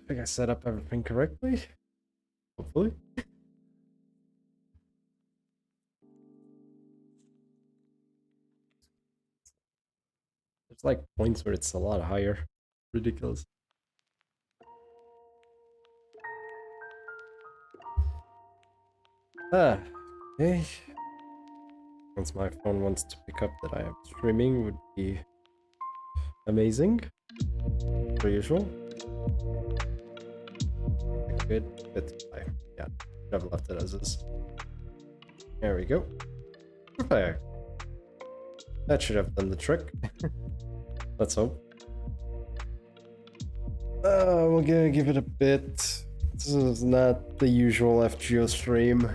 think I set up everything correctly. Hopefully. There's like points where it's a lot higher. Ridiculous. Okay. Once my phone wants to pick up that I am streaming would be amazing. Per usual. Good. Yeah, should have left it as is. There we go. Perfect. That should have done the trick. Let's hope. We're gonna give it a bit. This is not the usual FGO stream.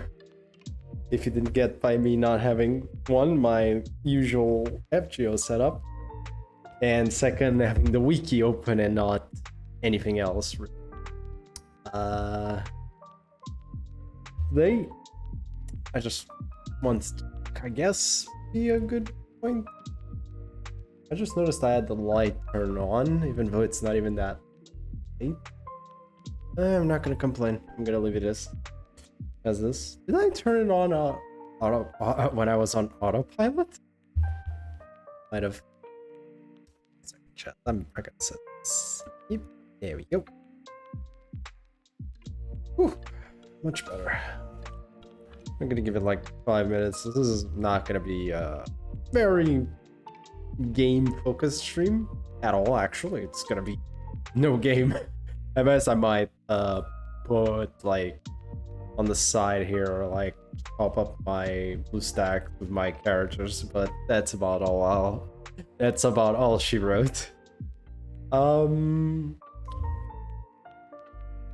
If you didn't get by me not having one, my usual FGO setup, and second, having the wiki open and not anything else. Today, I just want to, I guess, be a good point. I just noticed I had the light turned on, even though it's not even that late. I'm not gonna complain. I'm gonna leave it as this. Did I turn it on when I was on autopilot? Might have. Second chat. I'm not gonna set this. There we go. Whew, much better. I'm gonna give it like 5 minutes. This is not gonna be a very game-focused stream at all. Actually, it's gonna be no game. At best, I might put like on the side here, or like pop up my blue stack with my characters, but that's about all. That's about all she wrote.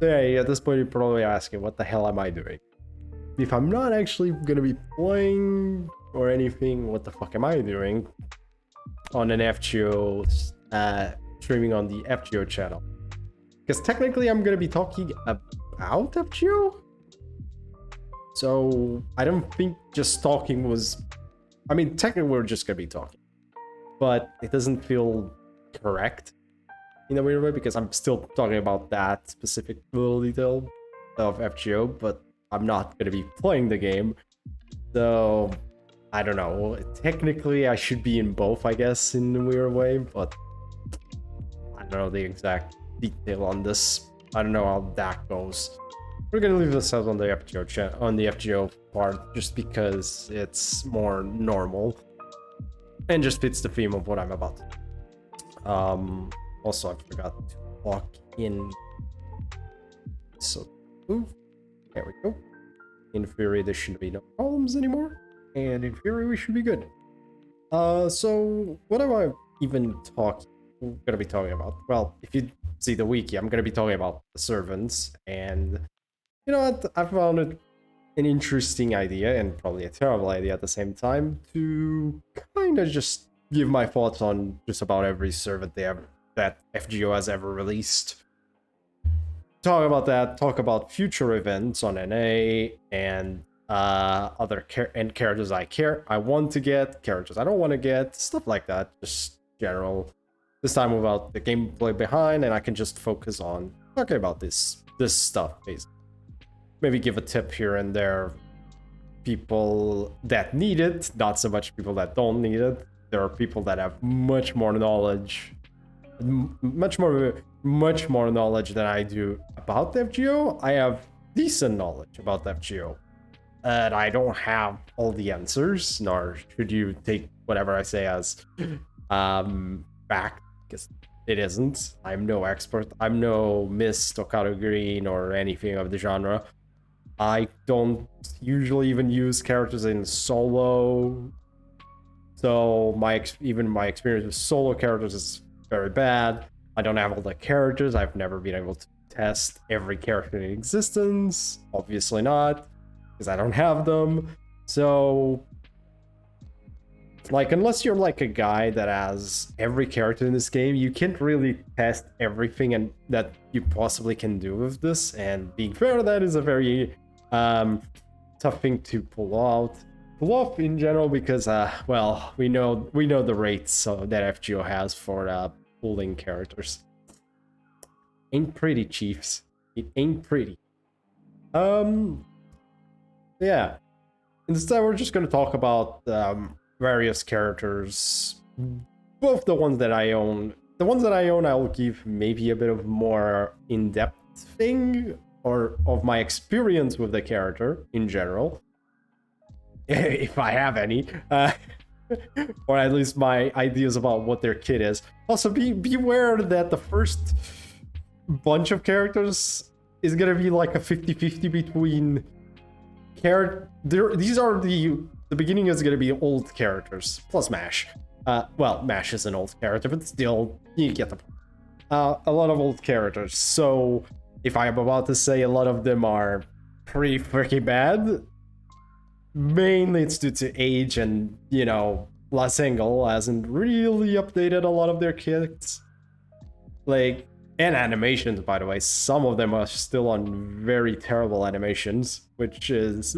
Yeah, at this point you're probably asking, what the hell am I doing? If I'm not actually gonna be playing or anything, what the fuck am I doing on an FGO streaming on the FGO channel? Because technically I'm gonna be talking about FGO, so I don't think just talking was, I mean, technically we're just gonna be talking, but it doesn't feel correct in a weird way, because I'm still talking about that specific little detail of FGO, but I'm not gonna be playing the game. So I don't know, technically I should be in both, I guess, in a weird way, but I don't know the exact detail on this. I don't know how that goes. We're gonna leave this out on the FGO part, just because it's more normal and just fits the theme of what I'm about to do. Also, I forgot to lock in. So, there we go. In theory, there shouldn't be no problems anymore, and in theory, we should be good. So what am I even gonna be talking about? Well, if you see the wiki, I'm gonna be talking about the servants, and you know what? I found it an interesting idea, and probably a terrible idea at the same time, to kind of just give my thoughts on just about every servant that FGO has ever released. Talk about that, talk about future events on NA, and other characters I want to get, characters I don't want to get, stuff like that, just general. This time without the gameplay behind, and I can just focus on talking about this stuff, basically. Maybe give a tip here and there. People that need it, not so much people that don't need it. There are people that have much more knowledge, much more knowledge than I do about the FGO. I have decent knowledge about the FGO, and I don't have all the answers, nor should you take whatever I say as fact, because it isn't. I'm no expert. I'm no Miss Tocado Green or anything of the genre. I don't usually even use characters in solo, so my experience with solo characters is very bad. I don't have all the characters. I've never been able to test every character in existence. Obviously not, because I don't have them. So, like, unless you're like a guy that has every character in this game, you can't really test everything and that you possibly can do with this. And being fair, that is a very tough thing to pull off in general, because well, we know the rates that FGO has for pulling characters. ain't pretty, chiefs. It ain't pretty. Yeah. Instead, we're just gonna talk about various characters. Both the ones that I own. The ones that I own, I'll give maybe a bit of more in-depth thing or of my experience with the character in general, if I have any, or at least my ideas about what their kit is. Also, beware that the first bunch of characters is gonna be like a 50-50 between these are the beginning is gonna be old characters plus Mash. Well, Mash is an old character, but still, you get the point. A lot of old characters. So if I'm about to say a lot of them are pretty freaking bad, mainly it's due to age and, you know, Lasengal hasn't really updated a lot of their kits. Like, and animations, by the way. Some of them are still on very terrible animations, which is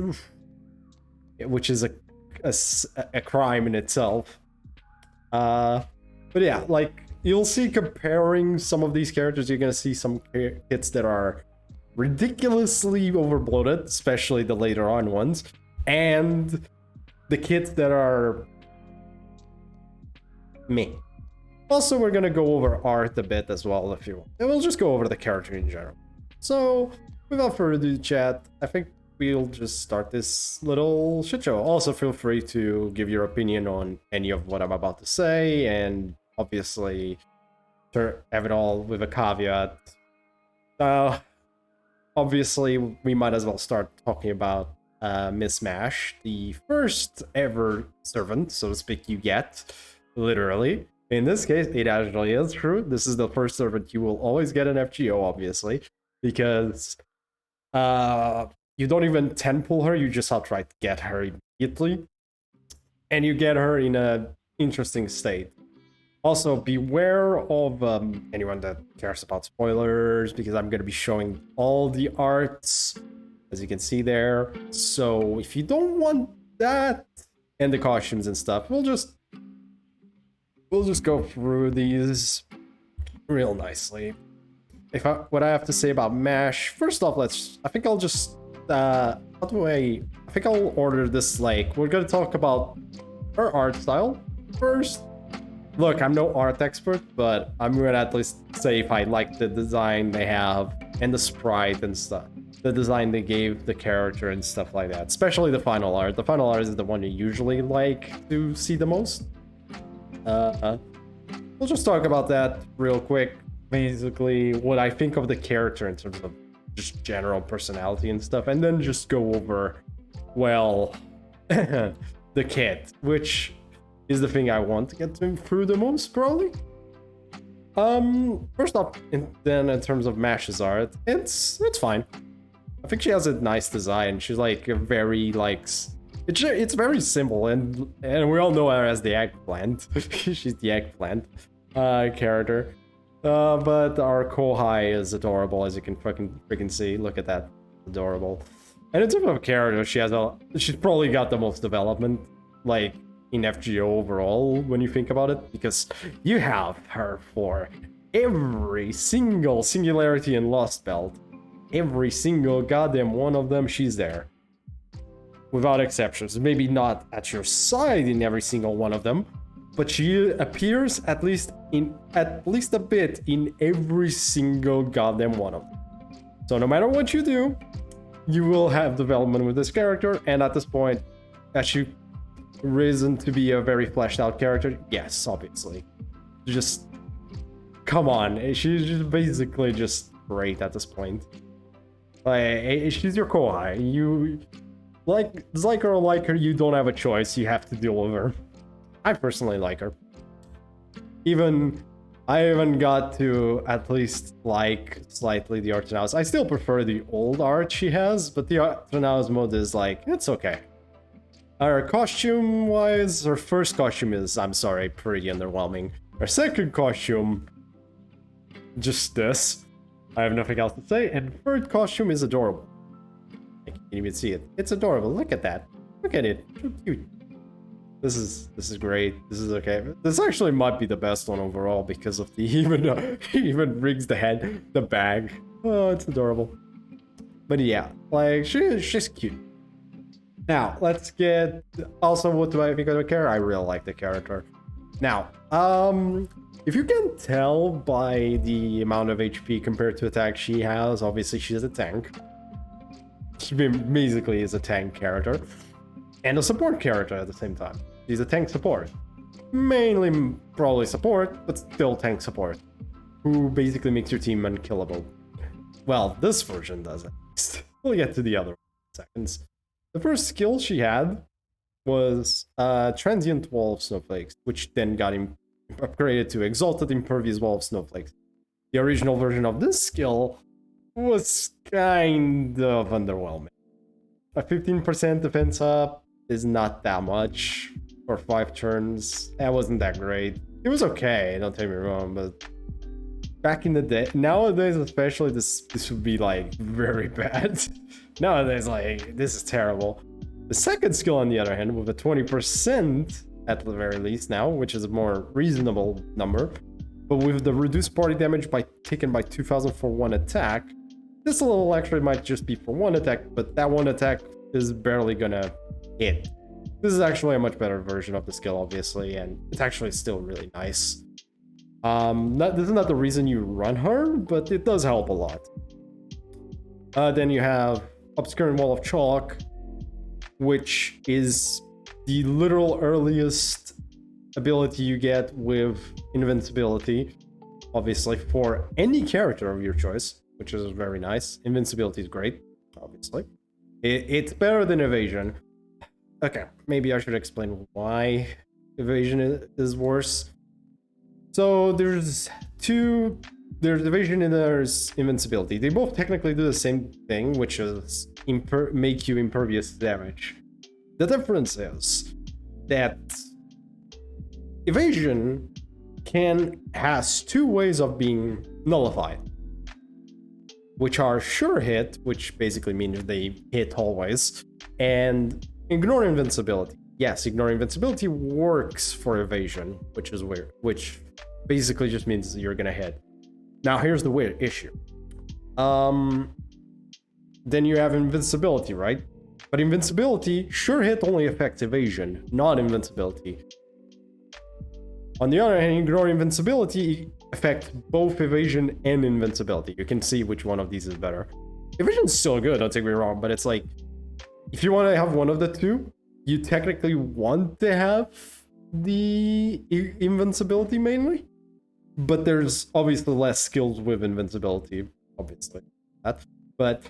a crime in itself. But yeah, like, you'll see comparing some of these characters, you're gonna see some kits that are ridiculously overbloated, especially the later on ones, and the kits that are meh. Also, we're gonna go over art a bit as well, if you want. And we'll just go over the character in general. So, without further ado, chat, I think we'll just start this little shit show. Also, feel free to give your opinion on any of what I'm about to say, and obviously have it all with a caveat. Obviously, we might as well start talking about Miss Mash, the first ever servant, so to speak, you get, literally. In this case, it actually is true. This is the first servant you will always get an FGO, obviously, because you don't even 10 pull her, you just outright get her immediately, and you get her in an interesting state. Also, beware of anyone that cares about spoilers, because I'm going to be showing all the arts, as you can see there. So if you don't want that, and the costumes and stuff, we'll just go through these real nicely. What I have to say about Mash, first off, I think I'll just, I think I'll order this, like, we're going to talk about her art style first. Look, I'm no art expert, but I'm gonna at least say if I like the design they have and the sprite and stuff. The design they gave the character and stuff like that. Especially the final art. The final art is the one you usually like to see the most. We'll just talk about that real quick. Basically, what I think of the character in terms of just general personality and stuff. And then just go over, well, the kit, which is the thing I want to get through the most, probably. First off, then in terms of Mash's art, it's fine. I think she has a nice design. She's like a very like it's very simple, and we all know her as the eggplant. She's the eggplant character. But our Kohai is adorable, as you can freaking see. Look at that, adorable. And in terms of character, she's probably got the most development, like, in FGO overall, when you think about it, because you have her for every single Singularity and Lost Belt. Every single goddamn one of them, she's there. Without exceptions. Maybe not at your side in every single one of them, but she appears at least a bit in every single goddamn one of them. So no matter what you do, you will have development with this character, and at this point, as she risen to be a very fleshed out character, yes, obviously. Just come on, she's just basically just great at this point. Like, she's your Kohai. You like her or like her, you don't have a choice. You have to deal with her. I personally like her. I even got to at least like slightly the art analysis. I still prefer the old art she has, but the art analysis mode is like, it's okay. Her costume wise, her first costume is, I'm sorry, pretty underwhelming. Her second costume, just this. I have nothing else to say. And third costume is adorable. I can't even see it. It's adorable. Look at that. Look at it. So cute. This is great. This is okay. This actually might be the best one overall because of the even rigs the bag. Oh, it's adorable. But yeah, like she's cute. Now let's get also what do I think of the character? I really like the character. Now, if you can tell by the amount of HP compared to attack she has, obviously she's a tank. She basically is a tank character and a support character at the same time. She's a tank support. Mainly probably support, but still tank support. Who basically makes your team unkillable. Well, this version does at least. We'll get to the other seconds. The first skill she had was Transient Wall of Snowflakes, which then got upgraded to Exalted Impervious Wall of Snowflakes. The original version of this skill was kind of underwhelming. A 15% defense up is not that much for 5 turns. That wasn't that great. It was okay, don't take me wrong, but back in the day, nowadays especially, this would be like very bad. Nowadays, like, this is terrible. The second skill, on the other hand, with a 20% at the very least now, which is a more reasonable number, but with the reduced party damage taken by 2000 for 1 attack, this little extra might just be for 1 attack, but that 1 attack is barely gonna hit. This is actually a much better version of the skill, obviously, and it's actually still really nice. This is not the reason you run her, but it does help a lot. Then you have Obscuring Wall of Chalk, which is the literal earliest ability you get with invincibility, obviously, for any character of your choice, which is very nice. Invincibility is great, obviously. It's better than evasion. Okay, maybe I should explain why evasion is worse. So there's evasion and there's invincibility. They both technically do the same thing, which is make you impervious to damage. The difference is that evasion has 2 ways of being nullified, which are sure hit, which basically means they hit always, and ignore invincibility. Yes, ignore invincibility works for evasion, which is weird, which basically just means you're gonna hit. Now here's the weird issue. Then you have invincibility, right? But invincibility, sure hit only affects evasion, not invincibility. On the other hand, ignore invincibility affects both evasion and invincibility. You can see which one of these is better. Evasion's still good, don't take me wrong, but it's like, if you want to have one of the two, you technically want to have the invincibility mainly, but there's obviously less skills with invincibility, obviously. But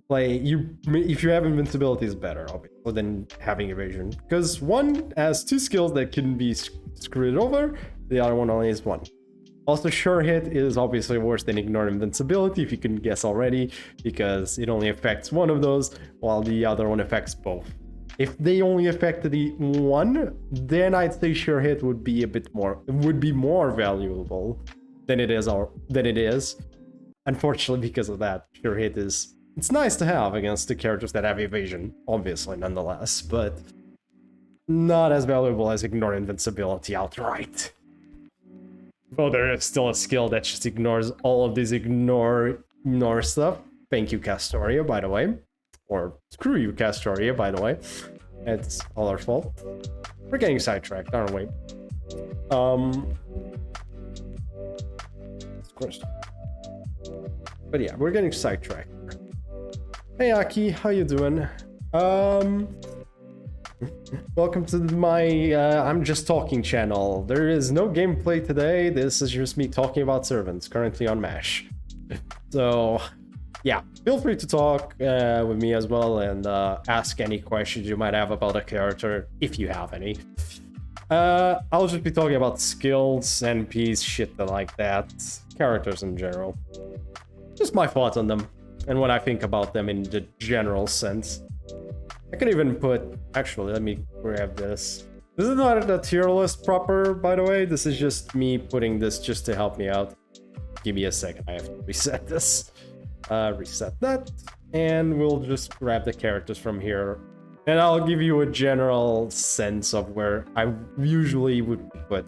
like, if you have invincibility is better, obviously, than having evasion, because one has 2 skills that can be screwed over, the other one only has 1. Also, sure hit is obviously worse than ignore invincibility, if you can guess already, because it only affects one of those, while the other one affects both. If they only affected the one, then I'd say sure hit would be more valuable than it is. Unfortunately, because of that, sure hit it's nice to have against the characters that have evasion, obviously, nonetheless, but not as valuable as ignore invincibility outright. Well, there is still a skill that just ignores all of this ignore stuff. Thank you, Castoria, by the way. Or screw you, Castoria, by the way. It's all our fault. We're getting sidetracked, aren't we? Of course. But yeah, we're getting sidetracked. Hey Aki, how you doing? Welcome to my I'm Just Talking channel. There is no gameplay today. This is just me talking about servants currently on MASH. So yeah, feel free to talk with me as well and ask any questions you might have about a character, if you have any. I'll just be talking about skills, NPs, shit like that, characters in general. Just my thoughts on them and what I think about them in the general sense. I can even actually, let me grab this. This is not a tier list proper, by the way. This is just me putting this just to help me out. Give me a second, I have to reset this. Reset that, and we'll just grab the characters from here And I'll give you a general sense of where I usually would put.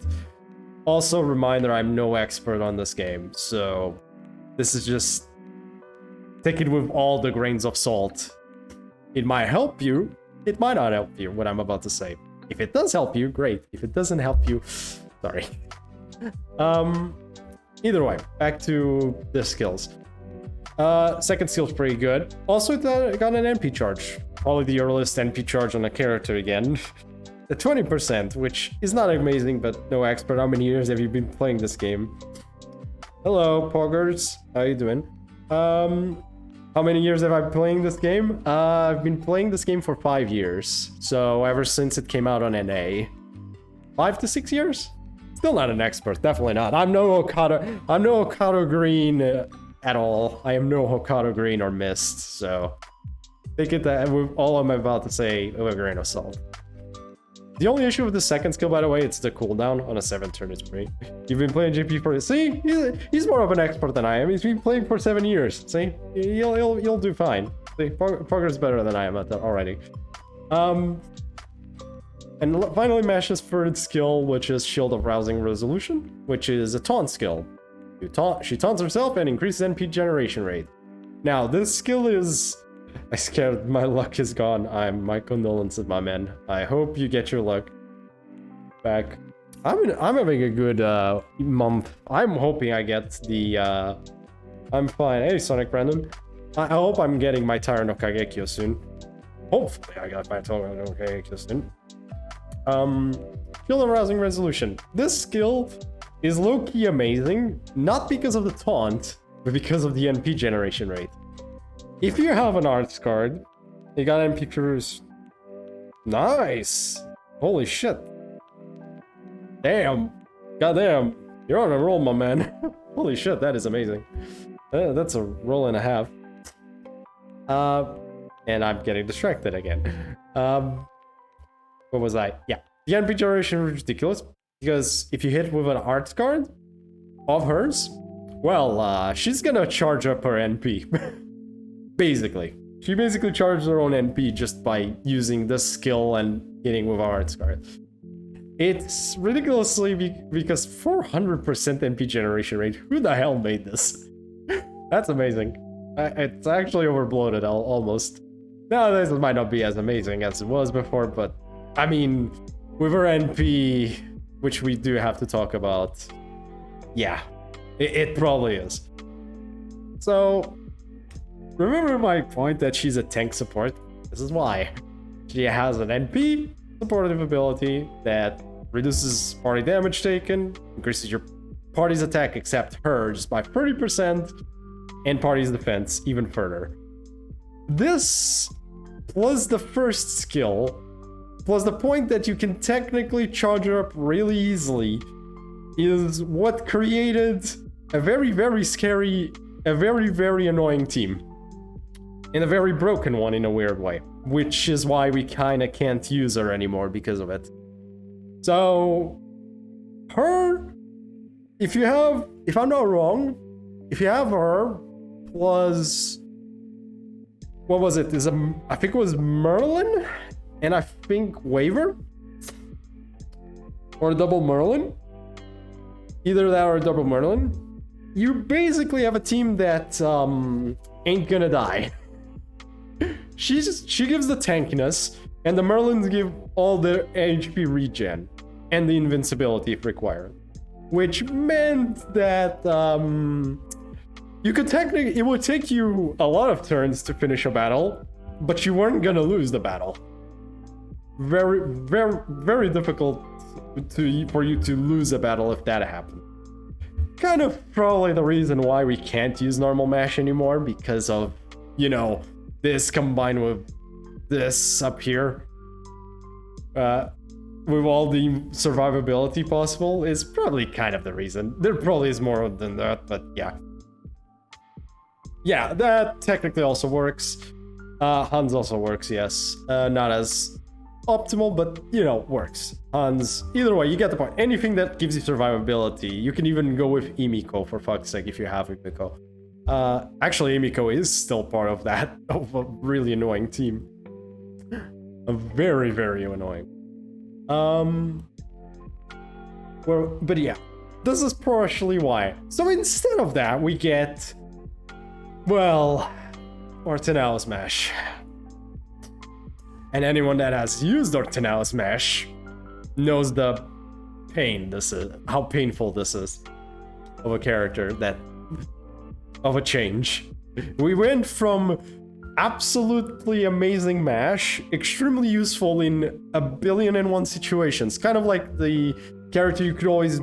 Also, reminder, I'm no expert on this game, so this is just take it with all the grains of salt. It might help you, it might not help you, what I'm about to say. If it does help you, great. If it doesn't help you, sorry. Either way, back to the skills. Second skill's pretty good. Also, it got an NP charge. Probably the earliest NP charge on a character again. The 20%, which is not amazing, but no expert. How many years have you been playing this game? Hello, Poggers. How you doing? How many years have I been playing this game? I've been playing this game for 5 years. So ever since it came out on NA. 5 to 6 years? Still not an expert, definitely not. I'm no Okado Green at all. I am no Okado Green or Mist, so take it that with all I'm about to say with a grain of salt. The only issue with the second skill, by the way, it's the cooldown on a 7-turn spree. You've been playing GP for... See? He's more of an expert than I am. He's been playing for 7 years. See? You'll do fine. See? Progress better than I am at that already. And finally, Mash's third skill, which is Shield of Rousing Resolution, which is a taunt skill. She taunts herself and increases NP generation rate. Now, this skill is... I scared my luck is gone. My condolences, my man. I hope you get your luck back. I'm having a good month. I'm hoping I get the... I'm fine. Hey, Sonic Random. I hope I'm getting my Tyrant no Kagekyo soon. Hopefully I got my Tyrant no Kagekyo soon. Shield of Rousing Resolution. This skill is low-key amazing, not because of the taunt, but because of the NP generation rate. If you have an arts card, you got NP Cruise. Nice! Holy shit. Damn. Goddamn. You're on a roll, my man. Holy shit, that is amazing. That's a roll and a half. And I'm getting distracted again. What was I? Yeah. The NP generation is ridiculous, because if you hit with an arts card of hers, well, she's gonna charge up her NP. Basically. She basically charges her own NP just by using this skill and hitting with our arts card. It's ridiculously because 400% NP generation rate. Who the hell made this? That's amazing. It's actually overbloated almost. Nowadays it might not be as amazing as it was before, but I mean, with her NP, which we do have to talk about, yeah, it probably is. So, remember my point that she's a tank support? This is why. She has an NP supportive ability that reduces party damage taken, increases your party's attack except hers by 30%, and party's defense even further. This, plus the first skill, plus the point that you can technically charge her up really easily, is what created a very, very scary, a very, very annoying team. And a very broken one in a weird way. Which is why we kinda can't use her anymore because of it. So... her... if I'm not wrong, if you have her, plus... what was it? I think it was Merlin? And I think Waver? Or double Merlin? Either that or double Merlin. You basically have a team that ain't gonna die. She gives the tankiness, and the Merlins give all the HP regen and the invincibility if required. Which meant that you could technically, it would take you a lot of turns to finish a battle, but you weren't gonna lose the battle. Very, very, very difficult for you to lose a battle if that happened. Kind of probably the reason why we can't use normal mash anymore, because of, you know, this combined with this up here. With all the survivability possible is probably kind of the reason. There probably is more than that, but yeah. Yeah, that technically also works. Hans also works, yes. Not as optimal, but, you know, works. Hans, either way, you get the point. Anything that gives you survivability. You can even go with Emiko, for fuck's sake, if you have Emiko. Actually, Emiko is still part of that, of a really annoying team. Very, very annoying. Well, but yeah, this is partially why. So instead of that, we get, well, Ortinal Smash. And anyone that has used Ortinal Smash knows the pain this is, how painful this is of a character that, of a change. We went from absolutely amazing mash, extremely useful in 1,000,000,001 situations, kind of like the character you could always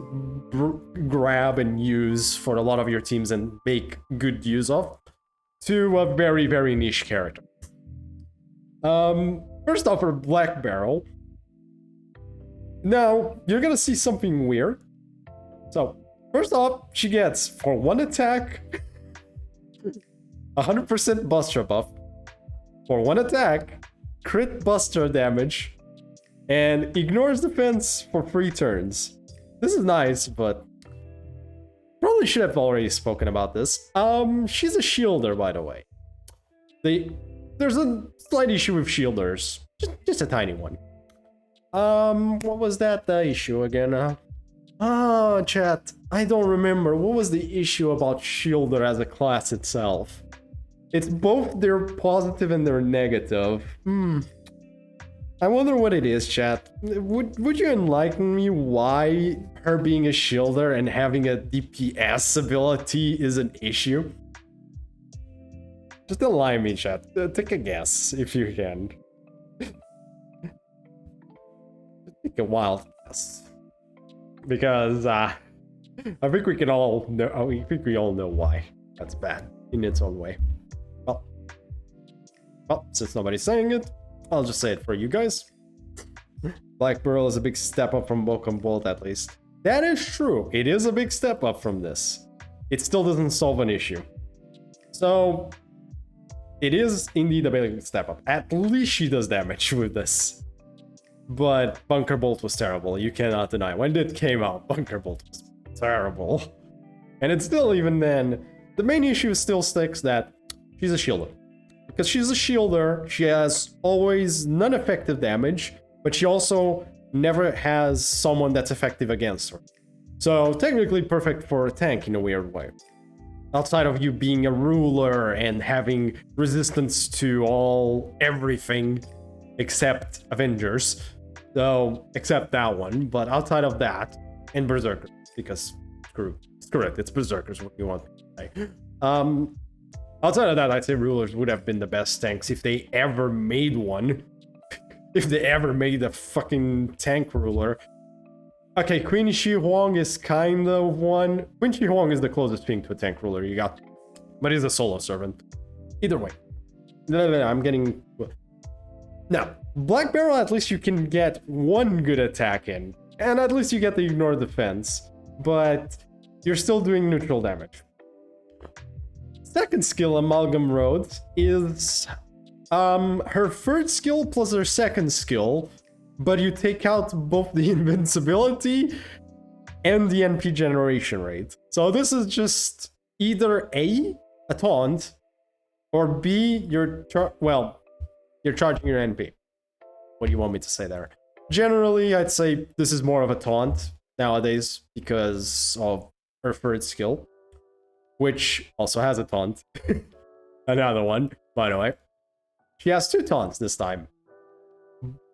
grab and use for a lot of your teams and make good use of, to a very, very niche character. First off, for Black Barrel. Now, you're gonna see something weird. So, first off, she gets, for one attack, 100% Buster buff. For one attack, crit Buster damage, and ignores defense for 3 turns. This is nice, but probably should have already spoken about this. She's a shielder, by the way. There's a slight issue with shielders, just a tiny one. What was that issue again? Chat, I don't remember. What was the issue about shielder as a class itself? It's both their positive and their negative. I wonder what it is, chat. Would you enlighten me why her being a shielder and having a DPS ability is an issue? Just enlighten me, chat. Take a guess, if you can. Take a wild guess. Because, I think we can all know, I think we all know why that's bad in its own way. Well, since nobody's saying it, I'll just say it for you guys. Black Pearl is a big step up from Welcome Bolt, at least. That is true. It is a big step up from this. It still doesn't solve an issue. So, it is indeed a big step up. At least she does damage with this. But Bunker Bolt was terrible. You cannot deny. When it came out, Bunker Bolt was terrible. And it's still, even then, the main issue still sticks that she's a shielder. Because she's a shielder, she has always non-effective damage, but she also never has someone that's effective against her. So technically perfect for a tank in a weird way. Outside of you being a ruler and having resistance to everything except Avengers. So, except that one, but outside of that, and Berserkers, because screw it, it's Berserkers what you want to say. Outside of that, I'd say rulers would have been the best tanks if they ever made one. If they ever made a fucking tank ruler. Okay, Queen Shi Huang is kind of one. Queen Shi Huang is the closest thing to a tank ruler you got. But he's a solo servant. Either way. No, I'm getting... Now, Black Barrel, at least you can get one good attack in. And at least you get the ignore defense. But you're still doing neutral damage. Second skill, Amalgam Road, is her third skill plus her second skill, but you take out both the invincibility and the NP generation rate. So this is just either A, a taunt, or B, you're charging your NP. What do you want me to say there? Generally, I'd say this is more of a taunt nowadays because of her third skill, which also has a taunt. Another one, by the way. She has 2 taunts this time.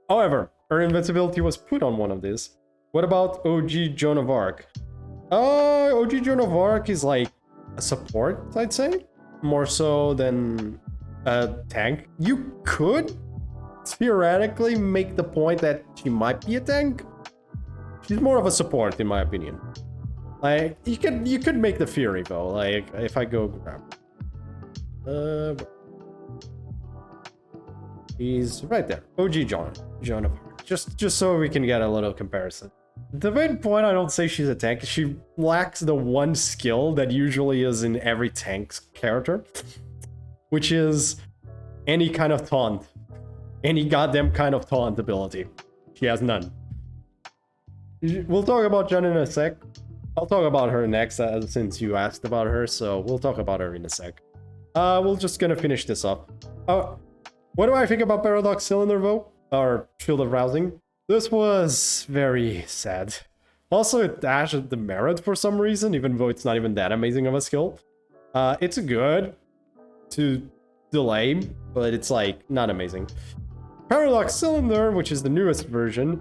However, her invincibility was put on one of these. What about OG Joan of Arc? OG Joan of Arc is like a support, I'd say. More so than a tank. You could theoretically make the point that she might be a tank. She's more of a support, in my opinion. Like, you could make the theory though, like, if I go grab... he's right there. OG Joan of Arc. Just so we can get a little comparison. The main point I don't say she's a tank is she lacks the one skill that usually is in every tank's character. Which is any kind of taunt. Any goddamn kind of taunt ability. She has none. We'll talk about Jen in a sec. I'll talk about her next, since you asked about her, so we'll talk about her in a sec. We're just gonna finish this up. What do I think about Paradox Cylinder, though? or Shield of Rousing. This was very sad. Also, it dashed the merit for some reason, even though it's not even that amazing of a skill. It's good to delay, but it's like not amazing. Paradox Cylinder, which is the newest version,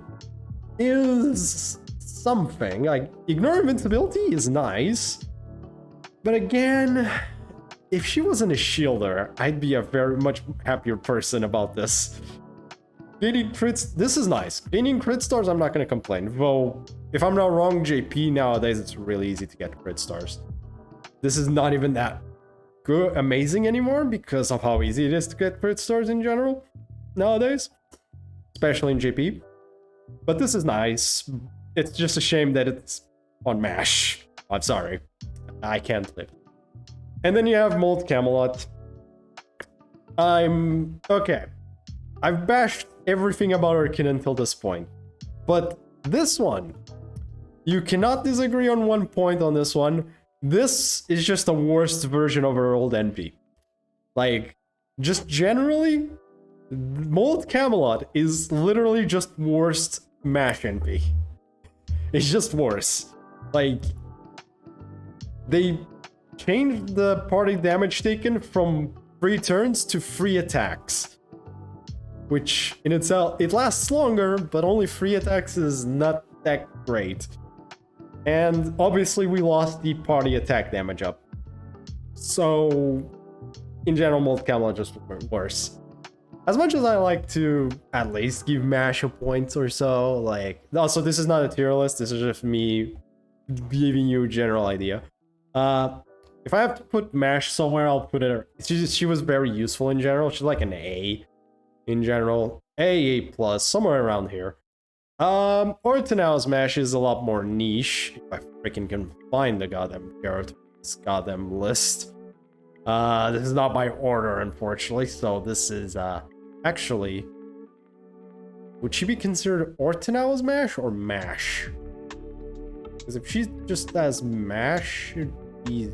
is something. Like, Ignore Invincibility is nice, but again, if she wasn't a shielder, I'd be a very much happier person about this. Gaining crits, this is nice. Gaining crit stars, I'm not gonna complain. Though, if I'm not wrong, JP nowadays it's really easy to get crit stars. This is not even that good, amazing anymore because of how easy it is to get crit stars in general nowadays, especially in JP. But this is nice. It's just a shame that it's on MASH. I'm sorry, I can't live. And then you have Mold Camelot. Okay. I've bashed everything about Urkin until this point. But this one, you cannot disagree on one point on this one. This is just the worst version of her old NP. Like, just generally, Mold Camelot is literally just worst MASH NP. It's just worse. Like, they changed the party damage taken from 3 turns to 3 attacks. Which in itself, it lasts longer, but only 3 attacks is not that great. And obviously we lost the party attack damage up. So, in general, Mold Camelot just worse. As much as I like to at least give MASH a point or so, like, also this is not a tier list, this is just me giving you a general idea. If I have to put MASH somewhere, I'll put it, she was very useful in general, she's like an A in general, A+, somewhere around here. Ortonau's MASH is a lot more niche, if I freaking can find the goddamn list. This is not by order, unfortunately, so this is, actually, would she be considered Ortonau's MASH or MASH? Because if she just has MASH, she'd be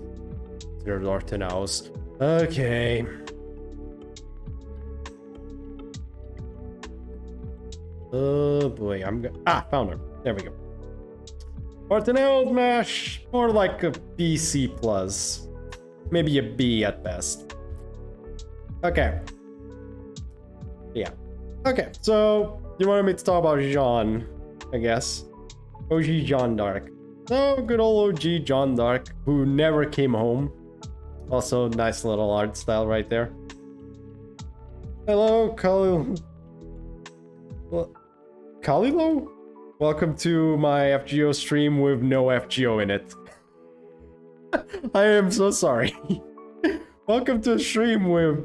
considered Ortonau's. Okay. Oh boy, found her. There we go. Ortonau's MASH, more like a BC plus. Maybe a B at best. Okay. Yeah. Okay, so you wanted me to talk about Jean, I guess. OG Jean d'Arc. Oh, good old OG Jean d'Arc, who never came home. Also, nice little art style right there. Hello, Kalilo? Welcome to my FGO stream with no FGO in it. I am so sorry. Welcome to a stream with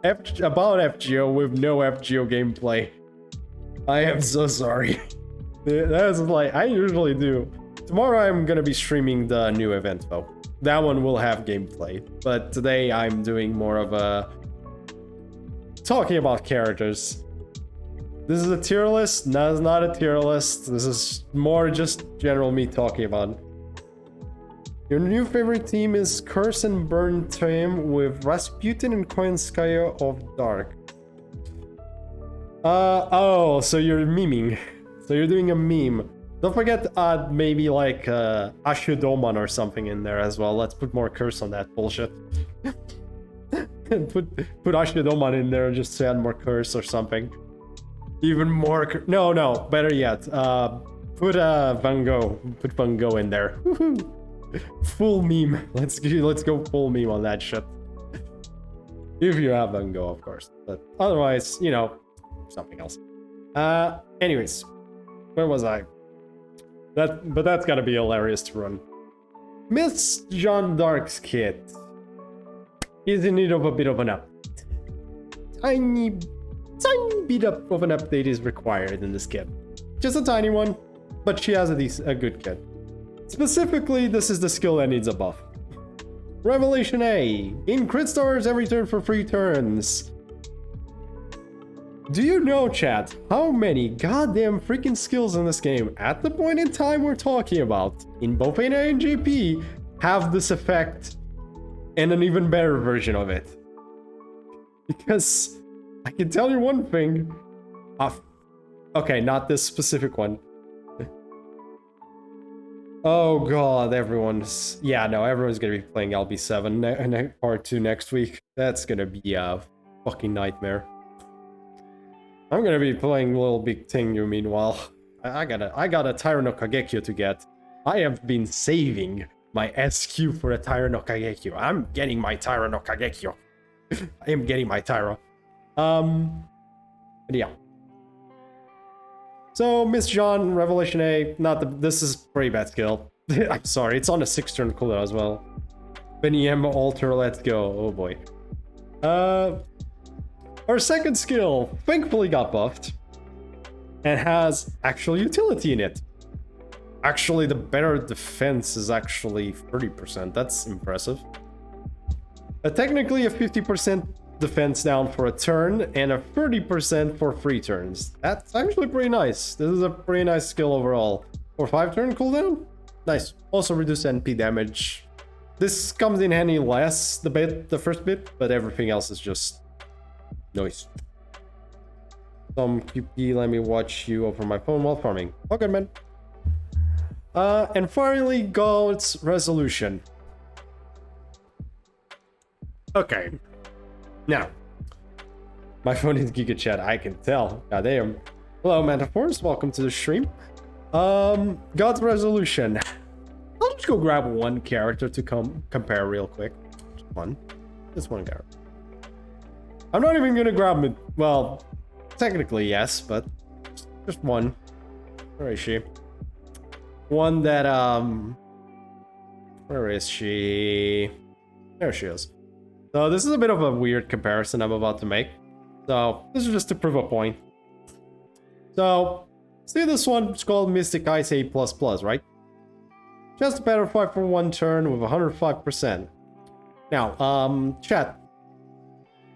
about FGO with no FGO gameplay. I am so sorry. That is like I usually do. Tomorrow I'm gonna be streaming the new event though. That one will have gameplay, but today I'm doing more of a talking about characters. This is a tier list. No, it's not a tier list. This is more just general me talking about it. Your new favorite team is Curse and Burn team with Rasputin and Koinskaya of Dark. Oh, so you're memeing. So you're doing a meme. Don't forget to add maybe like Ashudoman or something in there as well. Let's put more Curse on that bullshit. put Ashudoman in there just to add more Curse or something. Even more no, better yet. Put Van Gogh. Put Van Gogh in there. Woohoo! Full meme. Let's go full meme on that shit. If you have Van Gogh, of course. But otherwise, you know, something else. Anyways, where was I? But that's gotta be hilarious to run. Miss Jean d'Arc's kit is in need of a bit of an update. Tiny bit of an update is required in this kit. Just a tiny one, but she has a good kit. Specifically, this is the skill that needs a buff. Revelation A. In crit stars every turn for 3 turns. Do you know, chat, how many goddamn freaking skills in this game, at the point in time we're talking about, in both ANA and JP, have this effect and an even better version of it? Because I can tell you one thing, a Okay, not this specific one. Oh god, everyone's... Yeah, no, everyone's gonna be playing LB7 part 2 next week. That's gonna be a fucking nightmare. I'm gonna be playing Little Big Tengu meanwhile. I got a Tyro no Kagekyo to get. I have been saving my SQ for a Tyro no Kagekyo. I'm getting my Tyro no Kagekyo. I am getting my Tyro. But yeah. So, Miss John, Revelation A, this is pretty bad skill. I'm sorry, it's on a 6-turn cooldown as well. Benny M Alter, let's go. Oh boy. Our second skill thankfully got buffed and has actual utility in it. Actually, the better defense is actually 30%. That's impressive. Technically a 50% defense down for a turn and a 30% for 3 turns. That's actually pretty nice. This is a pretty nice skill overall. For 5-turn cooldown? Nice. Also reduce NP damage. This comes in handy less, the first bit, but everything else is just nice. Some QP, let me watch you over my phone while farming. Okay, man. And finally, God's Resolution. Okay. Now, my phone is Giga Chat, I can tell. Goddamn. Hello, Metaphors. Welcome to the stream. God's Resolution. I'll just go grab one character to compare real quick. Just one. Just one character. I'm not even gonna grab it. Well, technically yes, but just one. Where is she? One that where is she? There she is. So this is a bit of a weird comparison I'm about to make. So this is just to prove a point. So see this one? It's called Mystic Ice A++, right? Just a better 5 for 1 turn with 105%. Now, chat.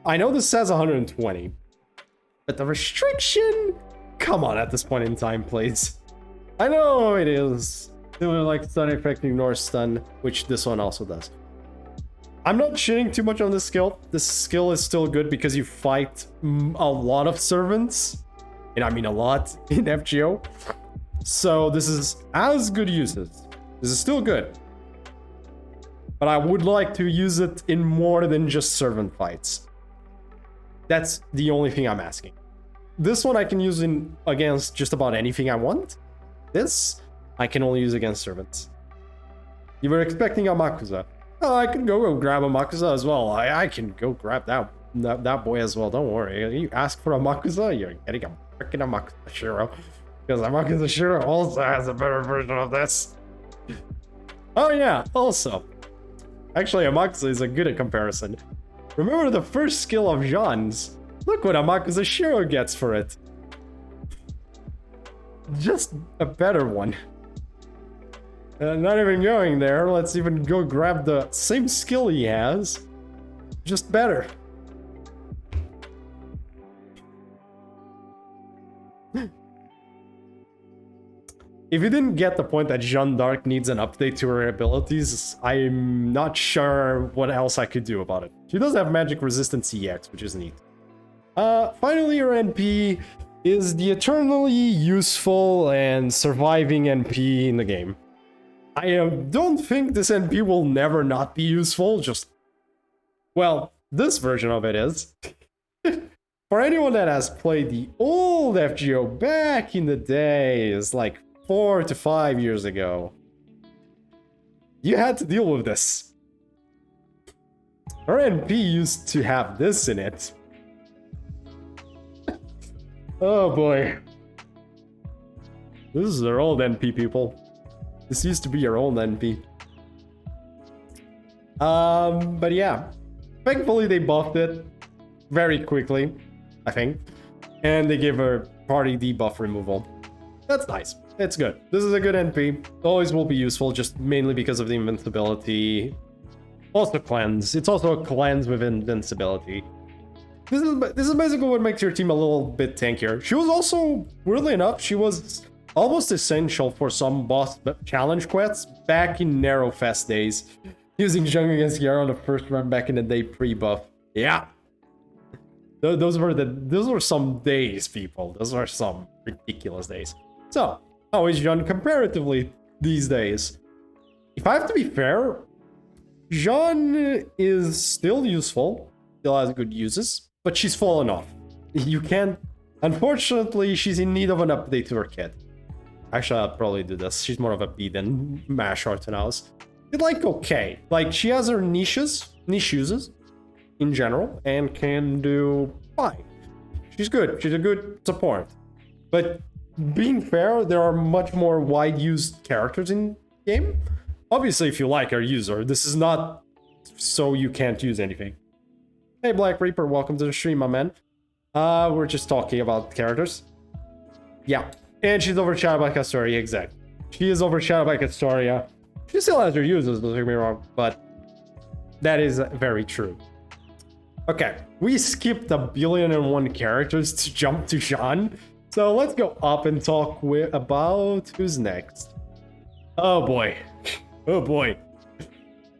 I know this says 120, but the restriction? Come on at this point in time, please. I know it is. Doing like stun effect, ignore stun, which this one also does. I'm not shitting too much on this skill. This skill is still good because you fight a lot of servants. And I mean a lot in FGO. So this is as good uses. This is still good. But I would like to use it in more than just servant fights. That's the only thing I'm asking. This one I can use against just about anything I want. This, I can only use against servants. You were expecting a Makuza. Oh, I can go grab a Makuza as well. I can go grab that boy as well. Don't worry. You ask for a Makuza, you're getting a freaking Makuza Shiro. Because a Makuza Shiro also has a better version of this. Oh yeah, also. Actually, a Makuza is a good comparison. Remember the first skill of Jean's? Look what a Makuza Shiro gets for it. Just a better one. Not even going there. Let's even go grab the same skill he has. Just better. If you didn't get the point that Jeanne d'Arc needs an update to her abilities, I'm not sure what else I could do about it. She does have magic resistance EX, which is neat. Finally, her NP is the eternally useful and surviving NP in the game. I don't think this NP will never not be useful, just... Well, this version of it is. For anyone that has played the old FGO back in the days, like 4 to 5 years ago, you had to deal with this. Her NP used to have this in it. Oh boy. This is their old NP, people. This used to be your old NP. But yeah. Thankfully they buffed it very quickly, I think. And they gave her party debuff removal. That's nice. It's good. This is a good NP. Always will be useful, just mainly because of the invincibility. Also cleanse. It's also a cleanse with invincibility. This is basically what makes your team a little bit tankier. She was also, weirdly enough, she was almost essential for some boss challenge quests back in Narrow Fest days. Using Jung against Gyaro on the first run back in the day pre-buff. Yeah. Those were some days, people. Those were some ridiculous days. So, how is Jean comparatively these days? If I have to be fair, Jean is still useful, still has good uses, but she's fallen off. You can't... Unfortunately, she's in need of an update to her kit. Actually, I'll probably do this. She's more of a B than Mash Artenaus. It's like, okay. Like, she has her niche uses in general, and can do fine. She's good. She's a good support. But being fair, there are much more wide-used characters in the game. Obviously, if you like her user, this is not so you can't use anything. Hey, Black Reaper, welcome to the stream, my man. We're just talking about characters. Yeah. And she's overshadowed by Castoria, exactly. She is overshadowed by Castoria. She still has her users, don't get me wrong, but that is very true. Okay, we skipped 1,000,001 characters to jump to Jean. So let's go up and talk about who's next. Oh boy. Oh boy.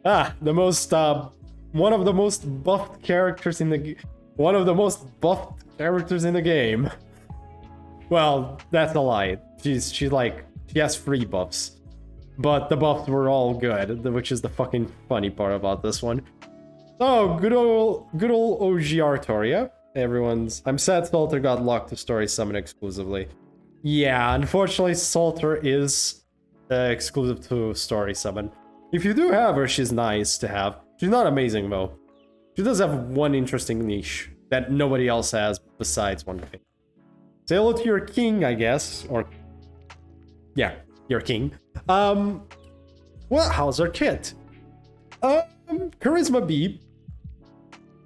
The most, one of the most buffed characters in the one of the most buffed characters in the game. Well, that's a lie. She has 3 buffs. But the buffs were all good, which is the fucking funny part about this one. Oh, good old OG Artoria. I'm sad Salter got locked to Story Summon exclusively. Yeah, unfortunately Salter is exclusive to Story Summon. If you do have her, she's nice to have. She's not amazing though. She does have one interesting niche that nobody else has besides one thing. Say hello to your king, I guess, or... yeah, your king. Well, how's her kit? Charisma B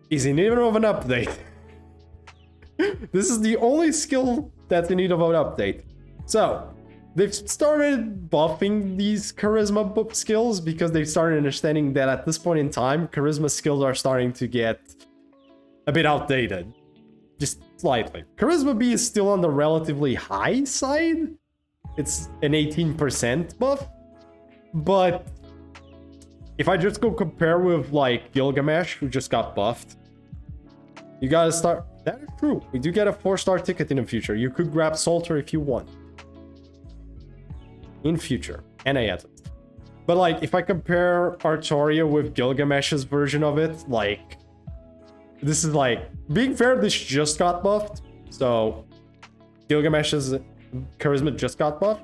is in need of an update. This is the only skill that's in need of an update. So, they've started buffing these charisma skills because they've started understanding that at this point in time, charisma skills are starting to get a bit outdated. Just slightly. Charisma B is still on the relatively high side. It's an 18% buff. But if I just go compare with like Gilgamesh, who just got buffed, you gotta start... That is true. We do get a 4-star ticket in the future. You could grab Salter if you want. In future. NA. But like, if I compare Artoria with Gilgamesh's version of it, like... This is like... Being fair, this just got buffed. So... Gilgamesh's charisma just got buffed.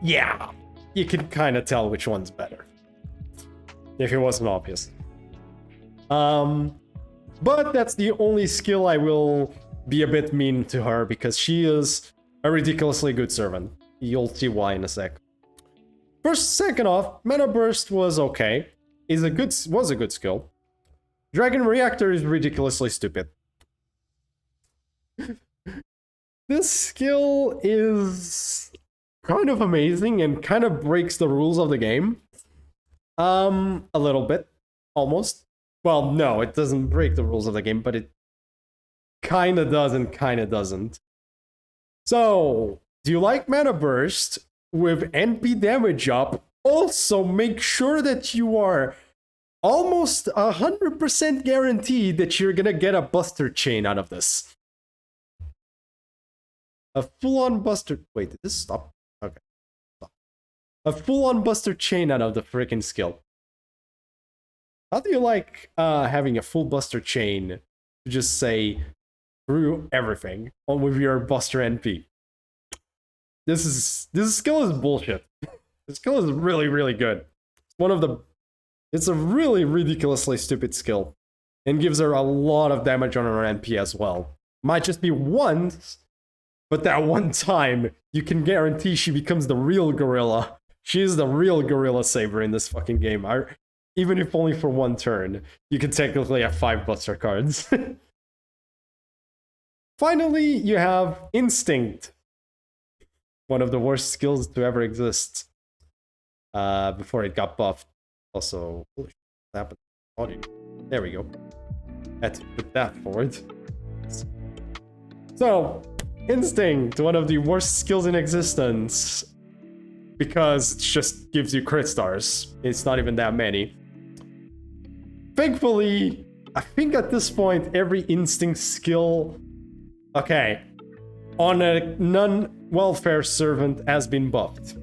Yeah. You can kind of tell which one's better. If it wasn't obvious. But that's the only skill I will be a bit mean to her, because she is a ridiculously good servant. You'll see why in a sec. Second off, Mana Burst was okay. Was a good skill. Dragon Reactor is ridiculously stupid. This skill is kind of amazing and kind of breaks the rules of the game. A little bit. Almost. Well, no, it doesn't break the rules of the game, but it kind of does and kind of doesn't. So, do you like Mana Burst with NP damage up? Also, make sure that you are almost 100% guaranteed that you're gonna get a Buster Chain out of this. A full-on Buster... Wait, did this stop? Okay. Stop. A full-on Buster Chain out of the freaking skill. How do you like having a full Buster Chain to just say through everything on with your Buster NP? This skill is bullshit. This skill is really, really good. It's a really ridiculously stupid skill, and gives her a lot of damage on her NP as well. Might just be once, but that one time you can guarantee she becomes the real gorilla. She is the real gorilla saber in this fucking game. Even if only for one turn, you can technically have 5 Buster cards. Finally, you have Instinct. One of the worst skills to ever exist. Before it got buffed. Also, holy shit, what happened? Audio. There we go. Had to put that forward. So, Instinct, one of the worst skills in existence. Because it just gives you crit stars. It's not even that many. Thankfully, I think at this point, every instinct skill... Okay. On a non-welfare servant has been buffed.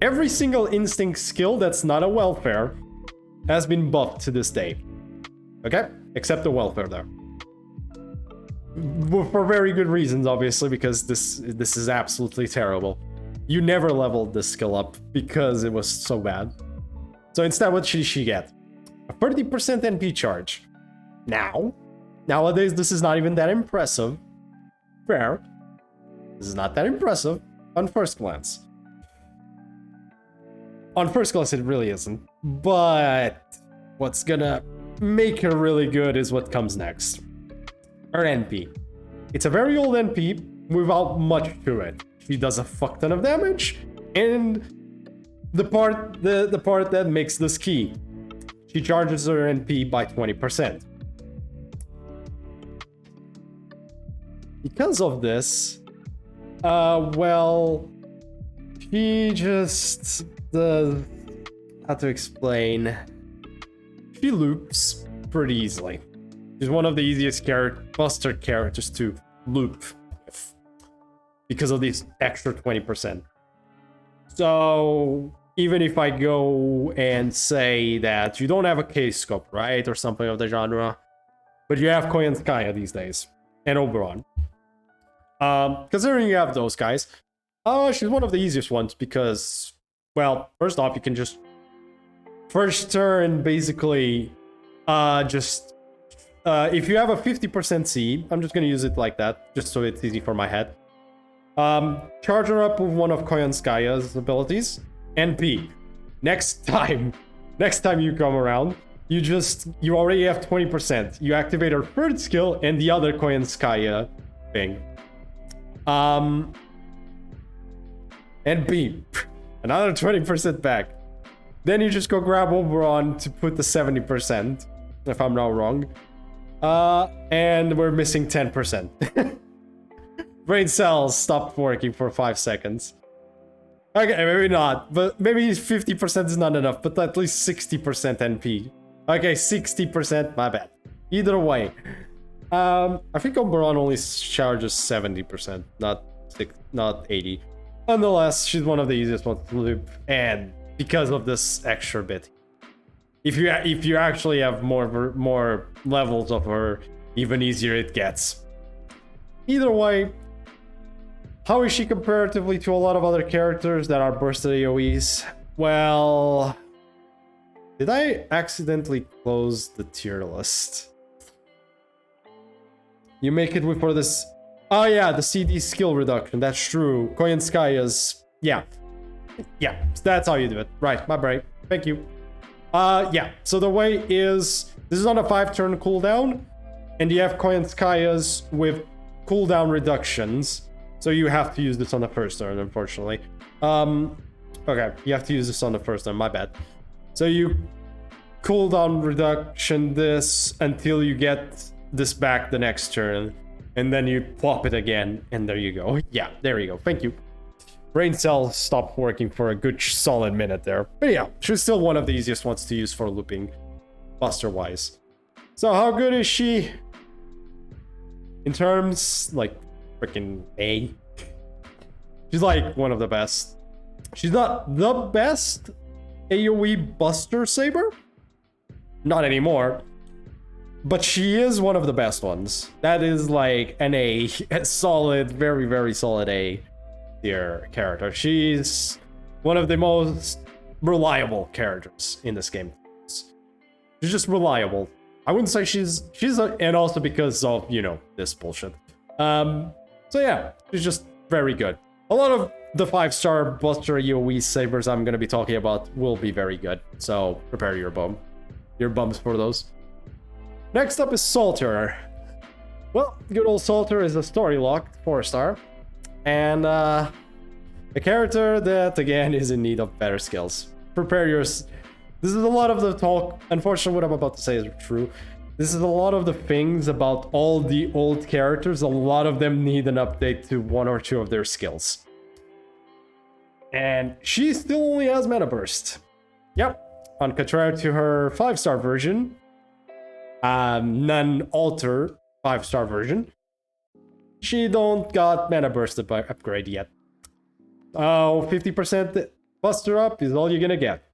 Every single instinct skill that's not a welfare has been buffed to this day. Okay? Except the welfare there. For very good reasons, obviously, because this is absolutely terrible. You never leveled this skill up because it was so bad. So instead, what should she get? A 30% NP charge. Nowadays, this is not even that impressive. Fair. This is not that impressive on first glance. On first glance, it really isn't. But what's gonna make her really good is what comes next. Her NP. It's a very old NP without much to it. She does a fuck ton of damage, and the part that makes this key. She charges her NP by 20%. Because of this, well, she just does... How to explain? She loops pretty easily. She's one of the easiest buster characters to loop with because of this extra 20%. So even if I go and say that you don't have a case scope, right, or something of the genre, but you have Koyanskaya these days and Oberon. Considering you have those guys, she's one of the easiest ones because, well, first off, you can just first turn basically if you have a 50% C, I'm just gonna use it like that, just so it's easy for my head. Charge her up with one of Koyanskaya's abilities, NP. Next time you come around, you already have 20%. You activate her third skill and the other Koyanskaya thing. NP. Another 20% back. Then you just go grab Oberon to put the 70%, if I'm not wrong. And we're missing 10%. Brain cells stopped working for 5 seconds. Okay, maybe not, but maybe 50% is not enough, but at least 60% NP. Okay, 60%, my bad. Either way. I think Oberon only charges 70%, not 80. Nonetheless, she's one of the easiest ones to loop, and because of this extra bit. If you actually have more levels of her, even easier it gets. Either way, how is she comparatively to a lot of other characters that are bursted AoEs? Well, did I accidentally close the tier list? You make it for this. Oh yeah, the CD skill reduction. That's true. Koyanskaya's. Yeah, that's how you do it. Right, my brain. Thank you. Yeah, so the way is, this is on a 5-turn cooldown, and you have Koyanskaya's with cooldown reductions, so you have to use this on the first turn, unfortunately. Okay, you have to use this on the first turn, my bad. So you cooldown reduction this until you get this back the next turn, and then you plop it again, and there you go. Yeah, there you go, thank you. Brain cells stopped working for a good solid minute there. But yeah, she's still one of the easiest ones to use for looping, buster-wise. So how good is she? In terms, like, freaking A. She's like one of the best. She's not the best AoE buster saber. Not anymore. But she is one of the best ones. That is like an A. A solid, very, very solid A. Dear character. She's one of the most reliable characters in this game. She's just reliable. I wouldn't say and also because of, you know, this bullshit. So yeah, she's just very good. A lot of the 5-star buster AoE sabers I'm gonna be talking about will be very good. So prepare your bums for those. Next up is Salter. Well, good old Salter is a story locked 4-star. And a character that, again, is in need of better skills. Prepare yours. This is a lot of the talk. Unfortunately, what I'm about to say is true. This is a lot of the things about all the old characters. A lot of them need an update to 1 or 2 of their skills. And she still only has Mana Burst. Yep. On contrary to her 5-star version, non-alter 5-star version. She don't got mana burst upgrade yet. Oh, 50% buster up is all you're gonna get.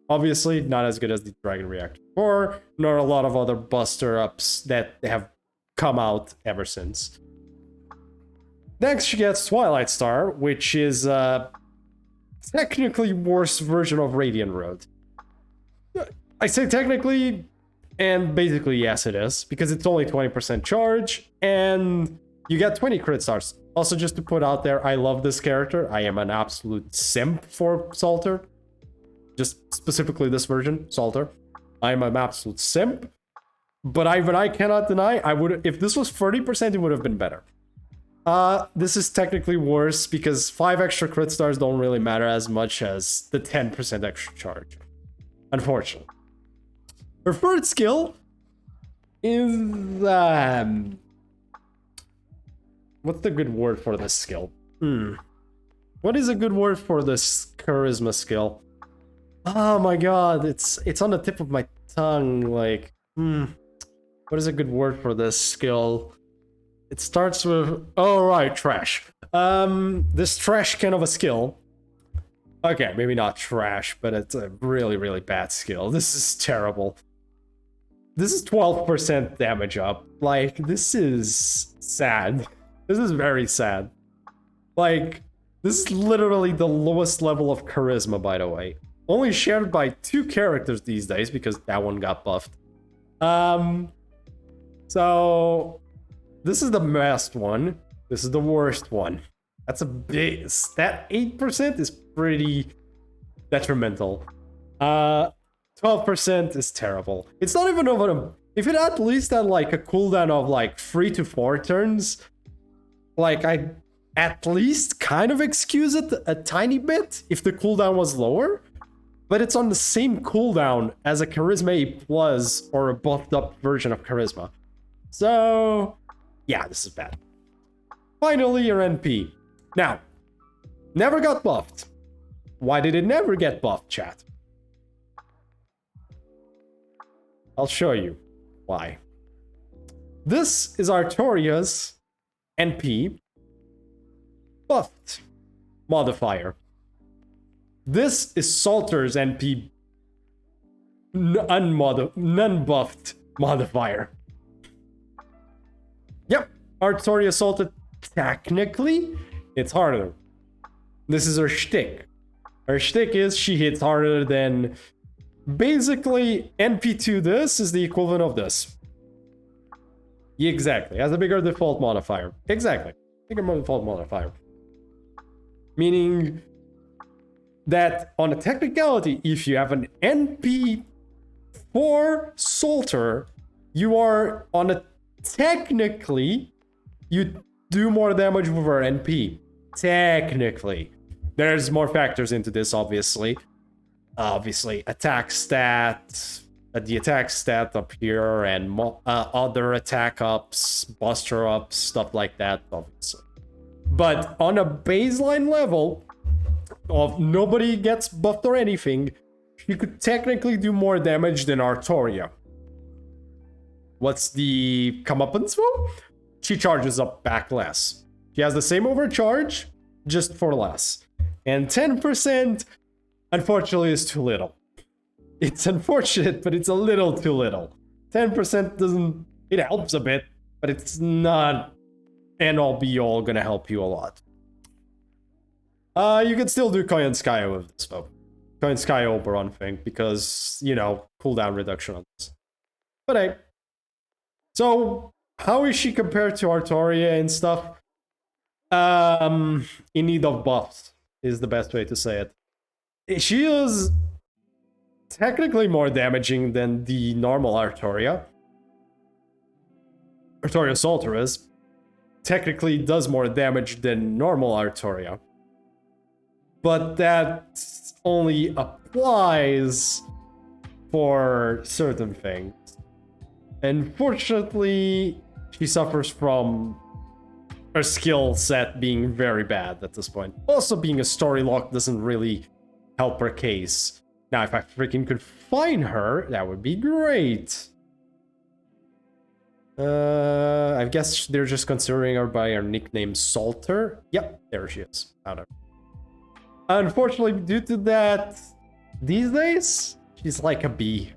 Obviously, not as good as the Dragon Reactor 4, nor a lot of other buster ups that have come out ever since. Next, she gets Twilight Star, which is a technically worse version of Radiant Road. I say technically, and basically yes it is, because it's only 20% charge, and you get 20 crit stars. Also, just to put out there, I love this character. I am an absolute simp for Salter. Just specifically this version, Salter. I'm an absolute simp. But I cannot deny, I would, if this was 30%, it would have been better. This is technically worse because 5 extra crit stars don't really matter as much as the 10% extra charge. Unfortunately. Her third skill is, what's the good word for this skill? What is a good word for this charisma skill? Oh my god, it's on the tip of my tongue, like, what is a good word for this skill? It starts with, oh right, trash. This trash kind of a skill. Okay, maybe not trash, but it's a really, really bad skill. This is terrible. This is 12% damage up. Like, this is sad. This is very sad. Like, this is literally the lowest level of charisma, by the way. Only shared by 2 characters these days, because that one got buffed. So this is the best one. This is the worst one. That's a big... That 8% is pretty detrimental. 12% is terrible. It's not even over them. If it at least had like a cooldown of like 3 to 4 turns, like I at least kind of excuse it a tiny bit if the cooldown was lower. But it's on the same cooldown as a Charisma A Plus or a buffed up version of Charisma. So, yeah, this is bad. Finally, your NP. Now, never got buffed. Why did it never get buffed, chat? I'll show you why. This is Artoria's NP buffed modifier. This is Salter's NP non-buffed modifier. Yep, Artoria Salter, technically, it's harder. This is her shtick. Her shtick is she hits harder than... Basically, NP2 this is the equivalent of this. Exactly, has a bigger default modifier. Exactly, bigger default modifier. Meaning that on a technicality, if you have an NP for Salter, you are on a technically, you do more damage with our NP. Technically. There's more factors into this, obviously. Obviously, attack stat, the attack stat up here, and other attack ups, buster ups, stuff like that, obviously. But on a baseline level, of nobody gets buffed or anything, she could technically do more damage than Artoria. What's the comeuppance for? She charges up back less. She has the same overcharge, just for less. And 10%, unfortunately, is too little. It's unfortunate, but it's a little too little. 10% doesn't... It helps a bit, but it's not end-all be-all gonna help you a lot. You can still do Koyan Sky with this, though. Koyan Sky Oberon thing, because, you know, cooldown reduction on this. But hey. So, how is she compared to Artoria and stuff? In need of buffs, is the best way to say it. She is technically more damaging than the normal Artoria. Artoria Salter is. Technically does more damage than normal Artoria. But that only applies for certain things. Unfortunately, she suffers from her skill set being very bad at this point. Also, being a story lock doesn't really help her case. Now, if I freaking could find her, that would be great. I guess they're just considering her by her nickname Salter. Yep, there she is. Found her. Unfortunately, due to that, these days, she's like a B.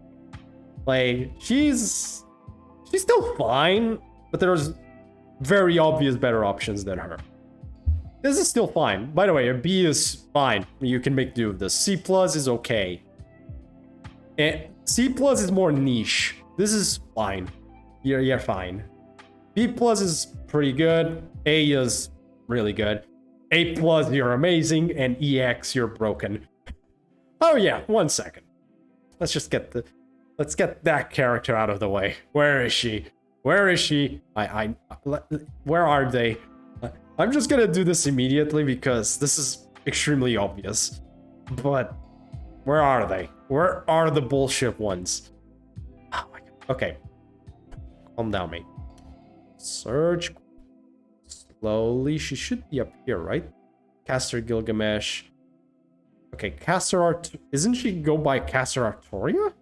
Like, she's still fine, but there's very obvious better options than her. This is still fine. By the way, a B is fine. You can make do with this. C plus is okay. And C plus is more niche. This is fine. You're fine. B plus is pretty good. A is really good. A plus, you're amazing. And EX, you're broken. Oh yeah, 1 second. Let's get that character out of the way. Where is she? Where is she? Where are they? I'm just gonna do this immediately because this is extremely obvious. But where are they? Where are the bullshit ones? Oh my god. Okay. Calm down, mate. Search. Slowly. She should be up here, right? Caster Gilgamesh. Okay, Caster Art. Isn't she go by Caster Artoria?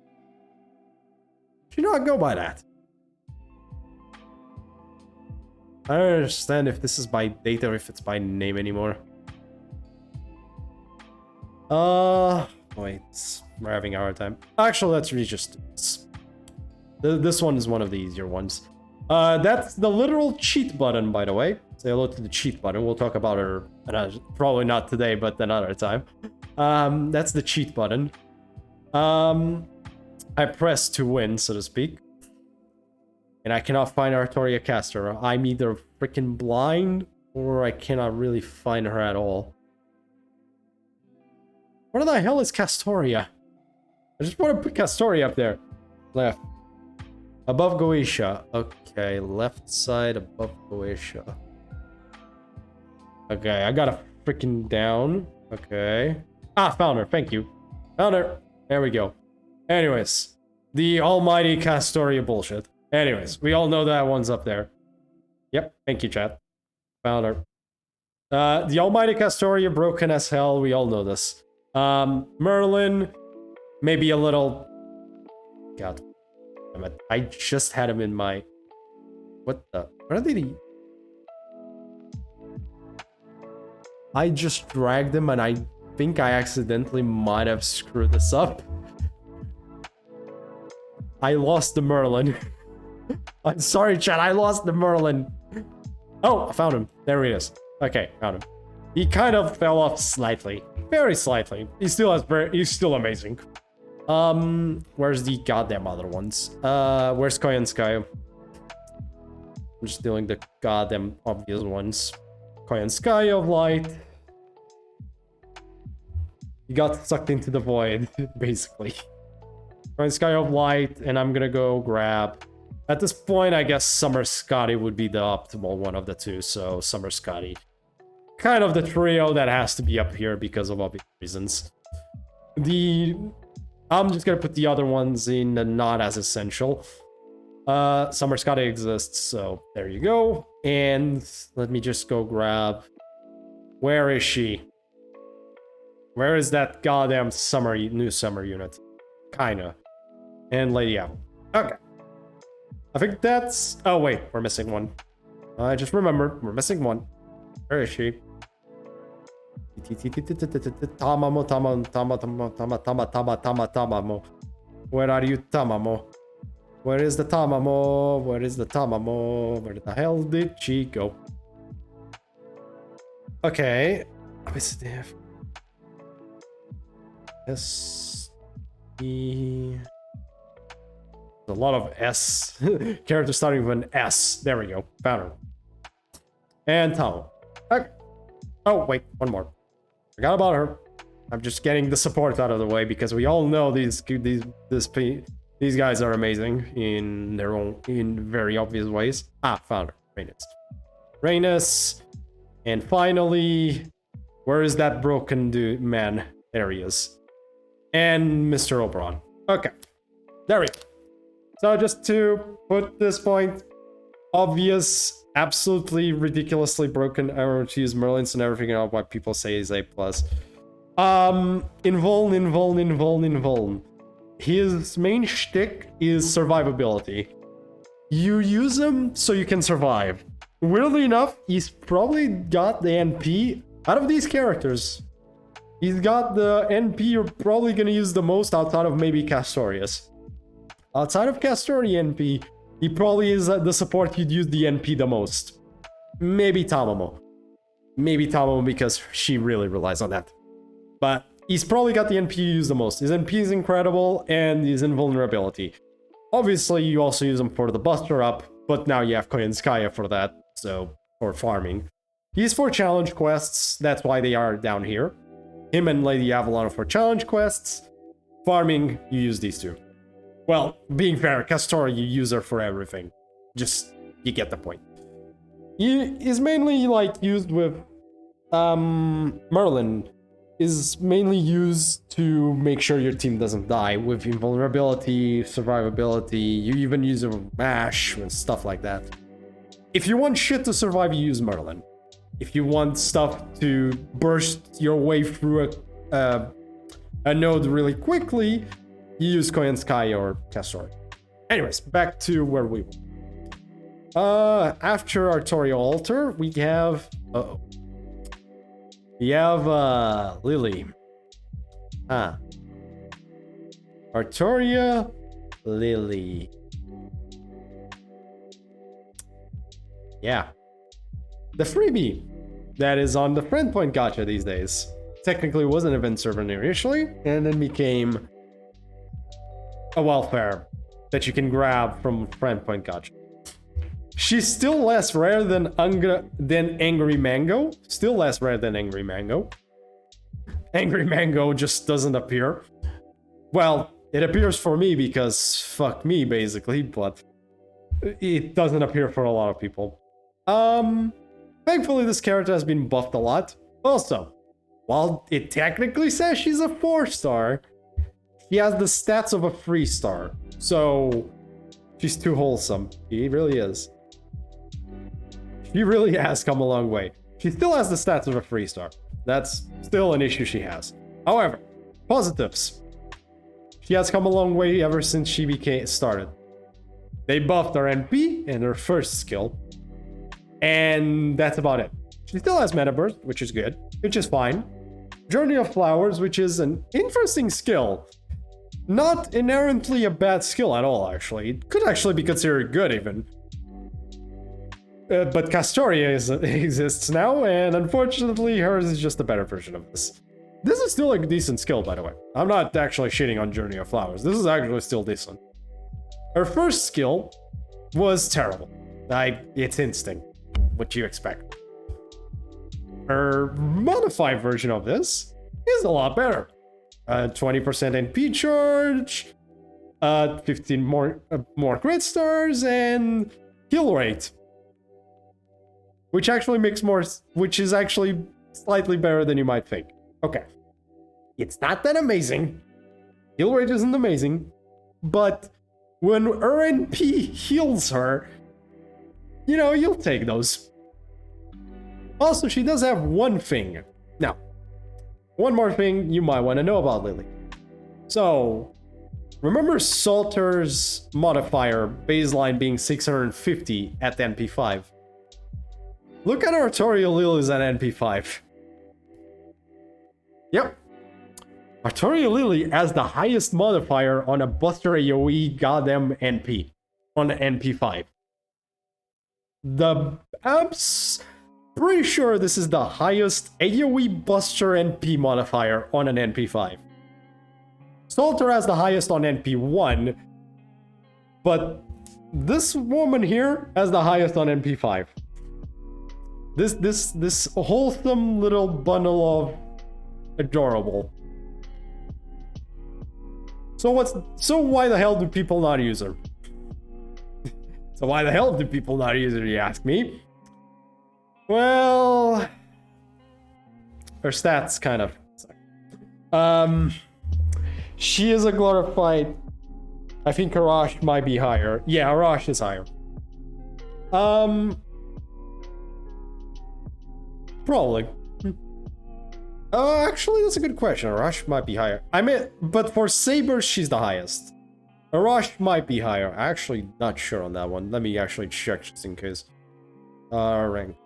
She not go by that. I don't understand if this is by date or if it's by name anymore. Wait, we're having a hard time. Actually, let's read just this one is one of the easier ones. That's the literal cheat button, by the way. Say hello to the cheat button. We'll talk about her probably not today, but another time. That's the cheat button. I press to win, so to speak. And I cannot find Artoria Caster. I'm either freaking blind or I cannot really find her at all. What the hell is Castoria? I just want to put Castoria up there. Left. Above Goetia. Okay, left side above Goetia. Okay, I got a freaking down. Okay. Ah, found her. Thank you. Found her. There we go. Anyways, the almighty Castoria bullshit. Anyways, we all know that one's up there. Yep, thank you, chat. Found her. The almighty Castoria, broken as hell. We all know this. Merlin, maybe a little... God damn it. I just had him in my... What the... What are they... I just dragged him and I think I accidentally might have screwed this up. I lost the Merlin. I'm sorry, chat. I lost the Merlin. Oh, I found him. There he is. Okay, found him. He kind of fell off slightly. Very slightly. He still has he's still amazing. Where's the goddamn other ones? Where's Koyanskaya? I'm just doing the goddamn obvious ones. Koyanskaya of Light. You got sucked into the void, basically. Koyanskaya of Light, and I'm gonna go grab... At this point, I guess Summer Scotty would be the optimal one of the two, so Summer Scotty. Kind of the trio that has to be up here because of obvious reasons. I'm just gonna put the other ones in the not as essential. Summer Scotty exists, so there you go. And let me just go grab... Where is she? Where is that goddamn new summer unit? Kinda. And Lady Apple. Okay. I think that's... Oh, wait. We're missing one. I just remembered. We're missing one. Where is she? Tamamo. Where are you, Tamamo? Where is the Tamamo? Where is the Tamamo? Where the hell did she go? Okay. S... E... A lot of S. Characters starting with an S. There we go. Found her. And Tamo. Okay. Oh, wait. One more. Forgot about her. I'm just getting the support out of the way because we all know these guys are amazing in their own, in very obvious ways. Ah, found her. Rhaenys. And finally, where is that broken dude man? There he is. And Mr. Oberon. Okay. There we go. So just to put this point, obvious, absolutely ridiculously broken. I want to use Merlin's and everything out why people say is A+. Invuln. His main shtick is survivability. You use him so you can survive. Weirdly enough, he's probably got the NP out of these characters. He's got the NP you're probably gonna use the most outside of maybe Castorius. Outside of Castori NP, he probably is the support you'd use the NP the most. Maybe Tamamo. Maybe Tamamo because she really relies on that. But he's probably got the NP you use the most. His NP is incredible and his invulnerability. Obviously, you also use him for the Buster Up, but now you have Koyanskaya for that, so for farming. He's for challenge quests, that's why they are down here. Him and Lady Avalon for challenge quests. Farming, you use these two. Well, being fair, Castora, you use her for everything. Just, you get the point. He is mainly, like, used with... Merlin is mainly used to make sure your team doesn't die with invulnerability, survivability. You even use it with MASH and stuff like that. If you want shit to survive, you use Merlin. If you want stuff to burst your way through a node really quickly, you use Koyanskaya or Castor. Anyways, back to where we were. After Artorial Altar, we have... We have, Lily. Artoria, Lily. Yeah. The freebie that is on the friend point gacha these days. Technically was an event server initially, and then became a welfare that you can grab from friend point gacha. She's still less rare than Angry Mango. Still less rare than Angry Mango. Angry Mango just doesn't appear. Well, it appears for me because fuck me, basically, but it doesn't appear for a lot of people. Thankfully, this character has been buffed a lot. Also, while it technically says she's a 4-star, she has the stats of a 3-star. So, she's too wholesome. She really is. She really has come a long way. She still has the stats of a 3-star. That's still an issue she has. However, positives. She has come a long way ever since she started. They buffed her NP and her first skill. And that's about it. She still has Meta Burst, which is good, which is fine. Journey of Flowers, which is an interesting skill. Not inherently a bad skill at all, actually. It could actually be considered good, even. But Castoria exists now, and unfortunately hers is just a better version of this. This is still a decent skill, by the way. I'm not actually shitting on Journey of Flowers. This is actually still decent. Her first skill was terrible. It's Instinct. What you expect. Her modified version of this is a lot better. 20% NP charge, 15 more crit stars, and heal rate. Which is actually slightly better than you might think. Okay. It's not that amazing. Heal rate isn't amazing. But when her NP heals her, you know, you'll take those. Also, she does have one thing. Now, one more thing you might want to know about Lily. So, remember Salter's modifier baseline being 650 at NP5? Look at Artorial Lily's at NP5. Yep. Artorial Lily has the highest modifier on a Buster AoE goddamn NP. On the NP5. I'm pretty sure this is the highest AoE Buster NP modifier on an NP5. Salter has the highest on NP1, but this woman here has the highest on NP5. This wholesome little bundle of adorable. So why the hell do people not use her? So why the hell do people not use her, you ask me? Well, her stats kind of suck. She is a glorified. I think Arash might be higher. Yeah, Arash is higher. Probably. Actually, that's a good question. Arash might be higher. I mean, but for Saber, she's the highest. Arash might be higher. Actually, not sure on that one. Let me actually check just in case. Rank.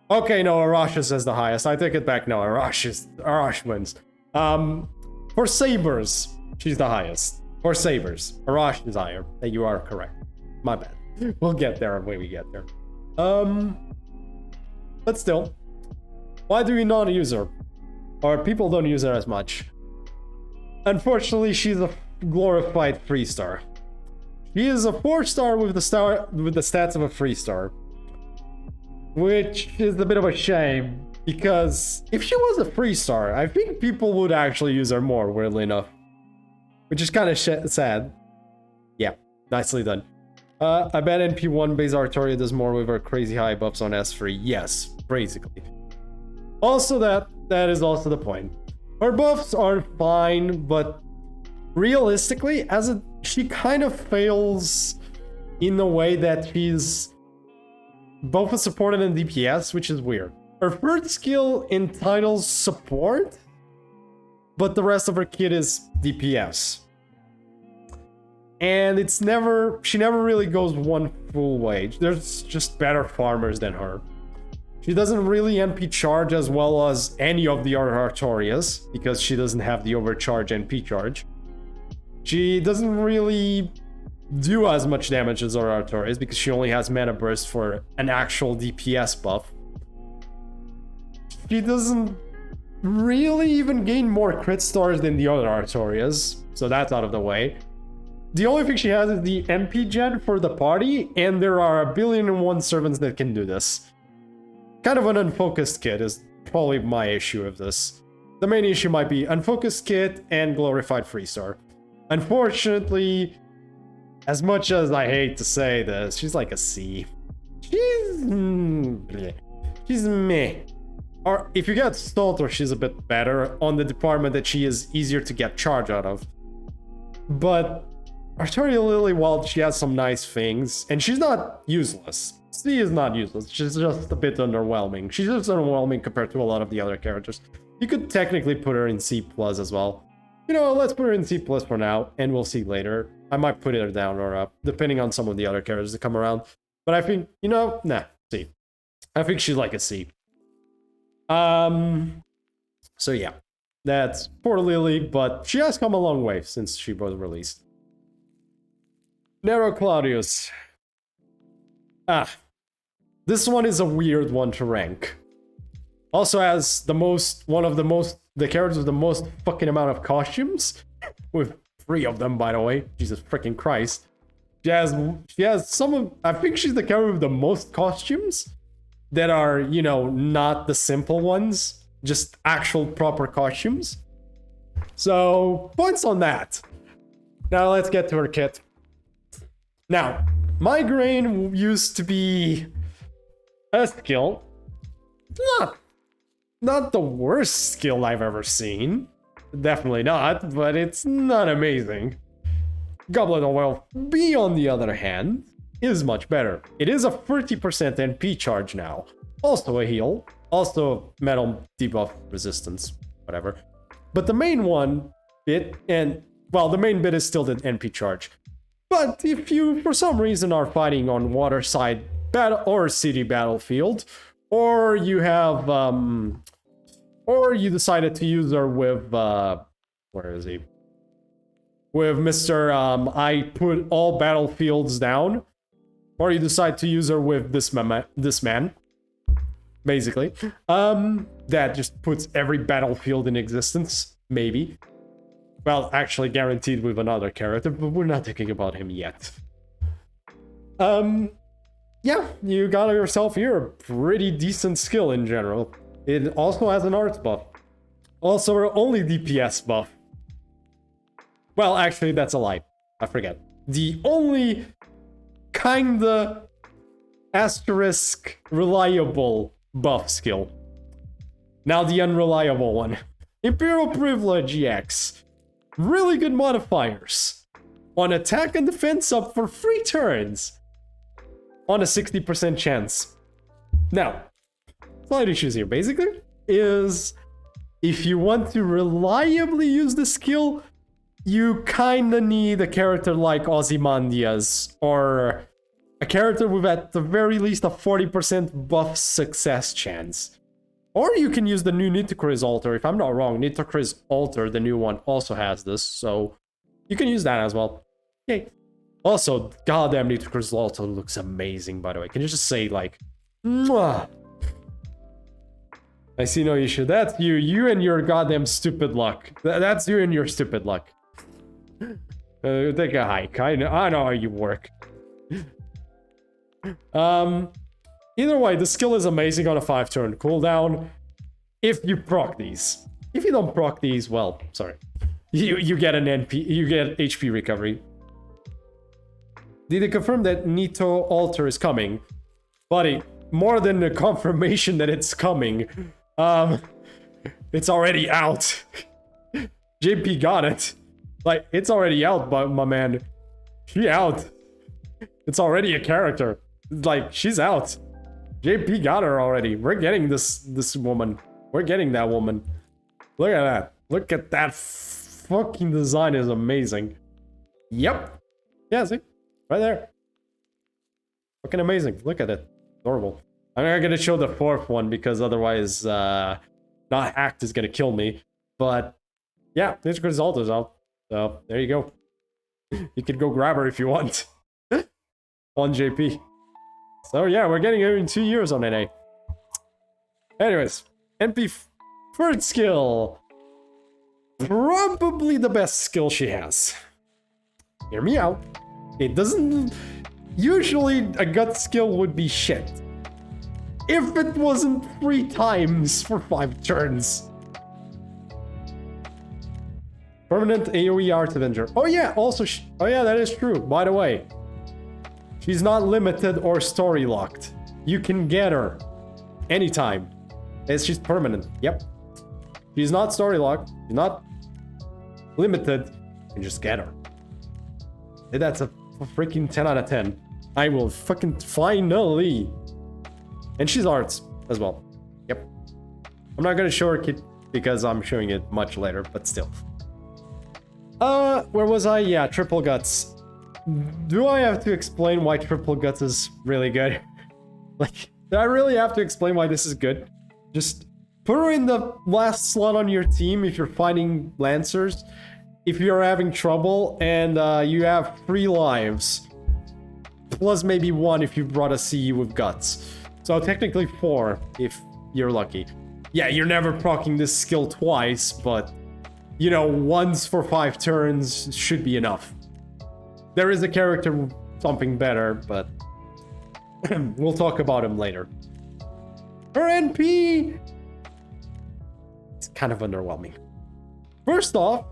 Okay, no, Arash says the highest. I take it back. No, Arash wins. For Sabers, she's the highest. For Sabers, Arash is higher. You are correct. My bad. We'll get there when we get there. But still, why do we not use her? Or people don't use her as much. Unfortunately, she's a glorified 3-star. She is a 4-star with the stats of a 3-star. Which is a bit of a shame, because if she was a 3-star, I think people would actually use her more, weirdly enough. Which is kind of sad. Yeah, nicely done. I bet NP1 base Artoria does more with her crazy high buffs on S3. Yes, basically. Also that is also the point. Her buffs are fine, but realistically, she kind of fails in the way that she's both a support and a DPS, which is weird. Her third skill entitles support, but the rest of her kit is DPS. And she never really goes one full way. There's just better farmers than her. She doesn't really NP charge as well as any of the other Artorias, because she doesn't have the overcharge NP charge. She doesn't really do as much damage as our Artorias because she only has mana burst for an actual DPS buff. She doesn't really even gain more crit stars than the other Artorias, so that's out of the way. The only thing she has is the MP gen for the party, and there are 1,000,001 servants that can do this. Kind of an unfocused kit is probably my issue with this. The main issue might be unfocused kit and glorified 3-star. Unfortunately, as much as I hate to say this, she's like a C. She's meh. Or if you get Stalter, she's a bit better on the department that she is easier to get charge out of. But Artoria Lily, while she has some nice things, and she's not useless. C is not useless, she's just a bit underwhelming. She's just underwhelming compared to a lot of the other characters. You could technically put her in C+ as well. You know, let's put her in C+ for now, and we'll see later. I might put her down or up, depending on some of the other characters that come around. But I think, you know, nah, C. I think she's like a C. So yeah, that's poor Lily, but she has come a long way since she was released. Nero Claudius. This one is a weird one to rank. Also has the characters with the most fucking amount of costumes, with 3 of them, by the way. Jesus freaking Christ. She has some of, I think she's the character with the most costumes that are, you know, not the simple ones, just actual proper costumes. So, points on that. Now let's get to her kit. Now, Migraine used to be a skill. Not the worst skill I've ever seen. Definitely not, but it's not amazing. Goblet of Wealth B, on the other hand, is much better. It is a 30% NP charge now. Also a heal. Also metal debuff resistance. Whatever. But the main bit is still the NP charge. But if you, for some reason, are fighting on waterside battle or city battlefield, or you have, or you decided to use her with, where is he? With Mr. I put all battlefields down, or you decide to use her with this man, basically. That just puts every battlefield in existence, maybe. Well, actually guaranteed with another character, but we're not thinking about him yet. Yeah, you got yourself here a pretty decent skill in general. It also has an arts buff. Also, her only DPS buff. Well, actually, that's a lie. I forget. The only kinda asterisk reliable buff skill. Now the unreliable one. Imperial Privilege EX. Really good modifiers. On attack and defense up for 3 turns. On a 60% chance. Now, slight issues here basically is if you want to reliably use the skill, you kinda need a character like Ozymandias, or a character with at the very least a 40% buff success chance. Or you can use the new Nitocris altar. If I'm not wrong, Nitocris altar, the new one, also has this, so you can use that as well. Okay. Also, goddamn Nitocris altar looks amazing, by the way. Can you just say, like, mwah? I see no issue. That's you. You and your goddamn stupid luck. That's you and your stupid luck. Take a hike. I know how you work. Either way, the skill is amazing on a 5-turn cooldown. If you proc these. If you don't proc these, well, sorry. You get an NP, you get HP recovery. Did they confirm that Nito altar is coming? Buddy, more than the confirmation that it's coming. It's already out. JP got it. Like, it's already out, but my man. She out. It's already a character. Like, she's out. JP got her already. We're getting this woman. We're getting that woman. Look at that. Look at that fucking design is amazing. Yep. Yeah, see? Right there. Fucking amazing. Look at it. Adorable. I'm not gonna show the 4th one because otherwise not hacked is gonna kill me. But yeah, this result is out. So there you go. You can go grab her if you want. On JP. So yeah, we're getting her in 2 years on NA. Anyways, NP third skill. Probably the best skill she has. Hear me out. It doesn't... Usually a gut skill would be shit. If it wasn't 3 times for 5 turns. Permanent AoE Art Avenger. Oh yeah, also... oh yeah, that is true, by the way. She's not limited or story locked. You can get her anytime. She's permanent. Yep. She's not story locked. She's not limited. You can just get her. That's a freaking 10 out of 10. I will fucking finally. And she's arts as well. Yep. I'm not gonna show her kit because I'm showing it much later, but still. Where was I? Yeah, triple guts. Do I have to explain why triple guts is really good? Like, do I really have to explain why this is good? Just put her in the last slot on your team if you're fighting Lancers. If you're having trouble and you have 3 lives. Plus maybe 1 if you brought a CE with guts. So technically 4 if you're lucky. Yeah, you're never proccing this skill twice, but you know, once for 5 turns should be enough. There is a character with something better, but we'll talk about him later. Her NP! It's kind of underwhelming. First off,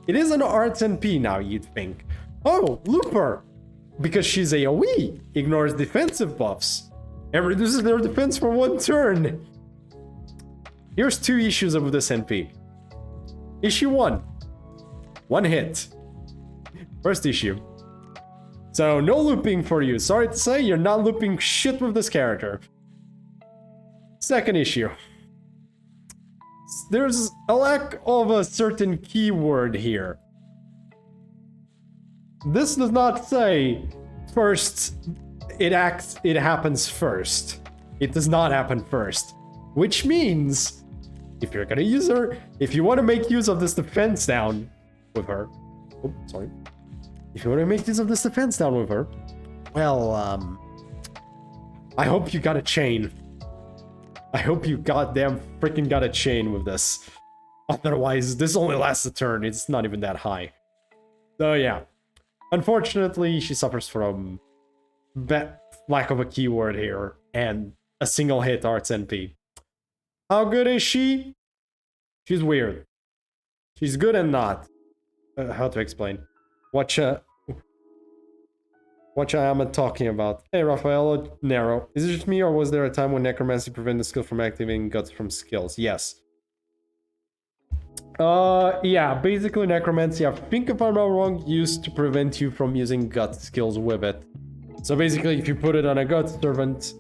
it is an arts NP now, you'd think. Oh, Looper! Because she's AoE, ignores defensive buffs, and reduces their defense for 1 turn. Here's 2 issues of this NP. Issue 1. 1 hit. First issue. So, no looping for you. Sorry to say, you're not looping shit with this character. Second issue. There's a lack of a certain keyword here. This does not say first it happens first. It does not happen first. Which means if you're gonna use her, if you want to make use of this defense down with her, oh, sorry. If you want to make use of this defense down with her, well, I hope you got a chain. I hope you goddamn freaking got a chain with this. Otherwise, this only lasts a turn. It's not even that high. So yeah. Unfortunately, she suffers from lack of a keyword here and a single hit arts NP. How good is she? She's weird. She's good and not. How to explain? What I am talking about. Hey, Raffaello Nero. Is it just me or was there a time when necromancy prevented the skill from activating guts from skills? Yes. Yeah, basically necromancy, I think if I'm not wrong, used to prevent you from using gut skills with it. So basically, if you put it on a gut servant...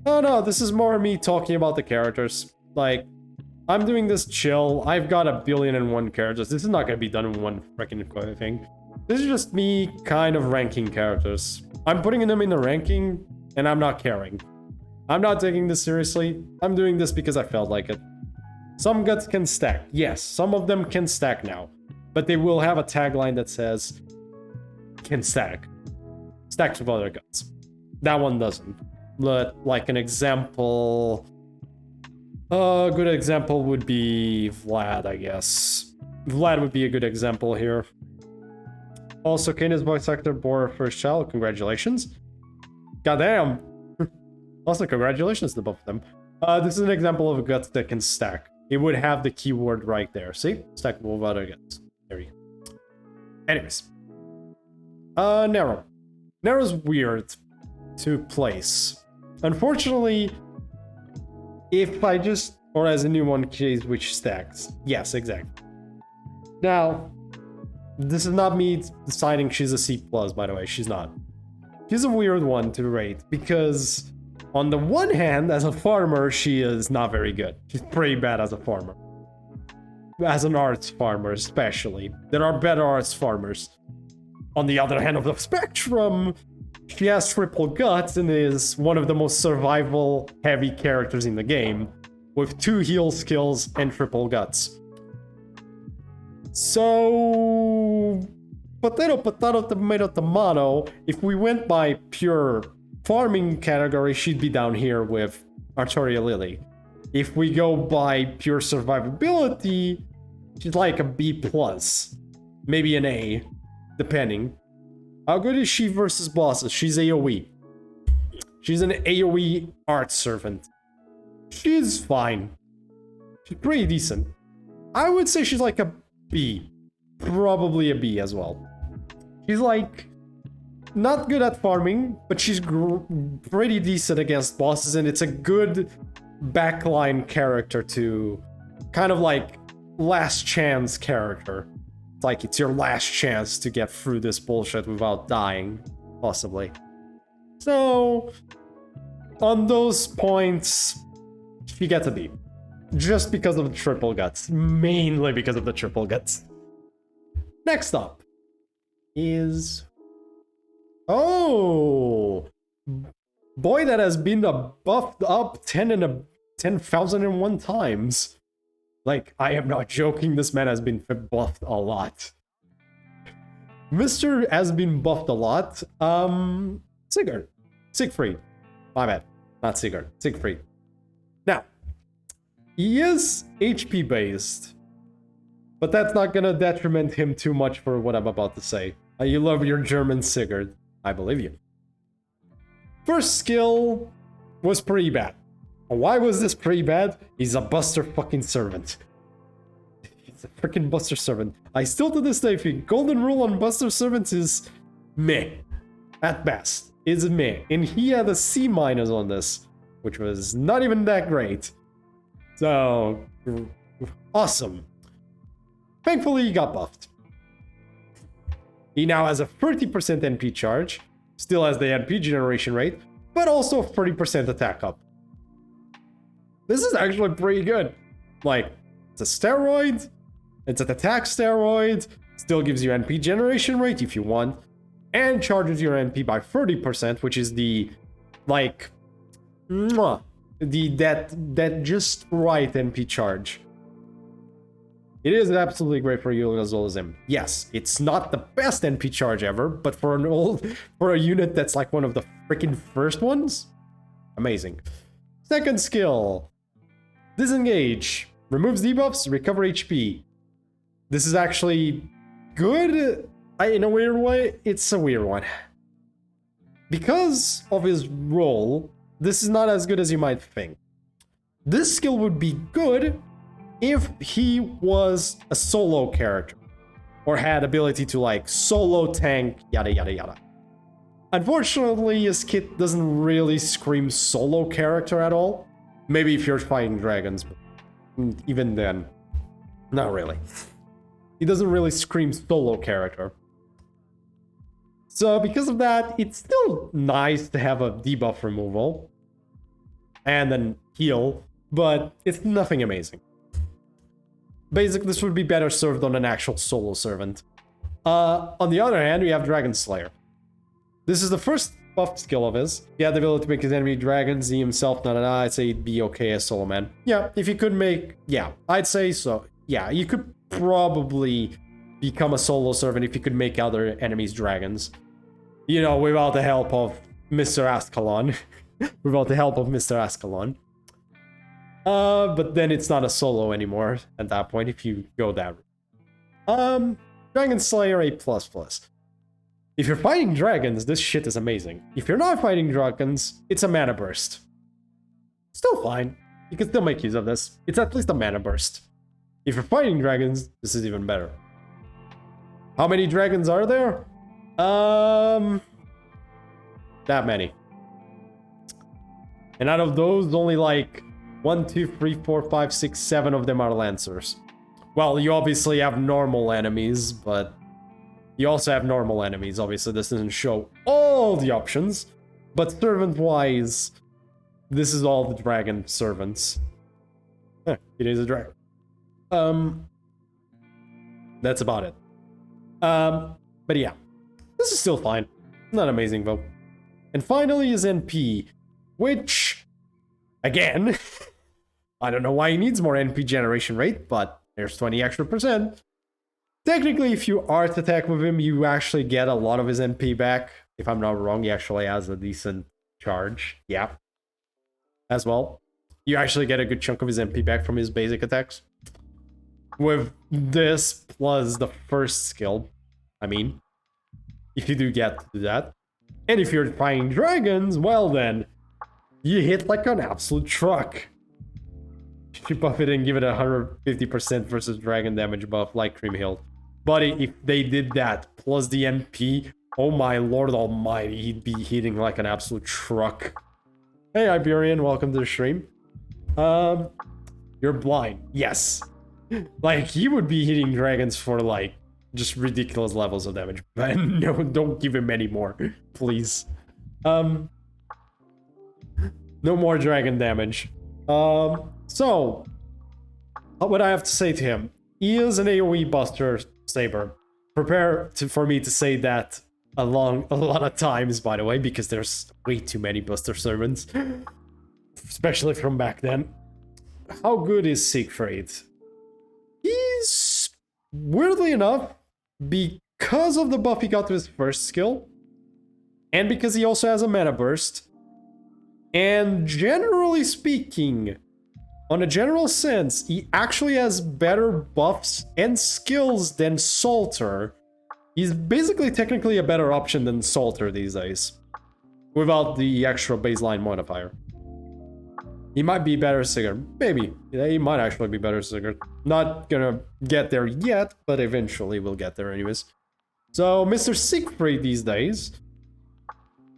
Oh no, this is more me talking about the characters. Like, I'm doing this chill. I've got 1,000,000,001 characters. This is not going to be done in one freaking thing. This is just me kind of ranking characters. I'm putting them in the ranking, and I'm not caring. I'm not taking this seriously. I'm doing this because I felt like it. Some guts can stack. Yes, some of them can stack now. But they will have a tagline that says, can stack. Stacks with other guts. That one doesn't. But, like, an example... A good example would be Vlad, I guess. Vlad would be a good example here. Also, Kane is voice actor bore first child. Congratulations. Goddamn. Also, congratulations to both of them. This is an example of a guts that can stack. It would have the keyword right there. See? Stackable with other guts. There you go. Anyways. Narrow. Narrow's weird to place. Unfortunately, if I just... Or as a new one case which stacks. Yes, exactly. Now, this is not me deciding she's a C+, by the way. She's not. She's a weird one to rate because on the one hand, as a farmer, she is not very good. She's pretty bad as a farmer. As an arts farmer, especially. There are better arts farmers. On the other hand of the spectrum, she has triple guts and is one of the most survival-heavy characters in the game, with 2 heal skills and triple guts. So... Potato, potato, tomato, tomato. If we went by pure farming category, she'd be down here with Artoria Lily. If we go by pure survivability, she's like a B+. Maybe an A, depending. How good is she versus bosses? She's AoE. She's an AoE art servant. She's fine. She's pretty decent. I would say she's like a B. Probably a B as well. She's like... not good at farming, but she's pretty decent against bosses, and it's a good backline character to... kind of like last chance character. It's like it's your last chance to get through this bullshit without dying, possibly. So, on those points, she gets a B. Just because of the triple guts. Mainly because of the triple guts. Next up is... Oh! Boy that has been buffed up 10,001 times. Like, I am not joking, this man has been buffed a lot. Mr. has been buffed a lot. Sigurd. Siegfried. My bad. Not Sigurd. Siegfried. Now, he is HP based, but that's not gonna detriment him too much for what I'm about to say. You love your German Sigurd. I believe you. First skill was pretty bad. Why was this pretty bad? He's a Buster fucking servant. He's a freaking Buster servant. I still to this day think golden rule on Buster servants is meh. At best. Is meh. And he had a C- on this, which was not even that great. So, awesome. Thankfully, he got buffed. He now has a 30% NP charge, still has the NP generation rate, but also 30% attack up. This is actually pretty good. Like, it's a steroid, it's an attack steroid, still gives you NP generation rate if you want, and charges your NP by 30%, which is the, like, that just right NP charge. It is absolutely great for you as well as him. Yes, it's not the best NP charge ever, but for a unit that's like one of the freaking first ones, amazing. Second skill, disengage, removes debuffs, recover HP. This is actually good. In a weird way, it's a weird one. Because of his role, this is not as good as you might think. This skill would be good if he was a solo character, or had ability to like solo tank, yada yada yada. Unfortunately, his kit doesn't really scream solo character at all. Maybe if you're fighting dragons, but even then, not really. He doesn't really scream solo character. So because of that, it's still nice to have a debuff removal and then heal, but it's nothing amazing. basically this would be better served on an actual solo servant. On the other hand, we have Dragon Slayer. This is the first buffed skill of his. He had the ability to make his enemy dragons, he himself, I'd say he'd be okay as solo man. Yeah, if he could make, yeah, I'd say so. Yeah, you could probably become a solo servant if you could make other enemies dragons. You know, without the help of Mr. Ascalon. Without the help of Mr. Ascalon. But then it's not a solo anymore at that point if you go that route. Dragon Slayer A++. If you're fighting dragons, this shit is amazing. If you're not fighting dragons, it's a mana burst. Still fine. You can still make use of this. It's at least a mana burst. If you're fighting dragons, this is even better. How many dragons are there? That many. And out of those, only like 1, 2, 3, 4, 5, 6, 7 of them are Lancers. Well, you obviously have normal enemies, but you also have normal enemies. Obviously, this doesn't show all the options, but servant-wise, this is all the dragon servants. It is a dragon. That's about it. But yeah, this is still fine. Not amazing though. And finally is NP, which, again, I don't know why he needs more NP generation rate, but there's 20 extra %. Technically, if you art attack with him, you actually get a lot of his NP back. If I'm not wrong, he actually has a decent charge. Yeah. As well. You actually get a good chunk of his NP back from his basic attacks. With this plus the first skill, I mean, if you do get to do that. And if you're fighting dragons, well then, you hit like an absolute truck. You buff it and give it 150% versus dragon damage buff like Cream Hill. But if they did that, plus the NP, oh my lord almighty, he'd be hitting like an absolute truck. Hey Iberian, welcome to the stream. You're blind, yes. Like, he would be hitting dragons for like, just ridiculous levels of damage. But no, don't give him any more, please. No more dragon damage. So, what I have to say to him, he is an AoE Buster Saber. Prepare for me to say that a lot of times, by the way, because there's way too many Buster Servants. Especially from back then. How good is Siegfried? He's, weirdly enough, because of the buff he got to his first skill, and because he also has a mana burst, and generally speaking, on a general sense, he actually has better buffs and skills than Salter. He's basically technically a better option than Salter these days, without the extra baseline modifier. He might be better Sigurd, maybe. Yeah, he might actually be better Sigurd. Not gonna get there yet, but eventually we'll get there anyways. So Mr. Siegfried these days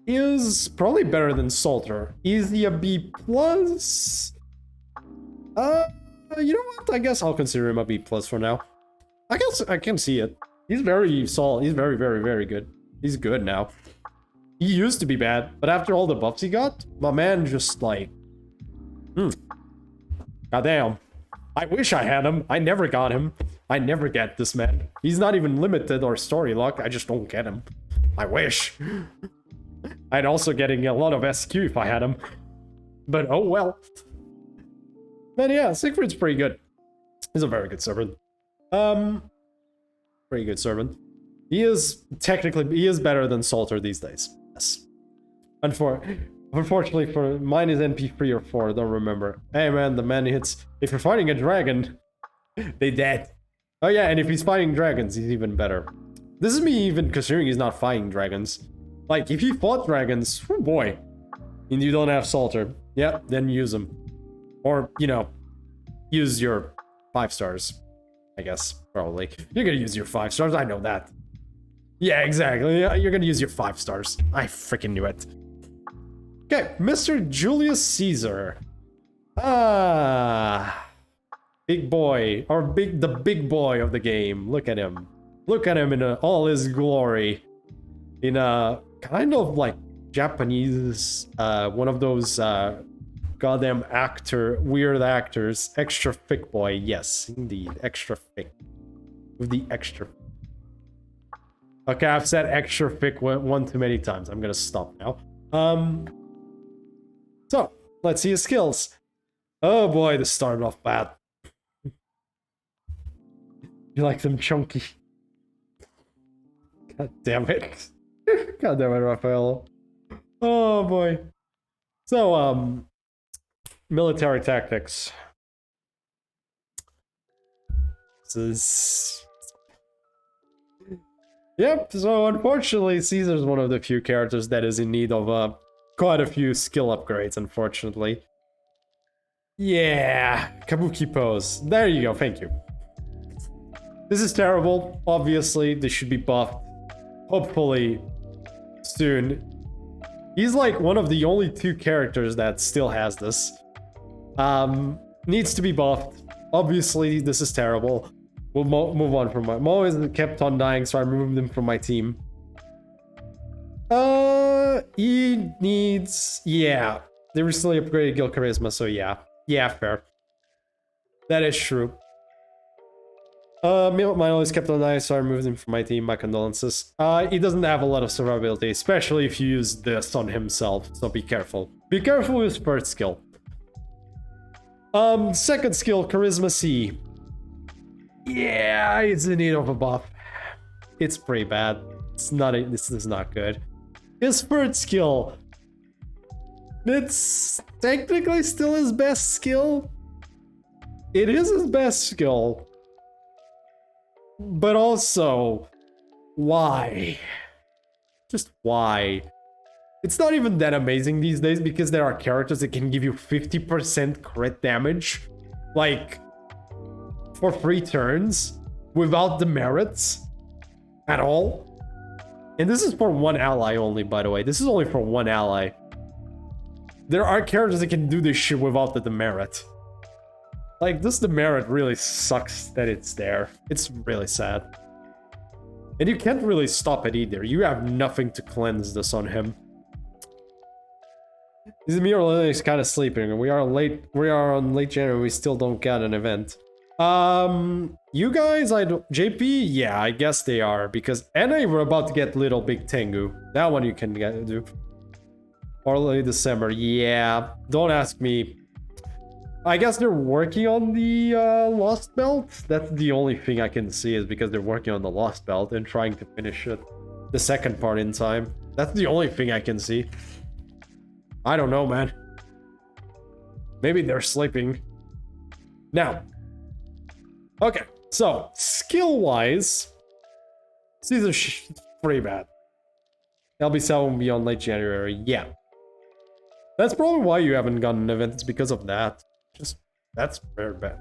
is probably better than Salter. Is he a B+? You know what? I guess I'll consider him a B+ for now. I guess I can see it. He's very solid. He's very, very, very good. He's good now. He used to be bad, but after all the buffs he got, my man just like... Goddamn. I wish I had him. I never got him. I never get this man. He's not even limited or story lock. I just don't get him. I wish. I'd also getting a lot of SQ if I had him. But oh well. But yeah, Siegfried's pretty good. He's a very good servant. Pretty good servant. He is better than Salter these days. Yes. Unfortunately for mine is NP 3 or 4, I don't remember. Hey man, the man hits. If you're fighting a dragon, they dead. Oh yeah, and if he's fighting dragons, he's even better. This is me even considering he's not fighting dragons. Like, if he fought dragons, oh boy. And you don't have Salter, yeah, then use him. Or, you know, use your 5 stars. I guess, probably. You're gonna use your 5 stars, I know that. Yeah, exactly, you're gonna use your 5 stars. I freaking knew it. Okay, Mr. Julius Caesar. Big boy, or the big boy of the game. Look at him. Look at him in all his glory. In a kind of like Japanese, one of those goddamn weird actors. Extra thick boy, yes, indeed, extra thick. With the extra. Okay, I've said extra thick one too many times. I'm gonna stop now. So let's see his skills. Oh boy, this started off bad. You like them chunky? God damn it! God damn it, Raphael. Oh boy. So military tactics. This is. Yep, so unfortunately, Caesar's one of the few characters that is in need of quite a few skill upgrades, unfortunately. Yeah, Kabuki pose. There you go, thank you. This is terrible. Obviously, this should be buffed. Hopefully, soon. He's like one of the only 2 characters that still has this. Needs to be buffed. Obviously, this is terrible. We'll move on from my... Mo is kept on dying, so I removed him from my team. He needs... Yeah. They recently upgraded Guild Charisma, so yeah. Yeah, fair. That is true. Mine is kept on dying, so I removed him from my team. My condolences. He doesn't have a lot of survivability, especially if you use this on himself, so be careful. Be careful with his first skill. Second skill, Charisma C. Yeah, it's in need of a buff. It's pretty bad. This is not good. His third skill. It's technically still his best skill. It is his best skill. But also, why? Just why? It's not even that amazing these days because there are characters that can give you 50% crit damage. Like, for 3 turns without the merits at all. And this is for 1 ally only, by the way. This is only for 1 ally. There are characters that can do this shit without the demerit. Like, this demerit really sucks that it's there. It's really sad. And you can't really stop it either. You have nothing to cleanse this on him. Me or Lily is kind of sleeping. We are on late January. We still don't get an event. You guys, JP, yeah, I guess they are because NA we're about to get Little Big Tengu. That one you can do. Early December, yeah. Don't ask me. I guess they're working on the Lost Belt. That's the only thing I can see is because they're working on the Lost Belt and trying to finish it, the second part in time. That's the only thing I can see. I don't know, man. Maybe they're sleeping. Now. Okay, so skill-wise, Caesar's pretty bad. LB7 will be on late January, yeah. That's probably why you haven't gotten an event, it's because of that. That's very bad.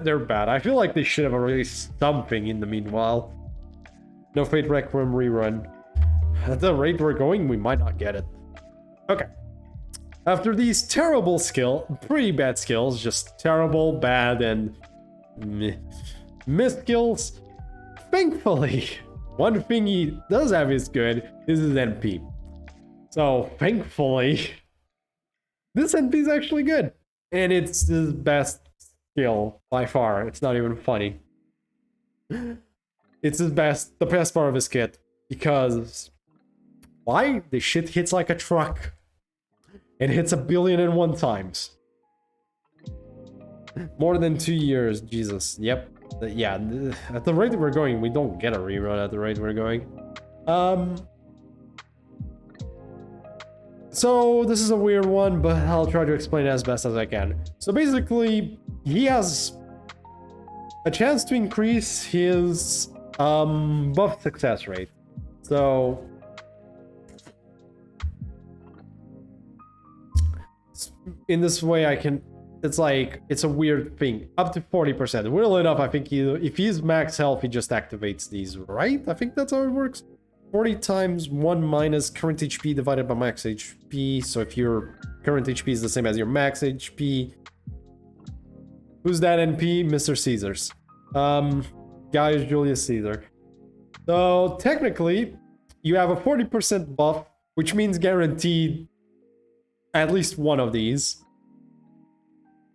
They're bad. I feel like they should have released something in the meanwhile. No Fate Requiem rerun. At the rate we're going, we might not get it. Okay. After these terrible pretty bad skills, just terrible, bad, and miss skills, thankfully, one thing he does have is good is his NP. So, thankfully, this NP is actually good. And it's his best skill by far. It's not even funny. It's the best part of his kit. Because why? The shit hits like a truck. It hits 1,000,000,001 times. More than 2 years, Jesus. Yep. Yeah, at the rate that we're going, we don't get a rerun at the rate we're going. So this is a weird one, but I'll try to explain it as best as I can. So basically, he has a chance to increase his buff success rate. So in this way, it's a weird thing. Up to 40%. Weirdly enough, I think if he's max health, he just activates these, right? I think that's how it works. 40 times 1 minus current HP divided by max HP. So if your current HP is the same as your max HP. Who's that NP? Mr. Caesar's. Gaius Julius Caesar. So technically, you have a 40% buff, which means guaranteed at least one of these.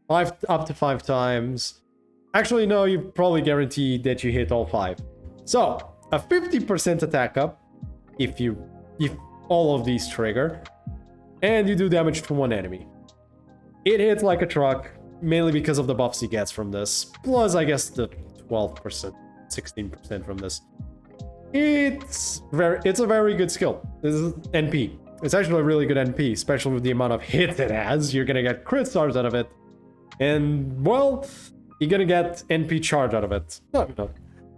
Up to 5 times. Actually, no, you probably guarantee that you hit all 5. So, a 50% attack up if all of these trigger, and you do damage to one enemy. It hits like a truck, mainly because of the buffs he gets from this. Plus, I guess the 12%, 16% from this. It's a very good skill. This is NP. It's actually a really good NP, especially with the amount of hits it has. You're gonna get crit stars out of it. And, well, you're gonna get NP charge out of it. No.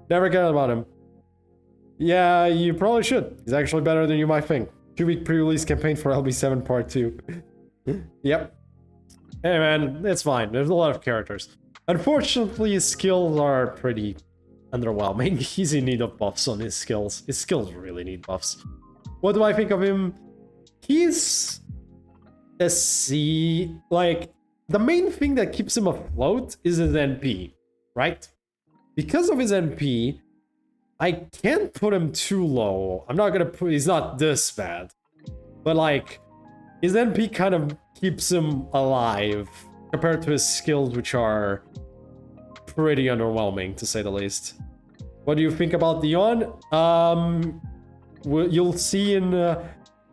Never cared about him. Yeah, you probably should. He's actually better than you might think. 2-week pre-release campaign for LB7 Part 2. Yep. Hey man, it's fine. There's a lot of characters. Unfortunately, his skills are pretty underwhelming. He's in need of buffs on his skills. His skills really need buffs. What do I think of him? He's a C. Like, the main thing that keeps him afloat is his NP, right? Because of his NP, I can't put him too low. I'm not gonna put... He's not this bad. But, like, his NP kind of keeps him alive compared to his skills, which are pretty underwhelming, to say the least. What do you think about Dion? You'll see in...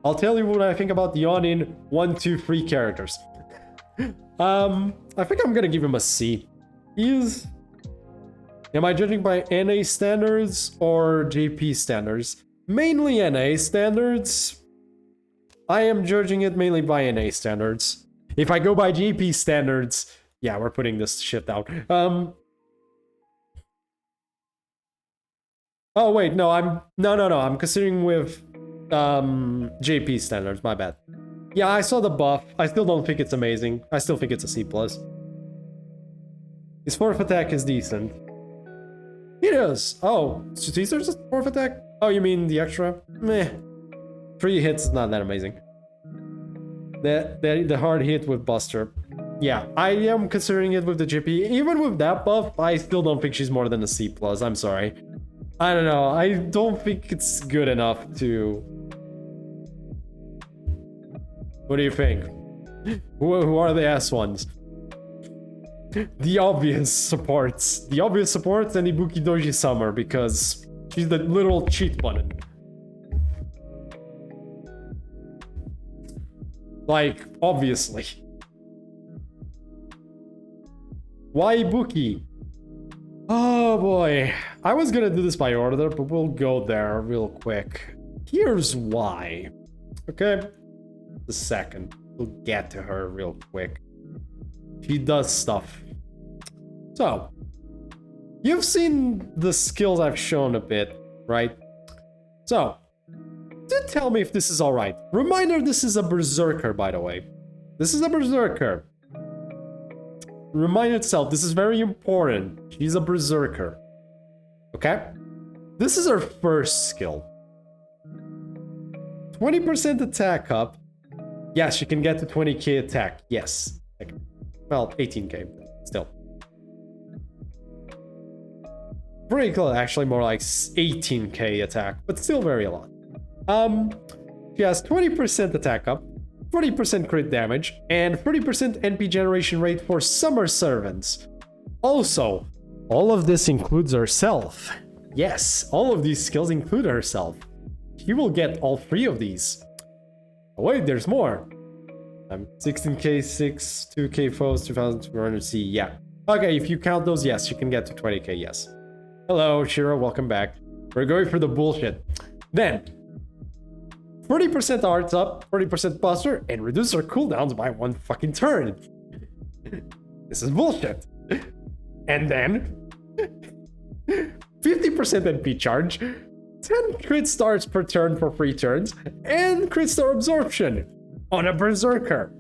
I'll tell you what I think about Dion in 1, 2, 3 characters. I think I'm gonna give him a C. He's... Am I judging by NA standards or JP standards? Mainly NA standards. I am judging it mainly by NA standards. If I go by JP standards, yeah, we're putting this shit down. Oh wait, no, I'm considering with JP standards, my bad. Yeah, I saw the buff. I still don't think it's amazing. I still think it's a C+. His fourth attack is decent. It is. Oh, Caesar's fourth attack? Oh, you mean the extra? Meh. 3 hits is not that amazing. The hard hit with Buster. Yeah, I am considering it with the JP. Even with that buff, I still don't think she's more than a C+. I'm sorry. I don't know. I don't think it's good enough to... What do you think? Who are the S ones? The obvious supports. The obvious supports and Ibuki Doji Summer, because she's the little cheat button. Like, obviously. Why Ibuki? Oh boy. I was gonna do this by order, but we'll go there real quick. Here's why. Okay? The second. We'll get to her real quick. She does stuff. So, you've seen the skills I've shown a bit, right? So, do tell me if this is alright. Reminder, this is a berserker, by the way. This is a berserker. Remind itself, this is very important. She's a berserker. Okay? This is her first skill. 20% attack up. Yes, she can get to 20k attack. Yes. Well, 18k, but still. Pretty close, actually more like 18k attack, but still very a lot. She has 20% attack up, 40% crit damage, and 30% NP generation rate for summer servants. Also, all of this includes herself. Yes, all of these skills include herself. She will get all 3 of these. Oh wait, there's more. 16k, 6, 2k foes, 2200 C, yeah. Okay, if you count those, yes, you can get to 20k, yes. Hello, Shiro, welcome back. We're going for the bullshit. Then, 40% arts up, 40% buster, and reduce our cooldowns by 1 fucking turn. This is bullshit. And then, 50% NP charge, 10 crit stars per turn for 3 turns, and crit star absorption on a berserker.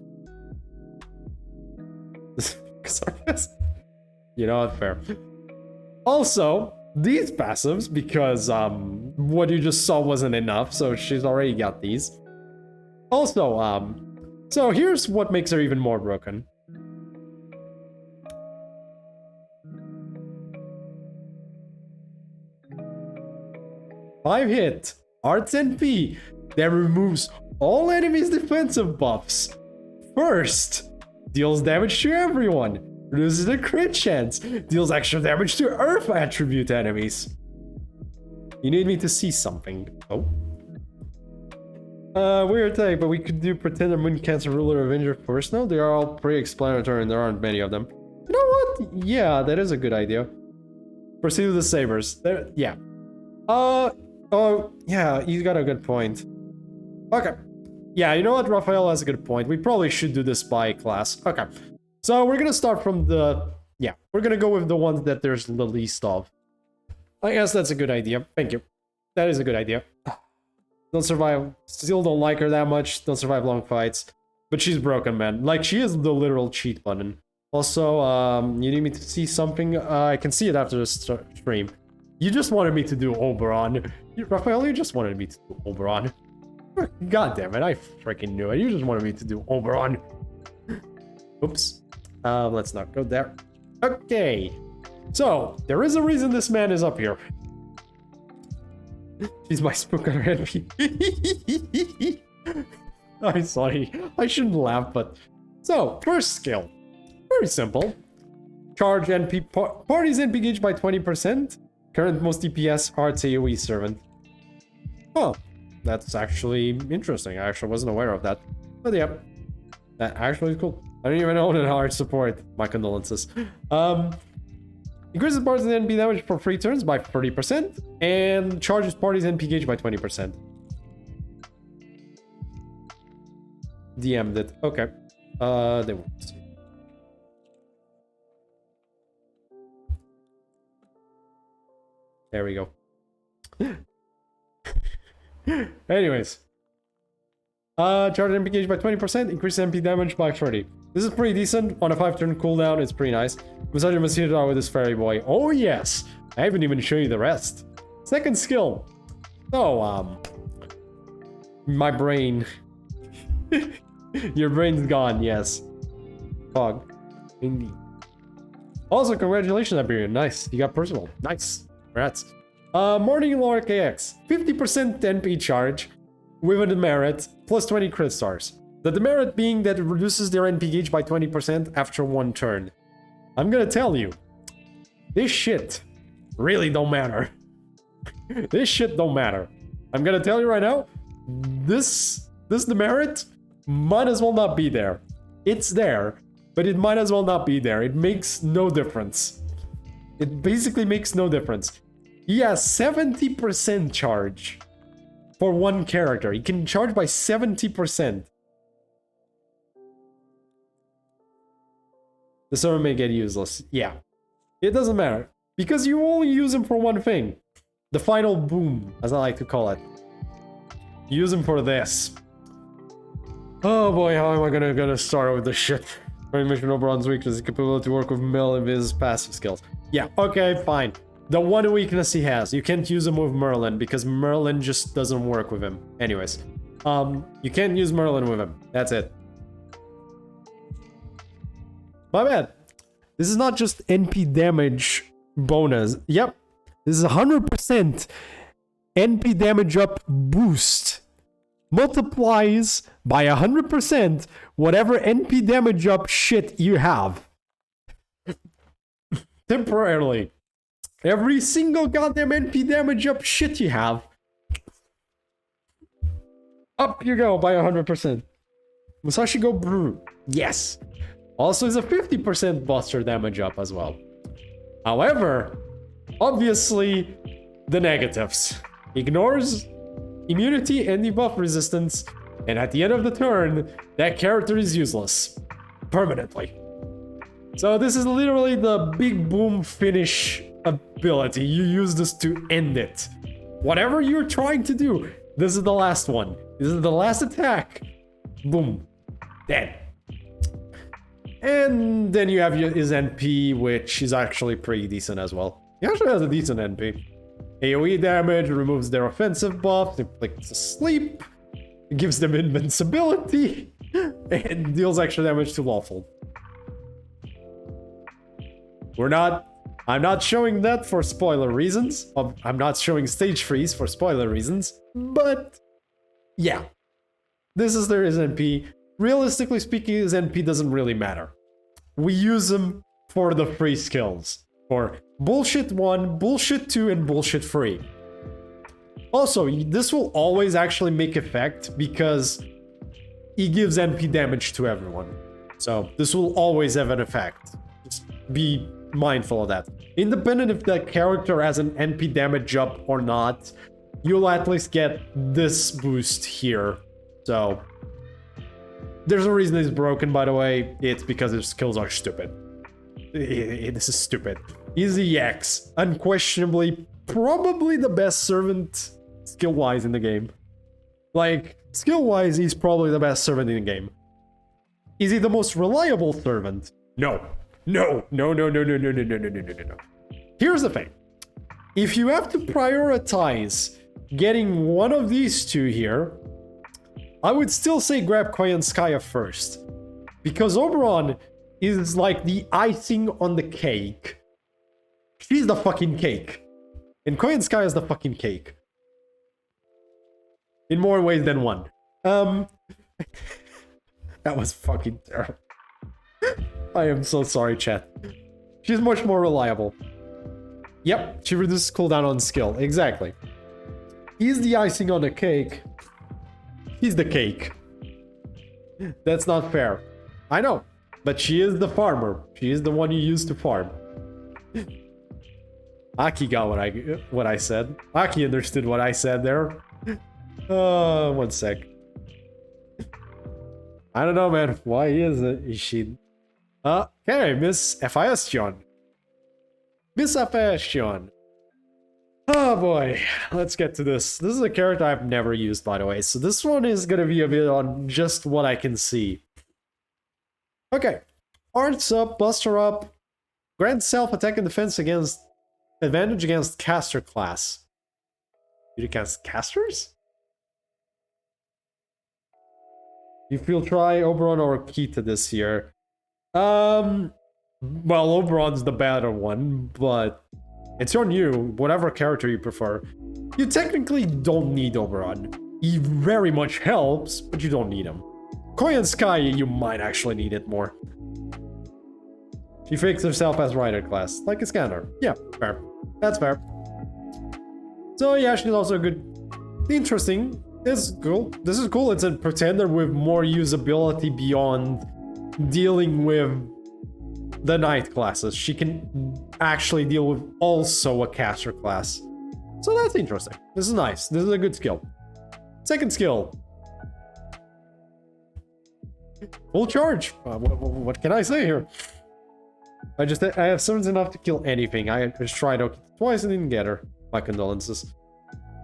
You know what, fair. Also, these passives, because what you just saw wasn't enough, so she's already got these. Also, so here's what makes her even more broken. Five hit, Arts NP, that removes all enemies' defensive buffs. First, deals damage to everyone. Reduces the crit chance. Deals extra damage to Earth attribute enemies. You need me to see something. Oh. Weird take, but we could do Pretender, Moon Cancer, Ruler, Avenger first. No, they are all pretty explanatory and there aren't many of them. You know what? Yeah, that is a good idea. Proceed with the sabers. There, yeah. Oh, yeah, you got a good point. Okay. Yeah, you know what? Raphael has a good point. We probably should do this by class. Okay. So we're gonna start from the... Yeah, we're gonna go with the ones that there's the least of. I guess that's a good idea. Thank you. That is a good idea. Don't survive. Still don't like her that much. Don't survive long fights. But she's broken, man. Like, she is the literal cheat button. Also, you need me to see something? I can see it after the stream. You just wanted me to do Oberon. Raphael, you just wanted me to do Oberon. God damn it, I freaking knew it. You just wanted me to do Oberon. Oops. Let's not go there. Okay. So, there is a reason this man is up here. She's my spook on her NP. I'm sorry. I shouldn't laugh, but... So, first skill. Very simple. Charge NP... Party's NP gauge by 20%. Current most DPS, Hearts AoE Servant. Oh, that's actually interesting. I actually wasn't aware of that. But yeah, that actually is cool. I don't even own an Heart support. My condolences. Increases party's NP damage for 3 turns by 30%. And charges party's NP gauge by 20%. DM'd it. Okay. They won't see. There we go. Anyways. Charge MP gauge by 20%, increase MP damage by 30. This is pretty decent. On a 5-turn cooldown, it's pretty nice. Massage Masita with this fairy boy. Oh yes! I haven't even shown you the rest. Second skill. So, my brain. Your brain's gone, yes. Fog. Indeed. Also, congratulations, Iberian. Nice. You got personal. Nice. Congrats. Morning Lore KX. 50% NP charge with a demerit plus 20 crit stars. The demerit being that it reduces their NP gauge by 20% after 1 turn. I'm gonna tell you, this shit really don't matter. This shit don't matter. I'm gonna tell you right now, this demerit might as well not be there. It's there, but it might as well not be there. It makes no difference. It basically makes no difference. He has 70% charge for 1 character. He can charge by 70%. The server may get useless. Yeah. It doesn't matter. Because you only use him for 1 thing. The final boom, as I like to call it. Use him for this. Oh boy, how am I gonna start with this shit? Mission Oberon's weakness is capable to work with Mel and his passive skills. Yeah, okay, fine. The one weakness he has, you can't use him with Merlin because Merlin just doesn't work with him. Anyways, you can't use Merlin with him. That's it. My bad. This is not just NP damage bonus. Yep. This is 100% NP damage up boost. Multiplies by 100% whatever NP damage up shit you have. Temporarily. Every single goddamn NP damage up shit you have. Up you go by 100%. Musashi go brew. Yes. Also is a 50% buster damage up as well. However, obviously, the negatives. Ignores immunity and debuff resistance, and at the end of the turn, that character is useless. Permanently. So this is literally the big boom finish ability. You use this to end it. Whatever you're trying to do, this is the last one. This is the last attack. Boom. Dead. And then you have his NP, which is actually pretty decent as well. He actually has a decent NP. AoE damage, removes their offensive buff, inflicts sleep, gives them invincibility, and deals extra damage to Lawful. I'm not showing that for spoiler reasons. I'm not showing stage freeze for spoiler reasons, but yeah. This is his NP. Realistically speaking, his NP doesn't really matter. We use him for the free skills. For bullshit 1, bullshit 2, and bullshit 3. Also, this will always actually make effect because he gives NP damage to everyone. So this will always have an effect. Just be mindful of that. Independent if the character has an NP damage up or not, you'll at least get this boost here. So there's a reason it's broken, by the way. It's because his skills are stupid. This is stupid. He's the X. Unquestionably, probably the best servant skill-wise in the game. Like, skill-wise, he's probably the best servant in the game. Is he the most reliable servant? No. No. No, no, no, no, no, no, no, no, no, no, no. Here's the thing. If you have to prioritize getting one of these two here, I would still say grab Koyanskaya first. Because Oberon is like the icing on the cake. She's the fucking cake. And Koyanskaya is the fucking cake. In more ways than one. That was fucking terrible. I am so sorry, chat. She's much more reliable. Yep, she reduces cooldown on skill. Exactly. He's the icing on the cake. He's the cake. That's not fair. I know. But she is the farmer. She is the one you use to farm. Aki got what I said. Aki understood what I said there. One sec. I don't know, man. Why is she? Okay, Miss Ephiestion. Miss Ephiestion. Oh boy, let's get to this. This is a character I've never used, by the way, so this one is gonna be a bit on just what I can see. Okay, Arts up, Buster up, grant self attack and defense against advantage against caster class. You cast casters? You feel try Oberon or Kita this year. Well, Oberon's the better one, but it's on you, whatever character you prefer. You technically don't need Oberon. He very much helps, but you don't need him. Koyanskaya, you might actually need it more. She fakes herself as rider class, like a scanner. Yeah, fair. That's fair. So yeah, she's also good. Interesting. This is cool. This is cool. It's a pretender with more usability beyond dealing with the knight classes. She can actually deal with also a caster class. So that's interesting. This is nice. This is a good skill. Second skill. Full charge. What can I say here? I have summons enough to kill anything. I just tried Oki twice and didn't get her. My condolences.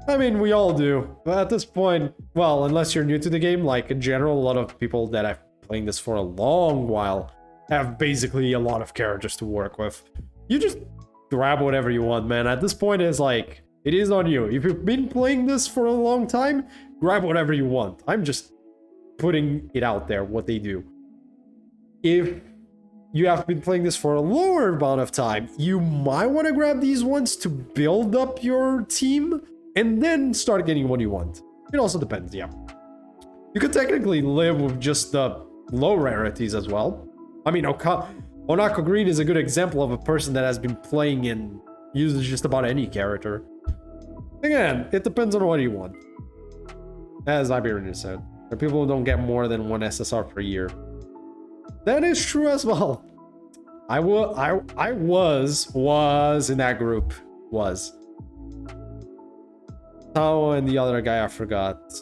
I mean, we all do. But at this point, well, unless you're new to the game, like in general, a lot of people that have been playing this for a long while have basically a lot of characters to work with. You just grab whatever you want, man. At this point, it's like, it is on you. If you've been playing this for a long time, grab whatever you want. I'm just putting it out there, what they do. If you have been playing this for a lower amount of time, you might want to grab these ones to build up your team and then start getting what you want. It also depends, yeah. You could technically live with just the low rarities as well. I mean, Onako Green is a good example of a person that has been playing and uses just about any character. Again, it depends on what you want. As Iberian said, there are people who don't get more than one SSR per year. That is true as well. I was in that group. Tao and the other guy I forgot.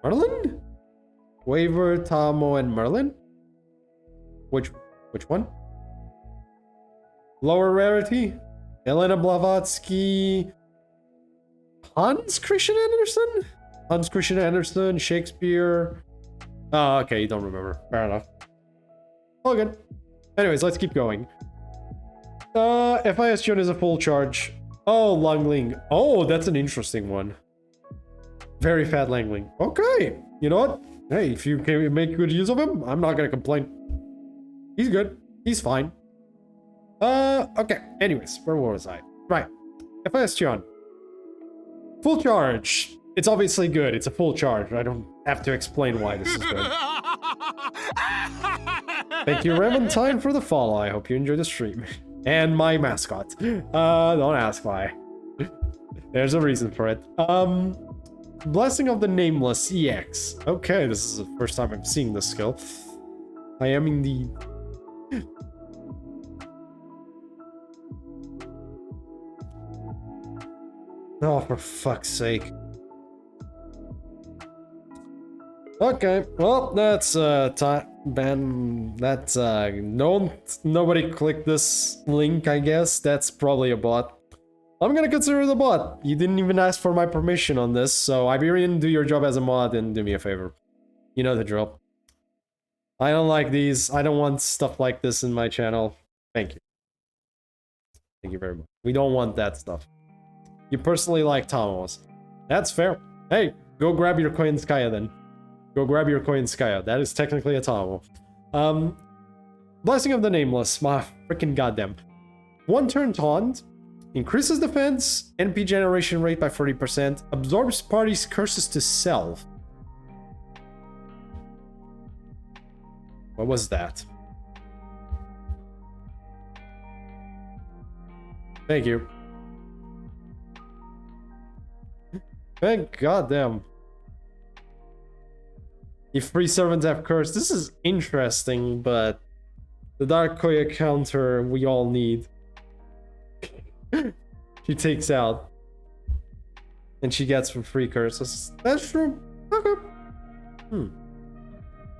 Merlin? Waver, Tamo, and Merlin? Which one? Lower rarity? Elena Blavatsky. Hans Christian Andersen? Shakespeare. Oh, okay, you don't remember. Fair enough. All good. Anyways, let's keep going. FIS Jun is a full charge. Oh, Langling. Oh, that's an interesting one. Very fat Langling. Okay. You know what? Hey, if you can make good use of him, I'm not gonna complain. He's good. He's fine. Okay. Anyways, where was I? Right. FIS Jun. Full charge. It's obviously good. It's a full charge. I don't have to explain why this is good. Thank you, Remontine, for the follow. I hope you enjoy the stream. And my mascot. Don't ask why. There's a reason for it. Blessing of the Nameless EX. Okay, this is the first time I'm seeing this skill. I am indeed. Oh, for fuck's sake. Okay, well, that's ban. That's nobody click this link, I guess. That's probably a bot. I'm gonna consider it a bot. You didn't even ask for my permission on this, so Iberian, do your job as a mod and do me a favor. You know the drill. I don't like these. I don't want stuff like this in my channel. Thank you. Thank you very much. We don't want that stuff. You personally like Tamos. That's fair. Hey, go grab your Koinskaya then. Go grab your Koinskaya. That is technically a Tamo. Blessing of the Nameless. My freaking goddamn. One turn taunt. Increases defense, NP generation rate by 30%. Absorbs party's curses to self. What was that? Thank you. Thank goddamn. If free servants have curse, this is interesting, but the Dark Koya counter we all need. She takes out. And she gets from free curses. That's true. Okay.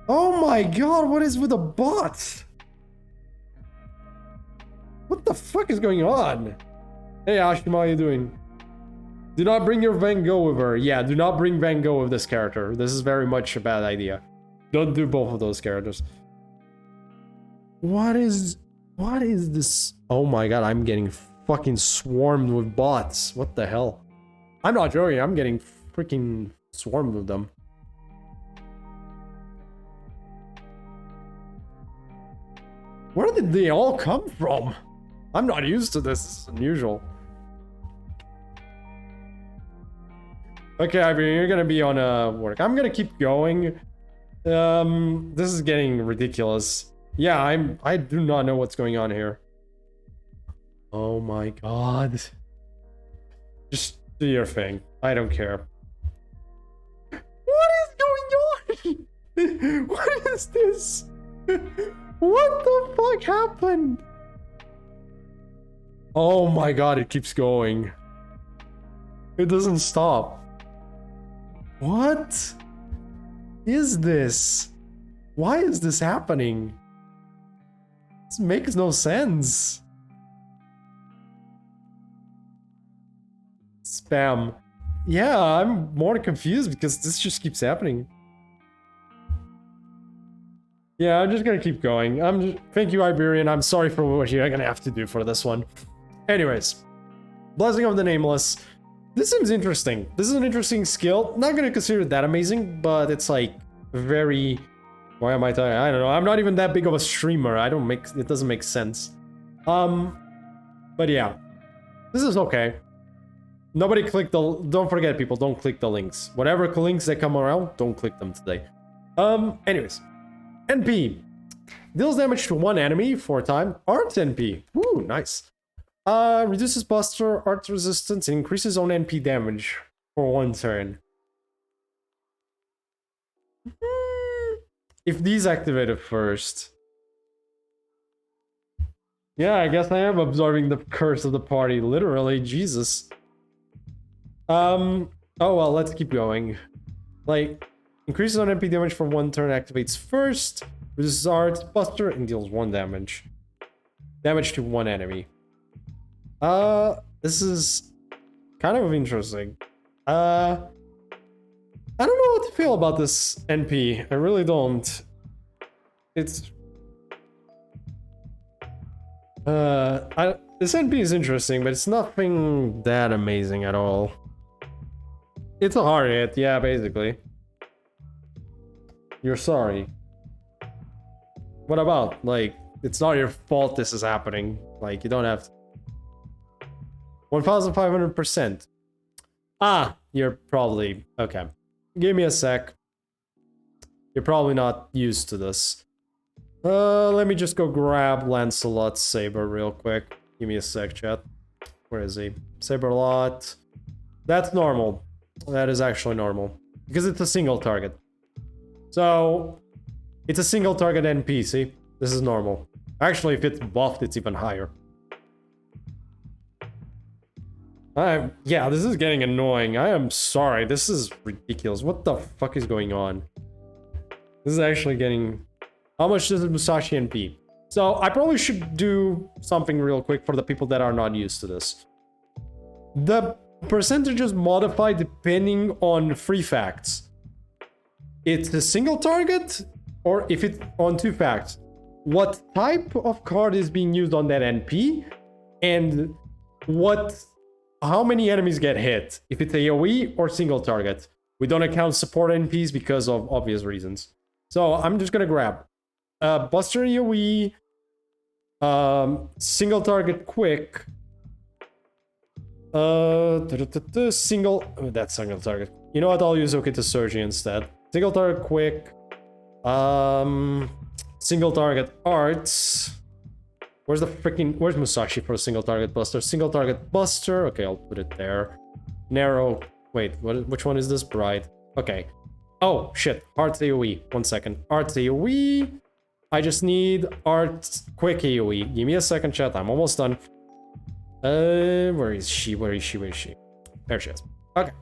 Oh my god, what is with the bot? What the fuck is going on? Hey Ashima, how you doing? Do not bring your Van Gogh with her. Yeah, do not bring Van Gogh with this character. This is very much a bad idea. Don't do both of those characters. What is this? Oh my god, I'm getting fucking swarmed with bots. What the hell? I'm not joking, I'm getting freaking swarmed with them. Where did they all come from? I'm not used to this. This is unusual. Okay, I mean, you're gonna be on work. I'm gonna keep going. This is getting ridiculous. Yeah, I do not know what's going on here. Oh my god. Just do your thing. I don't care. What is going on? What is this? What the fuck happened? Oh my god, it keeps going. It doesn't stop. What is this? Why is this happening? This makes no sense. Spam. Yeah, I'm more confused because this just keeps happening. Yeah, I'm just gonna keep going. Thank you, Iberian. I'm sorry for what you're gonna have to do for this one. Anyways, Blessing of the Nameless. This seems interesting. This is an interesting skill. Not gonna consider it that amazing, but it's like very... Why am I talking? I don't know. I'm not even that big of a streamer. It doesn't make sense. But yeah, this is okay. Nobody click the... Don't forget, people, don't click the links. Whatever links that come around, don't click them today. Anyways. NP. Deals damage to one enemy for a time. Art NP. Ooh, nice. Reduces Buster art resistance and increases own NP damage for one turn. If these activated first. Yeah, I guess I am absorbing the curse of the party. Literally, Jesus. Oh well, let's keep going. Like, increases on NP damage for one turn, activates first, reduces art, Buster, and deals 1 damage. Damage to one enemy. This is kind of interesting. I don't know what to feel about this NP. I really don't. It's... this NP is interesting, but it's nothing that amazing at all. It's a hard hit, yeah, basically. You're sorry. What about? Like, it's not your fault this is happening. Like, you don't have to... 1500%. Ah, you're probably... Okay. Give me a sec. You're probably not used to this. Let me just go grab Lancelot's saber real quick. Give me a sec, chat. Where is he? Saberlot. That's normal. That is actually normal. Because it's a single target. So, it's a single target NP, see? This is normal. Actually, if it's buffed, it's even higher. Yeah, this is getting annoying. I am sorry. This is ridiculous. What the fuck is going on? This is actually getting... How much does Musashi NP? So, I probably should do something real quick for the people that are not used to this. The percentages modify depending on 3 facts. It's a single target, or if it's on 2 facts. What type of card is being used on that NP, and how many enemies get hit, if it's AoE or single target. We don't account support NPs because of obvious reasons. So I'm just gonna grab Buster AoE, single target quick, that's single target. You know what, I'll use Okita Surgery instead. Single target quick, single target arts. Where's Musashi for a single target buster? Single target buster. Okay, I'll put it there. Narrow. Wait, which one is this? Bright. Okay. Oh, shit. Arts AoE. 1 second. Arts AoE. I just need Arts quick AoE. Give me a second, chat. I'm almost done. Where is she? Where is she? There she is. Okay.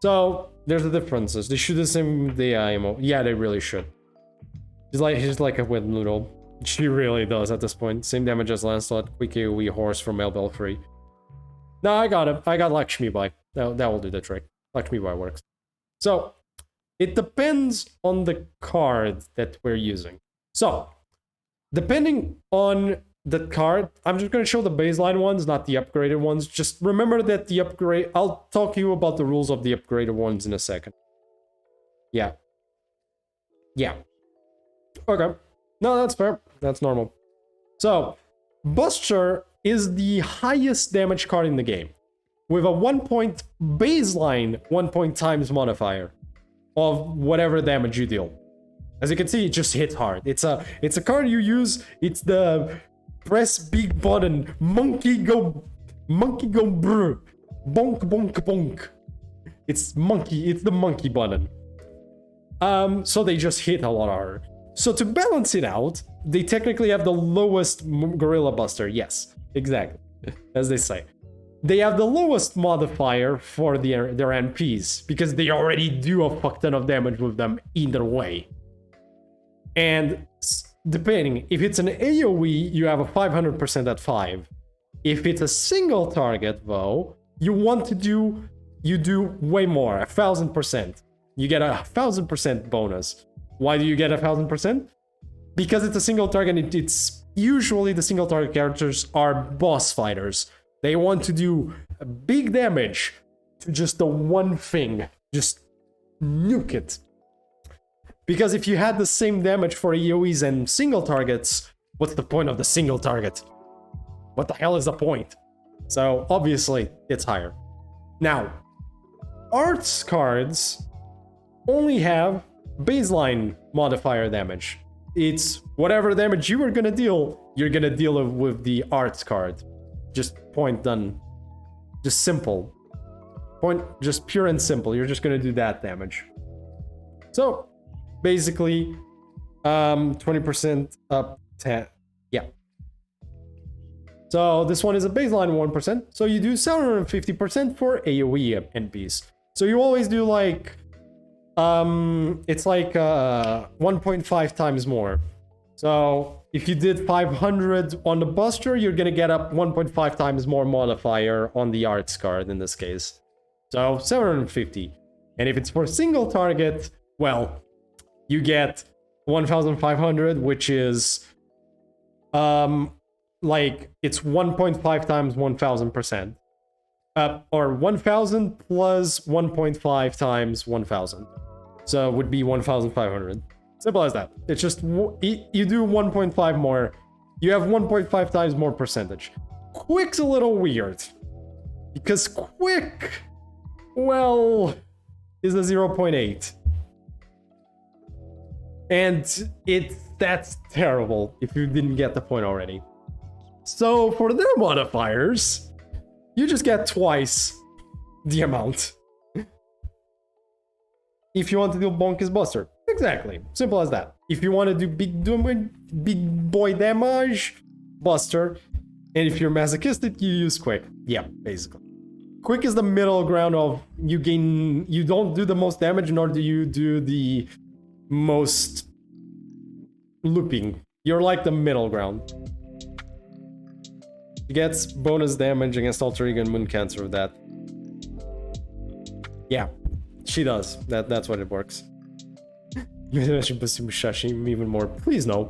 So, there's the differences. They should the same with the IMO. Yeah, they really should. She's like a wet noodle. She really does at this point. Same damage as Lancelot, quick AoE horse from Melbell free. No, I got him. I got Lakshmi Bai. That will do the trick. Lakshmi Bai works. So, it depends on the card that we're using. So, depending on the card, I'm just going to show the baseline ones, not the upgraded ones. Just remember that the upgrade... I'll talk to you about the rules of the upgraded ones in a second. Yeah. Yeah. Okay. No, that's fair. That's normal. So, Buster is the highest damage card in the game, with a 1 point baseline 1 point times modifier of whatever damage you deal. As you can see, it just hits hard. It's a card you use. It's the press big button, monkey go brr, bonk bonk bonk. It's the monkey button. So they just hit a lot harder. So to balance it out, they technically have the lowest Gorilla Buster. Yes, exactly. As they say. They have the lowest modifier for their NPs, because they already do a fuck ton of damage with them either way. And depending, if it's an AoE, you have a 500% at 5. If it's a single target, though, you do way more, 1000%. You get a 1000% bonus. Why do you get 1000%? Because it's a single target. It's usually the single target characters are boss fighters. They want to do big damage to just the one thing. Just nuke it. Because if you had the same damage for AoEs and single targets, what's the point of the single target? What the hell is the point? So obviously it's higher. Now, arts cards only have baseline modifier damage. It's whatever damage you were gonna deal, you're gonna deal with the arts card. Just point done. Just simple. Just pure and simple. You're just gonna do that damage. So, basically, 20% up 10. Yeah. So this one is a baseline 1%. So you do 750% for AoE NPs. So you always do like... it's like 1.5 times more. So if you did 500 on the Buster, you're gonna get up 1.5 times more modifier on the arts card in this case. So 750. And if it's for single target, well, you get 1500, which is like it's 1.5 times 1000%. Or 1000 plus 1.5 times 1000. So it would be 1500. Simple as that. It's just you do 1.5 more. You have 1.5 times more percentage. Quick's a little weird. Because quick, well, is a 0.8. And that's terrible if you didn't get the point already. So for their modifiers, you just get twice the amount. If you want to do Bonkers Buster, exactly, simple as that. If you want to do big boy damage, Buster, and if you're masochistic, you use Quick. Yeah, basically. Quick is the middle ground of you don't do the most damage, nor do you do the most looping. You're like the middle ground. She gets bonus damage against Alter Ego and Moon Cancer with that. Yeah, she does. That's what it works. Maybe I should pursue Musashi even more. Please no.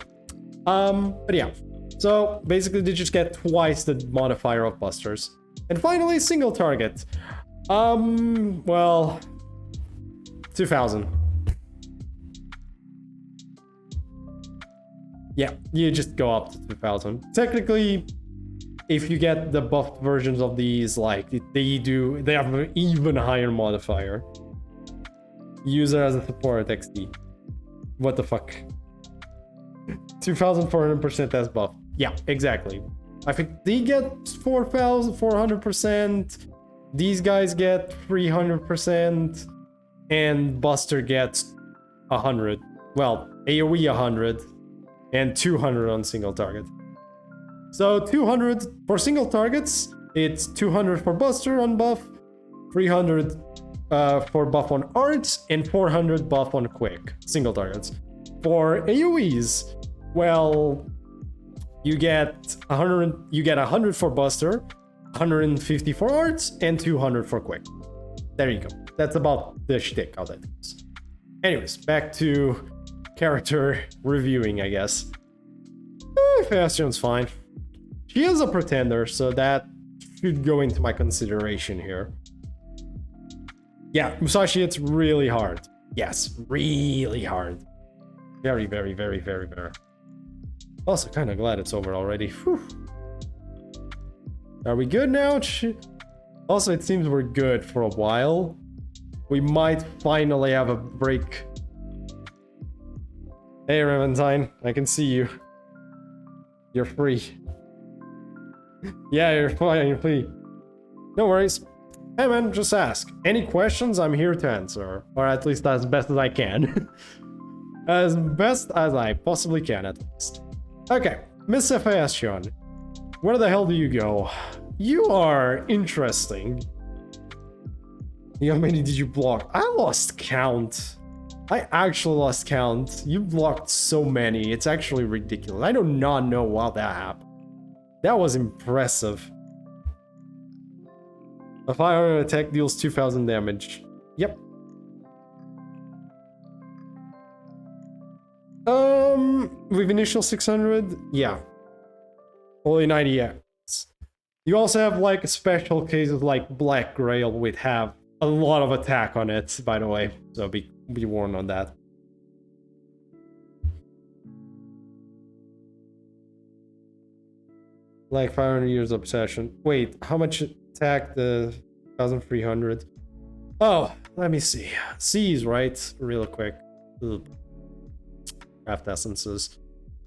But yeah. So basically they just get twice the modifier of Busters. And finally, single target. Well, 2000. Yeah, you just go up to 2000. Technically, if you get the buffed versions of these, like they have an even higher modifier. Use it as a support XD. What the fuck? 2400% as buff. Yeah, exactly. I think they get 4400%. These guys get 300%. And Buster gets 100. Well, AoE 100. And 200 on single target. So 200 for single targets, it's 200 for Buster on buff, 300 for buff on arts, and 400 buff on quick, single targets. For AoEs, well, you get 100 for Buster, 150 for arts, and 200 for quick. There you go. That's about the shtick, how that goes. Anyways, back to character reviewing, I guess. Bastion's fine. She is a pretender, so that should go into my consideration here. Yeah, Musashi, it's really hard. Yes, really hard. Very, very, very, very, very. Also, kind of glad it's over already. Whew. Are we good now? Also, it seems we're good for a while. We might finally have a break. Hey, Reventine, I can see you. You're free. Yeah, you're fine, you're free. No worries. Hey man, just ask. Any questions, I'm here to answer. Or at least as best as I can. As best as I possibly can, at least. Okay, Miss Sebastian. Where the hell do you go? You are interesting. How many did you block? I lost count. I actually lost count. You blocked so many. It's actually ridiculous. I do not know how that happened. That was impressive. A 500 attack deals 2000 damage. Yep. With initial 600? Yeah. Only 90x. You also have like special cases like Black Grail which have a lot of attack on it, by the way. So be warned on that. Like 500 years obsession. Wait, how much attack the 1300? Oh, let me see. C's, right? Real quick. Craft essences.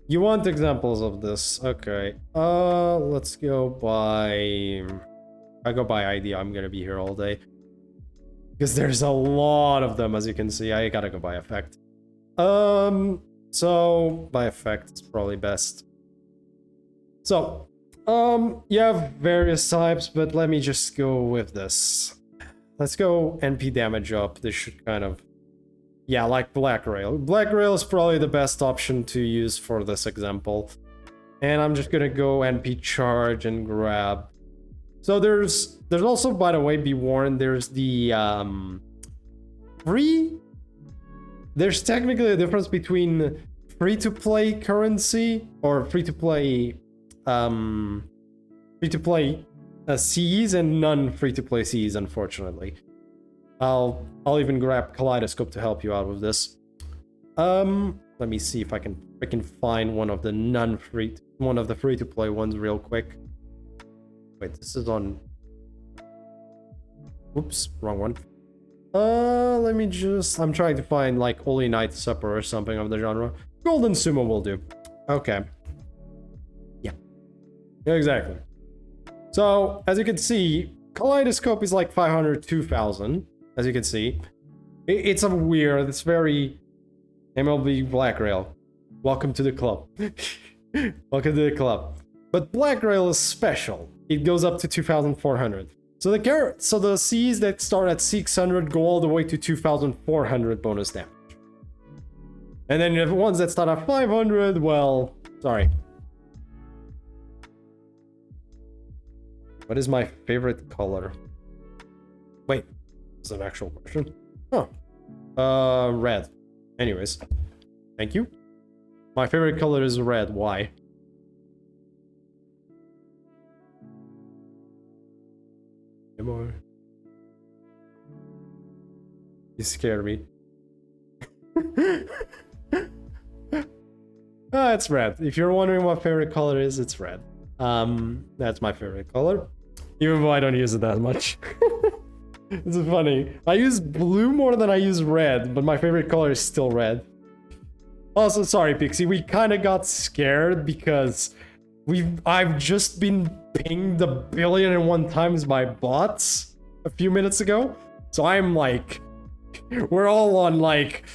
You want examples of this? Okay. Let's go by. I go by ID. I'm gonna be here all day because there's a lot of them, as you can see. I gotta go by effect. So by effect is probably best. So. You have various types, but let me just go with this. Let's go NP damage up. This should kind of... Yeah, like Black Rail. Black Rail is probably the best option to use for this example. And I'm just gonna go NP charge and grab. So there's also, by the way, be warned, there's the free... There's technically a difference between free-to-play currency or free-to-play Cs and non-free-to-play Cs, unfortunately. I'll even grab Kaleidoscope to help you out with this. Let me see if I can find one of the free-to-play ones real quick. Wait, this is on... Oops, wrong one. Let me just... I'm trying to find, like, Holy Knight Supper or something of the genre. Golden Sumo will do. Okay. Yeah. Exactly. So, as you can see, Kaleidoscope is like 500, 2,000, as you can see. It's a weird, it's very MLB Black Rail. Welcome to the club. Welcome to the club. But Black Rail is special. It goes up to 2,400. So the Cs that start at 600 go all the way to 2,400 bonus damage. And then the ones that start at 500, well, sorry. What is my favorite color? Wait, is that an actual question? Oh. Red. Anyways. Thank you. My favorite color is red. Why? More. You scare me. It's red. If you're wondering what favorite color is, it's red. That's my favorite color. Even though I don't use it that much. It's funny. I use blue more than I use red, but my favorite color is still red. Also, sorry, Pixie, we kind of got scared because I've just been pinged 1,000,001 times by bots a few minutes ago. So I'm like, we're all on like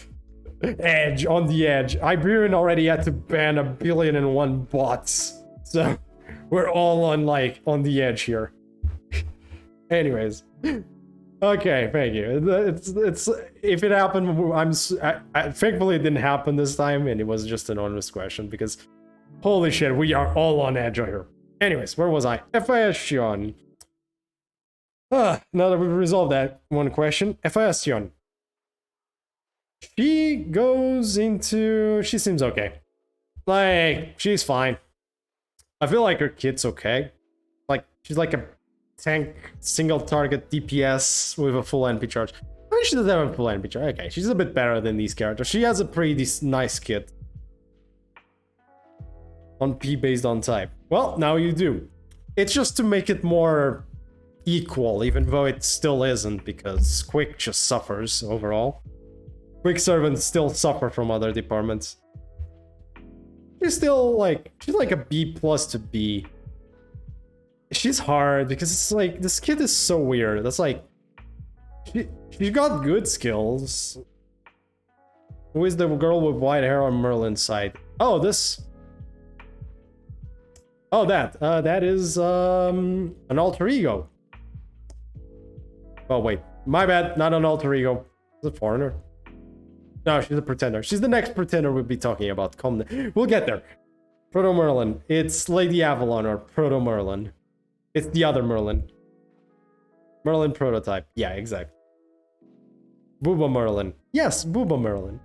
edge, on the edge. Iberian already had to ban 1,000,001 bots. So we're all on like on the edge here. Anyways. Okay, thank you. It's if it happened, thankfully it didn't happen this time, and it was just an honest question because holy shit, we are all on edge here. Anyways, where was I? FIS Xion. Now that we've resolved that one question, FIS Xion. She goes into... She seems okay. Like, she's fine. I feel like her kit's okay. Like, she's like a tank, single target DPS with a full NP charge. I mean, she doesn't have a full NP charge. Okay, she's a bit better than these characters. She has a pretty nice kit. On P based on type. Well, now you do. It's just to make it more equal, even though it still isn't, because Quick just suffers overall. Quick servants still suffer from other departments. She's still like, she's like a B plus to B. She's hard because it's like, this kid is so weird. That's like, she got good skills. Who is the girl with white hair on Merlin's side? Oh, this. Oh, that is an alter ego. Oh wait, my bad, not an alter ego. She's a foreigner. No, she's a pretender. She's the next pretender we'll be talking about. We'll get there. Proto Merlin. It's Lady Avalon or Proto Merlin. It's the other Merlin. Merlin prototype. Yeah, exactly. Booba Merlin. Yes, Booba Merlin.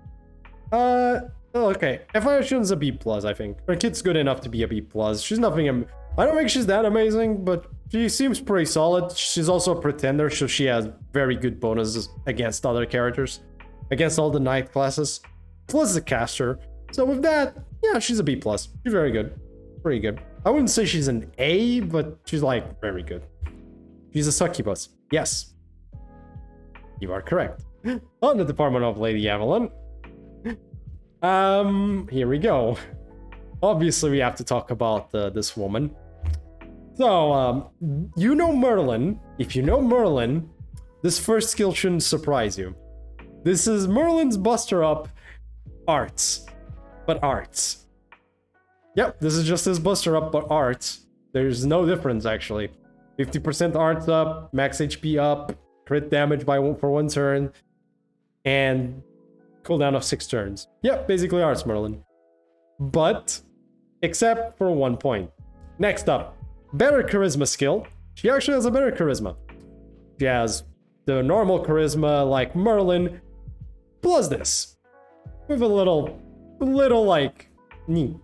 Okay. FIS's a B plus, I think. Her kit's good enough to be a B plus. She's nothing. I don't think she's that amazing, but she seems pretty solid. She's also a pretender, so she has very good bonuses against other characters, against all the knight classes, plus the caster. So with that, yeah, she's a B plus. She's very good, pretty good. I wouldn't say she's an A, but she's like very good. She's a succubus. Yes, you are correct. On the Department of Lady Avalon. Here we go. Obviously, we have to talk about this woman. So, you know Merlin. If you know Merlin, this first skill shouldn't surprise you. This is Merlin's Buster Up arts. But arts. Yep, this is just his Buster Up, but arts. There's no difference, actually. 50% arts up, max HP up, crit damage for 1 turn, and cooldown of 6 turns. Yep, basically arts Merlin. But, except for 1 point. Next up, better charisma skill. She actually has a better charisma. She has the normal charisma like Merlin, plus this. With a little like, neat.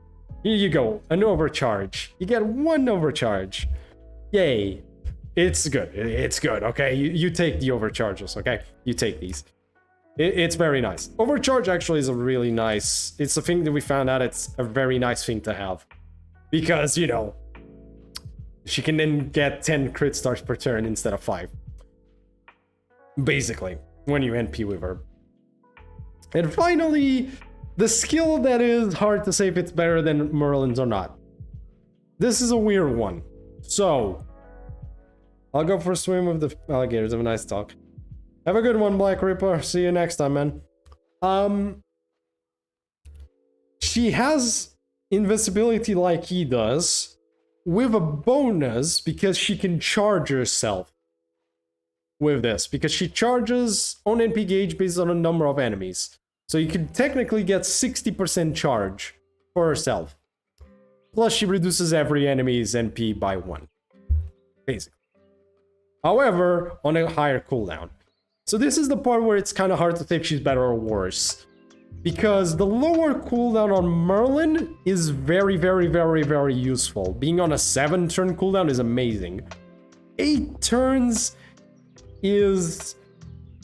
Here you go, an overcharge. You get 1 overcharge. Yay. It's good, it's good, okay? You take the overcharges, okay? You take these. It's very nice. Overcharge actually is a really nice... It's a thing that we found out it's a very nice thing to have. Because, you know, she can then get 10 crit stars per turn instead of 5. Basically. when you NP with her. And finally, the skill that is hard to say if it's better than Merlin's or not. This is a weird one. So, I'll go for a swim with the alligators. Have a nice talk. Have a good one, Black Ripper. See you next time, man. She has invincibility like he does, with a bonus because she can charge herself with this, because she charges on NP gauge based on a number of enemies. So you can technically get 60% charge for herself. Plus she reduces every enemy's NP by 1, basically. However, on a higher cooldown. So this is the part where it's kind of hard to say if she's better or worse. Because the lower cooldown on Merlin is very, very, very, very useful. Being on a 7-turn cooldown is amazing. 8 turns is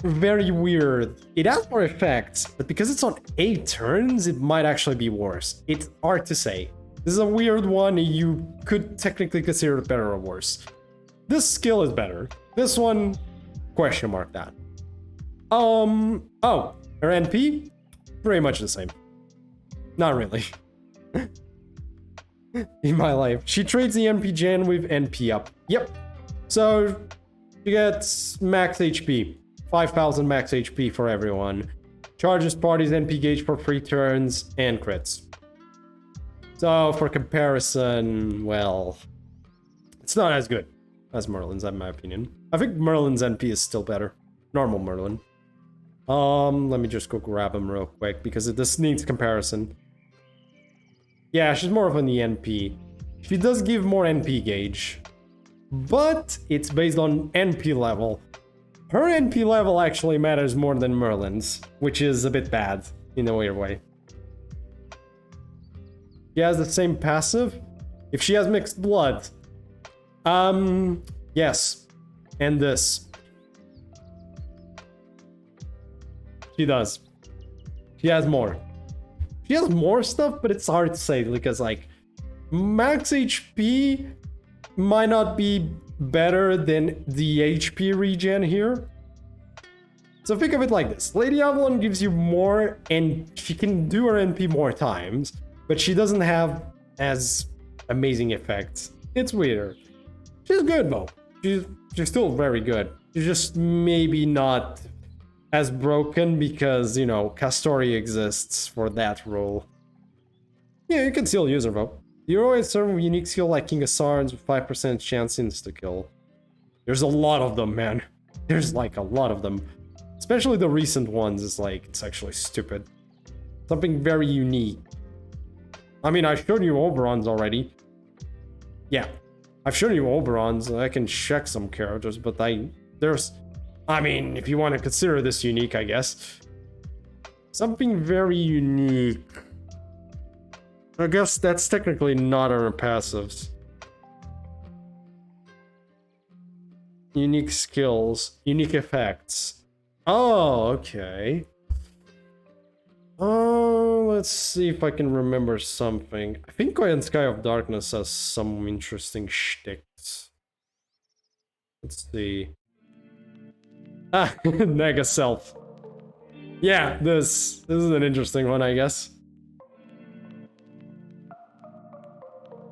very weird. It has more effects, but because it's on 8 turns, it might actually be worse. It's hard to say. This is a weird one. You could technically consider it better or worse. This skill is better. This one, question mark that. Oh, her NP? Pretty much the same. Not really. In my life. She trades the NP gen with NP up. Yep. So, she gets max HP. 5,000 max HP for everyone. Charges parties NP gauge for 3 turns and crits. So, for comparison, well, it's not as good as Merlin's, in my opinion. I think Merlin's NP is still better. Normal Merlin. Let me just go grab him real quick, because this needs comparison. Yeah, she's more of an NP. She does give more NP gauge, but it's based on NP level. Her NP level actually matters more than Merlin's, which is a bit bad, in a weird way. She has the same passive? If she has mixed blood. Yes. And this. She does. She has more. She has more stuff, but it's hard to say, because, like, max HP might not be better than the HP regen here. So think of it like this. Lady Avalon gives you more, and she can do her NP more times, but she doesn't have as amazing effects. It's weirder. She's good, though. She's still very good. She's just maybe not as broken because, you know, Castori exists for that role. Yeah, you can still use her, though. You always serve a unique skill like King of Swords with 5% chance insta-kill. There's a lot of them, man. There's, like, a lot of them. Especially the recent ones, is like, it's actually stupid. Something very unique. I mean, I showed you Oberon's already. Yeah, I've shown you Oberon's. I can check some characters, but I mean, if you want to consider this unique, I guess. Something very unique. I guess that's technically not our passives. Unique skills. Unique effects. Oh, okay. Let's see if I can remember something. I think Iron Sky of Darkness has some interesting shticks. Let's see. Ah, Nega Self. Yeah, this is an interesting one, I guess.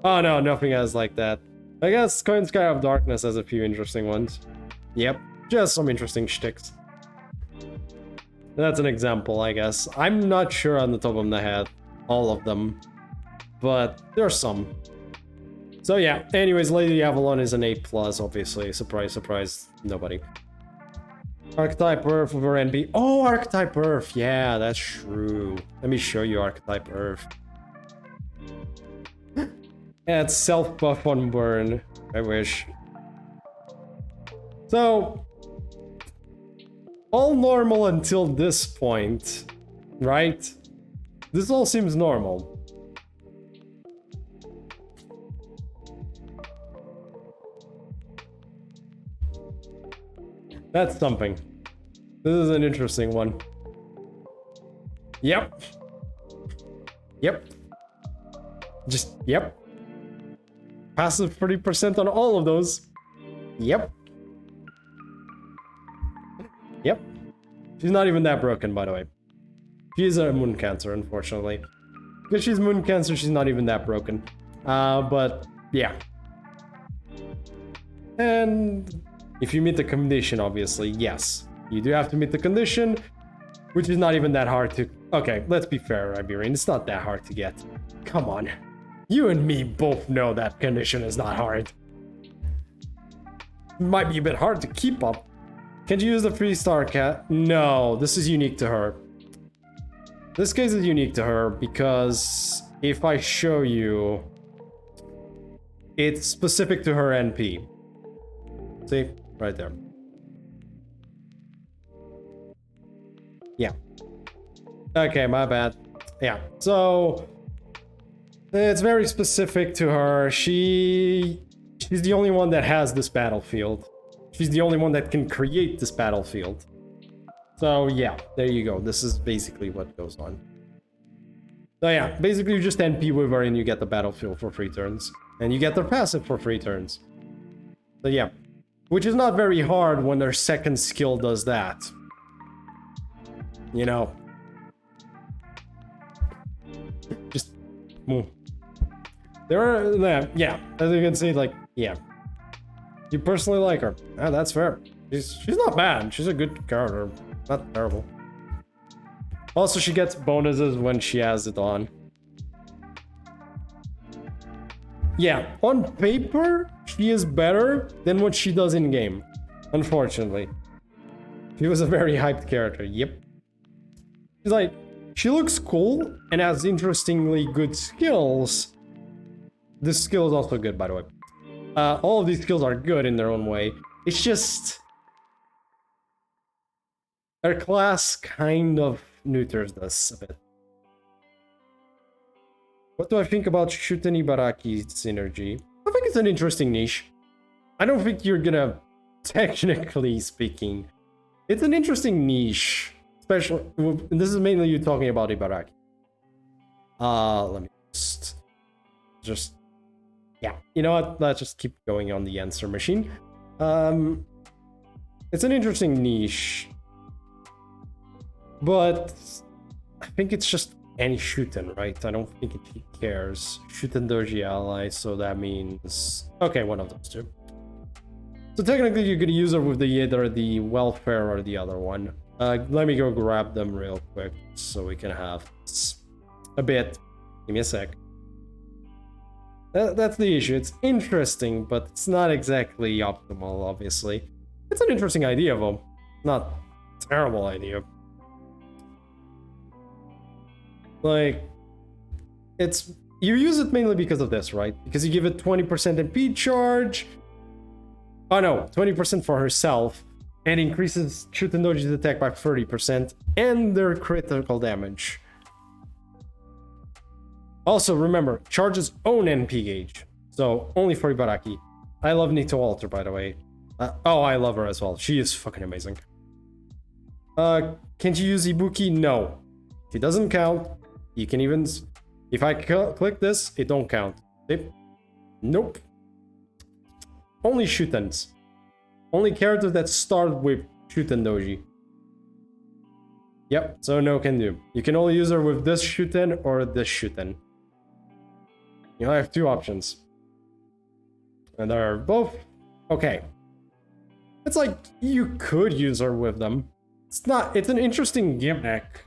Oh no, nothing else like that. I guess Coin Sky of Darkness has a few interesting ones. Yep, just some interesting shticks. That's an example, I guess. I'm not sure on the top of my head, all of them, but there's some. So yeah, anyways, Lady Avalon is an A+, obviously. Surprise, surprise, nobody. Archetype Earth over NP. Oh, Archetype Earth. Yeah, that's true. Let me show you Archetype Earth. Yeah, it's self-buff on burn. I wish. So, all normal until this point, right? This all seems normal. That's something. This is an interesting one. Yep. Yep. Just, yep. Passive 30% on all of those. Yep. Yep. She's not even that broken, by the way. She is a moon cancer, unfortunately. Because she's moon cancer, she's not even that broken. But yeah. And if you meet the condition, obviously, yes. You do have to meet the condition, which is not even that hard to... Okay, let's be fair, Iberian. It's not that hard to get. Come on. You and me both know that condition is not hard. It might be a bit hard to keep up. Can you use the 3-star cat? No, this is unique to her. This case is unique to her because if I show you, it's specific to her NP. See? Right there. Yeah. Okay, my bad. Yeah, so it's very specific to her. She's the only one that has this battlefield. She's the only one that can create this battlefield. So yeah, there you go. This is basically what goes on. So yeah, basically you just NP with her and you get the battlefield for 3 turns. And you get their passive for 3 turns. So yeah. Which is not very hard when their second skill does that. You know. Just... There are... Yeah, as you can see, like, yeah. You personally like her. Ah, that's fair. She's not bad. She's a good character. Not terrible. Also, she gets bonuses when she has it on. Yeah, on paper, she is better than what she does in game. Unfortunately. She was a very hyped character. Yep. She's like, she looks cool and has interestingly good skills. This skill is also good, by the way. All of these skills are good in their own way. It's just... her class kind of neuters this a bit. What do I think about Shuten Ibaraki synergy? I think it's an interesting niche. I don't think you're gonna, technically speaking, it's an interesting niche. Especially, this is mainly you talking about Ibaraki. Let me just, yeah. You know what? Let's just keep going on the answer machine. It's an interesting niche. But I think it's just any Shuten, right? I don't think it cares. Shuten Doji ally, so that means... Okay, one of those two. So technically you could use her with either the welfare or the other one. Let me go grab them real quick so we can have a bit. Give me a sec. That's the issue. It's interesting, but it's not exactly optimal, obviously. It's an interesting idea, though. Not a terrible idea. Like, it's... You use it mainly because of this, right? Because you give it 20% MP charge. Oh no, 20% for herself. And increases Shuten Doji's attack by 30%. And their critical damage. Also, remember, charge's own NP gauge. So, only for Ibaraki. I love Nito Alter, by the way. Oh, I love her as well. She is fucking amazing. Can't you use Ibuki? No. It doesn't count. You can even... If I click this, it don't count. Nope. Only Shutens. Only characters that start with Shuten Doji. Yep, so no can do. You can only use her with this Shuten or this Shuten. You only have 2 options. And they're both... Okay. It's like, you could use her with them. It's not... It's an interesting gimmick.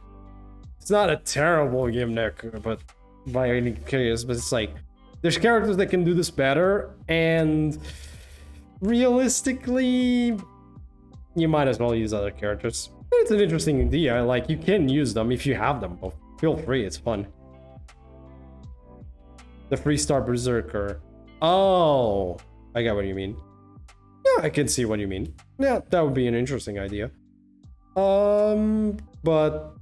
It's not a terrible gimmick, but by any case, but it's like... There's characters that can do this better, and... Realistically... You might as well use other characters. It's an interesting idea, like, you can use them if you have them. Feel free, it's fun. The 3-star Berserker. Oh, I got what you mean. Yeah, I can see what you mean. Yeah, that would be an interesting idea. But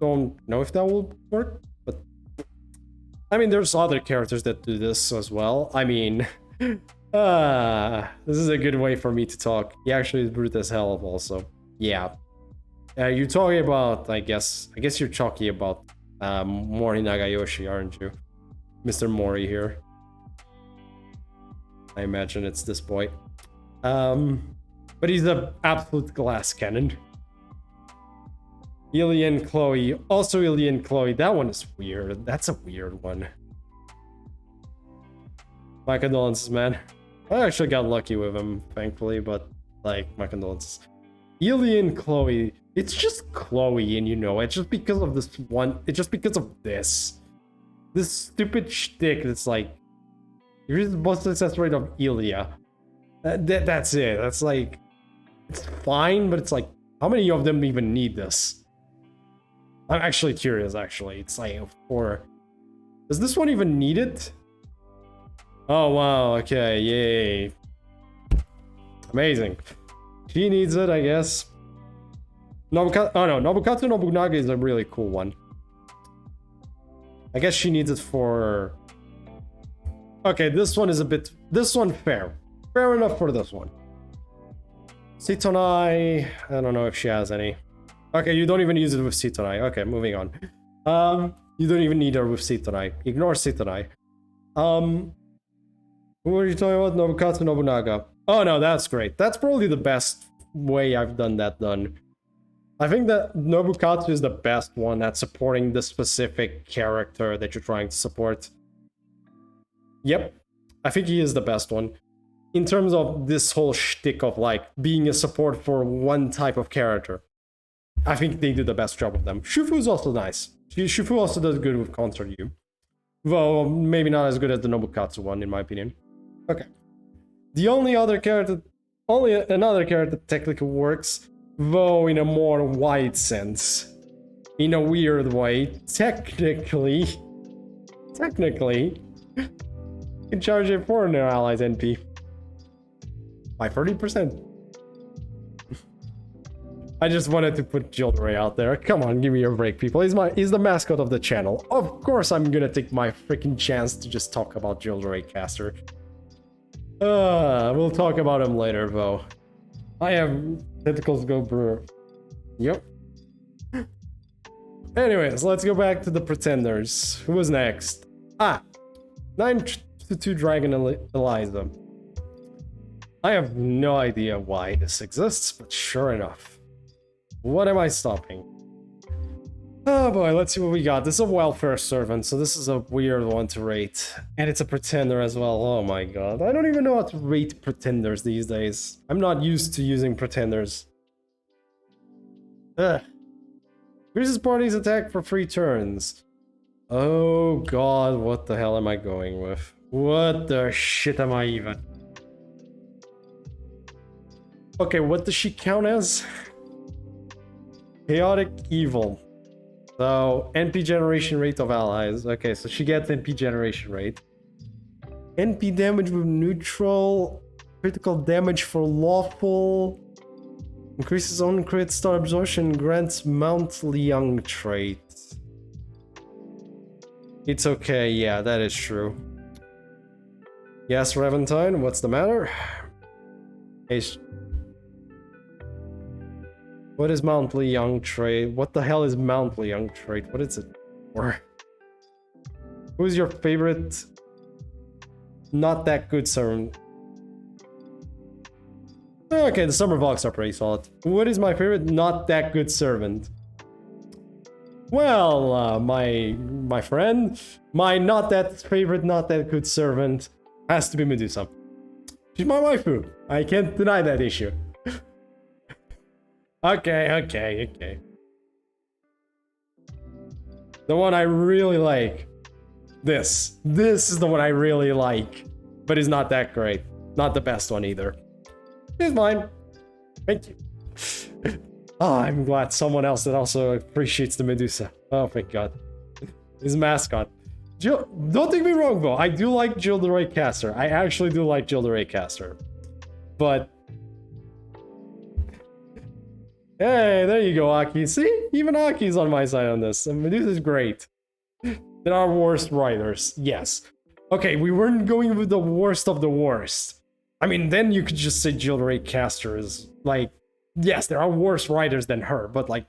don't know if that will work. But I mean, there's other characters that do this as well. I mean, this is a good way for me to talk. He actually is brute as hell also. Yeah. You're talking about, I guess you're talking about Mori Nagayoshi, aren't you? Mr. Mori here. I imagine it's this boy. But he's an absolute glass cannon. Ilya and Chloe. Also Ilya and Chloe. That one is weird. That's a weird one. My condolences, man. I actually got lucky with him, thankfully, but like, my condolences. Ilya and Chloe. It's just Chloe, and you know, it's just because of this one. It's just because of this. This stupid shtick that's like, here's the most success rate of Ilya. That's it. That's like, it's fine, but it's like, how many of them even need this? I'm actually curious, actually. It's like, does this one even need it? Oh, wow, okay, yay. Amazing. She needs it, I guess. Nobukatsu, oh no, Nobukatsu Nobunaga is a really cool one. I guess she needs it for... Okay, this one is a bit... This one, fair. Fair enough for this one. Sitonai... I don't know if she has any. Okay, you don't even use it with Sitonai. Okay, moving on. You don't even need her with Sitonai. Ignore Sitonai. Who are you talking about? Nobukatsu Nobunaga. Oh no, that's great. That's probably the best way I've done that done. I think that Nobukatsu is the best one at supporting the specific character that you're trying to support. Yep, I think he is the best one. In terms of this whole shtick of like being a support for one type of character. I think they do the best job of them. Shufu is also nice. Shufu also does good with Concert U. Well, maybe not as good as the Nobukatsu one, in my opinion. Okay. The only other character, only another character that technically works, though in a more wide sense. In a weird way. Technically, you can charge it for an allies NP. By 30%. I just wanted to put Jilderay out there. Come on, give me a break, people. He's the mascot of the channel. Of course I'm gonna take my freaking chance to just talk about Jilderay Caster. We'll talk about him later, though. I have tentacles go brewer. Yep. Anyways, let's go back to the pretenders. Who was next? 9-2 Dragon Eliza. I have no idea why this exists, but sure enough. What am I stopping? Oh boy, let's see what we got. This is a welfare servant, so this is a weird one to rate. And it's a pretender as well. Oh my god. I don't even know how to rate pretenders these days. I'm not used to using pretenders. Ugh. Increases party's attack for 3 turns. Oh god, what the hell am I going with? What the shit am I even? Okay, what does she count as? Chaotic evil. So, NP generation rate of allies. Okay, so she gets NP generation rate. NP damage with neutral. Critical damage for lawful. Increases own crit star absorption. Grants Mount Liang trait. It's okay, yeah, that is true. Yes, Reventine, what's the matter? Hey, what is Mount Liang trait? What the hell is Mount Liang trait? What is it for? Who's your favorite not that good servant? Okay, the summer vlogs are pretty solid. What is my favorite not that good servant? Well, my friend, my not that favorite not that good servant has to be Medusa. She's my waifu. I can't deny that issue. Okay. The one I really like. This is the one I really like, but it's not that great. Not the best one either. It's mine. Thank you. Oh, I'm glad someone else that also appreciates the Medusa. Oh, thank God. His mascot. Don't take me wrong, though. I do like Jilderay Caster. I actually do like Jilderay Caster. But... Hey, there you go, Aki. See? Even Aki's on my side on this. And Medusa's great. There are worst writers. Yes. Okay, we weren't going with the worst of the worst. I mean, then you could just say Jilderay Caster is, like... Yes, there are worse writers than her, but, like...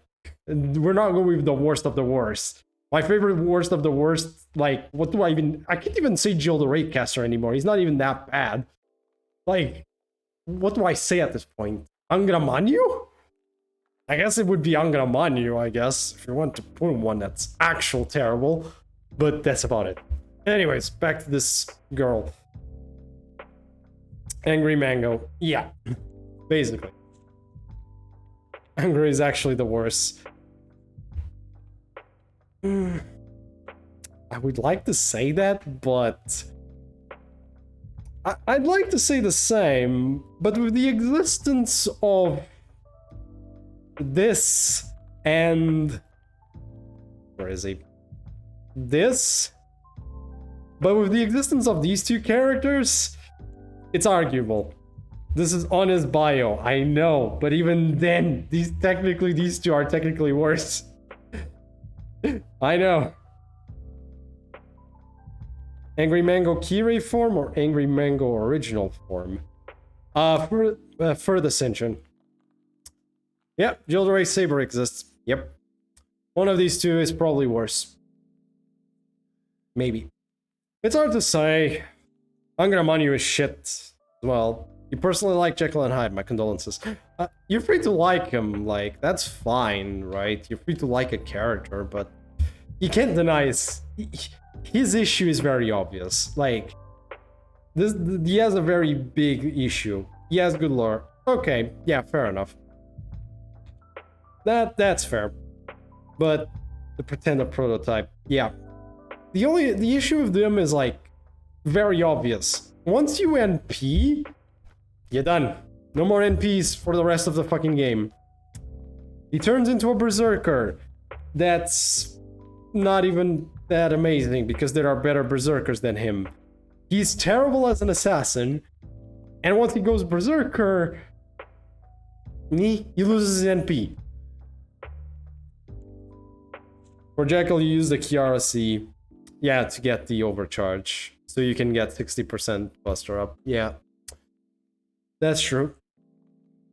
We're not going with the worst of the worst. My favorite worst of the worst, like, what do I even... I can't even say Jilderay Caster anymore. He's not even that bad. Like, what do I say at this point? Angramanyu? I guess it would be Angramanu, I guess, if you want to put one that's actual terrible. But that's about it. Anyways, back to this girl. Angry Mango. Yeah, basically. Angry is actually the worst. I would like to say that, but... I'd like to say the same, but with the existence of this and... Where is he? This? But with the existence of these two characters, it's arguable. This is on his bio, I know, but even then, these two are technically worse. I know. Angry Mango Kirei form or Angry Mango original form? For the Ascension. Yep, Jilderay Saber exists. Yep. One of these two is probably worse. Maybe. It's hard to say. Angramanu is shit as well. You personally like Jekyll and Hyde, my condolences. You're free to like him, like, that's fine, right? You're free to like a character, but you can't deny his issue is very obvious. Like, he has a very big issue. He has good lore. Okay, yeah, fair enough. That's fair. But the pretender prototype, yeah. The issue with them is, like, very obvious. Once you NP, you're done. No more NPs for the rest of the fucking game. He turns into a berserker. That's not even that amazing because there are better berserkers than him. He's terrible as an assassin, and once he goes berserker, he loses his NP. For Jekyll, you use the Kiara C, yeah, to get the overcharge, so you can get 60% buster up. Yeah, that's true.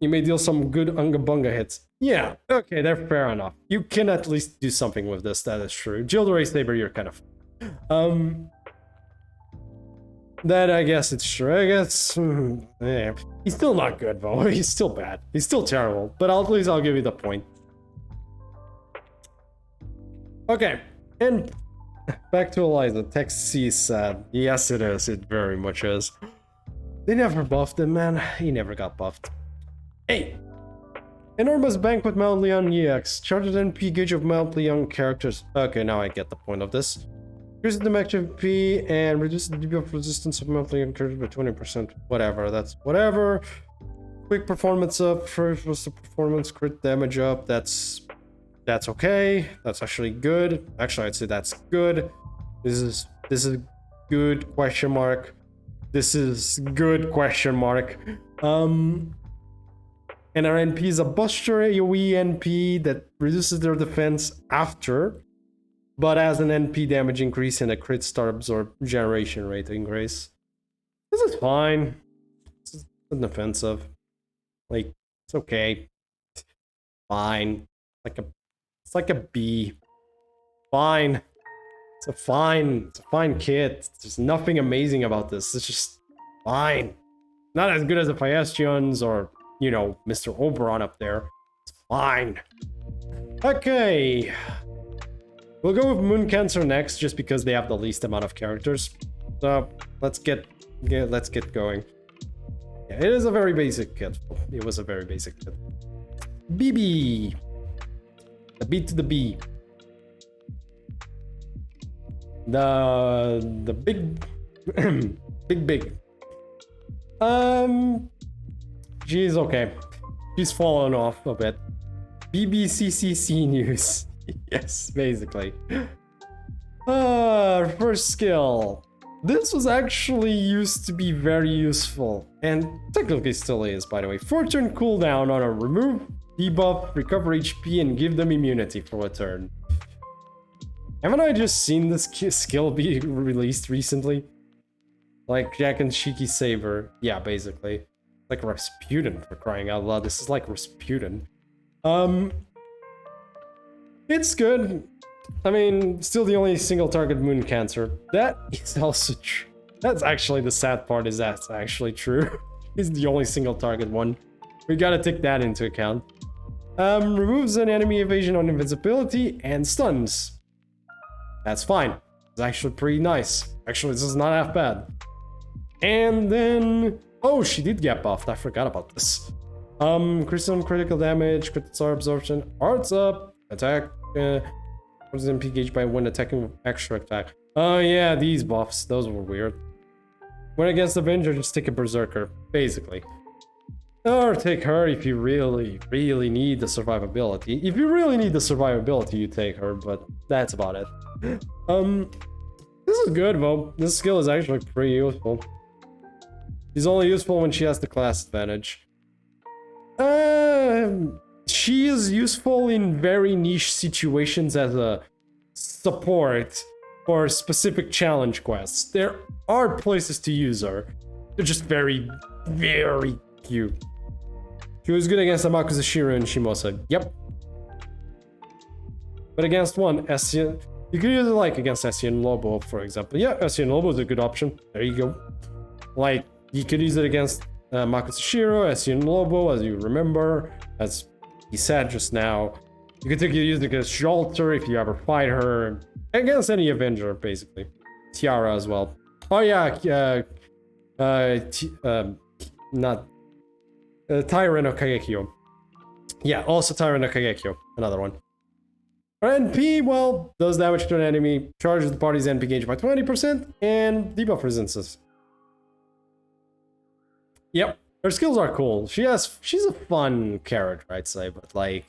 You may deal some good Unga Bunga hits. Yeah, okay, they're fair enough. You can at least do something with this, that is true. Jilderay Saber, you're kind of... That, I guess it's true. I guess... yeah. He's still not good, though. He's still bad. He's still terrible. But at least I'll give you the point. Okay, and back to Eliza. Text C is sad. Yes, it is. It very much is. They never buffed him, man. He never got buffed. Hey! Enormous Banquet Mount Leon EX. Charted NP gauge of Mount Leon characters. Okay, now I get the point of this. Increases the max MP and reduces the debuff resistance of Mount Leon characters by 20%. Whatever, that's whatever. Quick performance up. First was the performance crit damage up. That's okay. That's actually good. Actually, I'd say that's good. This is good, question mark. This is good, question mark. And our NP is a Buster AoE NP that reduces their defense after, but has an NP damage increase and a crit star absorb generation rate increase. This is fine. It's offensive. Like, it's okay. Fine. It's like a B. Fine. It's a fine kit. There's nothing amazing about this. It's just fine. Not as good as the Fiestions or, you know, Mr. Oberon up there. It's fine. Okay. We'll go with Moon Cancer next, just because they have the least amount of characters. So let's get going. Yeah, it is a very basic kit. It was a very basic kit. BB. The B to the B. The big big. She's okay. She's fallen off a bit. BBCCC news. Yes, basically. First skill. This was actually used to be very useful, and technically still is, by the way. 4-turn cooldown on a remove, debuff, recover HP, and give them immunity for a turn. Haven't I just seen this skill be released recently? Like Jack and Shiki Saber. Yeah, basically. Like Rasputin, for crying out loud. This is like Rasputin. It's good. I mean, still the only single target Moon Cancer. That is also true. That's actually the sad part, is that's actually true. He's the only single target one. We gotta take that into account. Removes an enemy evasion on invincibility and stuns. That's fine. It's actually pretty nice. Actually, this is not half bad. And then... Oh, she did get buffed. I forgot about this. Critical damage, critical star absorption, arts up, attack, was MP gauge by when attacking extra attack. Oh yeah, these buffs, those were weird. When against Avenger, just take a Berserker, basically. Or take her if you really, really need the survivability. If you really need the survivability, you take her, but that's about it. This is good though. This skill is actually pretty useful. She's only useful when she has the class advantage. She is useful in very niche situations as a support for specific challenge quests. There are places to use her. They're just very, very cute. She was good against Amakusa Shiro and Shimosa. Yep. But against one, Essien... You could use it like against Essien Lobo, for example. Yeah, Essien Lobo is a good option. There you go. Like, you could use it against Amakusa Shiro, Essien Lobo, as you remember. As he said just now. You could use it against Sholter if you ever fight her. Against any Avenger, basically. Tiara as well. Oh yeah, not... Taira no Kagekyo. Yeah, also Taira no Kagekyo. Another one. NP, well, does damage to an enemy, charges the party's NP gauge by 20%, and debuff resistances. Yep, her skills are cool. She's a fun character, I'd say, but like...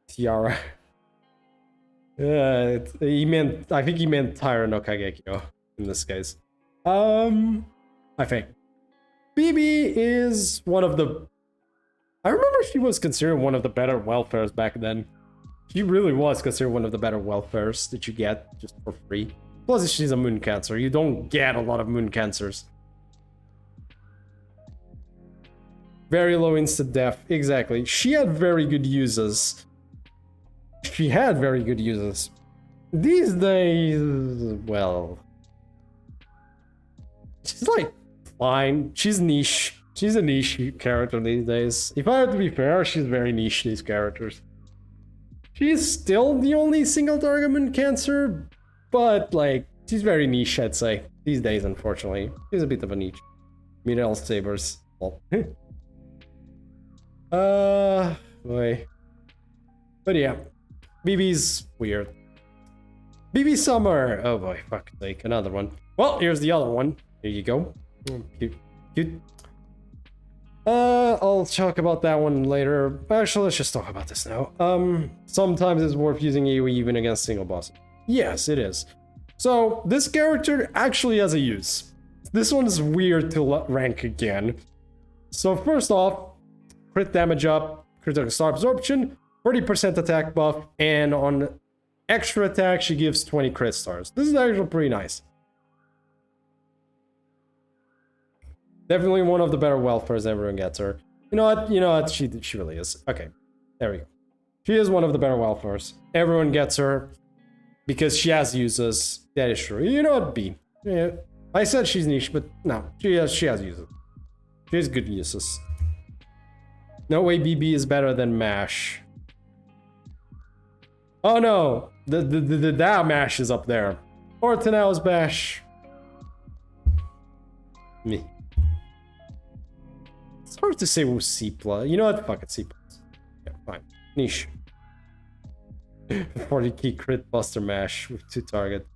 Tiara. I think he meant Taira no Kagekyo in this case. I think. BB is one of the... I remember she was considered one of the better welfares back then. She really was considered one of the better welfares that you get just for free. Plus, she's a moon cancer. You don't get a lot of moon cancers. Very low instant death. Exactly. She had very good uses. She had very good uses. These days, well... She's like, fine. She's niche. She's a niche character these days. If I have to be fair, she's very niche, these characters. She's still the only single target moon cancer, but like, she's very niche, I'd say. These days, unfortunately. She's a bit of a niche. Mineral Sabers. Well. Boy. But yeah. BB's weird. BB Summer! Oh boy, fuck's sake, another one. Well, here's the other one. Here you go. Cute. Cute. I'll talk about that one later. Actually, let's just talk about this now. Sometimes it's worth using AoE even against single bosses. Yes, it is. So, this character actually has a use. This one is weird to rank again. So, first off, crit damage up, critical star absorption, 30% attack buff, and on extra attack, she gives 20 crit stars. This is actually pretty nice. Definitely one of the better welfares everyone gets her. You know what? She really is. Okay, there we go. She is one of the better welfares. Everyone gets her because she has uses. That is true. You know what, B? Yeah, I said she's niche, but no, she has uses. She has good uses. No way BB is better than MASH. Oh no, the Dow MASH is up there. Or Tanao's Bash. Me. It's hard to say with C+. You know what? Fuck it, C+. Yeah, fine. Niche. 40 key crit buster mash with 2 target.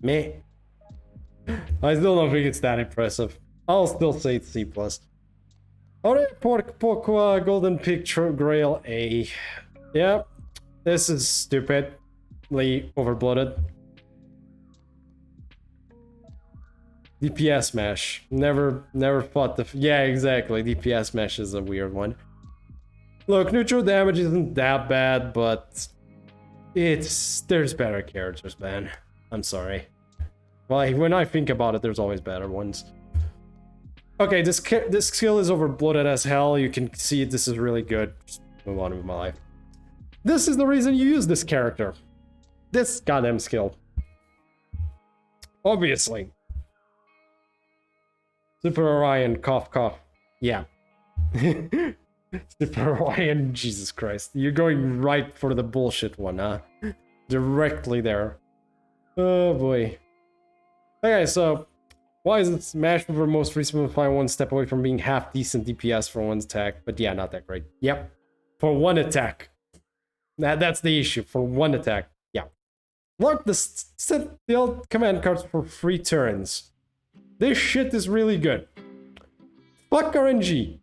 Meh. I still don't think it's that impressive. I'll still say it's C+. Alright, Pourquoi Golden Picture Grail A. Yeah, this is stupidly overbloated. DPS mesh. Never fought the... Yeah, exactly. DPS mesh is a weird one. Look, neutral damage isn't that bad, but... There's better characters, man. I'm sorry. Well, when I think about it, there's always better ones. Okay, this skill is overbloated as hell. You can see this is really good. Just move on with my life. This is the reason you use this character. This goddamn skill. Obviously. Super Orion, cough, cough. Yeah. Super Ryan, Jesus Christ. You're going right for the bullshit one, huh? Directly there. Oh boy. Okay, so why is it Smash River most recently flying one step away from being half decent DPS for one attack? But yeah, not that great. Yep. For one attack. That's the issue. For one attack. Yeah. Look, set the old command cards for 3 turns. This shit is really good. Fuck RNG.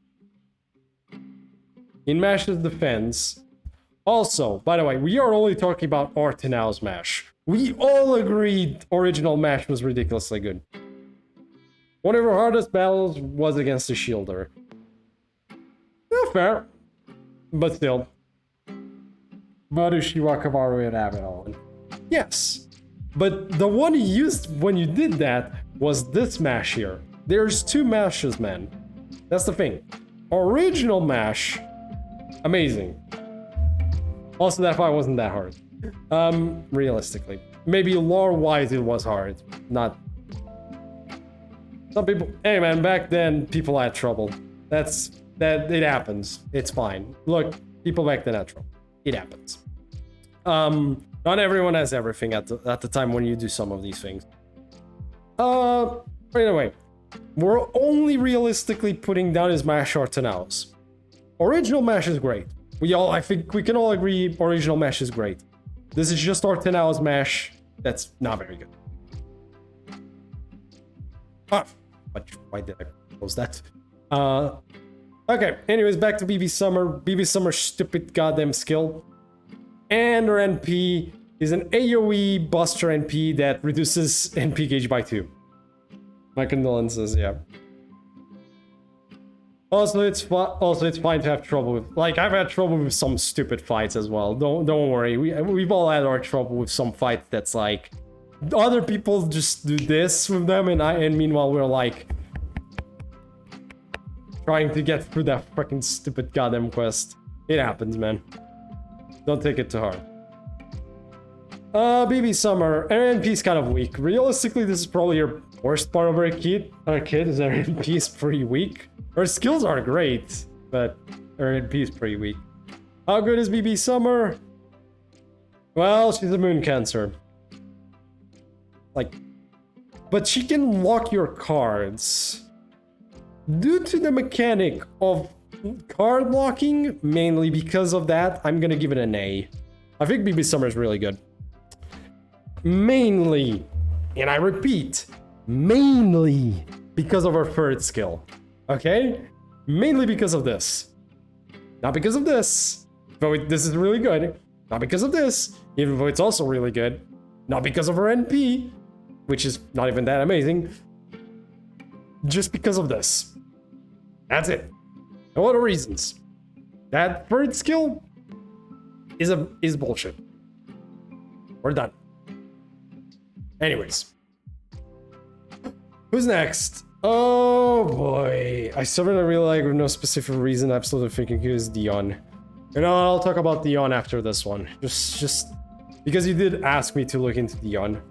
In Mash's defense. Also, by the way, we are only talking about Artenau's Mash. We all agreed original Mash was ridiculously good. One of our hardest battles was against the Shielder. Yeah, fair. But still. Marushira Kamaru and Abaddon. Yes. But the one you used when you did that was this Mash here. There's 2 Mashes, man. That's the thing. Original Mash. Amazing. Also, that fight wasn't that hard. Realistically. Maybe lore-wise it was hard. Not... Some people... Hey man, back then, people had trouble. It happens. It's fine. Look, people back then had trouble. It happens. Not everyone has everything at the time when you do some of these things. Anyway. We're only realistically putting down his Mash Artenau's. Original Mash is great. I think we can all agree original Mash is great. This is just Artenau's Mash that's not very good. Ah, but why did I close that? Okay, anyways, back to BB Summer. BB Summer's stupid goddamn skill. And her NP is an AoE Buster NP that reduces NP gauge by 2. My condolences, yeah. Also, it's fine to have trouble with... Like, I've had trouble with some stupid fights as well. Don't worry. We've all had our trouble with some fights that's like... Other people just do this with them, and meanwhile we're like... Trying to get through that freaking stupid goddamn quest. It happens, man. Don't take it too hard. BB Summer. Her NP is kind of weak. Realistically, this is probably your worst part of her kit. Her kit is her NP is pretty weak. Her skills are great, but her NP is pretty weak. How good is BB Summer? Well, she's a moon cancer. Like, but she can lock your cards. Due to the mechanic of card locking, mainly because of that, I'm gonna give it an A. I think BB Summer is really good. Mainly, and I repeat, mainly because of her third skill. Okay? Mainly because of this. Not because of this. But this is really good. Not because of this. Even though it's also really good. Not because of her NP. Which is not even that amazing. Just because of this. That's it. No other reasons. That third skill is bullshit. We're done. Anyways. Who's next? Oh boy. I still really like with no specific reason. Absolutely thinking he is Dion. You know, I'll talk about Dion after this one. Just because you did ask me to look into Dion.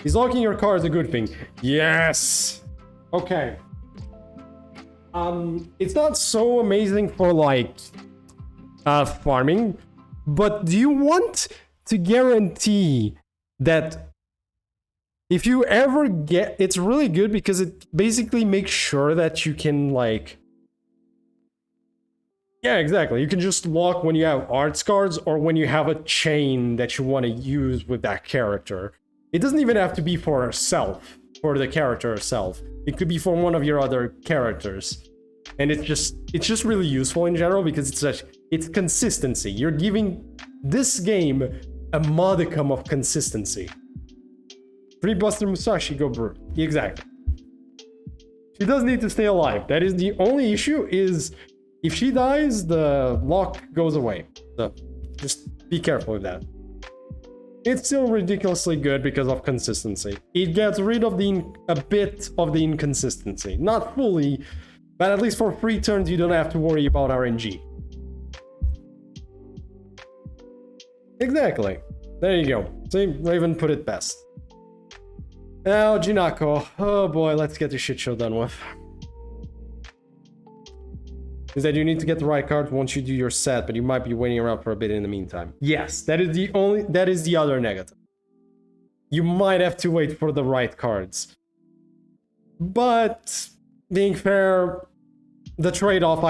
Is locking your car is a good thing. Yes. Okay. It's not so amazing for like farming, but do you want to guarantee that if you ever get, it's really good because it basically makes sure that you can like, yeah, exactly. You can just lock when you have arts cards or when you have a chain that you want to use with that character. It doesn't even have to be for herself, for the character herself. It could be for one of your other characters. And it's just really useful in general because it's consistency. You're giving this game a modicum of consistency. Free Buster Musashi, go brew. Exactly. She does need to stay alive. That is the only issue, is if she dies, the lock goes away. So just be careful with that. It's still ridiculously good because of consistency. It gets rid of a bit of the inconsistency. Not fully, but at least for 3 turns you don't have to worry about RNG. Exactly. There you go. See, Raven put it best. Now, Jinako. Oh boy, let's get this shit show done with. is that you need to get the right card once you do your set, but you might be waiting around for a bit in the meantime. Yes, that is the other negative. You might have to wait for the right cards. But being fair, the trade-off,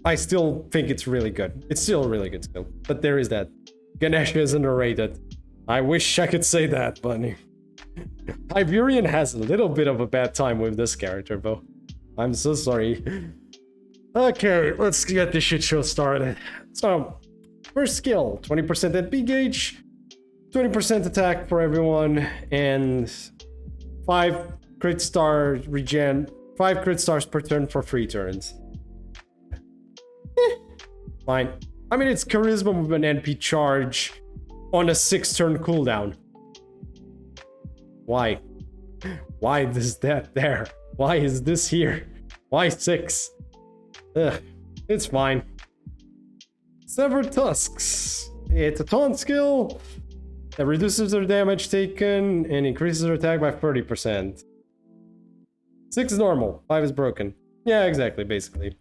I still think it's really good. It's still really good still. But there is that. Ganesha is underrated. I wish I could say that, but Iberian has a little bit of a bad time with this character, though. I'm so sorry. Okay, let's get this shit show started. So, first skill, 20% NP gauge, 20% attack for everyone, and 5 crit star regen, 5 crit stars per turn for 3 turns. Fine. I mean, it's charisma with an NP charge on a 6-turn cooldown. Why? Why is that there? Why is this here? Why 6? Ugh, it's fine. Severed Tusks. It's a taunt skill that reduces their damage taken and increases their attack by 30%. 6 is normal, 5 is broken. Yeah, exactly, basically.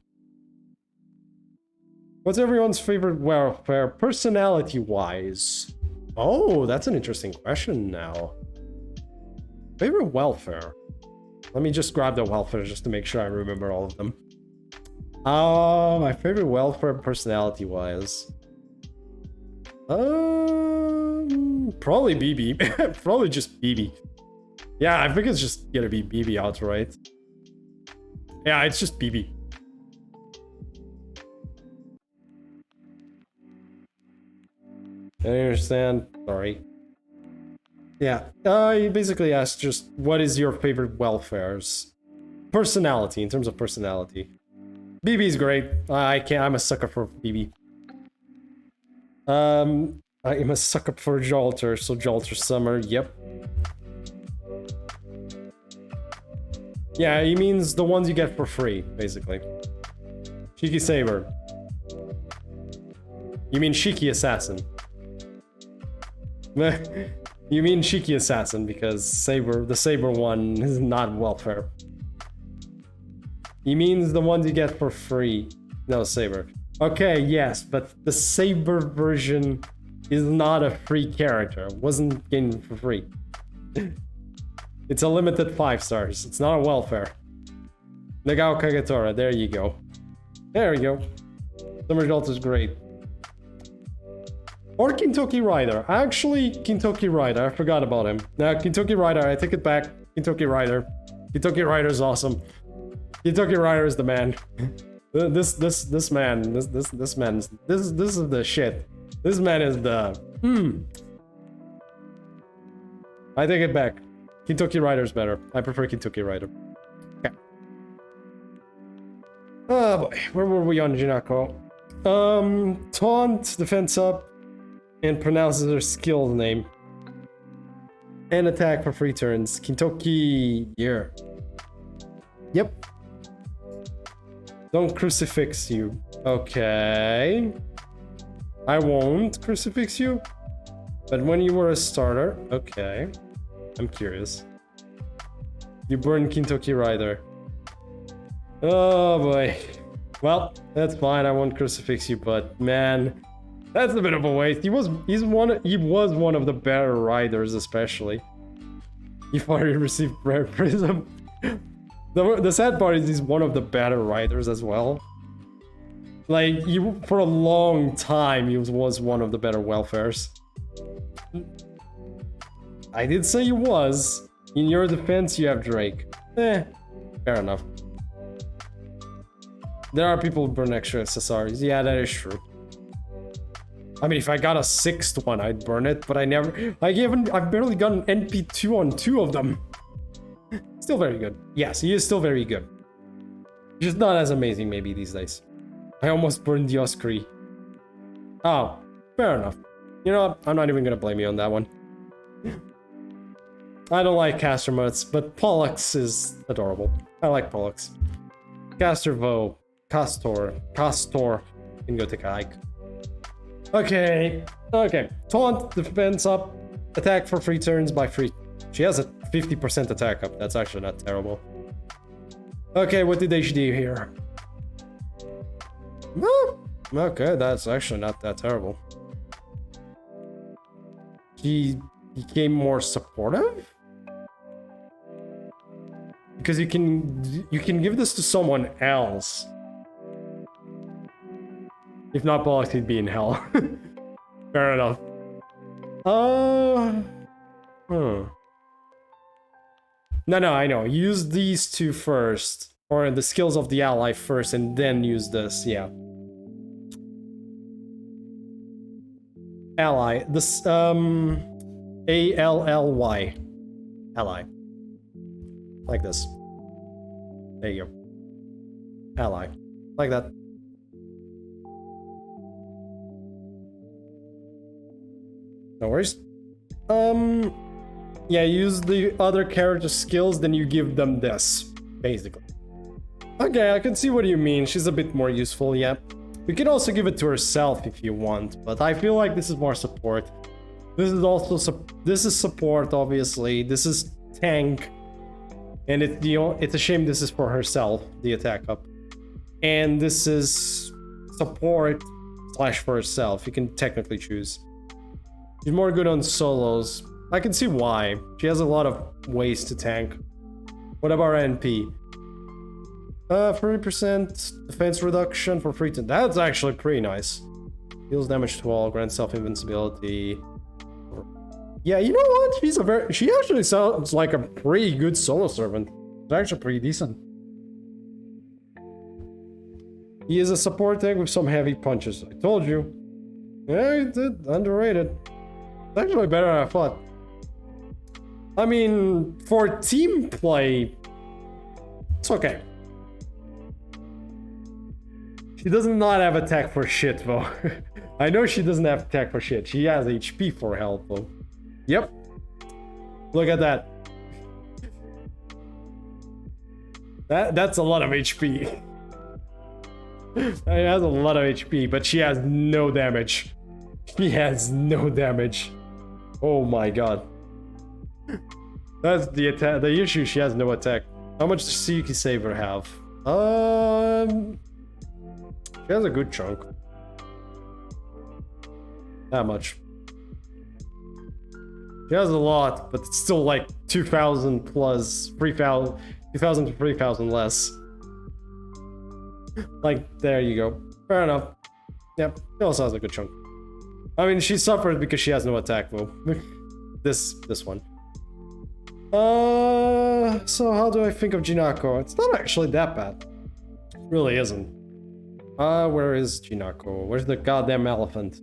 What's everyone's favorite welfare, personality-wise? Oh, that's an interesting question now. Favorite welfare? Let me just grab the welfare just to make sure I remember all of them. My favorite welfare personality-wise. Probably BB. Probably just BB. Yeah, I think it's just gonna be BB outright. Yeah, it's just BB. I understand. Sorry. Yeah. He basically asked just what is your favorite welfare's personality in terms of personality. BB's great. I'm a sucker for BB. I am a sucker for Jolter, so Jolter Summer, yep. Yeah, he means the ones you get for free, basically. Shiki Saber. You mean Shiki Assassin. You mean Shiki Assassin, because the Saber one is not welfare. He means the ones you get for free. No, Saber. Okay, yes, but the Saber version is not a free character. It wasn't getting for free. It's a limited 5 stars. It's not a welfare. Nagao Kagetora, there you go. There we go. Summer Jolt is great. Or Kintoki Rider. Actually, Kintoki Rider. I forgot about him. Now, Kintoki Rider, I take it back. Kintoki Rider. Kintoki Rider is awesome. Kintoki Rider is the man. This man is the shit. This man is the I take it back. Kintoki Rider's better. I prefer Kintoki Rider. Okay. Oh boy, where were we on Jinako? Taunt, defense up, and pronounces her skill name. And attack for 3 turns. Kintoki, yeah. Yep. Don't crucifix you. Okay. I won't crucifix you. But when you were a starter, okay. I'm curious. You burned Kintoki Rider. Oh boy. Well, that's fine. I won't crucifix you, but man, that's a bit of a waste. He was one of the better riders, especially. He finally received Rare Prism. The sad part is he's one of the better riders as well. Like, for a long time, he was one of the better welfares. I did say he was. In your defense, you have Drake. Fair enough. There are people who burn extra accessories. Yeah, that is true. I mean, if I got a 6th one, I'd burn it, but I've barely gotten NP2 on 2 of them. Still very good. Yes, he is still very good. Just not as amazing maybe these days. I almost burned the Oscri. Oh, fair enough. You know what? I'm not even gonna blame you on that one. I don't like caster modes, but Pollux is adorable. I like Pollux. Castervo, Castor, can go take a hike. Okay. Taunt, defense up, attack for 3 turns by 3. She has a 50% attack up. That's actually not terrible. Okay, what did HD here? No. Okay, that's actually not that terrible. He became more supportive? Because you can give this to someone else. If not Bollocks, he'd be in hell. Fair enough. No, I know. Use these two first. Or the skills of the ally first, and then use this, yeah. Ally. This, A-L-L-Y. Ally. Like this. There you go. Ally. Like that. No worries. Yeah, use the other character skills, then you give them this, basically. Okay, I can see what you mean. She's a bit more useful, yeah. You can also give it to herself if you want, but I feel like this is more support. This is also this is support, obviously. This is tank, and it's a shame this is for herself, the attack up, and this is support / for herself. You can technically choose. She's more good on solos. I can see why. She has a lot of ways to tank. What about NP? 30% defense reduction for free to... That's actually pretty nice. Deals damage to all, grants self-invincibility. Yeah, you know what? She actually sounds like a pretty good solo servant. It's actually pretty decent. He is a support tank with some heavy punches. I told you. Yeah, he did. Underrated. It's actually better than I thought. I mean, for team play, it's okay. She does not have attack for shit, though. I know she doesn't have attack for shit. She has HP for health, though. Yep. Look at that. That's a lot of HP. It has a lot of HP, but she has no damage. She has no damage. Oh my god. That's the attack. The issue, she has no attack. How much does Suki Saver have? She has a good chunk. That much. She has a lot, but it's still like 2,000 plus 3,000, 2,000 to 3,000 less. Like, there you go. Fair enough. Yep, she also has a good chunk. I mean, she suffers because she has no attack, though. This one. So how do I think of Jinako? It's not actually that bad. It really isn't. Where is Jinako? Where's the goddamn elephant?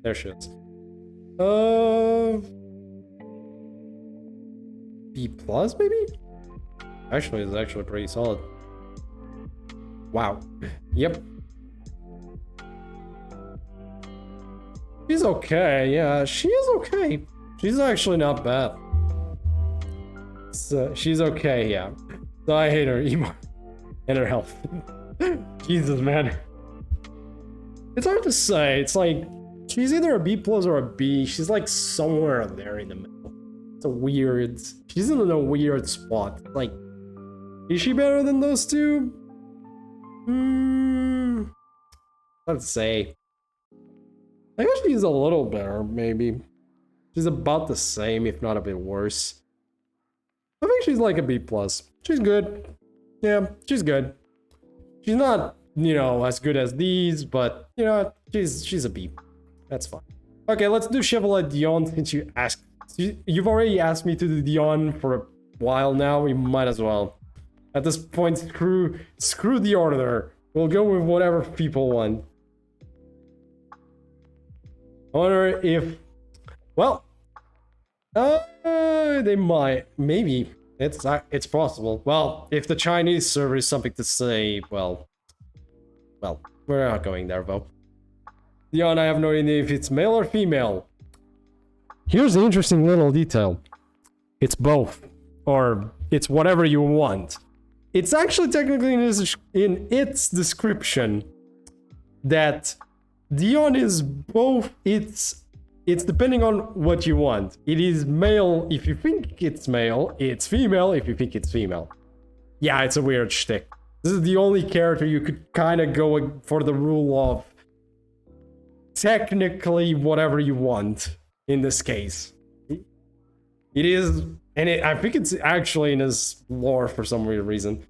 There she is. B plus, maybe? Actually, it's actually pretty solid. Wow. Yep. She's okay, yeah, she is okay. She's actually not bad. So, she's okay, yeah. So I hate her emo and her health. Jesus, man. It's hard to say. It's like, she's either a B plus or a B. She's like somewhere there in the middle. It's a weird... She's in a weird spot. Like, is she better than those two? Let's say. I guess she's a little better, maybe. She's about the same, if not a bit worse. I think she's like a B plus. She's good. Yeah, she's good. She's not, you know, as good as these, but, you know, she's a B. That's fine. Okay, let's do Chevrolet Dion since you asked. You've already asked me to do Dion for a while now. We might as well. At this point, screw the order. We'll go with whatever people want. I wonder if... Well... they might. Maybe. It's possible. Well, if the Chinese server is something to say, well, we're not going there, though. Dion, I have no idea if it's male or female. Here's the interesting little detail. It's both. Or it's whatever you want. It's actually technically in its description that Dion is both. It's depending on what you want. It is male if you think it's male. It's female if you think it's female. Yeah, it's a weird shtick. This is the only character you could kind of go for the rule of technically whatever you want in this case. It is, and I think it's actually in his lore for some weird reason.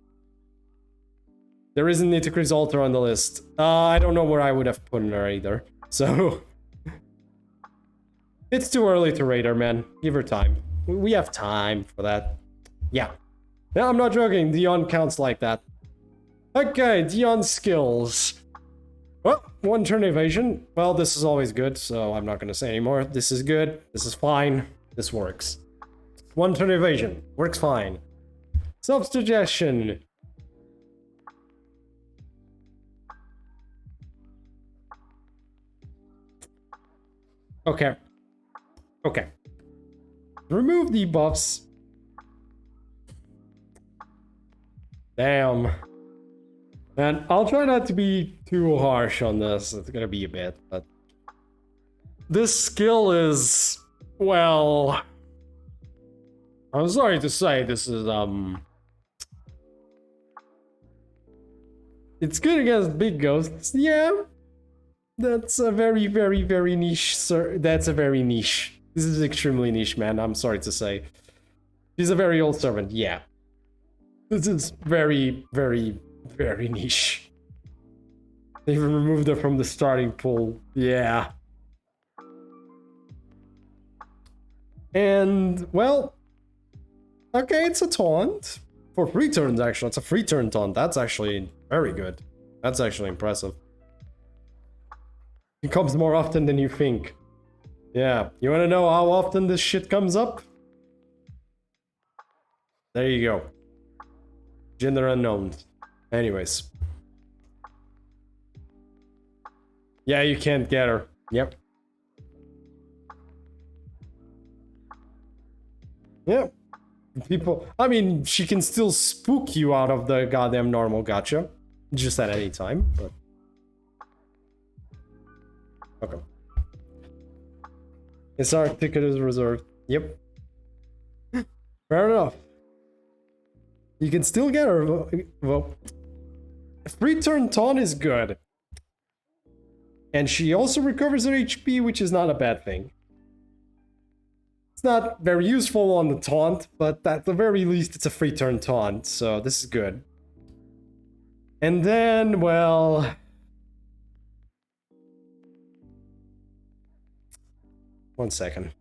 There isn't Nitocris Altar on the list. I don't know where I would have put her either. So it's too early to rate her, man. Give her time. We have time for that. Yeah. No, I'm not joking. Dion counts like that. Okay, Dion's skills. Oh, 1 turn evasion. Well, this is always good, so I'm not gonna say anymore. This is good. This is fine. This works. 1 turn evasion. Works fine. Self-suggestion. Okay. Okay. Remove debuffs. Damn. Man, I'll try not to be too harsh on this. It's gonna be a bit, but... This skill is... Well... I'm sorry to say, this is, It's good against big ghosts, yeah. That's a very, very, very niche, sir. That's a very niche. This is extremely niche, man. I'm sorry to say. She's a very old servant, yeah. This is very, very, very niche. They even removed her from the starting pool, yeah. And, well... Okay, it's a taunt. For free turns, actually. It's a free turn taunt. That's actually very good. That's actually impressive. It comes more often than you think. Yeah, you wanna know how often this shit comes up? There you go. Gender unknown. Anyways. Yeah, you can't get her. Yep. Yep. People, I mean, she can still spook you out of the goddamn normal gacha. Just at any time, but... Okay. SR ticket is reserved. Yep. Fair enough. You can still get her. Well, free turn taunt is good. And she also recovers her HP, which is not a bad thing. It's not very useful on the taunt, but at the very least it's a free turn taunt, so this is good. And then, well... One second.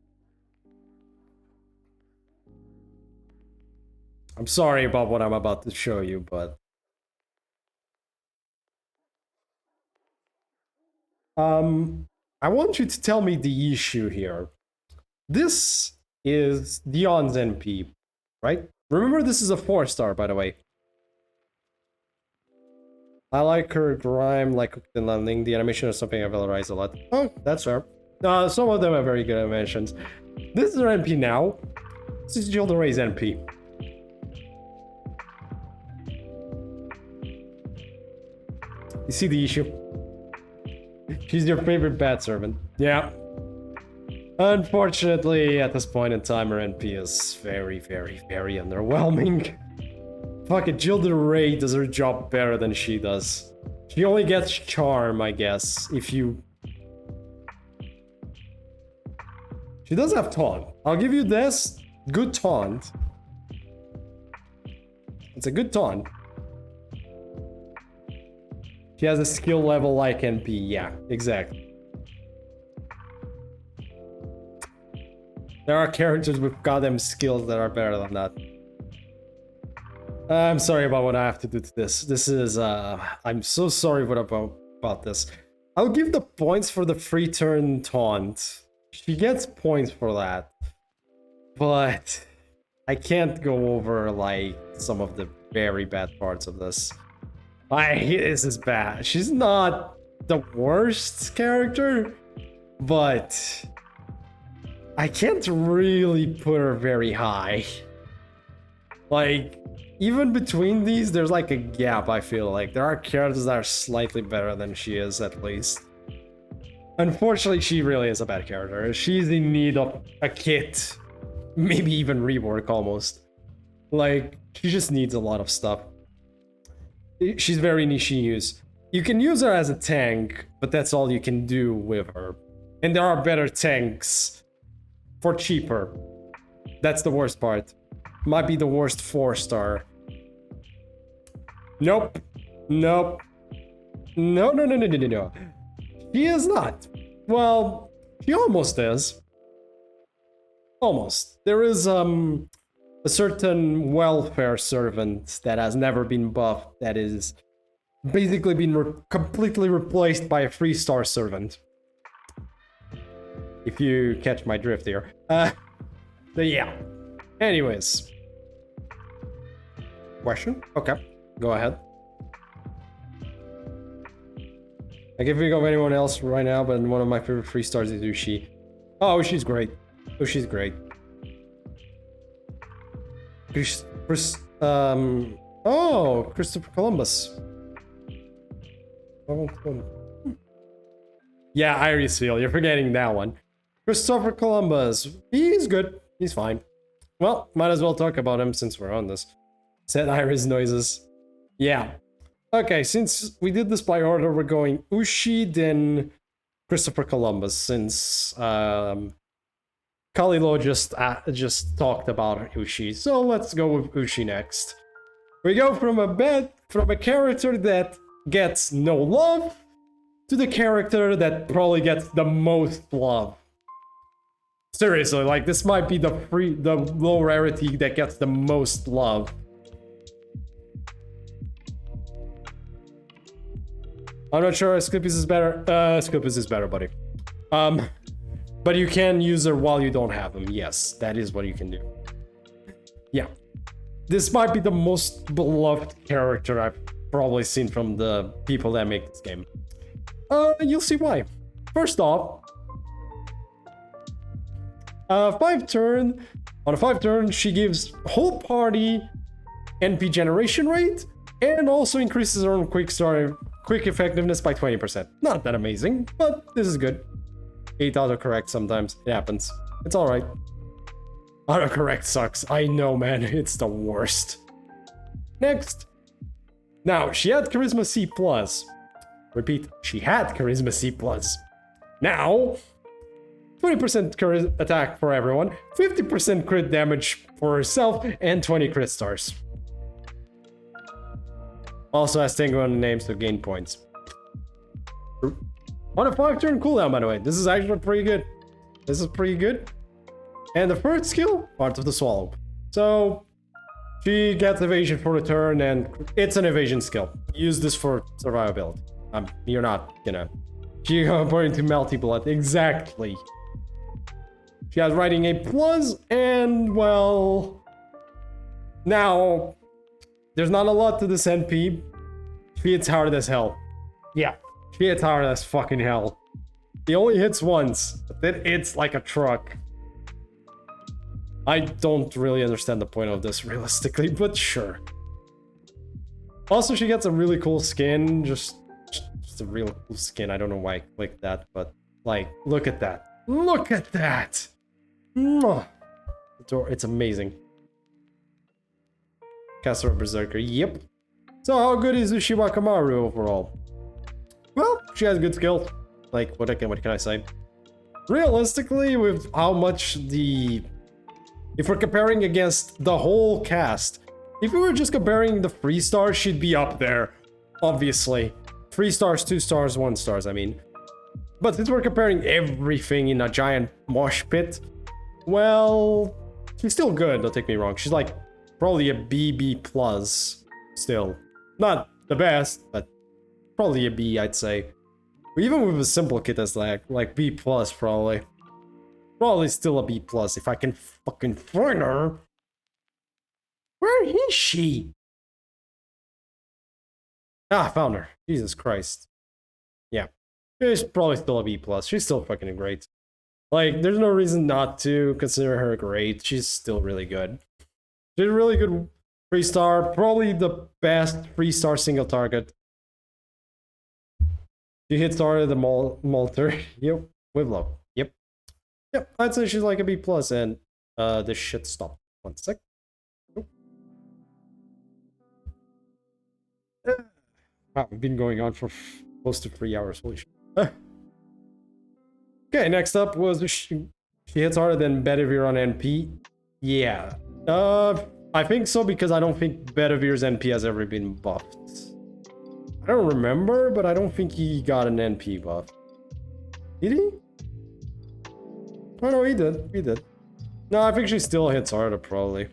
I'm sorry about what I'm about to show you, but... I want you to tell me the issue here. This is Dion's NP, right? Remember, this is a 4-star, by the way. I like her grime, like Cooked and Landing. The animation is something I valorize a lot. Oh, that's fair. Some of them are very good animations. This is her NP now. This is Gilda Ray's NP. You see the issue? She's your favorite bat servant. Yeah. Unfortunately, at this point in time, her NP is very, very, very underwhelming. Fuck it, Gilda Ray does her job better than she does. She only gets charm, I guess, if you... She does have taunt. I'll give you this. Good taunt. It's a good taunt. She has a skill level like NP, yeah, exactly. There are characters with goddamn skills that are better than that. I'm sorry about what I have to do to this. This is, I'm so sorry about this. I'll give the points for the free turn taunt. She gets points for that. But I can't go over, like, some of the very bad parts of this. This is bad. She's not the worst character, but... I can't really put her very high. Like, even between these, there's like a gap, I feel like. There are characters that are slightly better than she is, at least. Unfortunately, she really is a bad character. She's in need of a kit. Maybe even rework, almost. Like, she just needs a lot of stuff. She's very niche use. You can use her as a tank, but that's all you can do with her. And there are better tanks for cheaper. That's the worst part. Might be the worst 4-star. Nope. Nope. No, no, no, no, no, no, no. She is not. Well, she almost is. Almost. There is, a certain welfare servant that has never been buffed that is basically been completely replaced by a 3-star servant. If you catch my drift here. But yeah. Anyways. Question? Okay. Go ahead. I can't think of anyone else right now, but one of my favorite 3-stars is Ushi. Oh, she's great. Oh, she's great. Oh, Christopher Columbus. Yeah, Iris Field. You're forgetting that one. Christopher Columbus. He's good. He's fine. Well, might as well talk about him since we're on this. Said Iris noises. Yeah. Okay, since we did this by order, we're going Ushi, then Christopher Columbus, since Kalilo just talked about Ushi. So let's go with Ushi next. We go from a character that gets no love to the character that probably gets the most love. Seriously, like this might be the low rarity that gets the most love. I'm not sure Scoopus is better. Scoopus is better, buddy. But you can use her while you don't have him. Yes, that is what you can do. Yeah. This might be the most beloved character I've probably seen from the people that make this game. You'll see why. First off, on a 5-turn, she gives whole party NP generation rate and also increases her own quick effectiveness by 20%. Not that amazing, but this is good. 8 autocorrect sometimes. It happens. It's alright. Autocorrect sucks. I know, man. It's the worst. Next. Now, she had Charisma C+. Repeat, she had Charisma C+. Now, 20% attack for everyone, 50% crit damage for herself, and 20 crit stars. Also has Tango on the name, so gain points. On a 5-turn cooldown, by the way. This is actually pretty good. This is pretty good. And the first skill, Part of the Swallow. So, she gets evasion for the turn, and it's an evasion skill. Use this for survivability. You're not gonna... She's going to Melty Blood. Exactly. She has Writing A+, and, well... Now... There's not a lot to this NP. She hits hard as hell. Yeah, she hits hard as fucking hell. He only hits once, but then it's like a truck. I don't really understand the point of this realistically, but sure. Also, she gets a really cool skin. Just a real cool skin. I don't know why I clicked that, but like, look at that. Look at that! Mwah. It's amazing. Caster Berserker, yep. So how good is Ushima Kamaru overall? Well, she has good skills. Like, what can I say? Realistically, with how much the... If we're comparing against the whole cast, if we were just comparing the 3 stars, she'd be up there. Obviously. 3 stars, 2 stars, 1 stars, I mean. But since we're comparing everything in a giant mosh pit, well... She's still good, don't take me wrong. She's like... Probably a BB plus still. Not the best, but probably a B, I'd say. Even with a simple kit as like B plus, probably. Probably still a B plus if I can fucking find her. Where is she? Ah, I found her. Jesus Christ. Yeah. She's probably still a B plus. She's still fucking great. Like, there's no reason not to consider her great. She's still really good. She's a really good 3-star, probably the best 3-star single target. She hit started the Malter. Yep, with love. Yep. Yep, I'd say she's like a B plus, and this shit stopped. 1 sec. Nope. Wow, we've been going on for close to 3 hours. Holy shit. Okay, next up was she hits harder than Bedivere on NP. Yeah. I think so because I don't think Bedivere's NP has ever been buffed. I don't remember, but I don't think he got an NP buff. Did he? Oh no, he did. He did. No, I think she still hits harder, probably.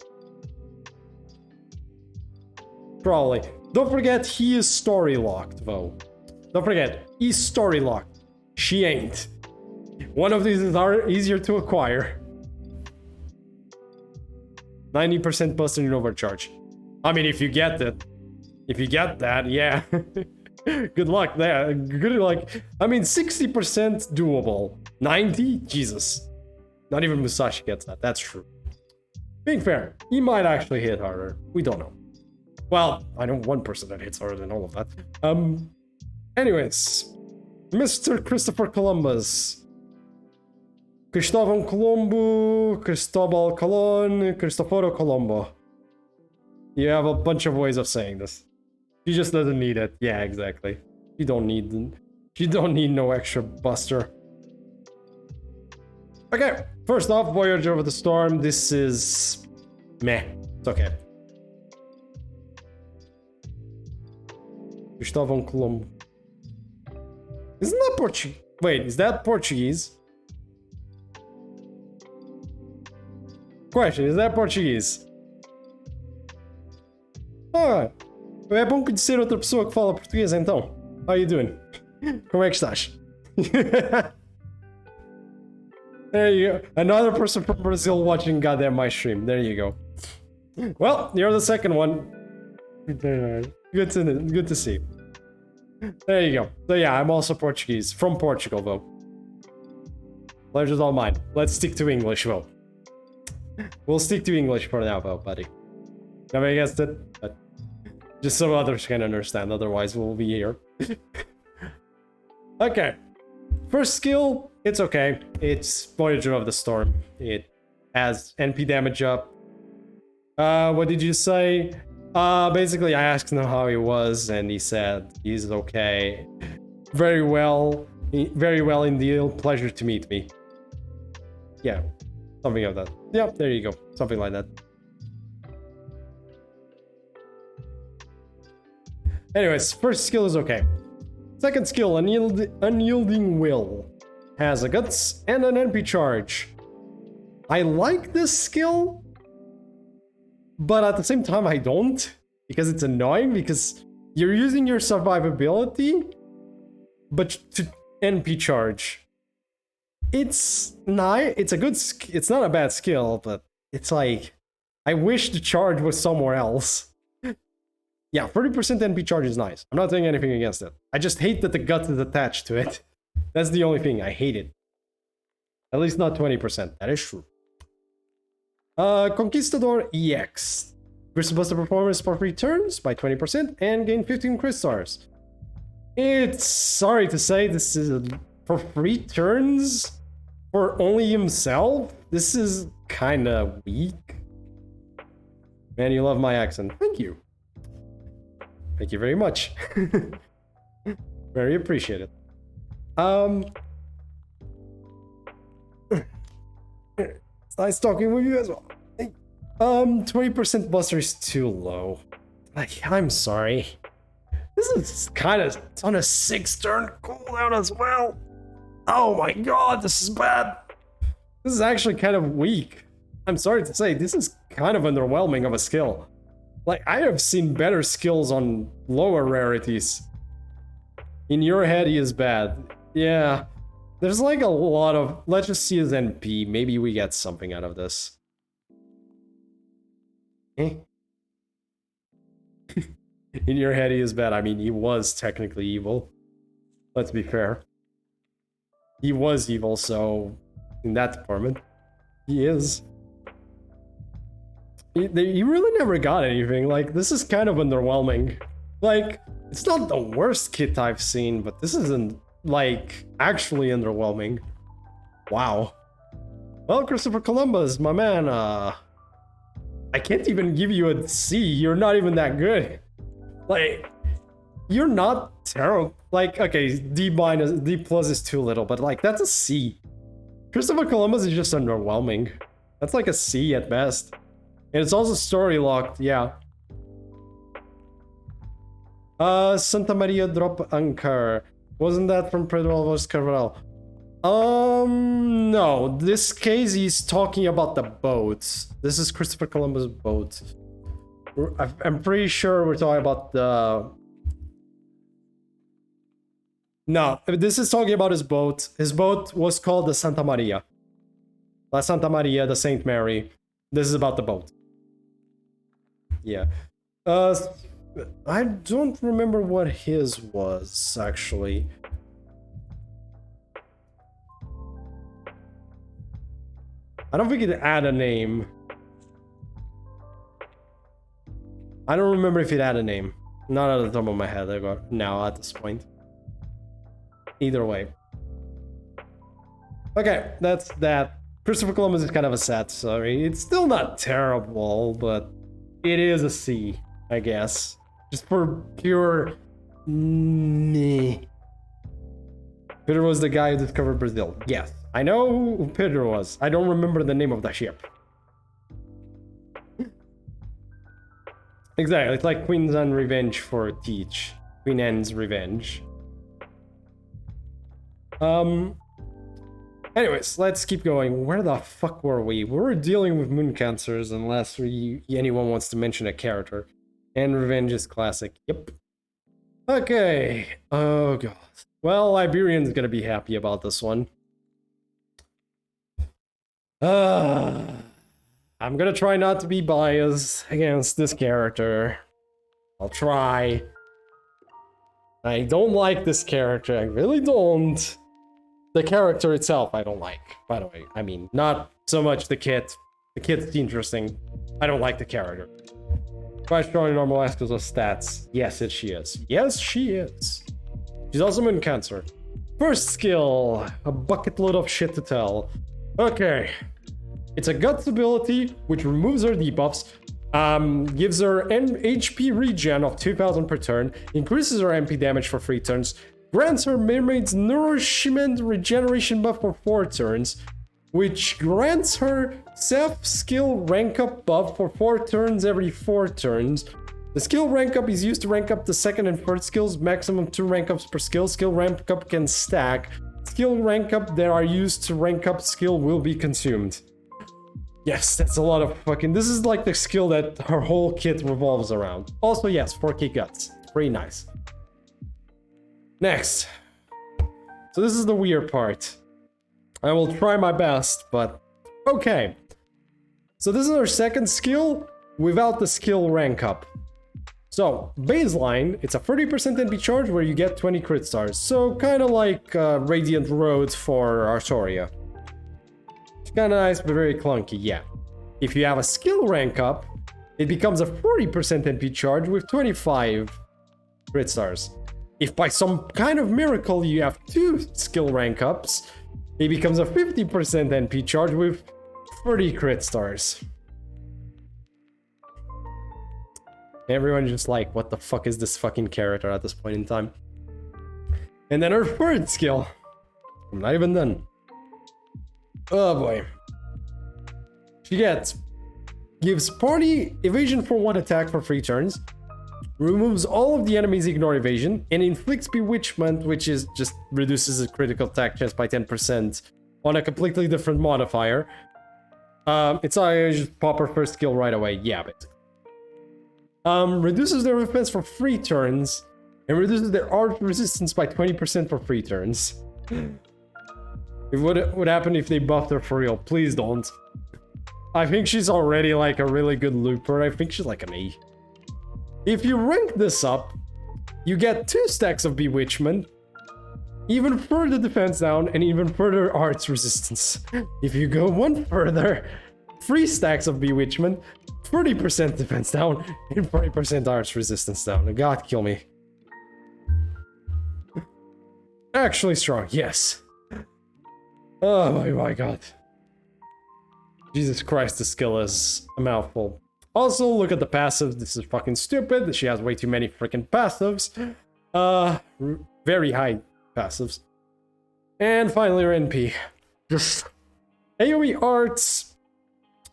Probably. Don't forget, he is story locked, though. Don't forget, he's story locked. She ain't. One of these is easier to acquire. 90% busted in overcharge. I mean, if you get that. If you get that, yeah. Good luck there. Good luck. I mean, 60% doable. 90? Jesus. Not even Musashi gets that. That's true. Being fair, he might actually hit harder. We don't know. Well, I know one person that hits harder than all of that. Anyways. Mr. Christopher Columbus. Cristóvão Colombo, Cristobal Colon, Cristoforo Colombo. You have a bunch of ways of saying this. She just doesn't need it. Yeah, exactly. You don't need no extra buster. Okay, first off, Voyager of the Storm. This is meh. It's okay. Cristóvão Colombo. Isn't that Portuguese? Wait, is that Portuguese? Question, is that Português? Ah, é bom conhecer outra pessoa que fala português então. How are you doing? Como é que estás? There you go. Another person from Brazil watching goddamn my stream. There you go. Well, you're the second one. Good to see. There you go. So yeah, I'm also Portuguese. From Portugal though. Pleasure's all mine. Let's stick to English though. We'll stick to English for now, though, buddy. Never guessed it, but just so others can understand. Otherwise, we'll be here. Okay. First skill, it's okay. It's Voyager of the Storm. It has NP damage up. What did you say? Basically, I asked him how he was, and he said he's okay. Very well indeed. Pleasure to meet me. Yeah. Something of that. Yep, there you go. Something like that. Anyways, first skill is okay. Second skill, Unyielding Will. Has a Guts and an NP charge. I like this skill, but at the same time I don't. Because it's annoying, because you're using your survivability, but to NP charge. It's nice. It's a good. It's not a bad skill, but it's like I wish the charge was somewhere else. Yeah, 30% NP charge is nice. I'm not saying anything against it. I just hate that the gut is attached to it. That's the only thing. I hate it. At least not 20%. That is true. Conquistador EX. Crystal Buster performance for 3 turns by 20% and gain 15 crystals. It's sorry to say this is for 3 turns for only himself. This is kind of weak. Man, you love my accent. Thank you. Thank you very much. Very appreciated. It's nice talking with you as well. 20% buster is too low. Like, I'm sorry. This is kind of on a 6-turn cooldown as well. Oh my god, this is bad. This is actually kind of weak. I'm sorry to say, this is kind of underwhelming of a skill. Like, I have seen better skills on lower rarities. In your head, he is bad. Yeah. There's like a lot of... Let's just see his NP. Maybe we get something out of this. Eh? In your head, he is bad. I mean, he was technically evil. Let's be fair. He was evil, so... In that department, he is. He really never got anything. Like, this is kind of underwhelming. Like, it's not the worst kit I've seen, but this isn't, like, actually underwhelming. Wow. Well, Christopher Columbus, my man, I can't even give you a C. You're not even that good. Like, You're not terrible. Like, okay, D minus, D plus is too little, but like, that's a C. Christopher Columbus is just underwhelming. That's like a C at best. And it's also story locked, yeah. Santa Maria Drop Anchor. Wasn't that from Pedro Alvarez Carvalho? No. This case he's talking about the boats. This is Christopher Columbus' boat. I'm pretty sure we're talking about the... No, this is talking about his boat. His boat was called the Santa Maria. La Santa Maria, the Saint Mary. This is about the boat. Yeah. I don't remember what his was, actually. I don't think it had a name. I don't remember if it had a name. Not at the top of my head, I got now at this point. Either way. Okay, that's that. Christopher Columbus is kind of a sad story. It's still not terrible, but it is a C, I guess. Just for pure meh. Pedro was the guy who discovered Brazil. Yes, I know who Pedro was. I don't remember the name of the ship. Exactly, it's like Queen's Anne's Revenge for Teach. Queen Anne's Revenge. Anyways, let's keep going. Where the fuck were we? We were dealing with moon cancers unless anyone wants to mention a character. And Revenge is classic. Yep. Okay. Oh god. Well, Liberian's gonna be happy about this one. I'm gonna try not to be biased against this character. I'll try. I don't like this character. I really don't. The character itself, I don't like, by the way. I mean, not so much the kid. The kid's interesting. I don't like the character. Quite strong in normal aspects of stats. Yes, she is. Yes, she is. She's also moon cancer. First skill. A bucket load of shit to tell. Okay. It's a guts ability, which removes her debuffs. Gives her HP regen of 2000 per turn. Increases her MP damage for 3 turns. Grants her Mermaid's Nourishment Regeneration buff for 4 turns, which grants her self-skill rank up buff for 4 turns every 4 turns. The skill rank up is used to rank up the second and third skills, maximum 2 rank ups per skill. Skill rank up can stack. Skill rank up that are used to rank up skill will be consumed. Yes, that's a lot of fucking... This is like the skill that her whole kit revolves around. Also, yes, 4k guts. Pretty nice. Next. So this is the weird part. I will try my best, but okay. So this is our second skill without the skill rank up. So baseline, it's a 30% NP charge where you get 20 crit stars. So kind of like Radiant Road for Artoria. It's kind of nice, but very clunky, yeah. If you have a skill rank up, it becomes a 40% NP charge with 25 crit stars. If by some kind of miracle you have 2 skill rank ups, it becomes a 50% NP charge with 30 crit stars. Everyone's just like, what the fuck is this fucking character at this point in time? And then her third skill. I'm not even done. Oh boy. She gives party evasion for 1 attack for 3 turns. Removes all of the enemy's ignore evasion and inflicts bewitchment, which is just reduces the critical attack chance by 10% on a completely different modifier. It's just pop her first skill right away. Yeah, basically. Reduces their defense for 3 turns and reduces their art resistance by 20% for 3 turns. What would happen if they buffed her for real? Please don't. I think she's already like a really good looper. I think she's like an A. If you rank this up, you get 2 stacks of Bewitchment, even further defense down, and even further arts resistance. If you go one further, 3 stacks of Bewitchment, 30% defense down, and 40% arts resistance down. God kill me. Actually strong, yes. Oh my god. Jesus Christ, the skill is a mouthful. Also, look at the passive. This is fucking stupid. She has way too many freaking passives. Very high passives. And finally, our NP. Just AoE arts.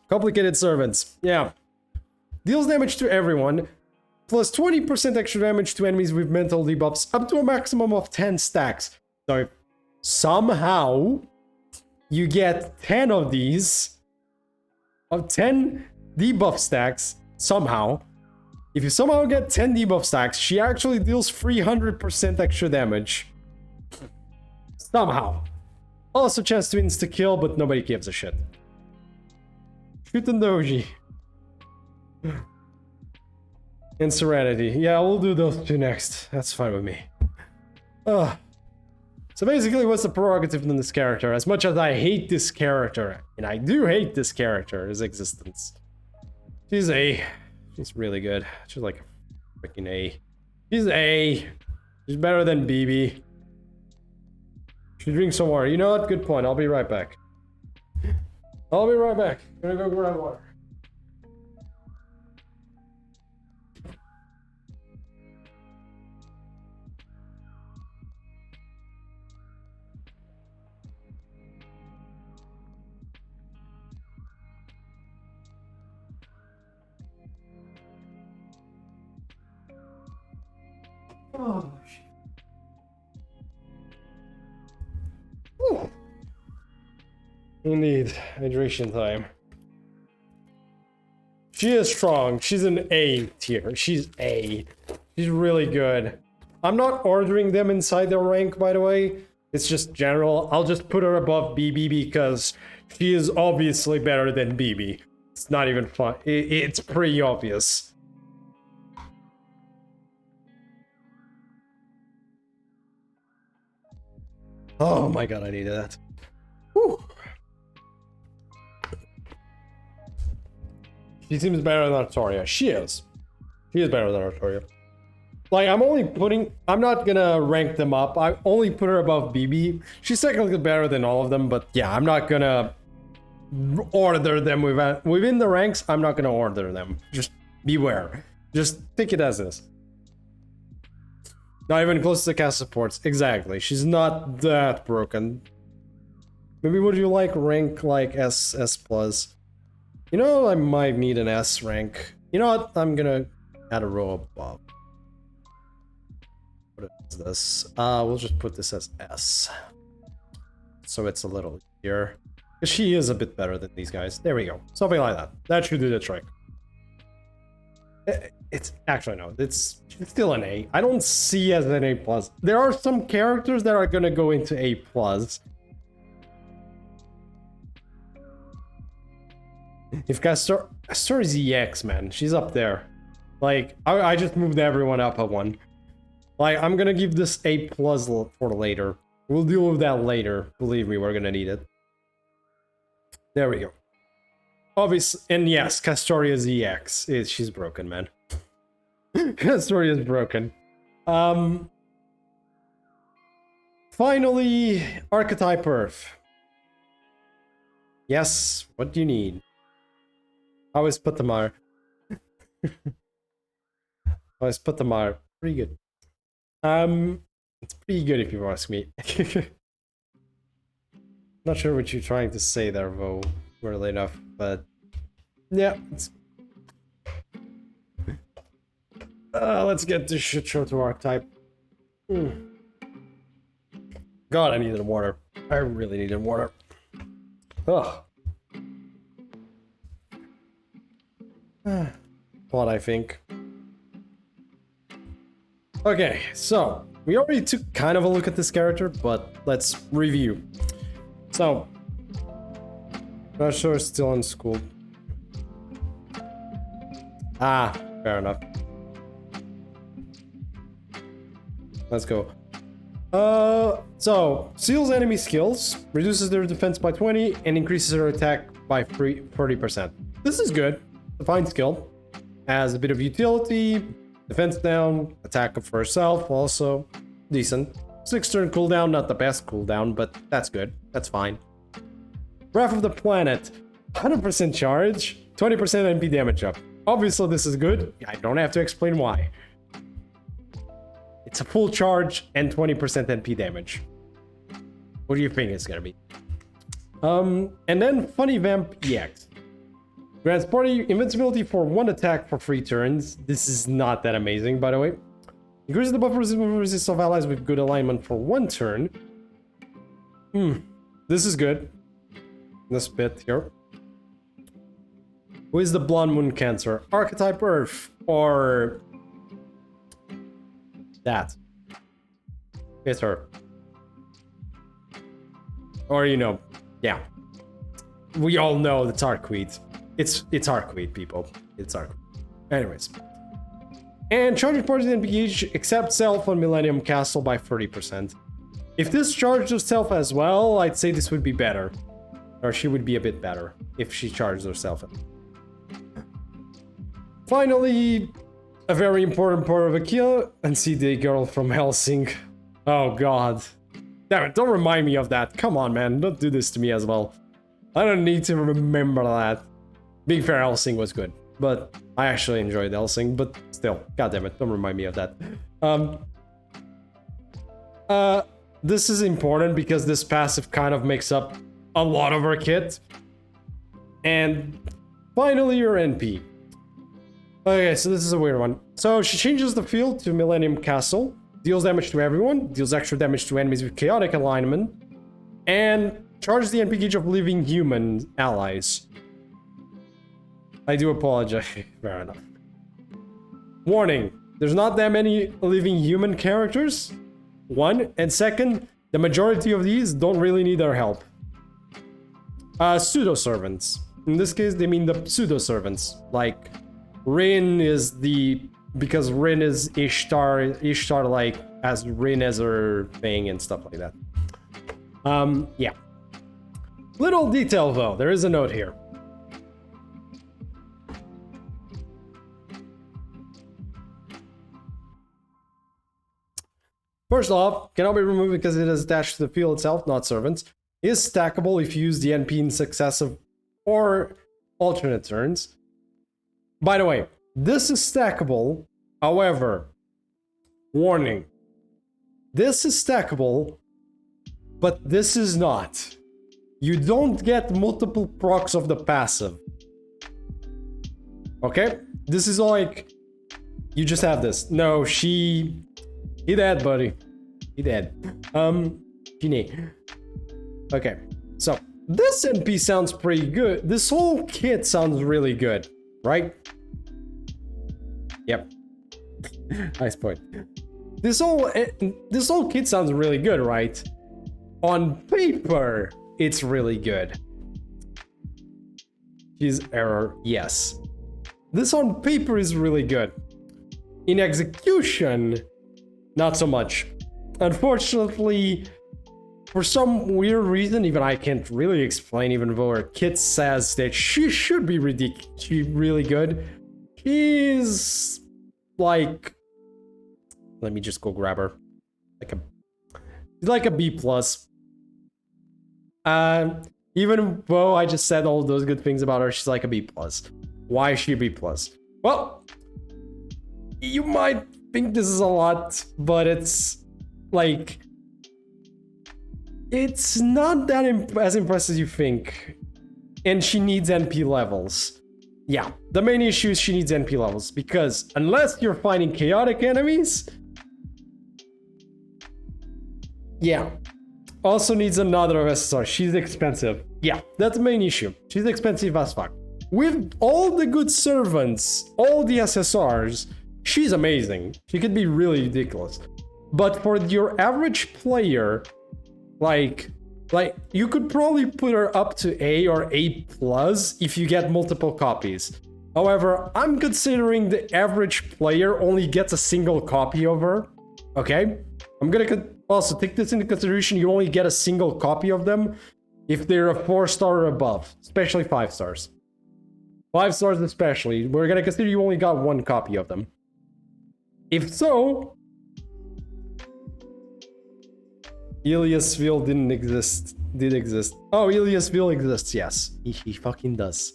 Complicated servants. Yeah. Deals damage to everyone. Plus 20% extra damage to enemies with mental debuffs. Up to a maximum of 10 stacks. So if somehow you get 10 of these. Of 10 debuff stacks. Somehow. If you somehow get 10 debuff stacks, she actually deals 300% extra damage. Somehow. Also chance to insta-kill, but nobody gives a shit. Shoot and doji. And Serenity. Yeah, we'll do those two next. That's fine with me. So basically, what's the prerogative in this character? As much as I hate this character, and I do hate this character, his existence. She's A. She's really good. She's like a freaking A. She's A. She's better than BB. She drinks some water. You know what? Good point. I'll be right back. I'll be right back. Gonna go grab water. Oh, shit. Ooh. Indeed, hydration time. She is strong. She's an A tier. She's A. She's really good. I'm not ordering them inside their rank, by the way. It's just general. I'll just put her above BB because she is obviously better than BB. It's not even fun. It's pretty obvious. Oh my god, I needed that. Whew. She seems better than Artoria. She is. She is better than Artoria. Like, I'm not gonna rank them up. I only put her above BB. She's technically better than all of them, but yeah, I'm not gonna order them within the ranks. I'm not gonna order them. Just beware. Just take it as is. Not even close to the cast supports. Exactly. She's not that broken. Maybe would you like rank like S plus? You know, I might need an S rank. You know what? I'm gonna add a row above. What is this? We'll just put this as S. So it's a little easier. Because she is a bit better than these guys. There we go. Something like that. That should do the trick. It's actually no, it's still an A. I don't see as an A plus. There are some characters that are gonna go into A plus. If Castor is EX, man, she's up there. Like I just moved everyone up a one. Like I'm gonna give this A plus for later. We'll deal with that later. Believe me, we're gonna need it. There we go. Obvious, and yes, Castoria's EX. She's broken, man. Castoria is broken. Finally, Archetype Earth. Yes, what do you need? I always put them are. Always put them are pretty good. It's pretty good if you ask me. Not sure what you're trying to say there, though. Weirdly enough, but yeah, it's... let's get this shit show to Archetype. God, I needed water. I really needed water. Ugh. What I think. Okay, so we already took kind of a look at this character, but let's review. So, not sure it's still in school. Ah, fair enough. Let's go. So, seals enemy skills, reduces their defense by 20, and increases their attack by 30%. This is good. A fine skill. Has a bit of utility, defense down, attack for herself, also decent. 6 turn cooldown, not the best cooldown, but that's good. That's fine. Wrath of the Planet, 100% charge, 20% MP damage up. Obviously this is good. I don't have to explain why. It's a full charge and 20% NP damage. What do you think it's gonna be? And then Funny Vamp EX. Grants party invincibility for 1 attack for 3 turns. This is not that amazing, by the way. Increases the buffer resistance of allies with good alignment for 1 turn. This is good. This bit here. Who is the Blonde Moon Cancer? Archetype Earth or that? It's her. Or you know, yeah. We all know it's Arqueed. It's Arqueed, people. It's Arqueed. Anyways. And charging parties and engage except self on Millennium Castle by 30%. If this charged herself as well, I'd say this would be better. Or she would be a bit better if she charged herself. Finally, a very important part of Akira, and see the girl from Helsing. Oh god. Damn it, don't remind me of that. Come on, man, don't do this to me as well. I don't need to remember that. Being fair, Helsing was good, but I actually enjoyed Helsing, but still, god damn it, don't remind me of that. This is important because this passive kind of makes up a lot of her kit. And finally, your NP. Okay, so this is a weird one. So she changes the field to Millennium Castle, deals damage to everyone, deals extra damage to enemies with chaotic alignment, and charges the NP gauge of living human allies. I do apologize. Fair enough. Warning, there's not that many living human characters. 1, and 2nd, the majority of these don't really need our help. Pseudo-servants. In this case, they mean the pseudo-servants. Like, Rin is the... Because Rin is Ishtar like, has Rin as her thing and stuff like that. Yeah. Little detail, though. There is a note here. First off, cannot be removed because it is attached to the field itself, not servants. Is stackable if you use the NP in successive or alternate turns. By the way, this is stackable. However, warning. This is stackable, but this is not. You don't get multiple procs of the passive. Okay? This is like... You just have this. No, He dead, buddy. He dead. Genie. Okay, so this NP sounds pretty good. This whole kit sounds really good, right? Yep. Nice point. This whole kit sounds really good, right? On paper, it's really good. His error, yes. This on paper is really good. In execution, not so much. Unfortunately, for some weird reason, even I can't really explain, even though her kit says that she should be really good. She's like... Let me just go grab her. Like a B+. Even though I just said all those good things about her, she's like a B+. Why is she a B+? Well, you might think this is a lot, but it's like... It's not that as impressive as you think. And she needs NP levels. Yeah, the main issue is she needs NP levels, because unless you're fighting chaotic enemies... Yeah. Also needs another SSR. She's expensive. Yeah, that's the main issue. She's expensive as fuck. With all the good servants, all the SSRs, she's amazing. She could be really ridiculous. But for your average player, like you could probably put her up to A or A+ if you get multiple copies. However, I'm considering the average player only gets a single copy of her. Okay? I'm gonna also take this into consideration. You only get a single copy of them if they're a 4-star or above, especially 5 stars. 5 stars especially, we're gonna consider you only got 1 copy of them. If so, Eliasville did exist. Oh, Eliasville exists, yes. He fucking does.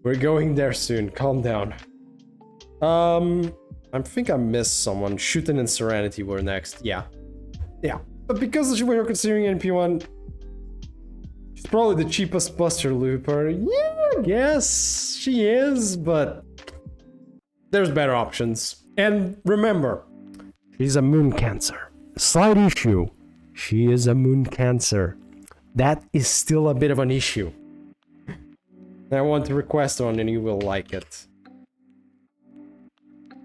We're going there soon, calm down. I'm I think I missed someone. Shooting and Serenity were next. Yeah. Yeah. But because we were considering NP1, she's probably the cheapest Buster Looper. Yeah, I guess she is, but there's better options. And remember, she's a moon cancer. Slight issue. She is a moon cancer. That is still a bit of an issue. I want to request one and you will like it.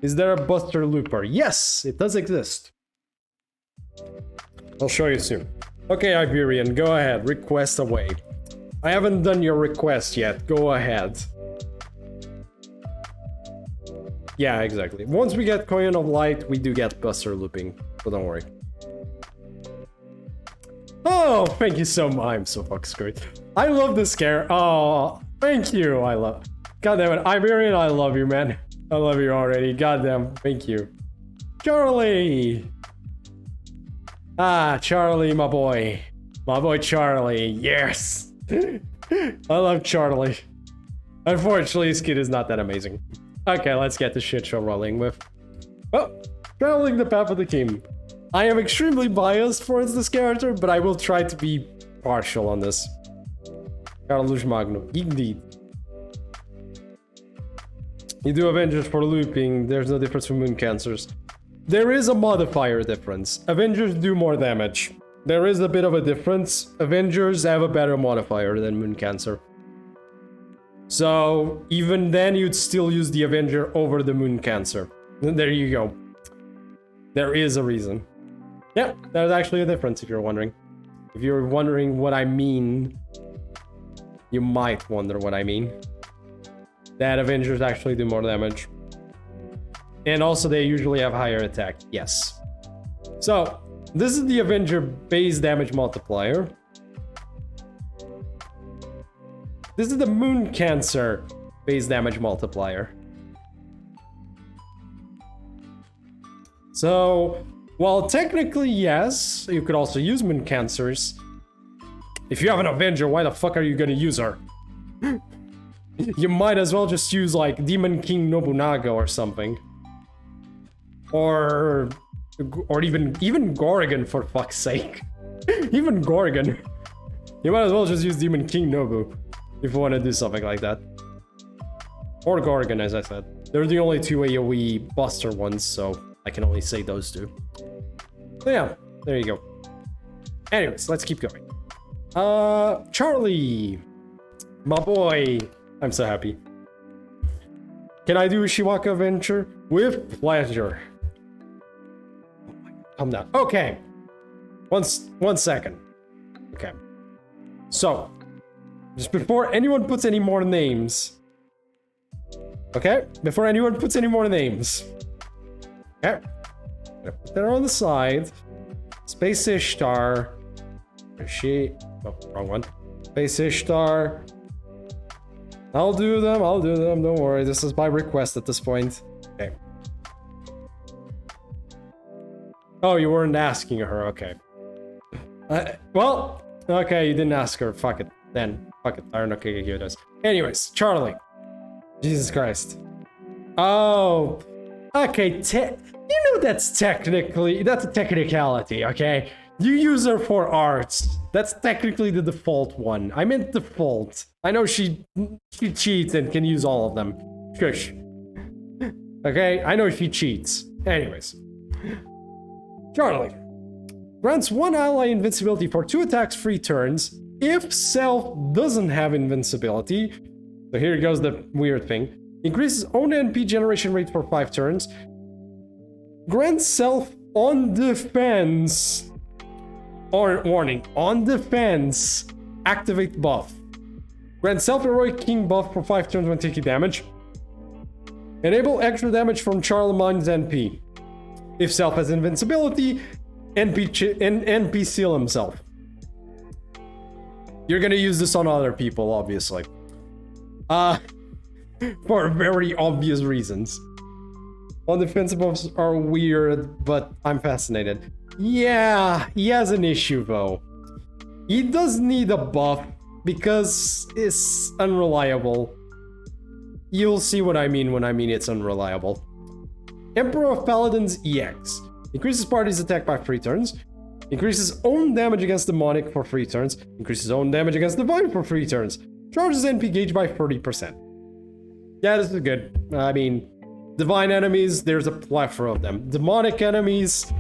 Is there a Buster Looper? Yes, it does exist. I'll show you soon. Okay, Iberian, go ahead. Request away. I haven't done your request yet. Go ahead. Yeah, exactly. Once we get Coin of Light, we do get Buster looping. So don't worry. Oh, thank you so much. I'm so fucking screwed. I love this scare. Oh, thank you. I love. God damn it. Iberian, I love you, man. I love you already. Goddamn. Thank you. Charlie. Ah, Charlie, my boy. My boy Charlie. Yes. I love Charlie. Unfortunately, his kid is not that amazing. Okay, let's get the shit show rolling with. Oh, traveling the path of the king. I am extremely biased towards this character, but I will try to be partial on this. Carlos Magno. Indeed. You do Avengers for looping, there's no difference from moon cancers. There is a modifier difference. Avengers do more damage. There is a bit of a difference. Avengers have a better modifier than moon cancer. So even then you'd still use the Avenger over the moon cancer. There you go. There is a reason. Yeah, there's actually a difference if you're wondering. If you're wondering what I mean, you might wonder what I mean. That Avengers actually do more damage. And also they usually have higher attack, yes. So, this is the Avenger base damage multiplier. This is the Moon Cancer base damage multiplier. So, while technically yes, you could also use Moon Cancers. If you have an Avenger, why the fuck are you gonna use her? You might as well just use like Demon King Nobunaga or something. Or even Gorgon, for fuck's sake. Even Gorgon. You might as well just use Demon King Nobu if you want to do something like that. Or Gorgon, as I said. They're the only two AoE buster ones, so I can only say those two. So yeah, there you go. Anyways, let's keep going. Charlie! My boy! I'm so happy. Can I do a Shiwaka Venture? With pleasure. Oh my God, calm down. Okay. One second. Okay. So, just before anyone puts any more names. Okay? Before anyone puts any more names. Okay. Gonna put that on the side. Space Ishtar. Where's she? Oh, wrong one. Space Ishtar. I'll do them, don't worry. This is by request at this point. Okay. Oh, you weren't asking her, okay. Well, okay, you didn't ask her. Fuck it, then. Fuck it, I don't know, okay, here it is. Anyways, Charlie. Jesus Christ. Oh, okay, you know that's a technicality, okay? You use her for arts. That's technically the default one. I meant default. I know she cheats and can use all of them. Shush. Okay, I know she cheats. Anyways. Charlie. Grants one ally invincibility for 2 attacks 3 turns. If self doesn't have invincibility. So here goes the weird thing. Increases own NP generation rate for 5 turns. Grants self on defense. Or warning, on defense, activate buff. Grant self-heroic king buff for 5 turns when taking damage. Enable extra damage from Charlemagne's NP. If self has invincibility, NP seal himself. You're gonna use this on other people, obviously. For very obvious reasons. On-defensive buffs are weird, but I'm fascinated. Yeah, he has an issue though. He does need a buff because it's unreliable. You'll see what I mean when I mean it's unreliable. Emperor of Paladins EX. Increases party's attack by 3 turns. Increases own damage against demonic for 3 turns. Increases own damage against divine for 3 turns. Charges NP gauge by 30%. Yeah, this is good. I mean, divine enemies, there's a plethora of them. Demonic enemies,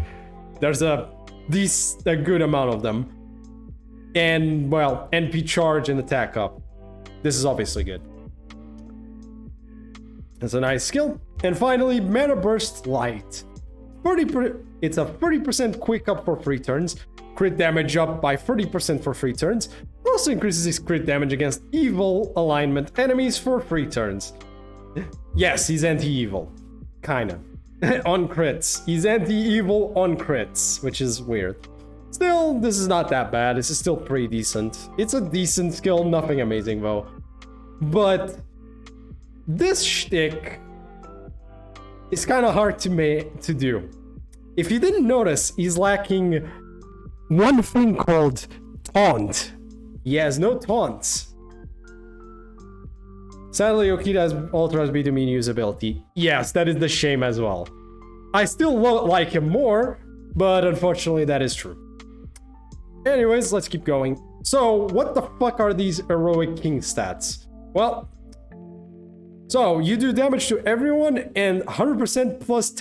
there's a good amount of them. And, well, NP charge and attack up. This is obviously good. It's a nice skill. And finally, Mana Burst Light. It's a 30% quick up for 3 turns. Crit damage up by 30% for 3 turns. Also increases his crit damage against evil alignment enemies for 3 turns. Yes, he's anti-evil. Kinda. On crits. He's anti-evil on crits, which is weird. Still, this is not that bad. This is still pretty decent. It's a decent skill, nothing amazing though. But this shtick is kind of hard to do. If you didn't notice, he's lacking one thing called taunt. He has no taunts. Sadly, Okita's Ultra has B to mean usability. Yes, that is the shame as well. I still like him more, but unfortunately that is true. Anyways, let's keep going. So, what the fuck are these heroic king stats? Well, so you do damage to everyone and 100% plus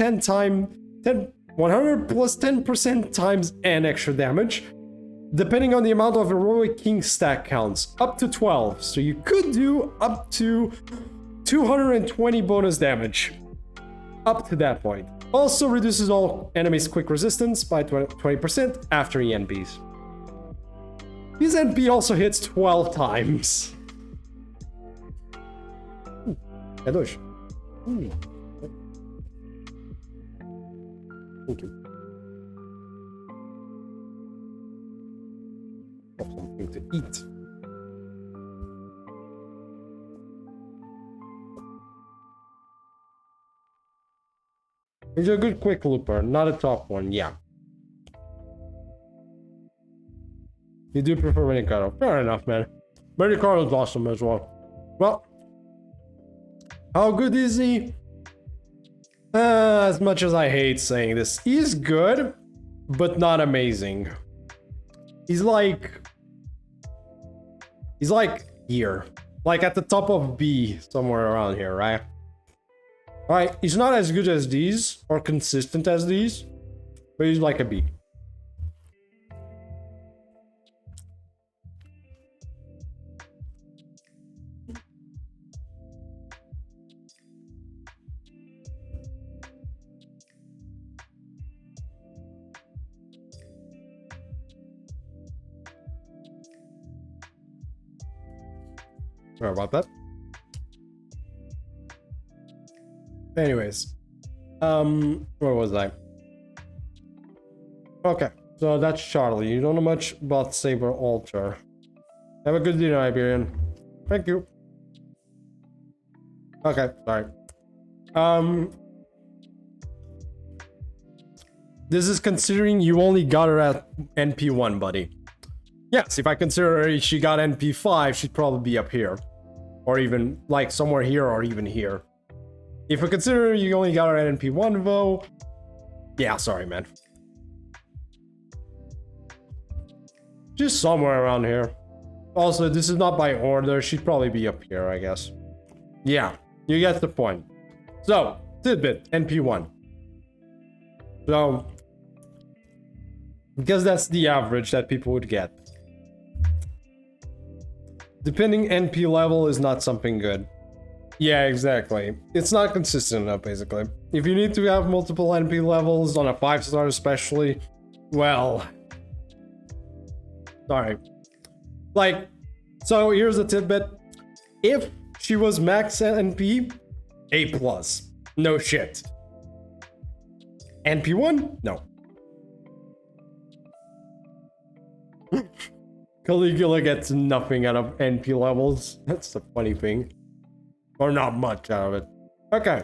100 plus 10% times n extra damage, depending on the amount of heroic king stack counts, up to 12. So you could do up to 220 bonus damage up to that point. Also reduces all enemies' quick resistance by 20% after ENPs. His NP also hits 12 times. É dois. Thank you. Got something to eat. He's a good quick looper, not a top one, yeah. You do prefer Ricardo. Fair enough, man. Ricardo's awesome as well. Well, how good is he? As much as I hate saying this, he's good, but not amazing. He's like here. Like at the top of B, somewhere around here, right? Alright, he's not as good as these, or consistent as these, but he's like a B. Sorry about that. Anyways, where was I? Okay, so that's Charlie. You don't know much about Saber Altar. Have a good dinner, Iberian. Thank you. Okay, sorry. This is considering you only got her at NP1, buddy. Yes, if I consider her, she got NP5, she'd probably be up here. Or even, like, somewhere here or even here. If we consider you only got her at NP1, though... Yeah, sorry, man. Just somewhere around here. Also, this is not by order. She'd probably be up here, I guess. Yeah, you get the point. So, tidbit, NP1. So... because that's the average that people would get. Depending NP level is not something good. Yeah, exactly. It's not consistent enough, basically. If you need to have multiple NP levels, on a 5-star especially, well... sorry. Like, so here's a tidbit. If she was max NP, A+. No shit. NP1? No. Caligula gets nothing out of NP levels. That's the funny thing. Or not much out of it. Okay.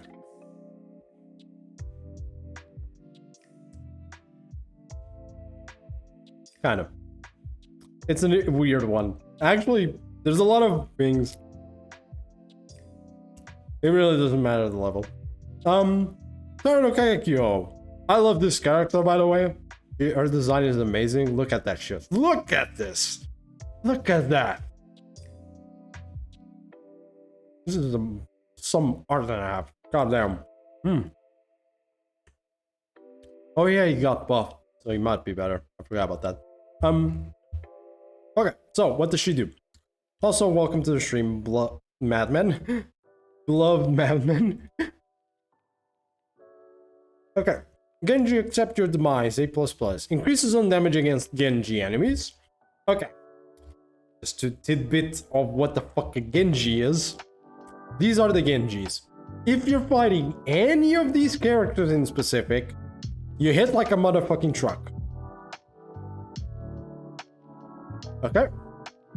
Kind of. It's a weird one. Actually, there's a lot of things. It really doesn't matter the level. So Taruno Kagekyo. I love this character, by the way. Her design is amazing. Look at that shit. Look at this. Look at that. This is some art and a half. Goddamn. Oh yeah, he got buffed, so he might be better. I forgot about that. Okay, so what does she do? Also, welcome to the stream, Madman. Beloved Madman. Okay. Genji, accept your demise, A++. Increases on damage against Genji enemies. Okay. Just a tidbit of what the fuck a Genji is. These are the Genjis. If you're fighting any of these characters in specific, you hit like a motherfucking truck. Okay?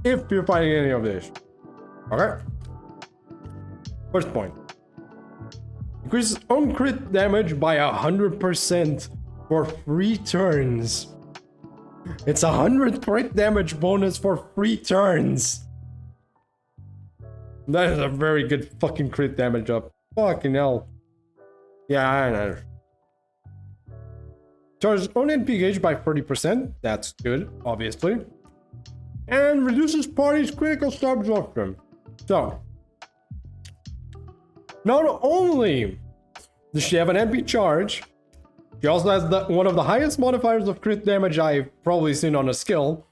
If you're fighting any of these. Okay? First point. Increases own crit damage by 100% for 3 turns. It's 100 crit damage bonus for 3 turns. That is a very good fucking crit damage up. Fucking hell. Yeah, I know. Charges own NP gauge by 30%. That's good, obviously. And reduces party's critical star absorption. So, not only does she have an MP charge, she also has one of the highest modifiers of crit damage I've probably seen on a skill.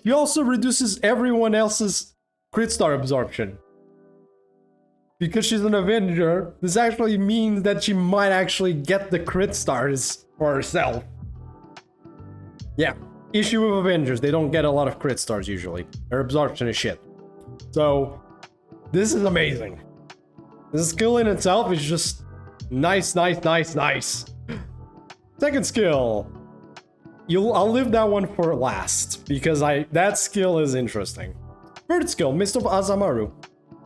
She also reduces everyone else's crit star absorption. Because she's an Avenger, this actually means that she might actually get the crit stars for herself. Yeah, issue with Avengers, they don't get a lot of crit stars usually. Their absorption is shit. So, this is amazing. The skill in itself is just nice. Second skill. I'll leave that one for last because that skill is interesting. Third skill, Mist of Azamaru.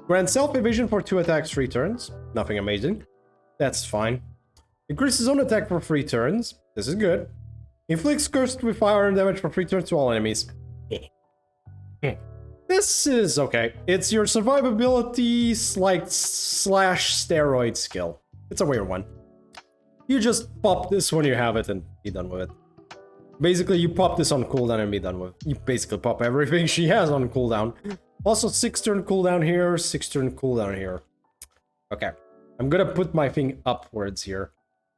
Grants self-evasion for 2 attacks 3 turns. Nothing amazing. That's fine. Increases own attack for 3 turns. This is good. Inflicts cursed with firearm damage for 3 turns to all enemies. This is okay. It's your survivability slash steroid skill. It's a weird one. You just pop this when you have it and be done with it. Basically, you pop this on cooldown and be done with it. You basically pop everything she has on cooldown. Also, 6 turn cooldown here, 6 turn cooldown here. Okay. I'm gonna put my thing upwards here.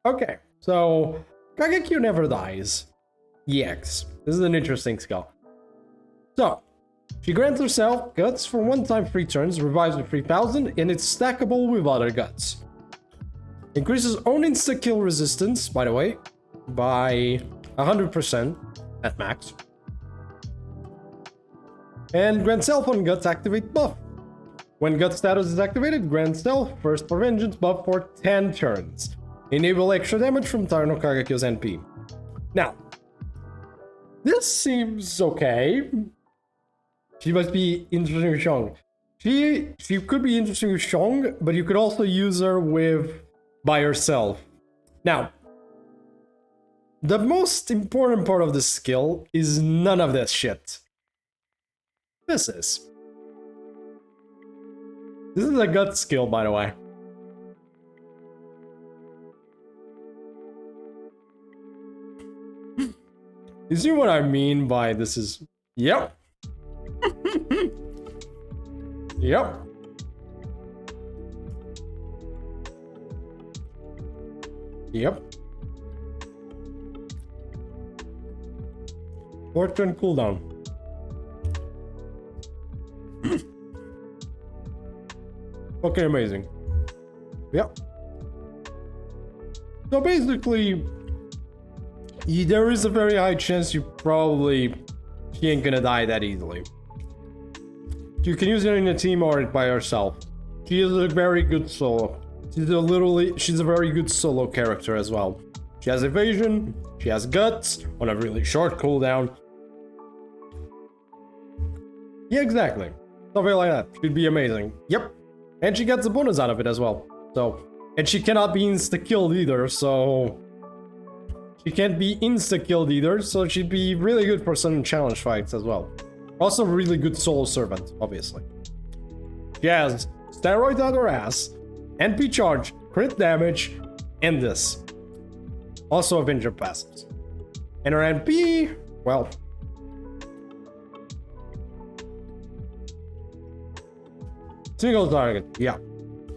Okay, so Kagekyo never dies. EX. This is an interesting skill. So, she grants herself guts for 1 time 3 turns, revives with 3000, and it's stackable with other guts. Increases own insta-kill resistance, by the way, by 100% at max. And grants self on guts activate buff. When gut status is activated, grant self first for vengeance buff for 10 turns. Enable extra damage from Taruno Kagekyo's NP. Now, this seems okay. She must be interesting with Shong. She could be interesting with Shong, but you could also use her by herself. Now, the most important part of this skill is none of this shit. This is a gut skill, by the way. You see what I mean by this is... Yep. Yep. Yep. 4 turn cooldown. Okay, amazing. Yep. So basically, there is a very high chance she ain't gonna die that easily. You can use her in a team or by herself. She is a very good solo. She's a very good solo character as well. She has evasion, she has guts on a really short cooldown. Yeah, exactly. Something like that. She'd be amazing. Yep. And she gets a bonus out of it as well. So, and she cannot be insta-killed either, so... She can't be insta-killed either, so she'd be really good for some challenge fights as well. Also really good solo servant, obviously. She has steroids out her ass, NP charge, crit damage, and this. Also Avenger passives. And her NP, well, single target, yeah.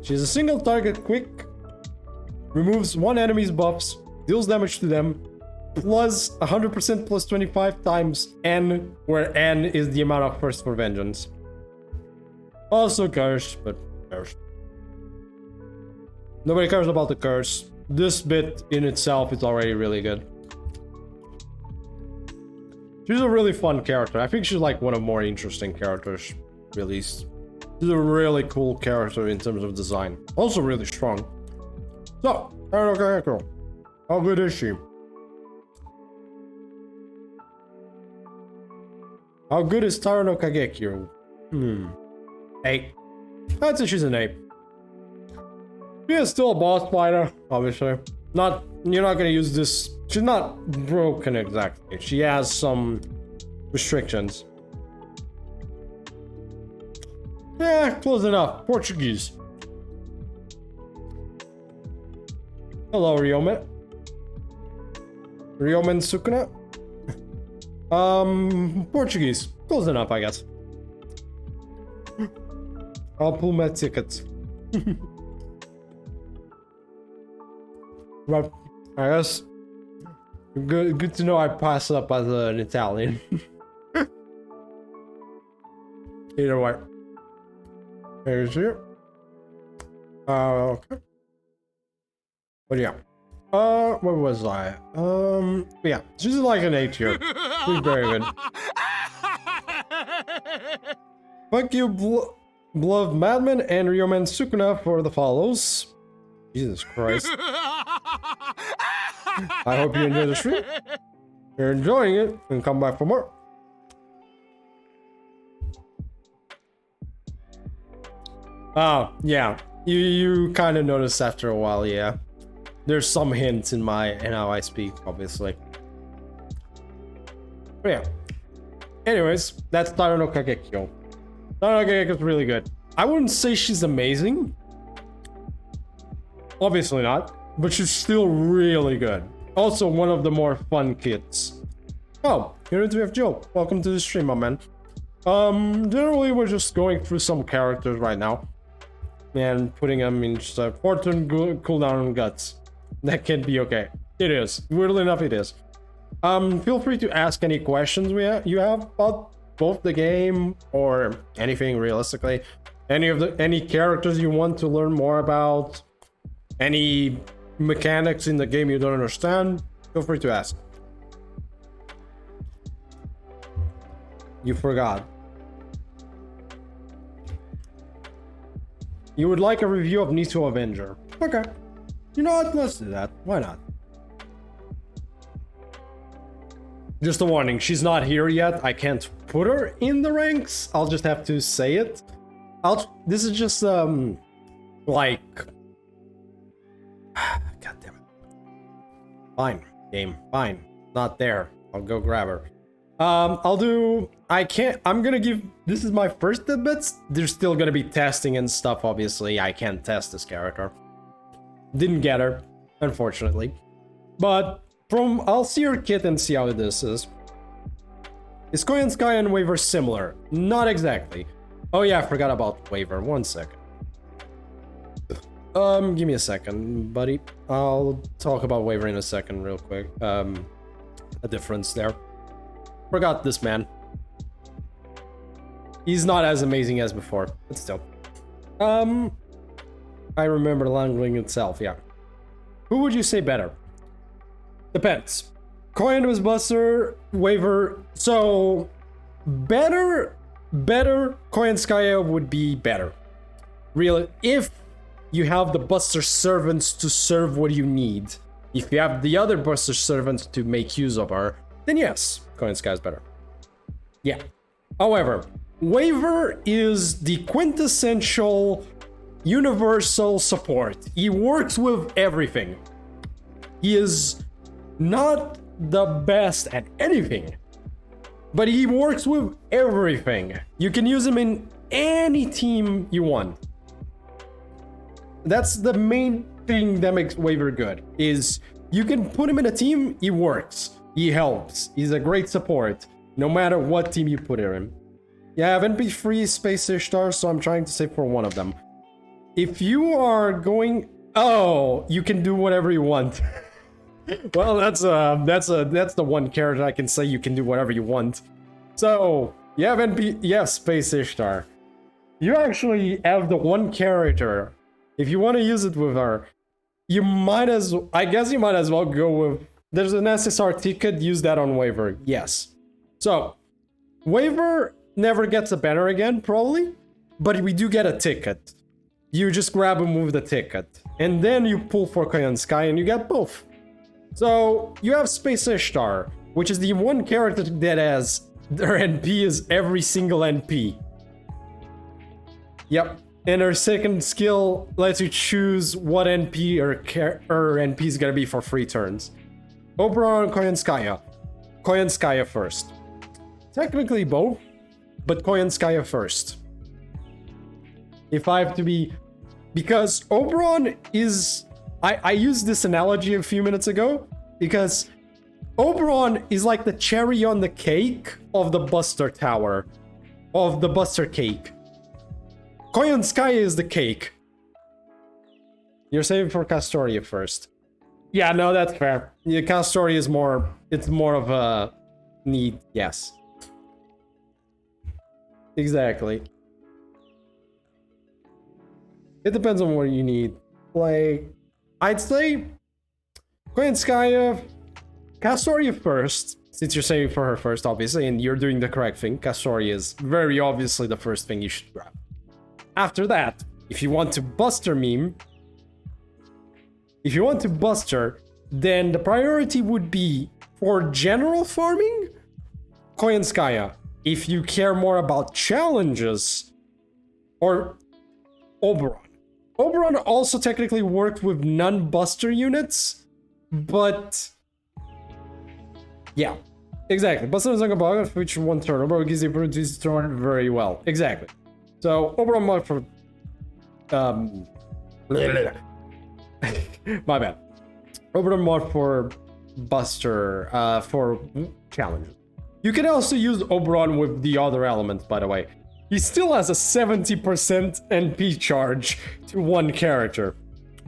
She's a single target quick, removes one enemy's buffs, deals damage to them, plus 100% plus 25 times N, where N is the amount of First for Vengeance. Also curse, but curse. Nobody cares about the curse. This bit in itself is already really good. She's a really fun character. I think she's like one of the more interesting characters released. She's a really cool character in terms of design. Also really strong. So, okay, how good is she? How good is Taro no Kagekyo? 8. I'd say she's an 8. She is still a boss fighter, obviously. You're not gonna use this. She's not broken exactly. She has some restrictions. Yeah, close enough. Portuguese. Hello, Ryomen. Ryomen Sukuna. Portuguese. Close enough, I guess. I'll pull my tickets. Well, I guess good to know I pass up as an Italian. Either way. Here's here. Okay. But yeah. What was I? Yeah, she's like an 8 here. She's very good. Thank you, Beloved Madman and Ryomen Sukuna for the follows. Jesus Christ. I hope you enjoy the stream. If you're enjoying it, and come back for more. Oh, yeah. You kind of notice after a while, yeah. There's some hints in how I speak, obviously. But yeah. Anyways, that's Taro no Kagekyo. Taro no Kagekyo is really good. I wouldn't say she's amazing. Obviously not. But she's still really good. Also one of the more fun kits. Oh, here we have Joe. Welcome to the stream, my man. Generally we're just going through some characters right now. And putting them in just a fortune cooldown and guts. That can be okay. It is. Weirdly enough, it is. Feel free to ask any questions you have about both the game or anything realistically. Any characters you want to learn more about. Any mechanics in the game you don't understand. Feel free to ask. You forgot. You would like a review of Niso Avenger. Okay. You know what? Let's do that. Why not? Just a warning, she's not here yet. I can't put her in the ranks. I'll just have to say it. This is just, like... God damn it. Fine, game. Fine. Not there. I'll go grab her. I'm gonna give... This is my first bits. There's still gonna be testing and stuff, obviously. I can't test this character. Didn't get her, unfortunately. But I'll see her kit and see how this is. Is Koyan Sky and Waver similar? Not exactly. Oh yeah, I forgot about Waver. 1 second. Give me a second, buddy. I'll talk about Waver in a second real quick. A difference there. Forgot this man. He's not as amazing as before, but still. I remember Langling itself, yeah. Who would you say better? Depends. Koyan was Buster, Waver. So better, Koyan Skya would be better. Really, if you have the Buster servants to serve what you need. If you have the other Buster servants to make use of her, then yes, Koyan Skya is better. Yeah. However, Waver is the quintessential universal support. He works with everything. He is not the best at anything, but he works with everything. You can use him in any team you want. That's the main thing that makes Waver good is you can put him in a team, he works, he helps, he's a great support, no matter what team you put him in. Yeah, I have NP3 Space Ishtar, so I'm trying to save for one of them. If you are going... Oh, you can do whatever you want. Well, that's the one character I can say you can do whatever you want. So, you have Space Ishtar. You actually have the one character. If you want to use it with her, you might as well go with... There's an SSR ticket, use that on Waver. Yes. So, Waver never gets a banner again, probably, but we do get a ticket. You just grab and move the ticket, and then you pull for Koyan Sky and you get both. So, you have Space Ishtar, which is the one character that has their NP is every single NP. Yep. And her second skill lets you choose what NP or NP is gonna be for 3 turns. Oberon and Koyanskaya. Koyanskaya first. Technically both, but Koyanskaya first. If I have to be... Because Oberon is... I used this analogy a few minutes ago, because Oberon is like the cherry on the cake of the Buster Tower. Of the Buster Cake. Koyanskaya is the cake. You're saving for Castoria first. Yeah, no, that's fair. Yeah, Castoria is more... It's more of a need, yes. Exactly. It depends on what you need. Like, I'd say Koyanskaya, Castoria first, since you're saving for her first, obviously, and you're doing the correct thing. Castoria is very obviously the first thing you should grab. After that, if you want to Buster meme, then the priority would be for general farming, Koyanskaya. If you care more about challenges, or Oberon. Oberon also technically worked with non-Buster units, but yeah, exactly. Buster is like a bug, which one turn. Oberon gives you produce turn very well. Exactly. So Oberon mod for my bad. Oberon mod for Buster for challenges. You can also use Oberon with the other elements, by the way. He still has a 70% NP charge to one character.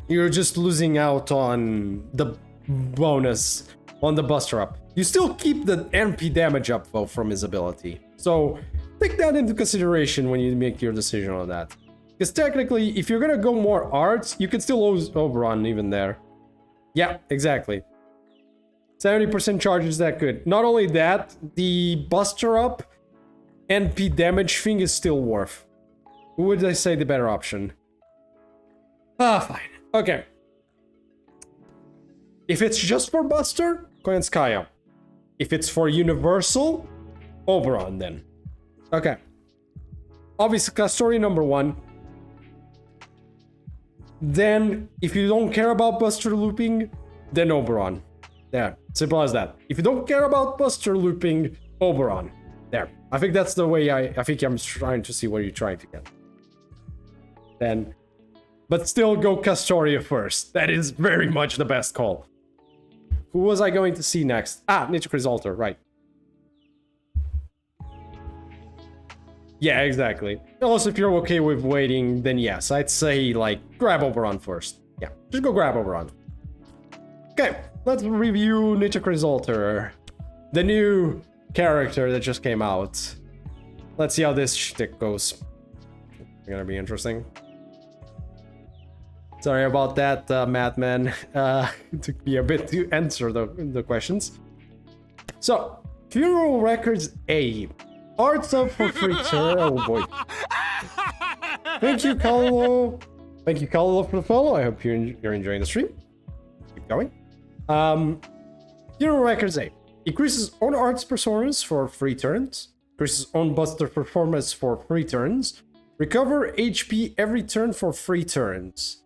You're just losing out on the bonus on the Buster up. You still keep the NP damage up though from his ability. So take that into consideration when you make your decision on that. Because technically, if you're gonna go more arts, you could still lose Oberon even there. Yeah, exactly. 70% charge is that good. Not only that, the Buster up NP damage thing is still worth. Who would I say the better option? Fine. Okay. If it's just for Buster, Koyanskaya. If it's for Universal, Oberon then. Okay. Obviously, Castoria number 1. Then, if you don't care about Buster looping, then Oberon. There. Simple as that. If you don't care about Buster looping, Oberon. There. I think that's the way I think I'm trying to see what you're trying to get. Then, but still go Castoria first. That is very much the best call. Who was I going to see next? Ah, Nichicris Altar, right. Yeah, exactly. Also, if you're okay with waiting, then yes, I'd say, like, grab Oberon first. Yeah, just go grab Oberon. Okay, let's review Nichicris Altar. The new character that just came out. Let's see how this shtick goes. It's gonna be interesting. Sorry about that, Madman. It took me a bit to answer the questions. So, Funeral Records A. Arts up for free turn. Oh boy. Thank you, Kalilo. Thank you, Kalilo, for the follow. I hope you're enjoying the stream. Keep going. Funeral Records A. Increases own arts performance for 3 turns. Increases own Buster performance for 3 turns. Recover HP every turn for 3 turns.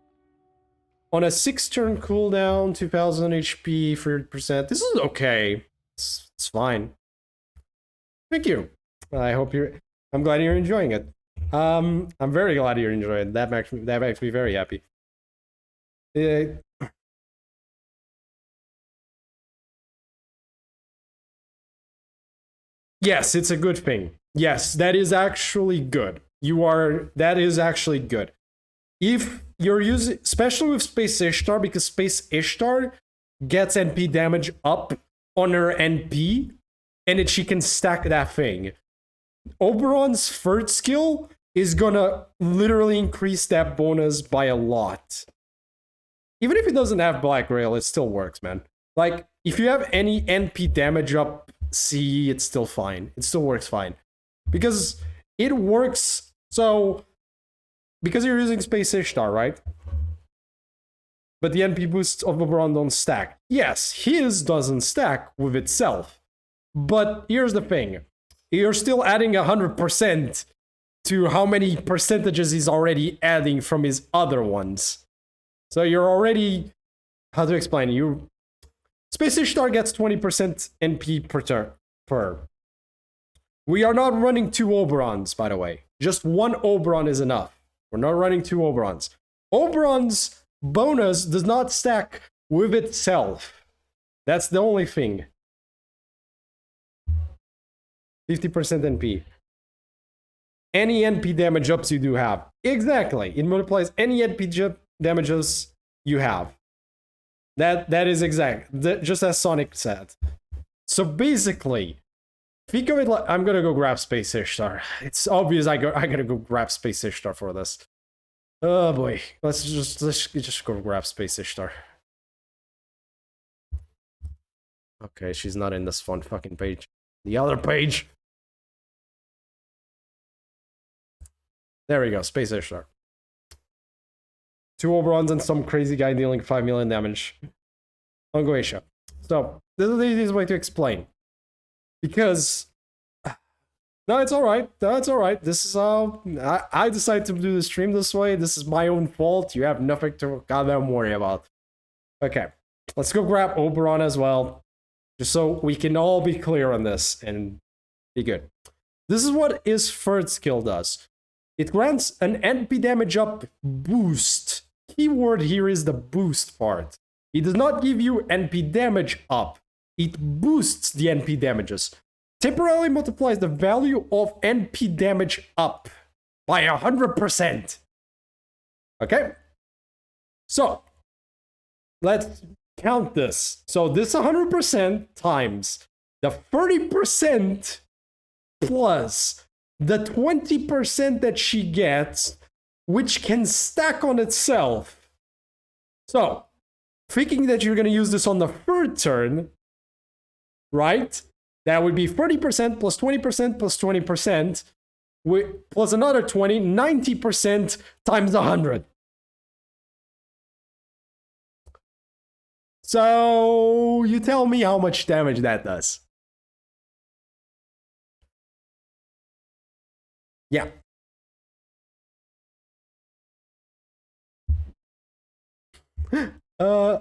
On a 6-turn cooldown, 2000 HP, 30%. This is okay. It's fine. Thank you. I hope I'm glad you're enjoying it. I'm very glad you're enjoying it. That makes me very happy. Yes, it's a good thing. Yes, that is actually good. That is actually good. If you're using, especially with Space Ishtar, because Space Ishtar gets NP damage up on her NP, and she can stack that thing. Oberon's third skill is gonna literally increase that bonus by a lot. Even if it doesn't have Black Rail, it still works, man. Like, if you have any NP damage up C, it's still fine. It still works fine. Because it works, so... Because you're using Space Ishtar, right? But the NP boosts of Oberon don't stack. Yes, his doesn't stack with itself. But here's the thing. You're still adding 100% to how many percentages he's already adding from his other ones. So you're already... How to explain? Space Ishtar gets 20% NP per. We are not running 2 Oberons, by the way. Just 1 Oberon is enough. We're not running 2 Oberons. Oberon's bonus does not stack with itself. That's the only thing. 50% NP. Any NP damage ups you do have. Exactly. It multiplies any NP damages you have. That is exact. Just as Sonic said. So basically, think of it like I'm gonna go grab Space Ishtar. It's obvious I gotta go grab Space Ishtar for this. Oh boy. Let's just go grab Space Ishtar. Okay, she's not in this fun fucking page. The other page. There we go, Space Ishtar. 2 Oberons and some crazy guy dealing 5 million damage on Goetia. So, this is the easiest way to explain. Because... No, it's alright. No, it's alright. This is I decided to do the stream this way. This is my own fault. You have nothing to goddamn worry about. Okay. Let's go grab Oberon as well. Just so we can all be clear on this and be good. This is what his third skill does. It grants an NP damage up boost. Keyword here is the boost part. It does not give you NP damage up. It boosts the NP damages. Temporarily multiplies the value of NP damage up by 100%. Okay? So, let's count this. So this 100% times the 30% plus the 20% that she gets, which can stack on itself. So, thinking that you're going to use this on the third turn, right? That would be 30% plus 20% plus 20%, plus another 20, 90% times 100. So, you tell me how much damage that does. Yeah.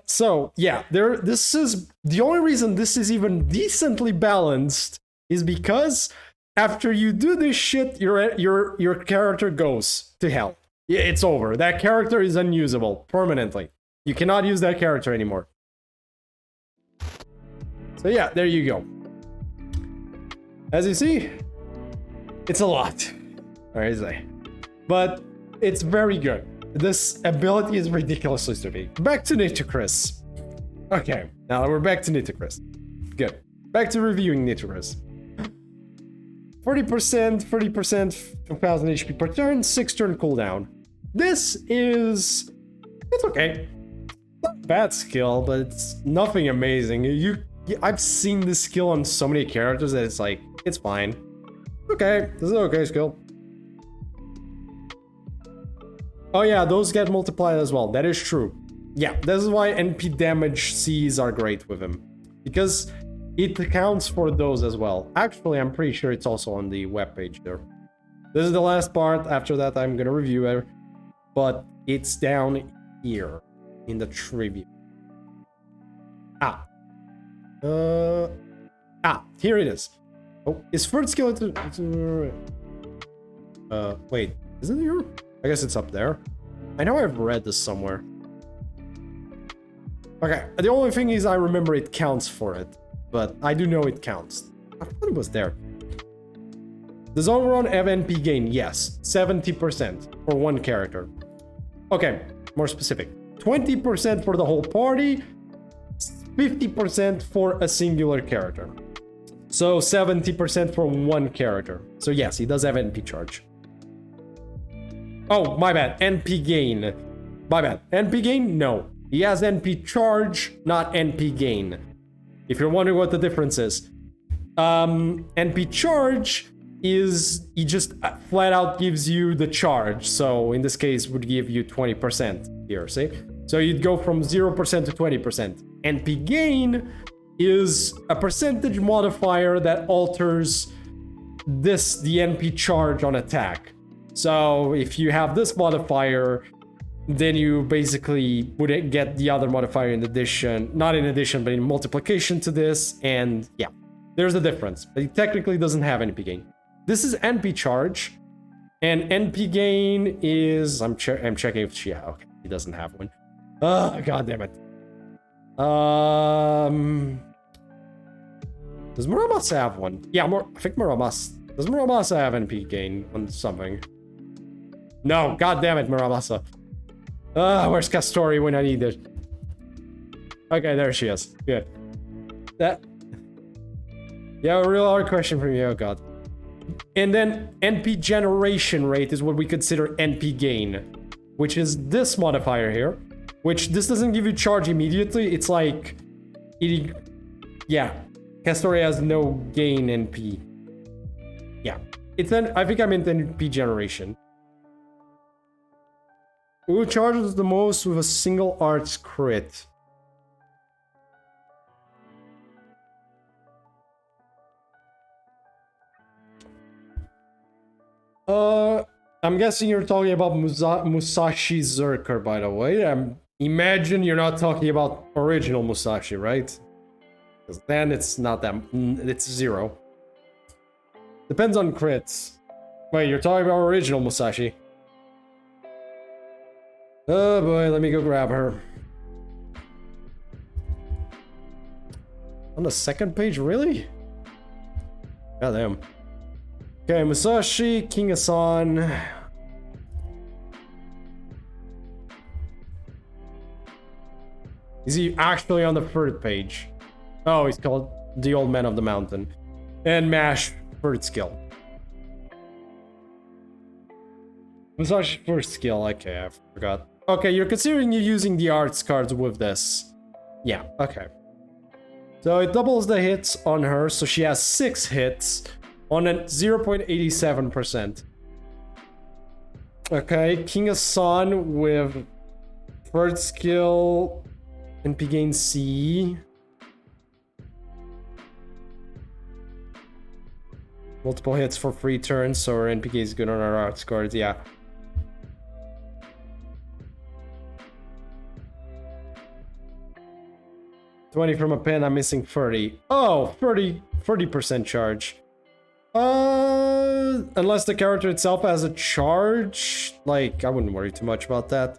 So yeah, this is the only reason this is even decently balanced is because after you do this shit, your character goes to hell. It's over. That character is unusable permanently. You cannot use that character anymore. So yeah, there you go. As you see, it's a lot. But it's very good. This ability is ridiculously stupid. Back to Nitocris. Okay, now we're back to Nitocris. Good. Back to reviewing Nitocris. 40%, 30%, 2000 HP per turn, 6 turn cooldown. This is... It's okay. Not a bad skill, but it's nothing amazing. I've seen this skill on so many characters that it's like, it's fine. Okay, this is an okay skill. Oh yeah, those get multiplied as well. That is true. Yeah, this is why NP damage Cs are great with him. Because it accounts for those as well. Actually, I'm pretty sure it's also on the webpage there. This is the last part. After that, I'm gonna review it. But it's down here in the trivia. Here it is. Oh, his third skill... wait, is it here? I guess it's up there. I know I've read this somewhere. Okay, the only thing is I remember it counts for it, but I do know it counts. I thought it was there. Does Oberon have NP gain? Yes, 70% for one character. Okay, more specific. 20% for the whole party, 50% for a singular character. So 70% for one character. So yes, he does have NP charge. Oh, my bad. NP gain. My bad. NP gain? No. He has NP charge, not NP gain. If you're wondering what the difference is. NP charge is he just flat out gives you the charge. So in this case would give you 20% here, see? So you'd go from 0% to 20%. NP gain is a percentage modifier that alters the NP charge on attack. So if you have this modifier, then you basically would get the other modifier in addition, not in addition, but in multiplication to this, and yeah, there's a difference. But he technically doesn't have NP gain. This is NP charge, and NP gain is, I'm checking if she, okay, he doesn't have one. Oh, god damn it. Does Muramasa have one? Yeah, I think Muramasa, does Muramasa have NP gain on something? No, god damn it, Muramasa. Where's Castori when I need it? Okay, there she is. Good. Yeah, a real hard question for you, oh god. And then NP generation rate is what we consider NP gain, which is this modifier here, which this doesn't give you charge immediately. It's like, yeah, Castori has no gain NP. Yeah, it's then I think I meant NP generation. Who charges the most with a single arts crit? I'm guessing you're talking about Musashi Zerker, by the way. Imagine you're not talking about original Musashi, right? Because then it's not that, it's 0. Depends on crits. Wait, you're talking about original Musashi. Oh boy, let me go grab her. On the second page, really? Goddamn. Okay, Musashi, King Asan. Is he actually on the third page? Oh, he's called the Old Man of the Mountain. And Mash, third skill. Musashi first skill, okay, I forgot. Okay, you're considering you using the arts cards with this. Yeah, okay. So it doubles the hits on her, so she has 6 hits on a 0.87%. Okay, King Asan with third skill, NP gain C. Multiple hits for 3 turns, so our NP is good on our arts cards, yeah. $20 from a pen, I'm missing 30. Oh, 30% charge. Unless the character itself has a charge, like, I wouldn't worry too much about that.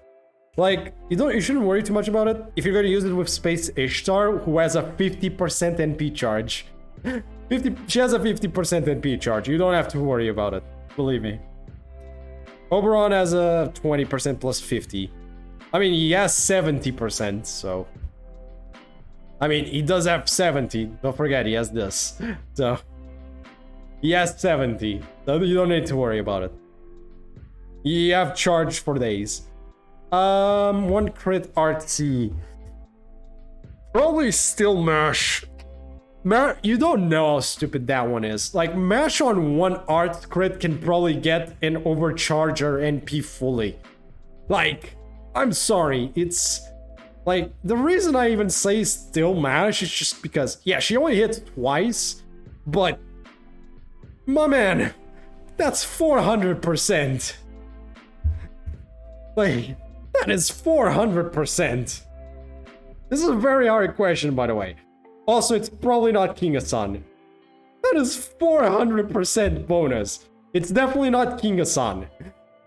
Like, you shouldn't worry too much about it if you're gonna use it with Space Ishtar, who has a 50% NP charge. She has a 50% NP charge. You don't have to worry about it, believe me. Oberon has a 20% plus 50. I mean, he has 70%, so... I mean, he does have 70. Don't forget, he has this. So... He has 70. So you don't need to worry about it. You have charge for days. One crit artsy. Probably still Mash. You don't know how stupid that one is. Like, Mash on one art crit can probably get an overcharger NP fully. Like, I'm sorry, it's... Like, the reason I even say still Mash is just because, yeah, she only hit twice, but... My man, that's 400%. Like, that is 400%. This is a very hard question, by the way. Also, it's probably not King Asan. That is 400% bonus. It's definitely not King Asan.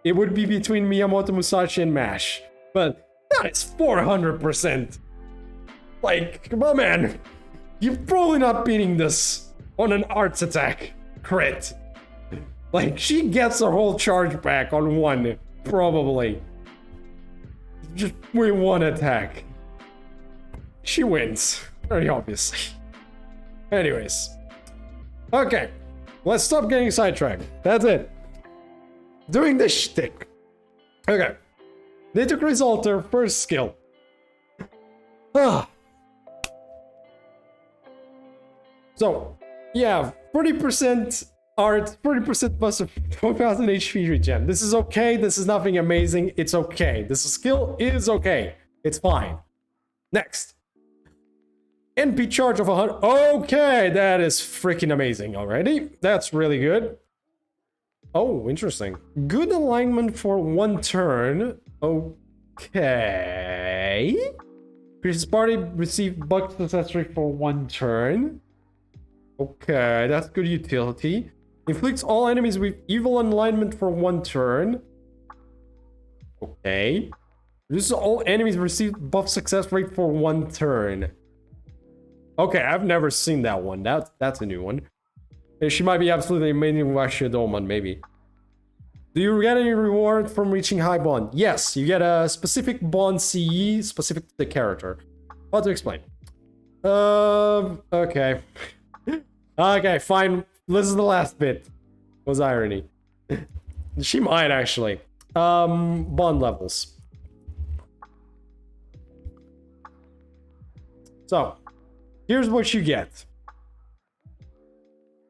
It would be between Miyamoto Musashi and Mash. But that is 400%. Like, come on, man. You're probably not beating this on an arts attack crit. Like, she gets her whole charge back on one, probably. Just with one attack. She wins, very obviously. Anyways. Okay, let's stop getting sidetracked. That's it. Doing the shtick. Okay. Nitocris Altar, first skill. So, yeah, 40% art, 40% plus of 4000 HP regen. This is okay, this is nothing amazing, it's okay. This skill is okay, it's fine. Next. NP charge of 100. Okay, that is freaking amazing already. That's really good. Oh, interesting. Good alignment for one turn. Okay. Increases party receive bug success rate for one turn. Okay, that's good utility. Inflicts all enemies with evil alignment for one turn. Okay. Reduces all enemies receive buff success rate for one turn. Okay, I've never seen that one. That's a new one. She might be absolutely amazing with Ashidoman, maybe. Do you get any reward from reaching high bond? Yes, you get a specific bond CE specific to the character. How to explain? Okay. Okay, fine. This is the last bit. Was irony. She might actually. Bond levels. So, here's what you get.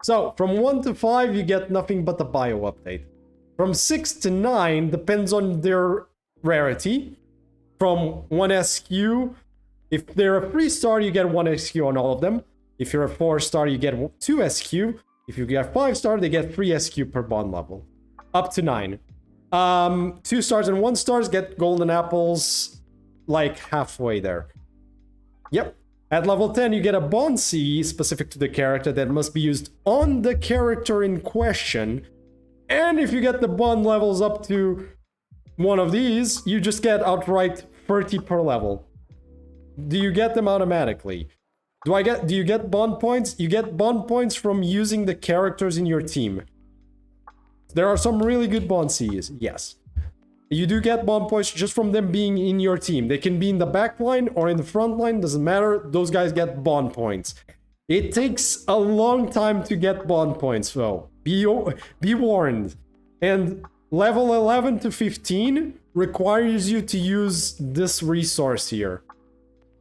So, from 1 to 5, you get nothing but the bio update. From 6 to 9, depends on their rarity. From 1 SQ, if they're a 3-star, you get 1 SQ on all of them. If you're a 4-star, you get 2 SQ. If you get 5-star, they get 3 SQ per bond level. Up to 9. 2 stars and 1 stars get golden apples like halfway there. Yep. At level 10, you get a bond CE specific to the character that must be used on the character in question. And if you get the bond levels up to one of these, you just get outright 30 per level. Do you get them automatically? Do you get bond points? You get bond points from using the characters in your team. There are some really good bond CEs, yes. You do get bond points just from them being in your team. They can be in the back line or in the front line, doesn't matter. Those guys get bond points. It takes a long time to get bond points, though. Be warned. And level 11 to 15 requires you to use this resource here.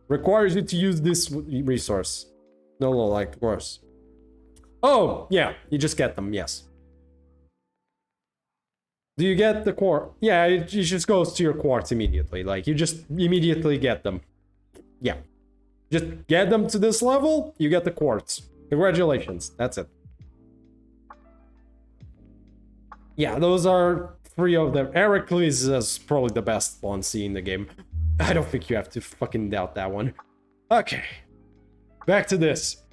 Requires you to use this resource. No, like worse. Oh, yeah, you just get them, yes. Do you get the quartz? Yeah, it just goes to your quartz immediately. Like, you just immediately get them. Yeah. Just get them to this level, you get the quartz. Congratulations, that's it. Yeah, those are 3 of them. Heracles is probably the best bond C in the game. I don't think you have to fucking doubt that one. Okay. Back to this.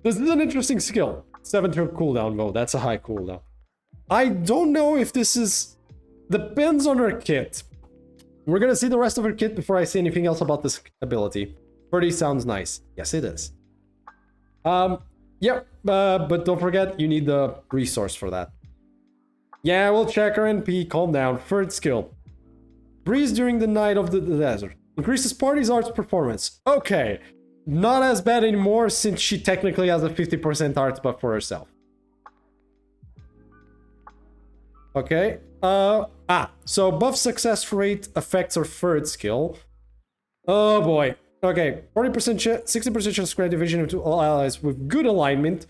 This is an interesting skill. 7-turn cooldown, though. That's a high cooldown. I don't know if this is... Depends on her kit. We're gonna see the rest of her kit before I say anything else about this ability. 30 sounds nice. Yes, it is. Yep, but don't forget, you need the resource for that. Yeah, we'll check her NP. Calm down. 3rd skill. Breeze during the night of the desert. Increases party's arts performance. Okay. Not as bad anymore since she technically has a 50% arts buff for herself. Okay. So buff success rate affects her 3rd skill. Oh boy. Okay. 40% 60% chance to grant division to all allies with good alignment.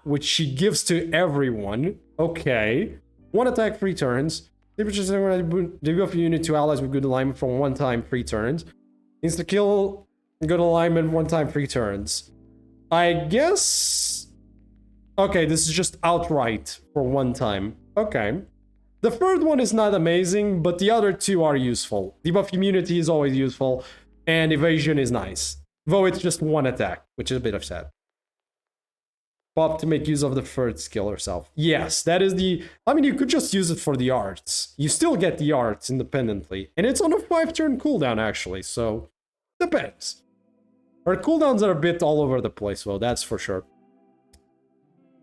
Which she gives to everyone. Okay. 1 attack, 3 turns. 30% debuff unit to allies with good alignment for 1 time, 3 turns. Insta kill, good alignment, 1 time, 3 turns. I guess... Okay, this is just outright for 1 time. Okay. The 3rd one is not amazing, but the other 2 are useful. Debuff immunity is always useful, and evasion is nice. Though it's just 1 attack, which is a bit upset. Pop to make use of the 3rd skill herself. Yes, that is the... I mean, you could just use it for the arts. You still get the arts independently. And it's on a 5-turn cooldown, actually, so... Depends. Her cooldowns are a bit all over the place, though, that's for sure.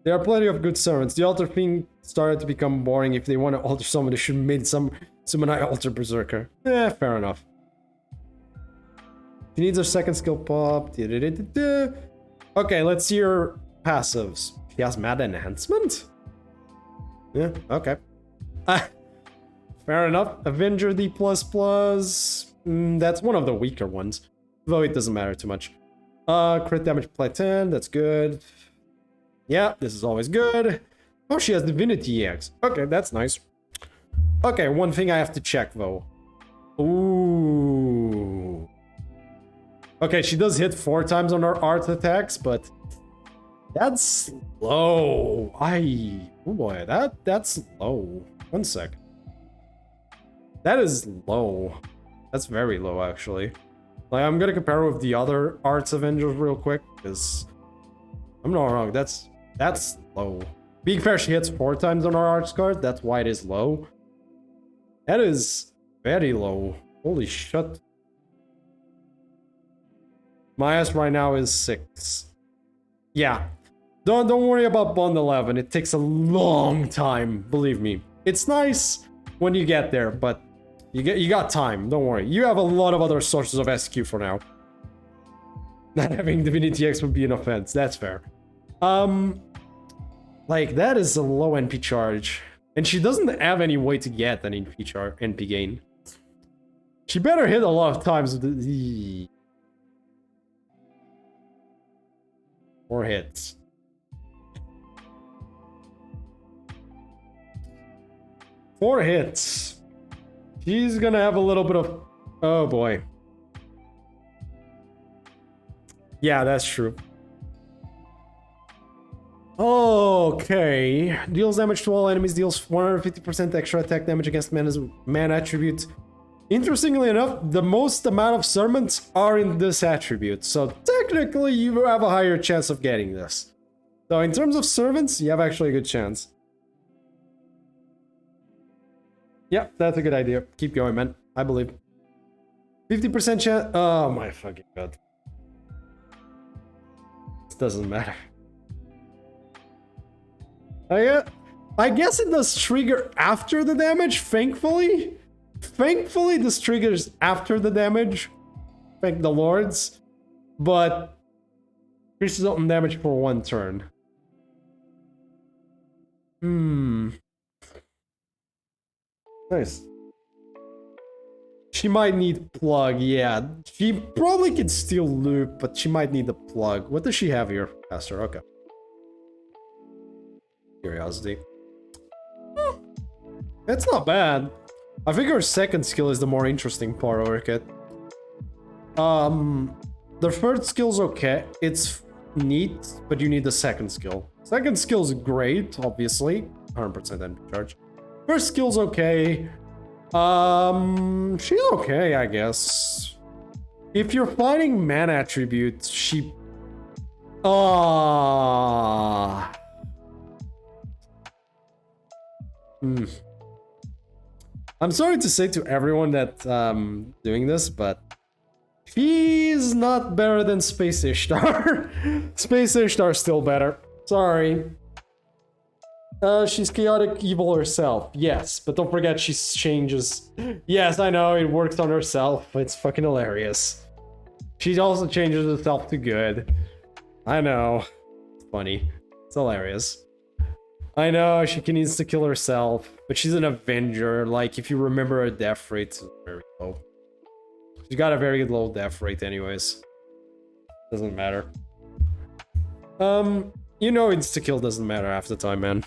There are plenty of good servants. The altar thing started to become boring. If they want to alter someone, they should have made summon I alter Berserker. Fair enough. She needs her second skill pop. Okay, let's see her passives. She has Mad Enhancement? Yeah, okay. Fair enough. Avenger D++. That's one of the weaker ones. Though it doesn't matter too much. Crit damage apply 10. That's good. Yeah, this is always good. Oh, she has Divinity EX. Okay, that's nice. Okay, one thing I have to check, though. Ooh. Okay, she does hit 4 times on her art attacks, but that's low. Oh boy, that's low. 1 sec. That is low. That's very low, actually. Like, I'm gonna compare with the other Arts Avengers real quick, because I'm not wrong. That's low. Being fair, she hits 4 times on her Arts card. That's why it is low. That is very low. Holy shit. My S right now is 6. Yeah. Don't worry about Bond 11. It takes a long time, believe me. It's nice when you get there, but you got time. Don't worry. You have a lot of other sources of SQ for now. Not having Divinity X would be an offense. That's fair. Like, that is a low NP charge. And she doesn't have any way to get an NP gain. She better hit a lot of times with the... 4 hits. Four hits. She's gonna have a little bit of... Oh boy. Yeah, that's true. Okay. Deals damage to all enemies, deals 150% extra attack damage against man attributes. Interestingly enough, the most amount of sermons are in this attribute, so technically you have a higher chance of getting this. So in terms of servants, you have actually a good chance. Yeah, that's a good idea. Keep going, man. I believe. 50% chance. Oh my fucking god. This doesn't matter. I guess it does trigger after the damage, thankfully. Thankfully, this triggers after the damage. Thank the lords. But increases open damage for 1 turn. Nice. She might need plug, yeah. She probably could steal loot, but she might need the plug. What does she have here? Faster, okay. Curiosity. It's not bad. I think her second skill is the more interesting part of her kit. The third skill's okay. It's neat, but you need the second skill. Second skill's great, obviously. 100% NP charge. First skill's okay. She's okay, I guess. If you're fighting man attributes, she... I'm sorry to say to everyone that doing this, but she's not better than Space Ishtar. Space Ishtar still better. Sorry. She's chaotic evil herself. Yes, but don't forget she changes. Yes, I know it works on herself. It's fucking hilarious. She also changes herself to good. I know. It's funny. It's hilarious. I know she can needs to kill herself, but she's an Avenger. Like, if you remember, her death rate is very low. She's got a very low death rate anyways. Doesn't matter. You know insta-kill doesn't matter half the time, man.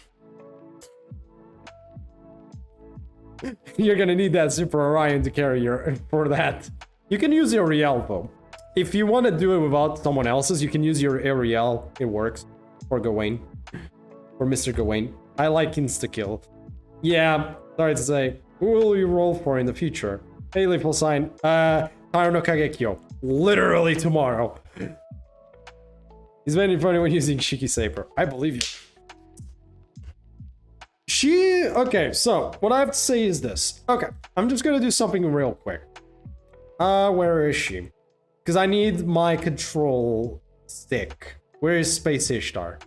You're gonna need that Super Orion to carry your... for that. You can use your Ariel, though. If you want to do it without someone else's, you can use your Ariel. It works. Or Gawain. Or Mr. Gawain. I like insta-kill. Yeah, sorry to say. Who will you roll for in the future? Hey, Lethal Sign. Taro no Kagekyo. Literally tomorrow. He's very funny when using Shiki Saber. I believe you. Okay, so what I have to say is this. Okay, I'm just gonna do something real quick. Where is she? Because I need my control stick. Where is Space Ishtar?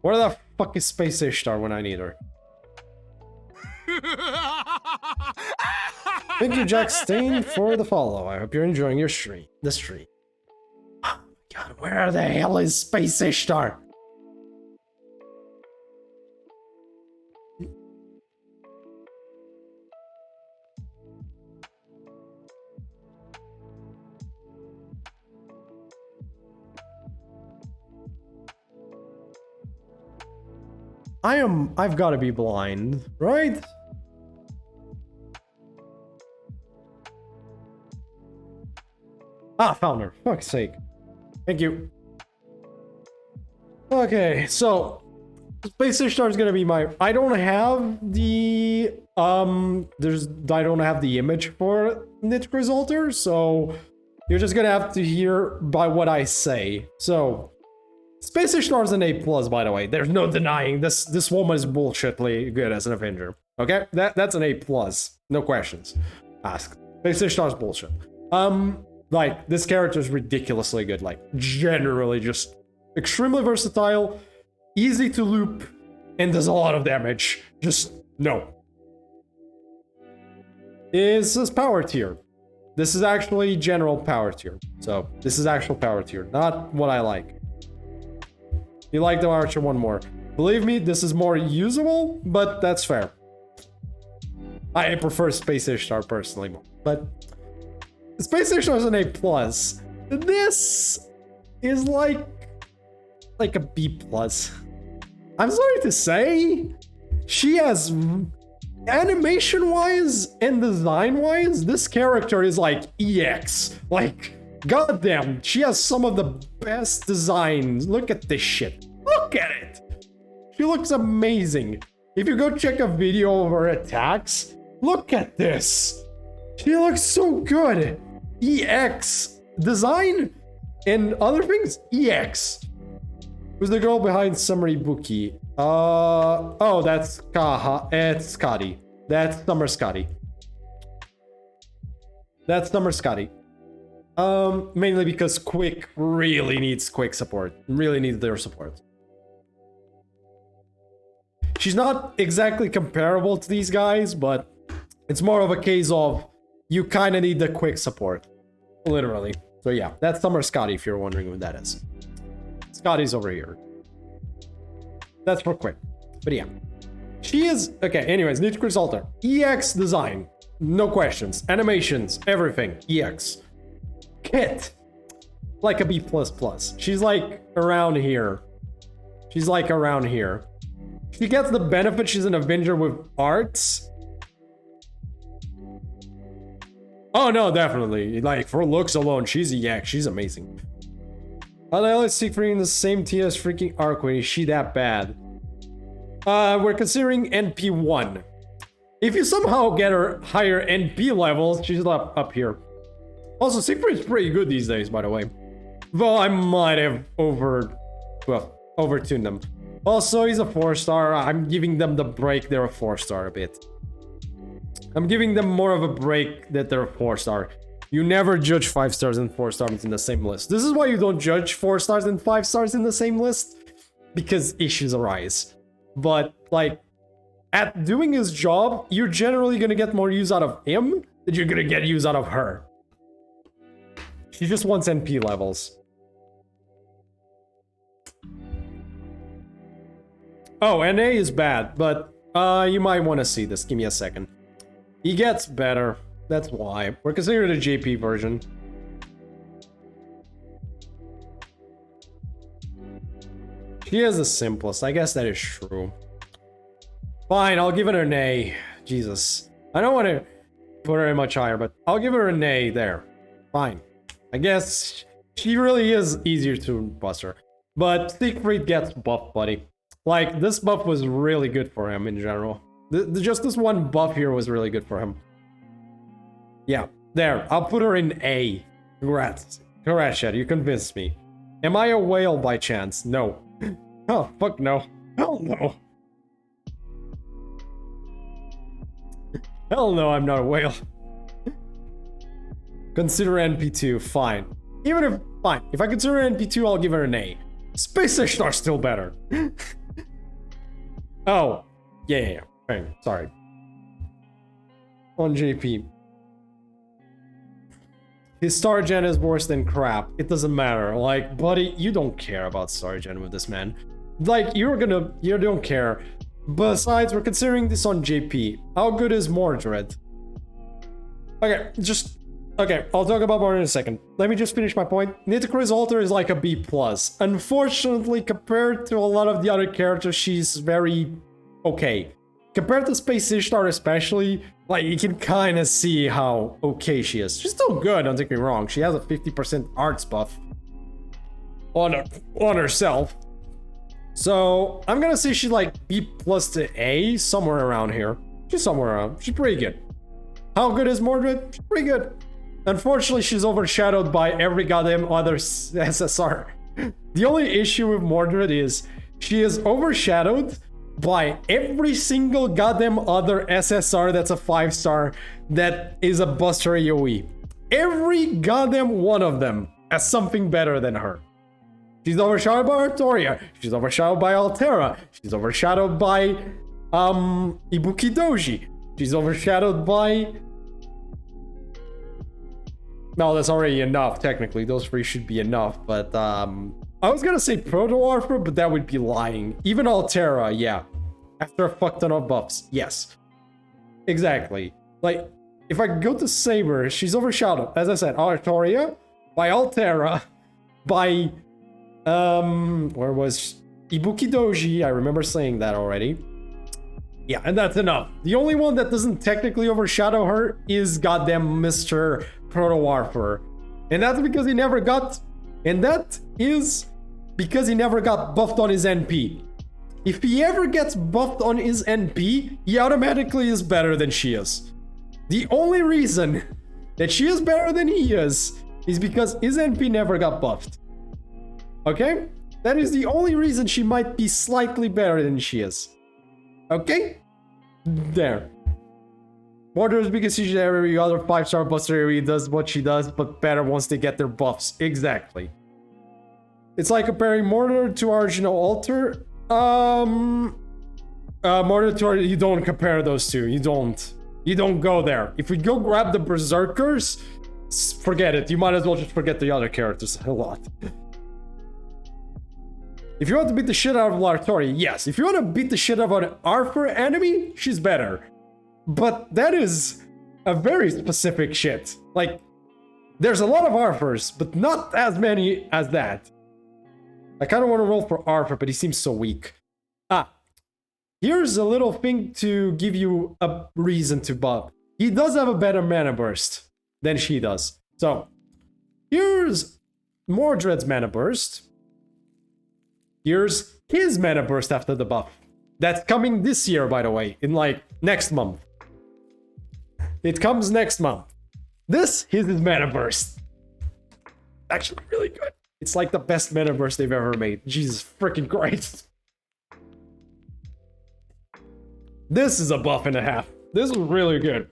Where the fuck is Space Ishtar when I need her? Thank you, Jack Stain, for the follow. I hope you're enjoying your stream. The stream. Oh my god, where the hell is Space Ishtar? I've got to be blind, right? Ah, found her. Fuck's sake. Thank you. Okay, so Space Ishtar is gonna be my. I don't have the I don't have the image for Nit Grizzalter, so you're just gonna have to hear by what I say. So Space Ishtar is an A+, by the way. There's no denying this woman is bullshitly good as an Avenger. Okay, that's an A+. No questions asked. Space Ishtar is bullshit. Like, this character is ridiculously good. Like, generally just extremely versatile, easy to loop, and does a lot of damage. Just no. Is his power tier. This is actually general power tier. So this is actual power tier, not what I like. You like the Archer one more. Believe me, this is more usable, but that's fair. I prefer Space Ishtar personally more, but Space Ishtar is an A+. This is like a B+. I'm sorry to say, she has animation-wise and design-wise, this character is like EX. Like, goddamn, she has some of the best designs. Look at this shit. Look at it. She looks amazing. If you go check a video of her attacks, look at this. She looks so good. EX. Design and other things, EX. Who's the girl behind Summary Buki? Oh, that's Kaha. It's Scotty. That's Summer Scotty. That's Summer Scotty. Mainly because Quick really needs Quick support. Really needs their support. She's not exactly comparable to these guys, but it's more of a case of you kind of need the Quick support. Literally. So yeah, that's Summer Scotty if you're wondering who that is. Scotty's over here. That's for Quick. But yeah. She is... Okay, anyways, Nit Grizzalter. EX design. No questions. Animations. Everything. EX. Kit. Like a B++. She's like around here. She's like around here. She gets the benefit she's an Avenger with arts. Oh no, definitely. Like, for looks alone, she's EX. She's amazing. Let's see for in the same tier as freaking Arqueen. Is she that bad? We're considering NP1. If you somehow get her higher NP levels, she's up here. Also, Siegfried's pretty good these days, by the way. Though I might have overtuned them. Also, he's a 4-star. I'm giving them the break. They're a 4-star a bit. I'm giving them more of a break that they're a 4-star. You never judge 5 stars and 4 stars in the same list. This is why you don't judge 4 stars and 5 stars in the same list. Because issues arise. But, like, at doing his job, you're generally gonna get more use out of him than you're gonna get use out of her. She just wants NP levels. Oh, NA is bad, but you might want to see this. Give me a second. He gets better. That's why. We're considering the JP version. She is the simplest. I guess that is true. Fine, I'll give it an A. Jesus. I don't want to put her much higher, but I'll give her an A there. Fine. I guess she really is easier to bust her. But Siegfried gets buff, buddy. Like, this buff was really good for him in general. Just this one buff here was really good for him. Yeah, there. I'll put her in A. Congrats. Congrats, Chad. You convinced me. Am I a whale by chance? No. Oh, fuck no. Hell no. Hell no, I'm not a whale. Consider NP2. Fine. even if, fine, if I consider her NP2, I'll give her an A. Space Ishtar's still better. Oh, yeah. Right, sorry. On JP. His star gen is worse than crap. It doesn't matter. Like, buddy, you don't care about star gen with this man. Like, you don't care. Besides, we're considering this on JP. How good is Mordred? Okay, I'll talk about Mordred in a second. Let me just finish my point. Nitocris Alter is like a B+. Unfortunately, compared to a lot of the other characters, she's very okay. Compared to Space Ishtar especially, like, you can kind of see how okay she is. She's still good, don't take me wrong. She has a 50% arts buff on herself. So, I'm gonna say she's like B+ to A, somewhere around here. She's somewhere around. She's pretty good. How good is Mordred? She's pretty good. Unfortunately, she's overshadowed by every goddamn other SSR. The only issue with Mordred is she is overshadowed by every single goddamn other SSR that's a 5-star that is a Buster AoE. Every goddamn one of them has something better than her. She's overshadowed by Artoria. She's overshadowed by Altera. She's overshadowed by Ibuki Doji. She's overshadowed by... No, that's already enough, technically. Those 3 should be enough, but I was gonna say Proto-Arthur, but that would be lying. Even Altera, yeah. After a fuck ton of buffs, yes. Exactly. Like, if I go to Saber, she's overshadowed, as I said, Artoria, by Altera, by... where was... Ibuki Doji, I remember saying that already. Yeah, and that's enough. The only one that doesn't technically overshadow her is goddamn Mr. Proto-Arthur. And that's because he never got... And that is because he never got buffed on his NP. If he ever gets buffed on his NP, he automatically is better than she is. The only reason that she is better than he is because his NP never got buffed. Okay? That is the only reason she might be slightly better than she is. Okay? There. Mordred is because she's every other 5-star Buster area does what she does, but better once they get their buffs. Exactly. It's like comparing Mordred to Arjuna Alter. Mordred to Arjuna, you don't compare those two. You don't go there. If we go grab the Berserkers, forget it. You might as well just forget the other characters a lot. If you want to beat the shit out of Lartori, yes. If you want to beat the shit out of an Arthur enemy, she's better. But that is a very specific shit. Like, there's a lot of Arthurs, but not as many as that. I kind of want to roll for Arthur, but he seems so weak. Here's a little thing to give you a reason to buff. He does have a better mana burst than she does. So, here's Mordred's mana burst. Here's his mana burst after the buff. That's coming this year, by the way, in like next month. It comes next month. This is his mana burst. Actually, really good. It's like the best mana burst they've ever made. Jesus freaking Christ. This is a buff and a half. This is really good.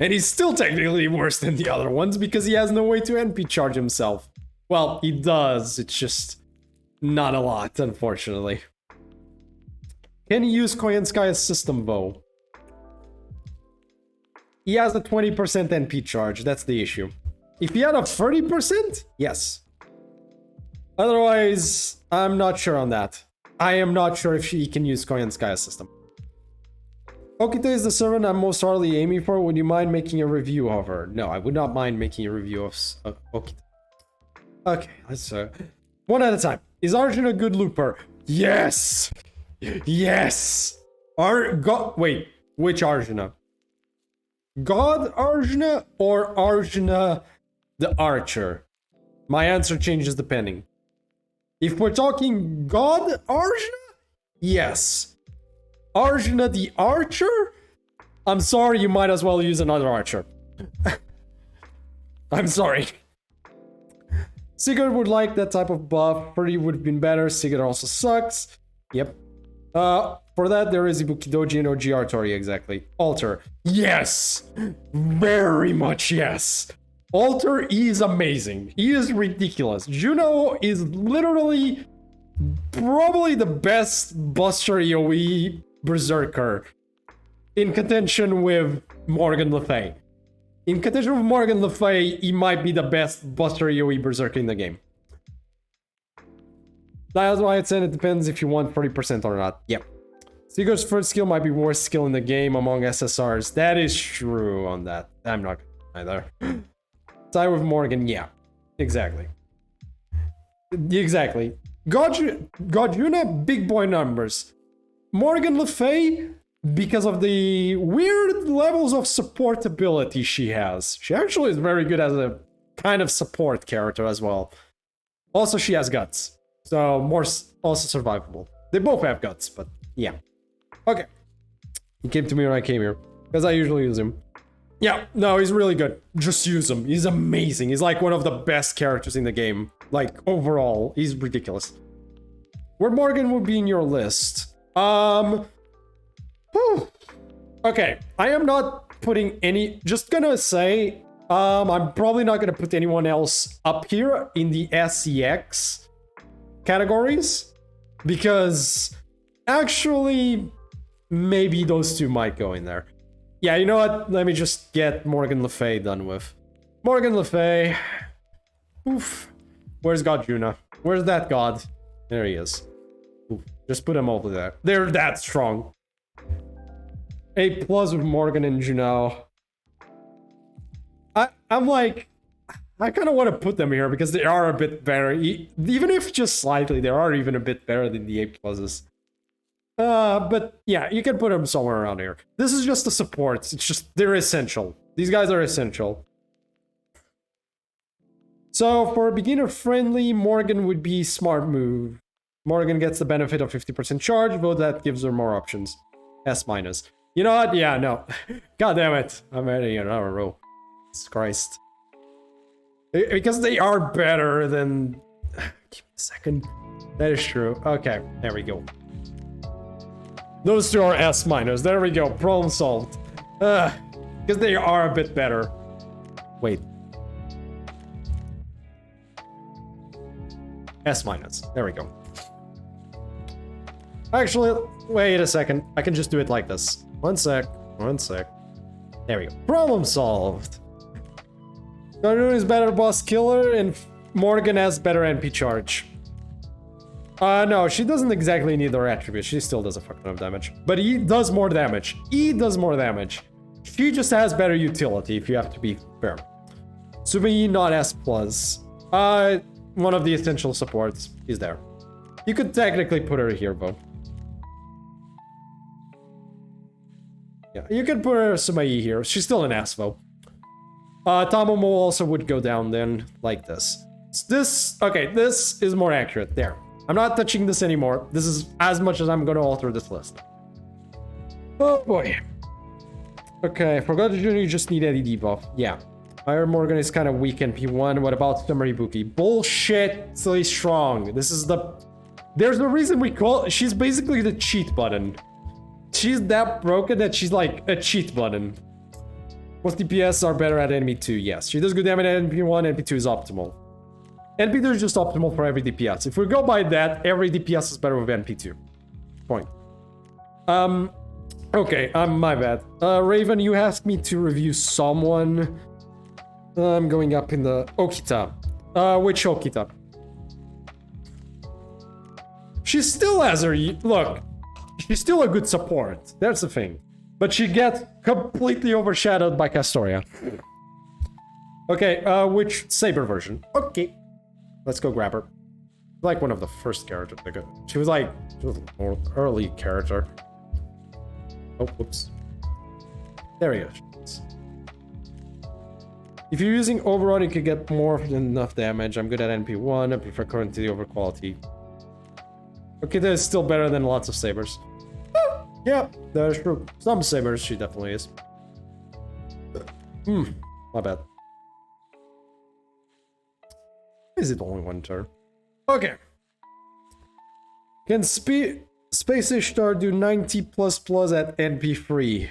And he's still technically worse than the other ones because he has no way to NP charge himself. Well, he does. It's just not a lot, unfortunately. Can he use Koyanskaya's system, though? He has a 20% NP charge. That's the issue. If he had a 30%, yes. Otherwise, I'm not sure on that. I am not sure if he can use Koyanskaya's system. Okita is the servant I'm most hardly aiming for. Would you mind making a review of her? No, I would not mind making a review of Okita. Okay, let's one at a time. Is Arjuna a good looper? Yes! Yes! Wait, which Arjuna? God Arjuna or Arjuna the Archer? My answer changes depending. If we're talking God Arjuna, yes. Arjuna the Archer? I'm sorry, you might as well use another Archer. I'm sorry. Sigurd would like that type of buff. Pretty would have been better. Sigurd also sucks. Yep. For that, there is Ibuki Doji and OG Artori, exactly. Alter. Yes! Very much yes! Alter is amazing. He is ridiculous. Juno is literally probably the best Buster AoE Berserker in contention with Morgan Le Fay. In contention with Morgan Le Fay, he might be the best Buster AoE Berserker in the game. That's why I said it depends if you want 40% or not. Yep. Seeger's first skill might be worst skill in the game among SSRs. That is true on that. I'm not either. Side with Morgan, yeah. Exactly. Exactly. Godjuna, big boy numbers. Morgan Le Fay, because of the weird levels of supportability she has. She actually is very good as a kind of support character as well. Also, she has guts. So, more also survivable. They both have guts, but yeah. Okay. He came to me when I came here, because I usually use him. Yeah, no, he's really good. Just use him. He's amazing. He's like one of the best characters in the game. Like, overall, he's ridiculous. Where Morgan would be in your list? Whew. Okay, I am not putting any... Just gonna say, I'm probably not gonna put anyone else up here in the SEX categories. Because, actually, maybe those two might go in there. Yeah, you know what? Let me just get Morgan Le Fay done with. Morgan Le Fay. Oof. Where's God Juna? Where's that god? There he is. Oof. Just put him over there. They're that strong. A+ with Morgan and Juno. I'm like... I kind of want to put them here because they are a bit better. Even if just slightly, they are even a bit better than the A+. But yeah, you can put them somewhere around here. This is just the supports. It's just, they're essential. These guys are essential. So for beginner friendly, Morgan would be smart move. Morgan gets the benefit of 50% charge, though that gives her more options. S-. You know what? Yeah, no. God damn it. I'm adding another row. Jesus Christ. Because they are better than... Give me a second. That is true. Okay, there we go. Those two are S-. There we go. Problem solved. Because they are a bit better. Wait. S-. There we go. Actually, wait a second. I can just do it like this. One sec. There we go. Problem solved. Garun is better boss killer and Morgan has better NP charge. No, she doesn't exactly need her attribute. She still does a fuck ton of damage. But he does more damage. He does more damage. She just has better utility, if you have to be fair. Sumi, not S+. One of the essential supports is there. You could technically put her here, though. Yeah, you could put her Sumai here. She's still an S, though. Tamomo also would go down then, like this. Okay, this is more accurate. There. I'm not touching this anymore. This is as much as I'm going to alter this list. Oh boy. Okay, for God Jr. you just need Eddie debuff. Yeah. Fire Morgan is kind of weak in P1. What about Summary Buki? Bullshit. Silly strong. This is the... There's a reason we call... She's basically the cheat button. She's that broken that she's like a cheat button. Most DPS are better at enemy 2, yes. She does good damage at NP1, NP2 is optimal. NP2 is just optimal for every DPS. If we go by that, every DPS is better with NP2. Point. Okay, my bad. Raven, you asked me to review someone. I'm going up in the... Okita. Which Okita? She still has her... Look, she's still a good support. That's the thing. But she gets completely overshadowed by Castoria. Okay, which Saber version? Okay. Let's go grab her. Like one of the first characters. She was like a more early character. Oh, whoops. There we go. If you're using Overrun, you could get more than enough damage. I'm good at NP1. I prefer currency over quality. Okay, that is still better than lots of Sabers. Yeah, that is true. Some Sabers, she definitely is. My bad. Is it only one turn? Okay. Can Space Ishtar do 90++ at NP3?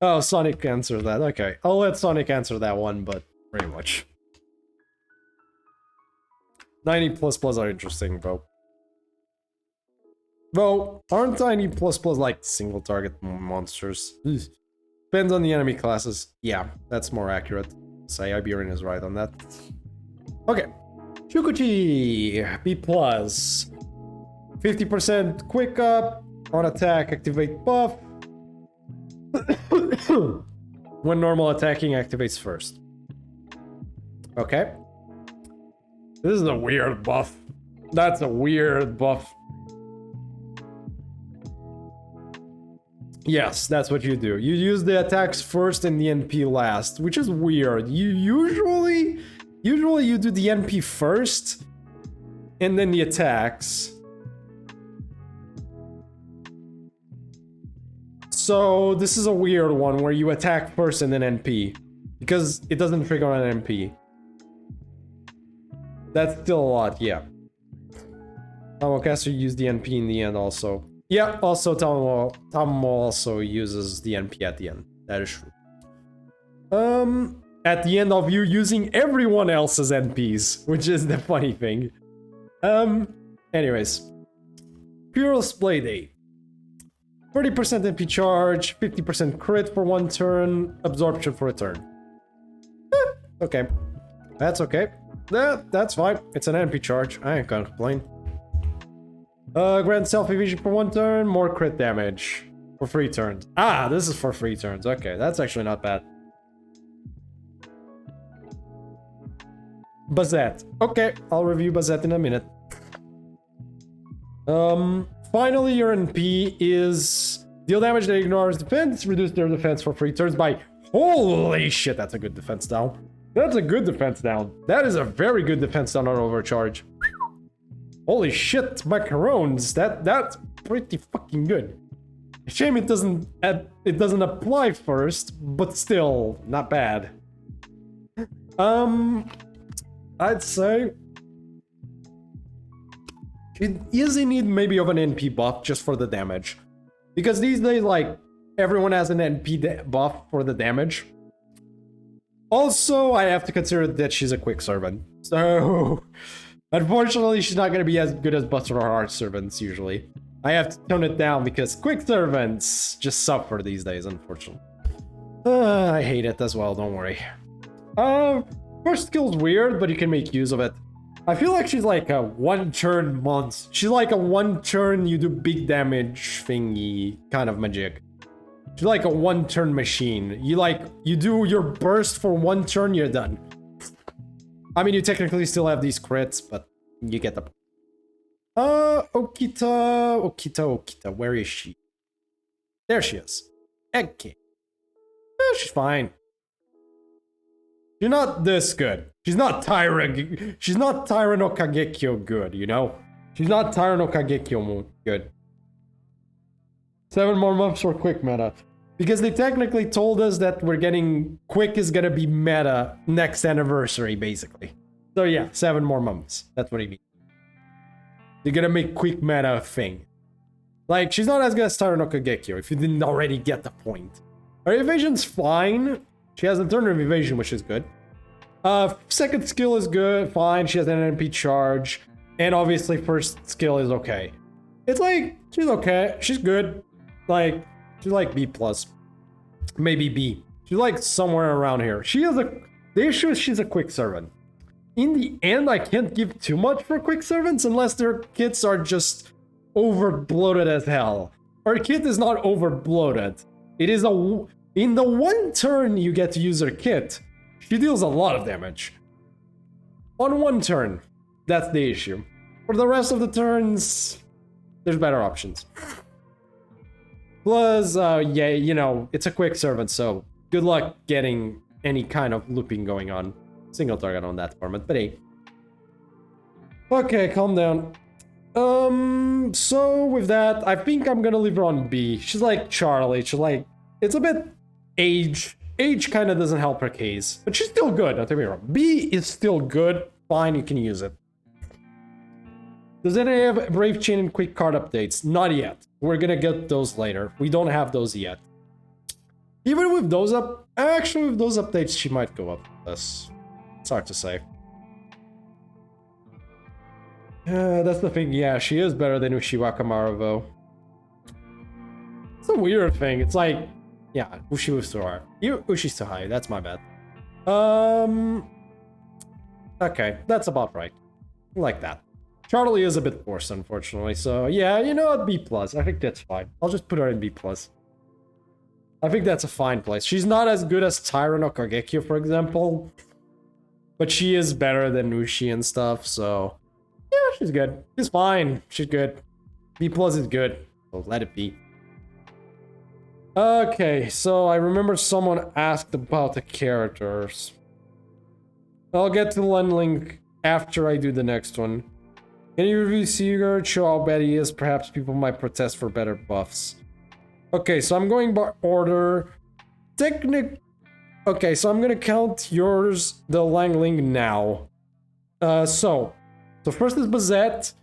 Oh, Sonic answered that. Okay, I'll let Sonic answer that one, but pretty much. 90++ are interesting, bro. Though, aren't 90++ like single target monsters? Ugh. Depends on the enemy classes. Yeah, that's more accurate. Say Iberian is right on that. Okay. Shukuchi, B+. 50% quick up. On attack, activate buff. When normal attacking activates first. Okay. This is a weird buff. That's a weird buff. Yes, that's what you do. You use the attacks first and the NP last, which is weird. You usually you do the NP first and then the attacks. So this is a weird one where you attack first and then NP because it doesn't trigger on NP. That's still a lot, yeah. Tamocaster used the NP in the end also. Yeah, also Tamo also uses the NP at the end. That is true. At the end of you using everyone else's NPs, which is the funny thing. Anyways. Purel's Playdate. 30% NP charge, 50% crit for 1 turn, absorption for a turn. Okay. That's okay. That's fine. It's an NP charge. I ain't gonna complain. Grant self-evasion for 1 turn, more crit damage for 3 turns. Ah, this is for 3 turns. Okay, that's actually not bad. Bazette. Okay, I'll review Bazette in a minute. Finally, your NP is deal damage that ignores defense, reduce their defense for 3 turns by... Holy shit, that's a good defense down. That's a good defense down. That is a very good defense down on overcharge. Holy shit, macarons. That's pretty fucking good. Shame it doesn't apply first, but still not bad. I'd say it is in need maybe of an NP buff just for the damage. Because these days, like, everyone has an NP buff for the damage. Also, I have to consider that she's a quick servant. So, unfortunately, she's not going to be as good as Buster or Hard servants usually. I have to tone it down because quick servants just suffer these days, unfortunately. I hate it as well, don't worry. First skill's weird, but you can make use of it. I feel like she's like a 1-turn monster. She's like a 1-turn, you do big damage thingy kind of magic. She's like a 1-turn machine. You do your burst for 1 turn, you're done. I mean, you technically still have these crits, but you get the... Okita, where is she? There she is. Okay. She's fine. She's not this good. She's not Tyra no Kagekyo good, you know? She's not Tyra no Kagekyo good. 7 more months for quick meta. Because they technically told us that we're getting... Quick is gonna be meta next anniversary, basically. So yeah, 7 more months. That's what he means. They're gonna make quick meta a thing. Like, she's not as good as Tyra no Kagekyo, if you didn't already get the point. Her evasion's fine. She has a turn of evasion, which is good. Second skill is good, fine. She has an NP charge. And obviously first skill is okay. It's like, she's okay. She's good. Like, she's like B+. Maybe B. She's like somewhere around here. The issue is she's a quick servant. In the end, I can't give too much for quick servants unless their kits are just over-bloated as hell. Her kit is not over-bloated. It is in the 1 turn you get to use her kit, she deals a lot of damage. On 1 turn, that's the issue. For the rest of the turns, there's better options. Plus, yeah, you know, it's a quick servant, so good luck getting any kind of looping going on. Single target on that format, but hey. Okay, calm down. So with that, I think I'm gonna leave her on B. She's like Charlie, she's like, it's a bit age. Age kind of doesn't help her case, but she's still good, don't get me wrong. B is still good, fine, you can use it. Does it have Brave Chain and quick card updates? Not yet. We're gonna get those later. We don't have those yet. Even with those actually with those updates, she might go up this. It's hard to say. That's the thing, yeah, she is better than Uchiwa Kamaru, though. It's a weird thing, it's like, yeah, Ushi was too high. Ushi's too high, that's my bad. Okay, that's about right. Like that. Charlie is a bit worse, unfortunately, so yeah, you know what, B+. I think that's fine. I'll just put her in B+. I think that's a fine place. She's not as good as Tyra no Kagekyo, for example, but she is better than Ushi and stuff, so yeah, she's good. She's fine. She's good. B+ is good, so let it be. Okay, so I remember someone asked about the characters. I'll get to Lenling after I do the next one. Can you review Sigurd, show how bad he is? Perhaps people might protest for better buffs. Okay, so I'm going by order. Okay, so I'm gonna count yours, the Langling, now. So first is Bazette,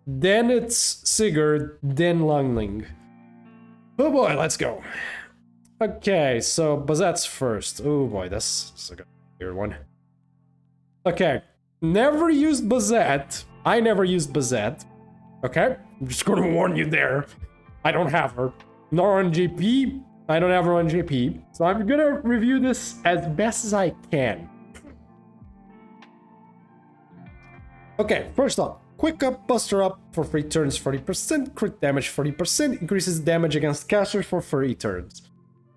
then it's Sigurd, then Langling. Oh boy, let's go. Okay, so Bazette's first. Oh boy, that's a weird one. Okay, never used Bazette. I never used Bazette. Okay, I'm just gonna warn you there. I don't have her. Nor on GP. I don't have her on GP. So I'm gonna review this as best as I can. Okay, first off, quick up, buster up for 3 turns 40%, crit damage 40%, increases damage against casters for 3 turns.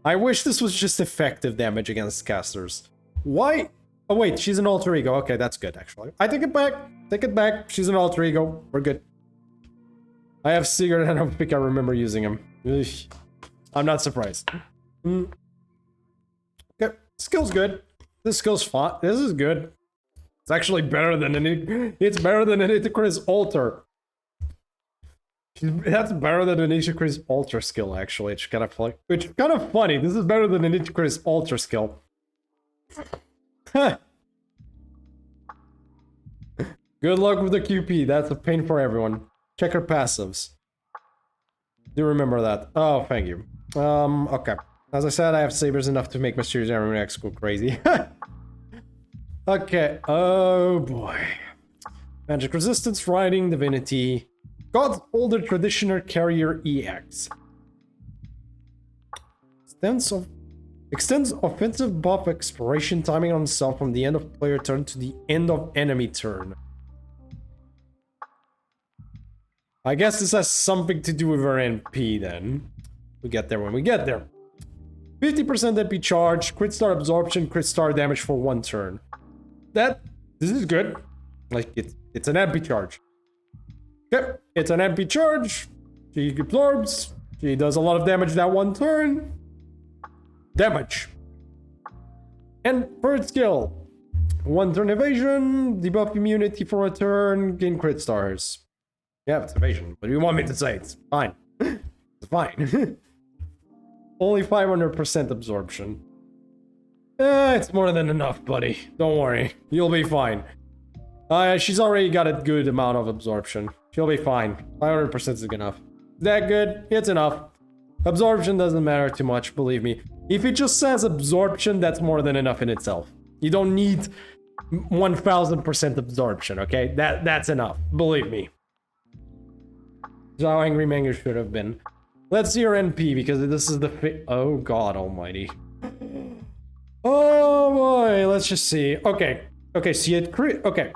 I wish this was just effective damage against casters. Why? Oh wait, she's an alter ego. Okay, that's good actually. I take it back. Take it back. She's an alter ego. We're good. I have Sigurd and I don't think I remember using him. I'm not surprised. Okay, skill's good. This skill's fine. This is good. It's actually better than it's better than an Ichikri's altar. That's better than an Ichikri's altar skill, actually. It's kind of funny. This is better than an Ichikri's altar skill. Huh. Good luck with the QP. That's a pain for everyone. Check her passives. Do remember that. Oh, thank you. Okay. As I said, I have sabers enough to make Mysterious Armor go crazy. Okay. Oh boy. Magic resistance, riding, divinity. God's older traditioner carrier EX. Extends offensive buff expiration timing on itself from the end of player turn to the end of enemy turn. I guess this has something to do with our NP then. We get there when we get there. 50% NP charge, crit star absorption, crit star damage for 1 turn. This is good. Like, it's an MP charge. Okay, it's an MP charge. She absorbs. She does a lot of damage that 1 turn. Damage. And third skill. 1 turn evasion, debuff immunity for a turn, gain crit stars. Yeah, it's evasion. What do you want me to say? It's fine. It's fine. Only 500% absorption. It's more than enough, buddy. Don't worry. You'll be fine. She's already got a good amount of absorption. She'll be fine. 500% is enough. That good? It's enough. Absorption doesn't matter too much, believe me. If it just says absorption, that's more than enough in itself. You don't need 1000% absorption, okay? That's enough. Believe me. That's how Angry Mango should have been. Let's see your NP, because this is the oh god almighty. Oh boy, let's just see. Okay, see it okay.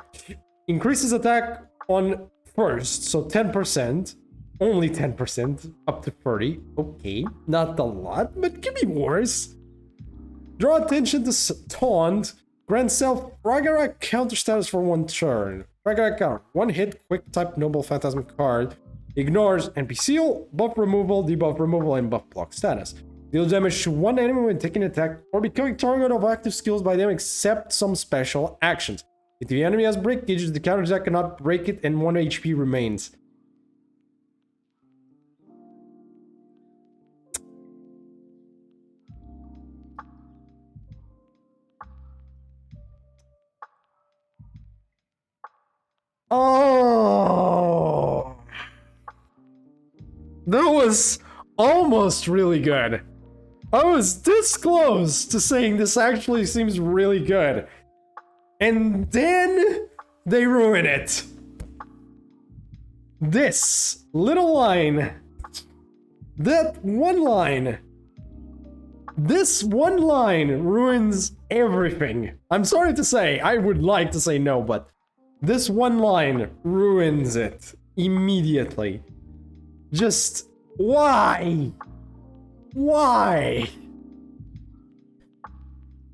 Increases attack on first, so 10%. Only 10%, up to 30. Okay, not a lot, but can be worse. Draw attention to taunt. Grant self Ragnarok counter status for 1 turn. Ragnarok counter. 1 hit, quick type noble phantasm card. Ignores NP seal, buff removal, debuff removal, and buff block status. Deals damage to 1 enemy when taking attack or becoming target of active skills by them except some special actions. If the enemy has breakages, the counter attack cannot break it and 1 HP remains. Oh, that was almost really good. I was this close to saying this actually seems really good. And then they ruin it. This little line. That one line. This one line ruins everything. I'm sorry to say, I would like to say no, but this one line ruins it immediately. Just why? Why?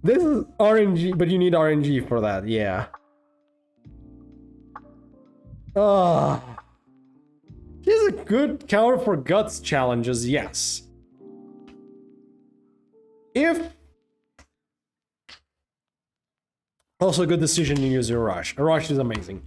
This is RNG, but you need RNG for that, yeah. She's a good counter for guts challenges, yes. Also a good decision to use Arash. Arash is amazing.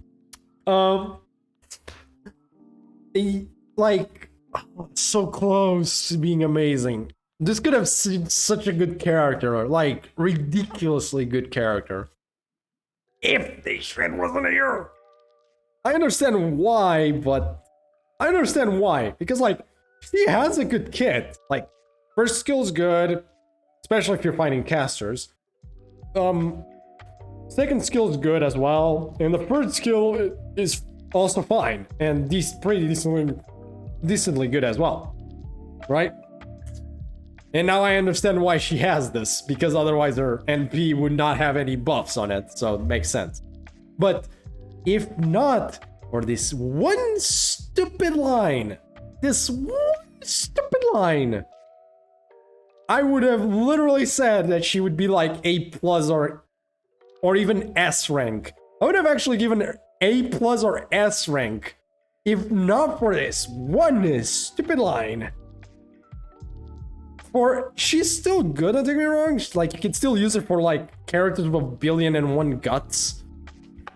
So close to being amazing. This could have seen such a good character, like ridiculously good character. If the shit wasn't here. I understand why, but I understand why. Because like, she has a good kit. Like, first skill's good, especially if you're fighting casters. Second skill is good as well, and the third skill is also fine, and pretty decently good as well, right? And now I understand why she has this, because otherwise her NP would not have any buffs on it, so it makes sense. But if not for this one stupid line, I would have literally said that she would be like A+ or even S rank. I would have actually given her A+ or S rank if not for this one stupid line. She's still good, don't get me wrong. Like, you can still use it for like characters with 1,000,001 guts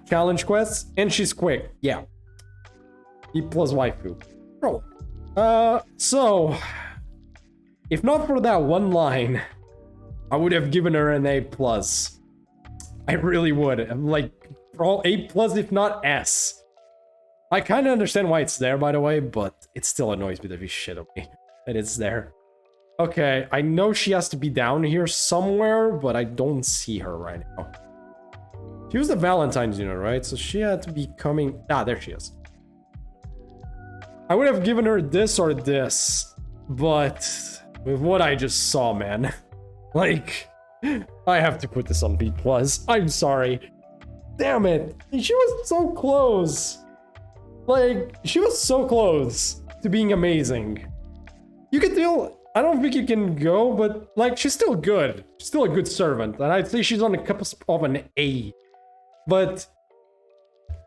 challenge quests, and she's quick. Yeah. E+ waifu. Bro. So if not for that one line, I would have given her an A+. I really would. I'm like, all A+, if not S. I kind of understand why it's there, by the way, but it still annoys me the shit of me that it's there. Okay, I know she has to be down here somewhere, but I don't see her right now. She was the Valentine's unit, right? So she had to be coming... Ah, there she is. I would have given her this or this, but with what I just saw, man, like, I have to put this on B+. I'm sorry. Damn it. She was so close. Like, she was so close to being amazing. You can still... I don't think you can go, but, like, she's still good. She's still a good servant, and I'd say she's on the cusp of an A. But...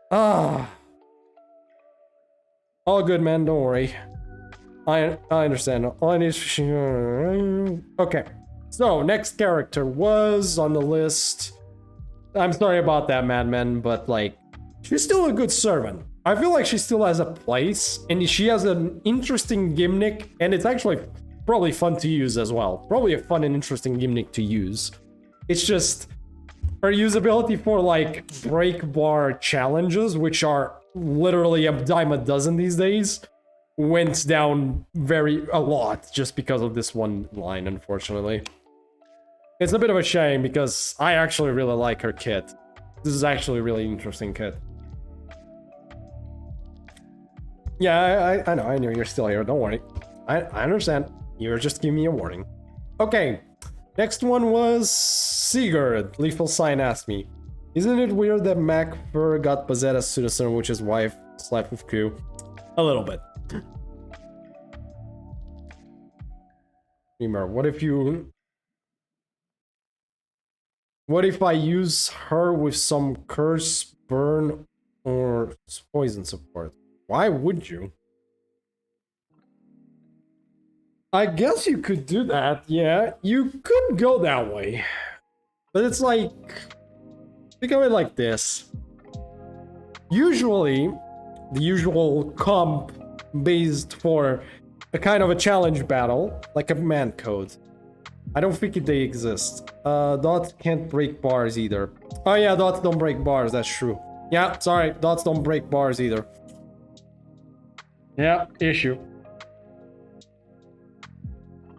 all good, man, don't worry. I understand. All I need is... Okay. So, next character was on the list. I'm sorry about that, Madman, but, like, she's still a good servant. I feel like she still has a place, and she has an interesting gimmick, and it's actually probably fun to use as well. Probably a fun and interesting gimmick to use. It's just her usability for, like, break bar challenges, which are literally a dime a dozen these days, went down a lot just because of this one line, unfortunately. It's a bit of a shame because I actually really like her kit. This is actually a really interesting kit. Yeah, I know, I knew you're still here, don't worry. I understand. You're just giving me a warning. Okay, next one was Sigurd. Lethal Sign asked me, isn't it weird that Macfer got possessed as soon as Witch's wife slept with Q? A little bit. Remember, what if I use her with some curse, burn, or poison support? Why would you? I guess you could do that, yeah. You could go that way. But it's like... think of it like this. Usually, the usual comp based for a kind of a challenge battle, like a man code. I don't think they exist. Dots can't break bars either. Oh yeah, dots don't break bars, that's true. Yeah, sorry, dots don't break bars either. Yeah, issue.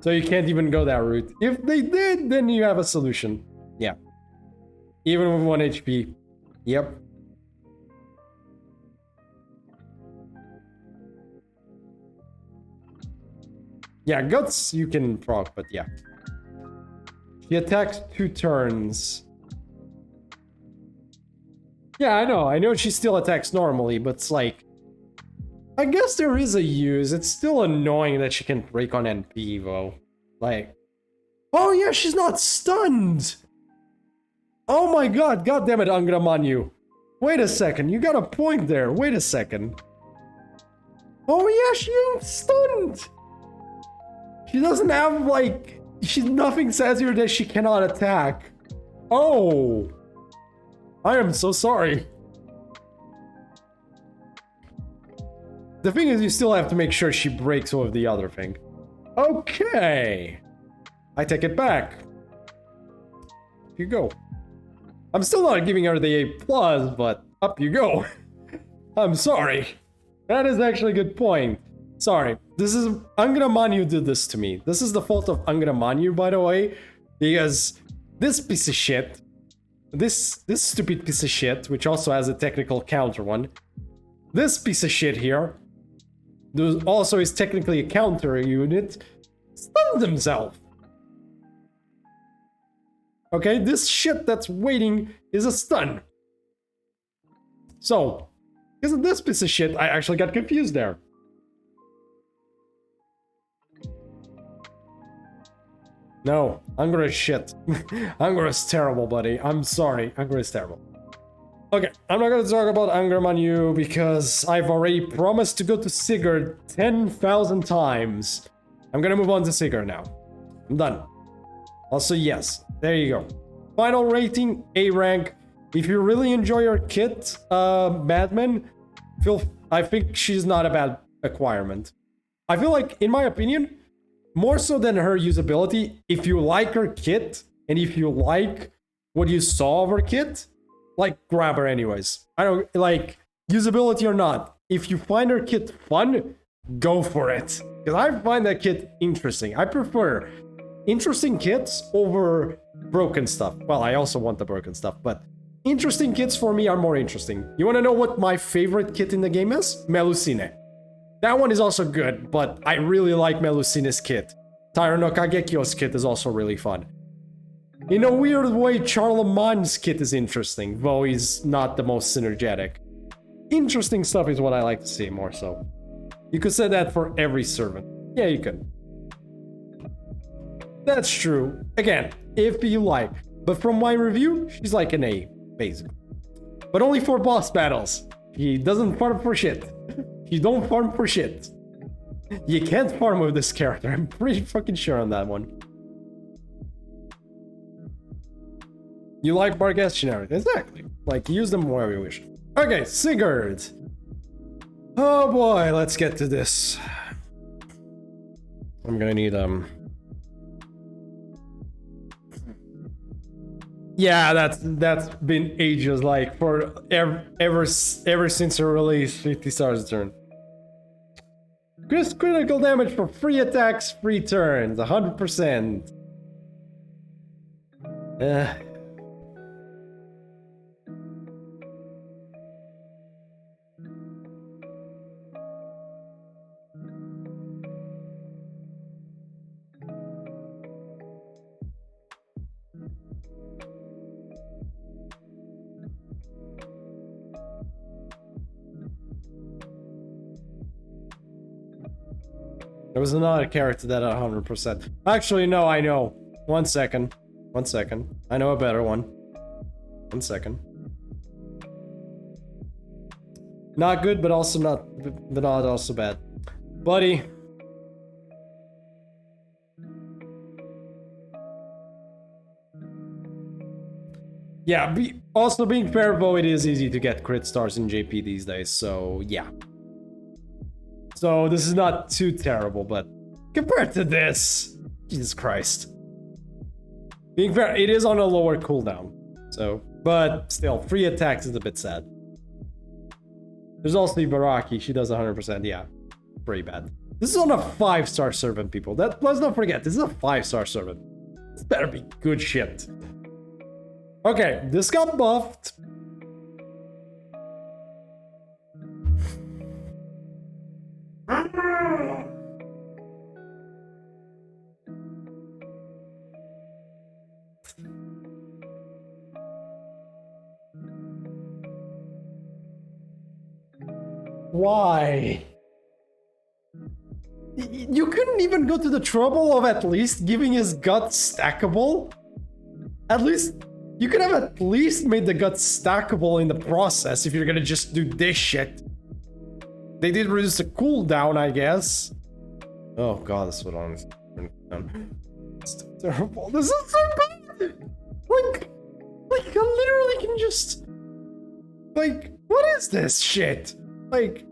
So you can't even go that route. If they did, then you have a solution. Yeah. Even with 1 HP. Yep. Yeah, Guts you can proc, but yeah. She attacks 2 turns. Yeah, I know she still attacks normally, but it's like... I guess there is a use. It's still annoying that she can break on NP, though. Like... Oh yeah, she's not stunned! Oh my god, god damn it, Angramanyu. Wait a second, you got a point there. Wait a second. Oh yeah, she ain't stunned! She doesn't have, like... nothing says here that she cannot attack. Oh! I am so sorry. The thing is, you still have to make sure she breaks with the other thing. Okay. I take it back. Here you go. I'm still not giving her the A+, but up you go. I'm sorry. That is actually a good point. Sorry. This is... Angramanyu did this to me. This is the fault of Angramanyu, by the way. Because this piece of shit... This stupid piece of shit, which also has a technical counter one. This piece of shit here... also is technically a counter unit. Stuns himself. Okay, this shit that's waiting is a stun. So, because of this piece of shit, I actually got confused there. No, Angora shit. Angora's terrible, buddy. I'm sorry. Angora's terrible. Okay, I'm not gonna talk about Angramanyu because I've already promised to go to Sigurd 10,000 times. I'm gonna move on to Sigurd now. I'm done. Also, yes, there you go. Final rating, A rank. If you really enjoy your kit, Madman, I think she's not a bad acquirement. I feel like, in my opinion, more so than her usability, if you like her kit, and if you like what you saw of her kit, like, grab her anyways. I don't, like, usability or not. If you find her kit fun, go for it. Because I find that kit interesting. I prefer interesting kits over broken stuff. Well, I also want the broken stuff, but interesting kits for me are more interesting. You want to know what my favorite kit in the game is? Melusine. That one is also good, but I really like Melusine's kit. Taira no Kagekyo's kit is also really fun. In a weird way, Charlemagne's kit is interesting, though he's not the most synergetic. Interesting stuff is what I like to see more so. You could say that for every servant. Yeah, you could. That's true. Again, if you like. But from my review, she's like an A, basically. But only for boss battles. He doesn't farm for shit. You don't farm for shit. You can't farm with this character. I'm pretty fucking sure on that one. You like Barghest generic. Exactly. Like, use them wherever you wish. Okay, Sigurd. Oh boy, let's get to this. I'm gonna need, yeah, that's been ages, like, for ever since her release, 50 stars a turn. Critical damage for free attacks, free turns, 100%. There was another character that had 100%. Actually, no, I know. 1 second. 1 second. I know a better one. 1 second. Not good, but also not also bad. Buddy. Yeah, also being fair, though, it is easy to get crit stars in JP these days, so yeah. So this is not too terrible, but compared to this, Jesus Christ. Being fair, it is on a lower cooldown, so, but still, free attacks is a bit sad. There's also Ibaraki, she does 100%, yeah, pretty bad. This is on a 5-star servant, people. Let's not forget, this is a 5-star servant. This better be good shit. Okay, this got buffed. Why? You couldn't even go to the trouble of at least giving his guts stackable? At least, you could have at least made the guts stackable in the process if you're gonna just do this shit. They did reduce the cooldown, I guess. Oh god, that's what I'm... It's terrible. This is so bad! Like, I literally can just... Like, what is this shit? Like,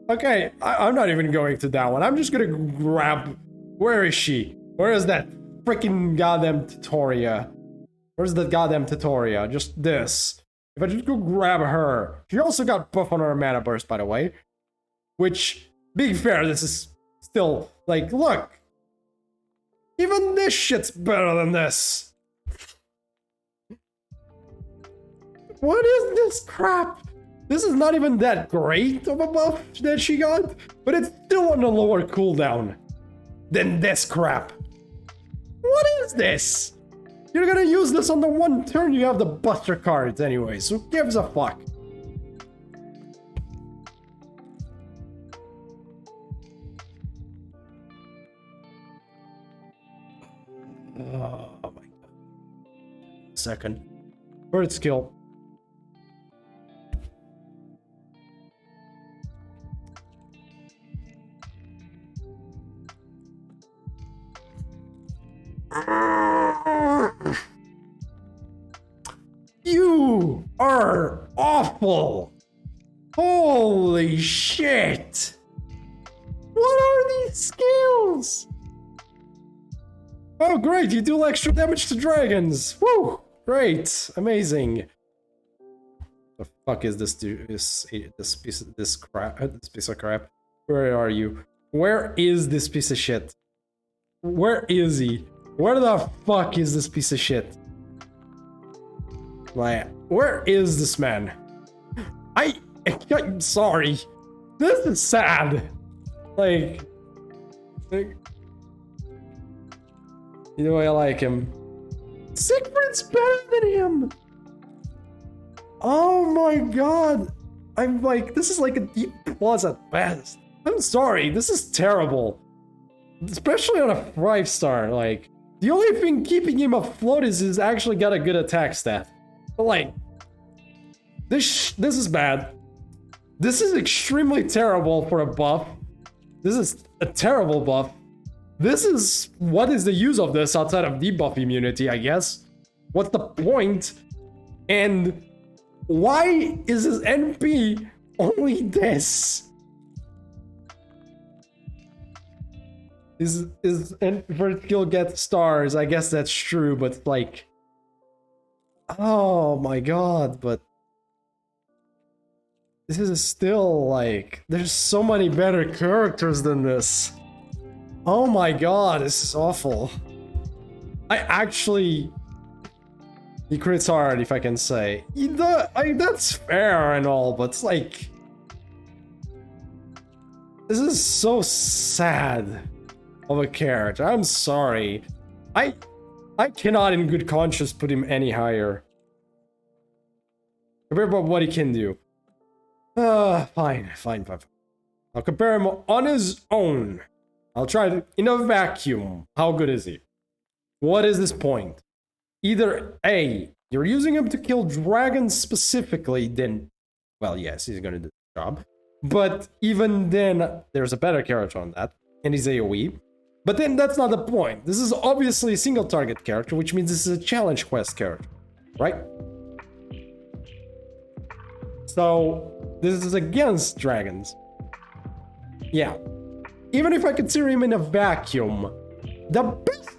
okay, I'm not even going to that one. I'm just gonna grab... Where is she? Where is that freaking goddamn Titoria? Where's the goddamn Titoria? Just this. If I just go grab her. She also got buff on her mana burst, by the way. Which, being fair, this is still, like, look. Even this shit's better than this. What is this crap? This is not even that great of a buff that she got, but it's still on a lower cooldown than this crap. What is this? You're gonna use this on the one turn you have the buster cards anyways, who gives a fuck? Oh my god. Second. Bird skill. You are awful. Holy shit. What are these skills? Oh great, you deal extra damage to dragons. Woo! Great, amazing. The fuck is this dude? This piece of crap. Where are you? Where is this piece of shit? Where is he? Where the fuck is this piece of shit? Like, where is this man? I'm sorry. This is sad. Like, you know, I like him. Siegfried's better than him. Oh my god. I'm like, this is like a D+ at best. I'm sorry, this is terrible. Especially on a 5-star, like, the only thing keeping him afloat is he's actually got a good attack stat. But like, this is bad. This is extremely terrible for a buff. This is a terrible buff. This is, what is the use of this outside of debuff immunity, I guess? What's the point? And why is his NP only this? Is first skill gets stars, I guess that's true, but like, oh my god, but this is still like, there's so many better characters than this. Oh my god, this is awful. He crits hard, if I can say. That's fair and all, but it's like, this is so sad of a character. I'm sorry. I cannot in good conscience put him any higher. Compared to what he can do. Fine. I'll compare him on his own. I'll try to, in a vacuum. How good is he? What is this point? Either A, you're using him to kill dragons specifically, then, well, yes, he's gonna do the job. But even then, there's a better character on that, and he's AoE. But then that's not the point. This is obviously a single target character, which means this is a challenge quest character, right? So, this is against dragons. Yeah. Even if I consider him in a vacuum, the best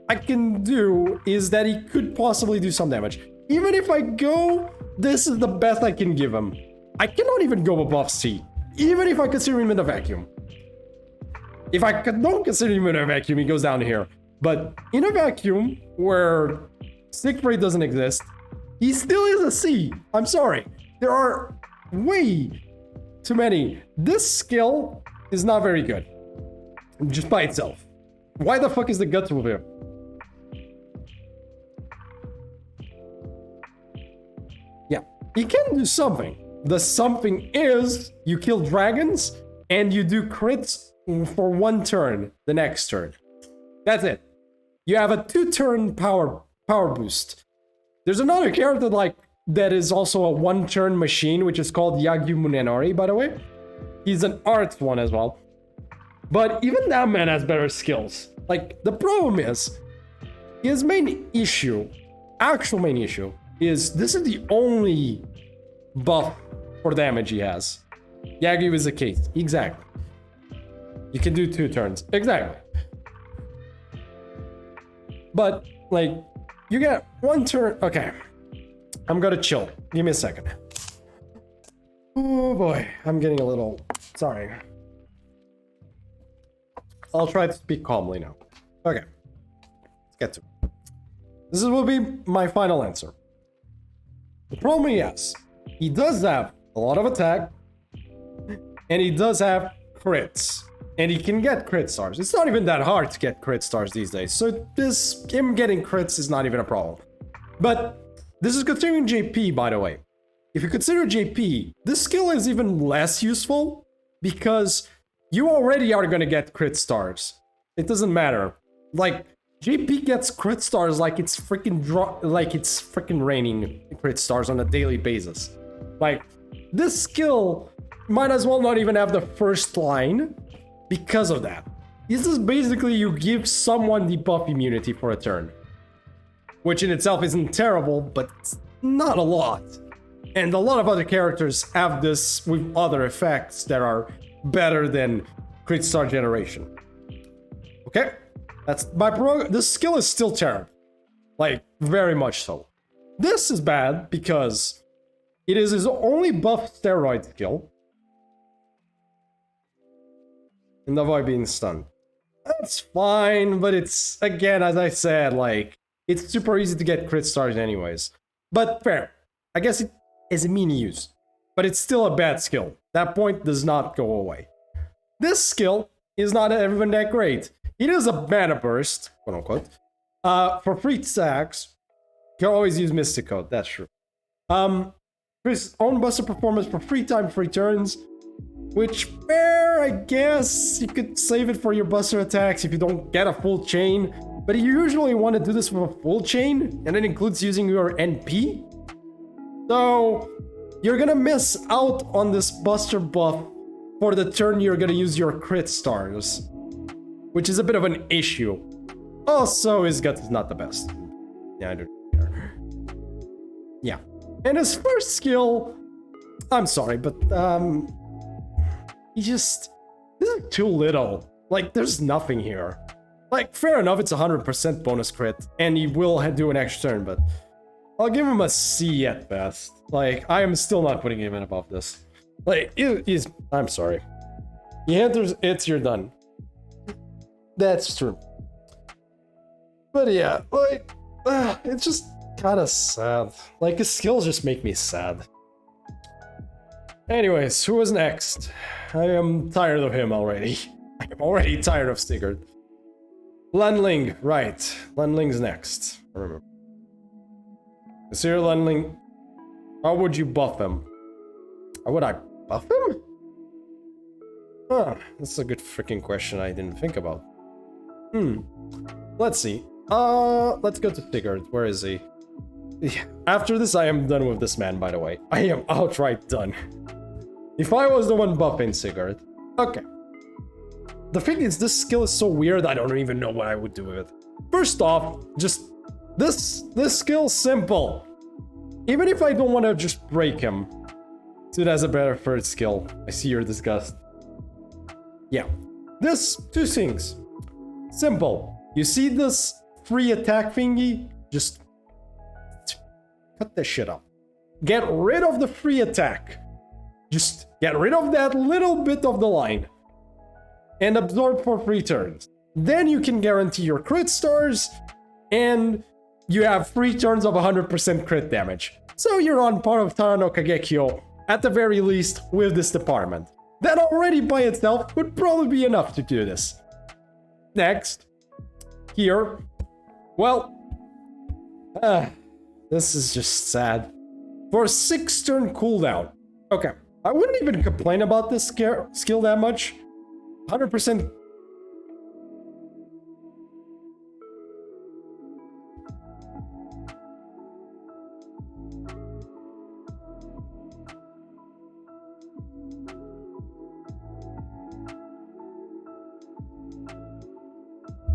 I can do is that he could possibly do some damage. Even if I go, this is the best I can give him. I cannot even go above C, even if I consider him in a vacuum. if I don't consider him in a vacuum, he goes down here. But in a vacuum where Siegfried doesn't exist, he still is a C. I'm sorry. There are way too many. This skill is not very good. Just by itself. Why the fuck is the guts with him? Yeah, he can do something. The something is you kill dragons and you do crits for 1 turn the next turn. That's it. You have a 2-turn power boost. There's another character like that is also a 1-turn machine, which is called Yagyu Munenori, by the way. He's an art one as well. But even that man has better skills. Like, the problem is, his main issue, actual main issue, is this is the only buff for damage he has. Yagyu is the case. Exactly. You can do 2 turns. Exactly. But, like, you get 1 turn. Okay. I'm gonna chill. Give me a second. Oh boy. I'm getting a little... Sorry. I'll try to speak calmly now. Okay. Let's get to it. This will be my final answer. The problem is, he does have a lot of attack, and he does have crits. And he can get crit stars. It's not even that hard to get crit stars these days. So him getting crits is not even a problem. But this is considering JP, by the way. If you consider JP, this skill is even less useful because you already are going to get crit stars. It doesn't matter. Like, JP gets crit stars like it's freaking raining crit stars on a daily basis. Like, this skill might as well not even have the first line because of that. This is basically you give someone debuff immunity for a turn. Which in itself isn't terrible, but it's not a lot. And a lot of other characters have this with other effects that are better than crit star generation. Okay? That's my this skill is still terrible. Like, very much so. This is bad because it is his only buff steroid skill. And avoid being stunned. That's fine, but it's, again, as I said, like, it's super easy to get crit stars anyways. But fair. I guess it is a mini use. But it's still a bad skill. That point does not go away. This skill is not even that great. It is a mana burst, quote unquote. For free stacks, you can always use Mystic Code, that's true. Chris' own buster performance for free time, free turns. Which, fair, I guess. You could save it for your buster attacks if you don't get a full chain. But you usually want to do this with a full chain, and it includes using your NP. So, you're gonna miss out on this buster buff for the turn you're gonna use your crit stars. Which is a bit of an issue. Also, his guts is not the best. Yeah, I don't care. Yeah. And his first skill... I'm sorry, but, he just... This is too little. Like, there's nothing here. Like, fair enough, it's 100% bonus crit, and he will do an extra turn, but... I'll give him a C at best. Like, I am still not putting him in above this. Like, he's... I'm sorry. He enters, you're done. That's true. But yeah, like... it's just kind of sad. Like, his skills just make me sad. Anyways, who is next? I am tired of him already. I am already tired of Sigurd. Lenling, right. Lenling's next. I remember. Consider Lenling. How would you buff him? How would I buff him? Huh, that's a good freaking question I didn't think about. Let's see. Let's go to Sigurd. Where is he? After this, I am done with this man, by the way. I am outright done. If I was the one buffing Sigurd... Okay. The thing is, this skill is so weird, I don't even know what I would do with it. First off, just... This skill's simple. Even if I don't want to just break him. Sid has a better third skill. I see your disgust. Yeah. This, 2 things. Simple. You see this free attack thingy? Just... cut this shit up. Get rid of the free attack. Just get rid of that little bit of the line. and absorb for 3 turns. Then you can guarantee your crit stars, and you have 3 turns of 100% crit damage. So you're on par of Tara no Kagekyo, at the very least, with this department. That already by itself would probably be enough to do this. Next, here, well, this is just sad. For a 6 turn cooldown, okay, I wouldn't even complain about this skill that much. 100%.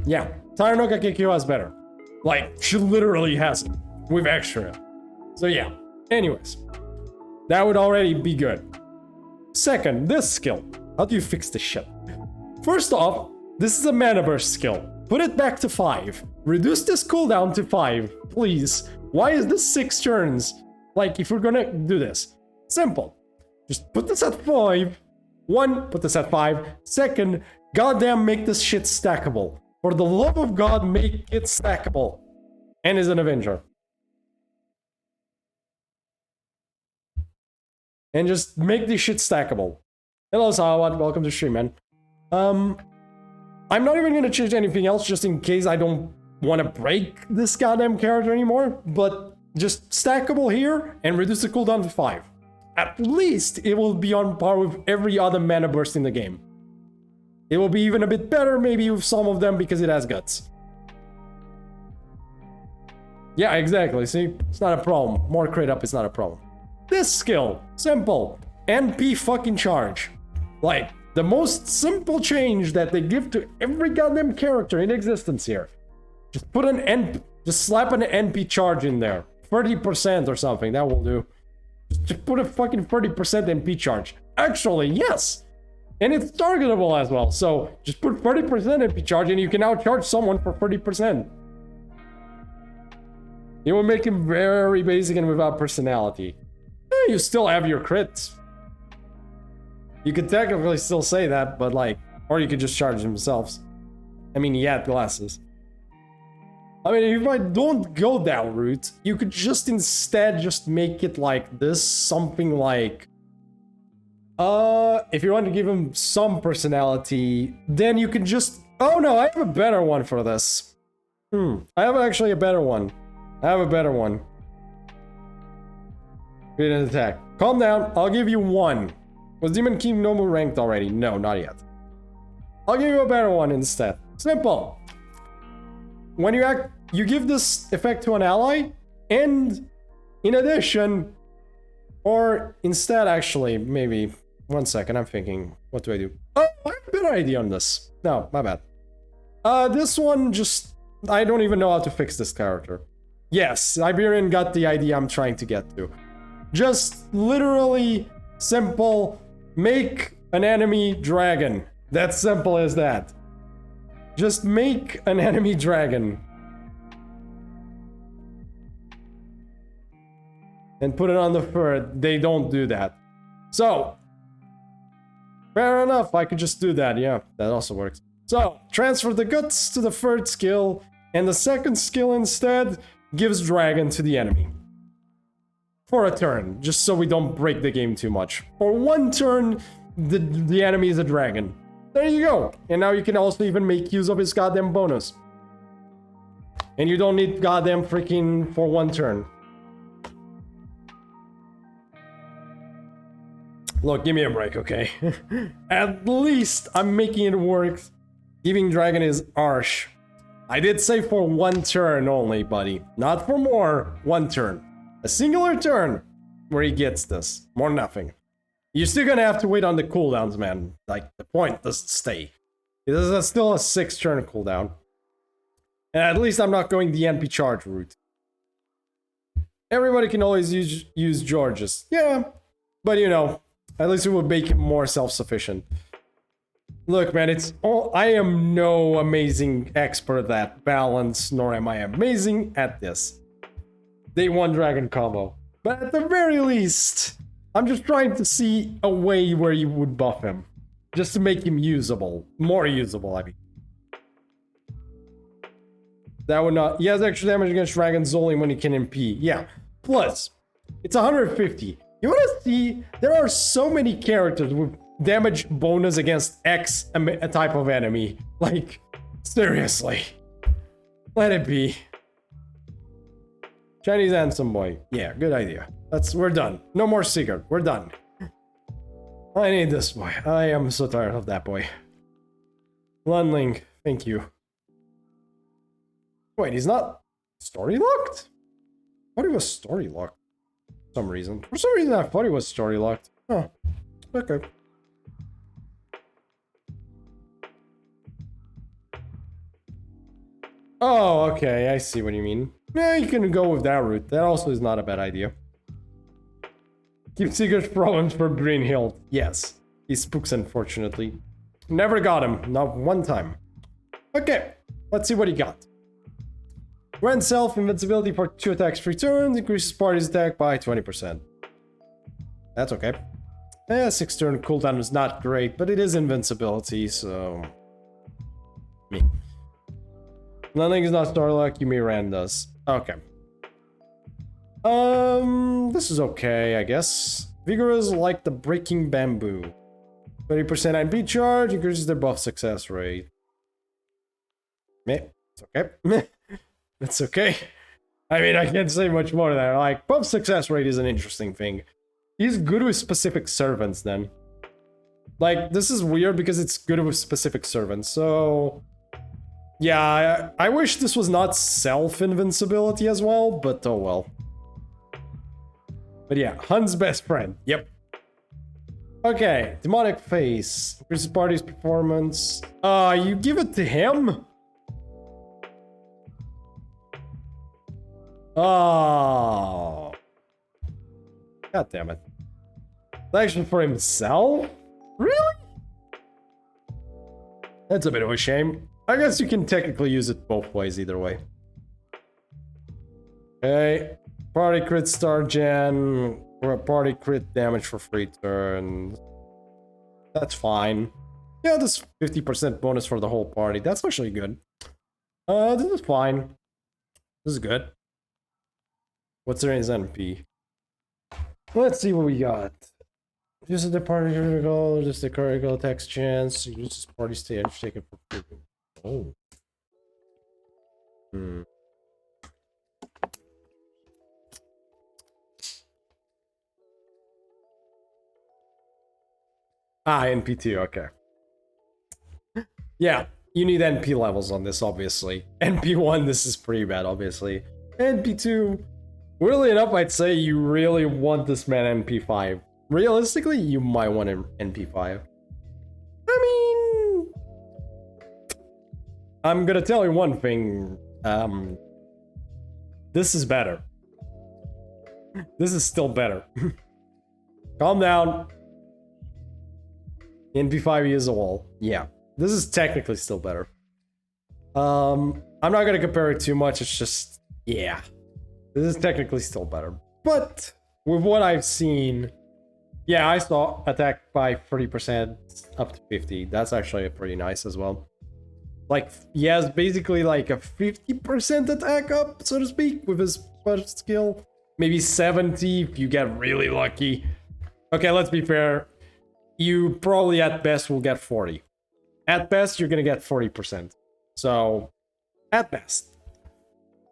Yeah, Tara no Kakekyo has better. Like, she literally has it with extra. So yeah, anyways, that would already be good. Second, this skill. How do you fix this shit? First off, this is a mana burst skill. Put it back to 5. Reduce this cooldown to 5, please. Why is this 6 turns? Like, if we're gonna do this. Simple. Just put this at 5. 1, put this at 5. Second, goddamn make this shit stackable. For the love of God, make it stackable. And is an Avenger. And just make this shit stackable. Hello, Sawad. Welcome to stream, man. I'm not even gonna change anything else just in case I don't want to break this goddamn character anymore. But just stackable here and reduce the cooldown to 5. At least it will be on par with every other mana burst in the game. It will be even a bit better maybe with some of them because it has guts. Yeah, exactly. See, it's not a problem. More crit up is not a problem. This skill, simple. NP fucking charge. Like, the most simple change that they give to every goddamn character in existence here. Just put just slap an NP charge in there. 30% or something, that will do. Just put a fucking 30% NP charge. Actually, yes! And it's targetable as well, so just put 30% NP charge and you can now charge someone for 30%. It will make him very basic and without personality. You still have your crits. You could technically still say that, but like, or you could just charge themselves. I mean, he had glasses. I mean, if I don't go that route, you could just instead just make it like this, something like... if you want to give him some personality, then you can just... Oh no, I have a better one for this. I have actually a better one. I have a better one. Create an attack. Calm down, I'll give you 1. Was Demon King Nomu ranked already? No, not yet. I'll give you a better one instead. Simple. When you act, you give this effect to an ally, and in addition, or instead actually, maybe, 1 second, I'm thinking, what do I do? Oh, I have a better idea on this. No, my bad. This one just, I don't even know how to fix this character. Yes, Iberian got the idea I'm trying to get to. Just literally simple, make an enemy dragon. That's simple as that. Just make an enemy dragon. And put it on the third. They don't do that. So, fair enough, I could just do that. Yeah, that also works. So, transfer the guts to the third skill, and the second skill instead gives dragon to the enemy. For a turn, just so we don't break the game too much. For 1 turn, the enemy is a dragon. There you go. And now you can also even make use of his goddamn bonus. And you don't need goddamn freaking for 1 turn. Look, give me a break, okay? At least I'm making it work. Giving dragon is harsh. I did say for 1 turn only, buddy. Not for more. 1 turn. A singular turn where he gets this. More nothing. You're still gonna have to wait on the cooldowns, man. Like, the point doesn't stay. This is still a 6 turn cooldown. And at least I'm not going the NP charge route. Everybody can always use Georges. Yeah, but you know, at least it would make him more self-sufficient. Look, man, I am no amazing expert at balance, nor am I amazing at this. Day 1 dragon combo. But at the very least, I'm just trying to see a way where you would buff him. Just to make him usable. More usable, I mean. That would not... He has extra damage against dragons only when he can MP. Yeah. Plus, it's 150. You want to see... There are so many characters with damage bonus against X a type of enemy. Like, seriously. Let it be. Chinese handsome boy. Yeah, good idea. We're done. No more secret. We're done. I need this boy. I am so tired of that boy. Lunling, thank you. Wait, he's not story locked? I thought he was story locked. For some reason. For some reason I thought he was story locked. Huh. Okay. Oh, okay, I see what you mean. Yeah, you can go with that route. That also is not a bad idea. Keep secret problems for Greenhill. Yes. He spooks, unfortunately. Never got him. Not one time. Okay. Let's see what he got. Grant self invincibility for 2 attacks free turns. Increases party's attack by 20%. That's okay. 6 turn cooldown is not great, but it is invincibility, so... Me. Nothing is not Starlock, you Miranda's. Okay. This is okay, I guess. Vigorous like the breaking bamboo. 20% NP charge increases their buff success rate. Meh. It's okay. Meh. It's okay. I mean, I can't say much more than that. Like, buff success rate is an interesting thing. He's good with specific servants, then. Like, this is weird because it's good with specific servants, so... Yeah, I wish this was not self-invincibility as well, but oh well. But yeah, Hun's best friend. Yep. Okay, demonic face. Increases party's performance. You give it to him? Oh. God damn it. Actually for himself? Really? That's a bit of a shame. I guess you can technically use it both ways either way. Okay. Party crit star gen. Or a party crit damage for free turn. That's fine. Yeah, this 50% bonus for the whole party. That's actually good. This is fine. This is good. What's their NP? Let's see what we got. Use the party critical, just the critical attacks chance. Use this party stage, take it for free. Oh. NP2, okay. Yeah, you need NP levels on this, obviously. NP1, this is pretty bad, obviously. NP2, weirdly enough, I'd say you really want this man NP5. Realistically, you might want him NP5. I mean... I'm gonna tell you one thing. This is better. This is still better. Calm down. NP5 is a wall. Yeah. This is technically still better. I'm not gonna compare it too much, it's just... Yeah. This is technically still better. But, with what I've seen... Yeah, I saw attack by 30% up to 50. That's actually pretty nice as well. Like, he has basically like a 50% attack up, so to speak, with his first skill. Maybe 70 if you get really lucky. Okay, let's be fair. You probably at best will get 40. At best, you're gonna get 40%. So, at best.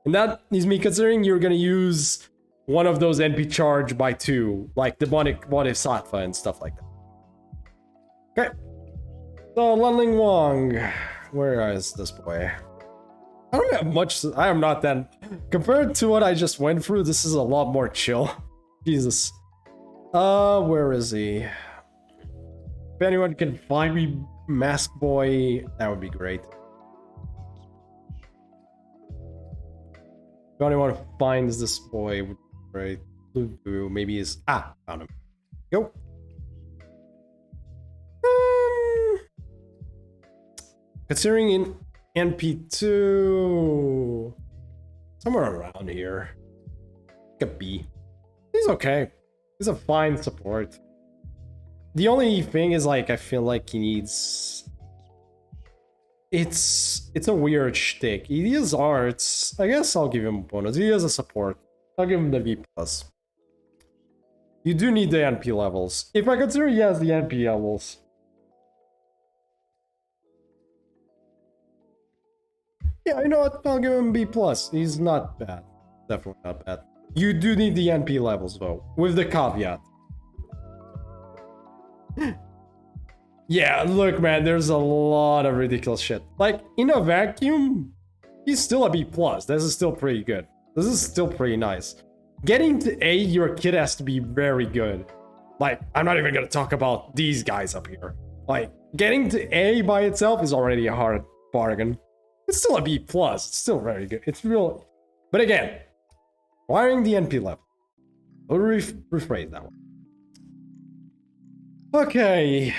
And that is me considering you're gonna use one of those NP charge by 2, like demonic Bodhisattva and stuff like that. Okay. So, Lunling Wong. Where is this boy? I don't have much. I am not that. Compared to what I just went through, this is a lot more chill. Jesus. Where is he? If anyone can find me Mask Boy, that would be great. If anyone finds this boy, would be great. Blue, maybe is found him. Go. Considering in NP2, somewhere around here, like a B. He's okay. He's a fine support. The only thing is, like, I feel like he needs... It's a weird shtick. He is arts. I guess I'll give him a bonus. He is a support. I'll give him the B+. You do need the NP levels. If I consider he has the NP levels. Yeah, I know what, I'll give him B+. He's not bad. Definitely not bad. You do need the NP levels, though. With the caveat. Yeah, look, man, there's a lot of ridiculous shit. Like, in a vacuum, he's still a B+. This is still pretty good. This is still pretty nice. Getting to A, your kid has to be very good. Like, I'm not even gonna talk about these guys up here. Like, getting to A by itself is already a hard bargain. It's still a B+. It's still very good. It's real. But again, wiring the NP level. I'll rephrase that one. Okay.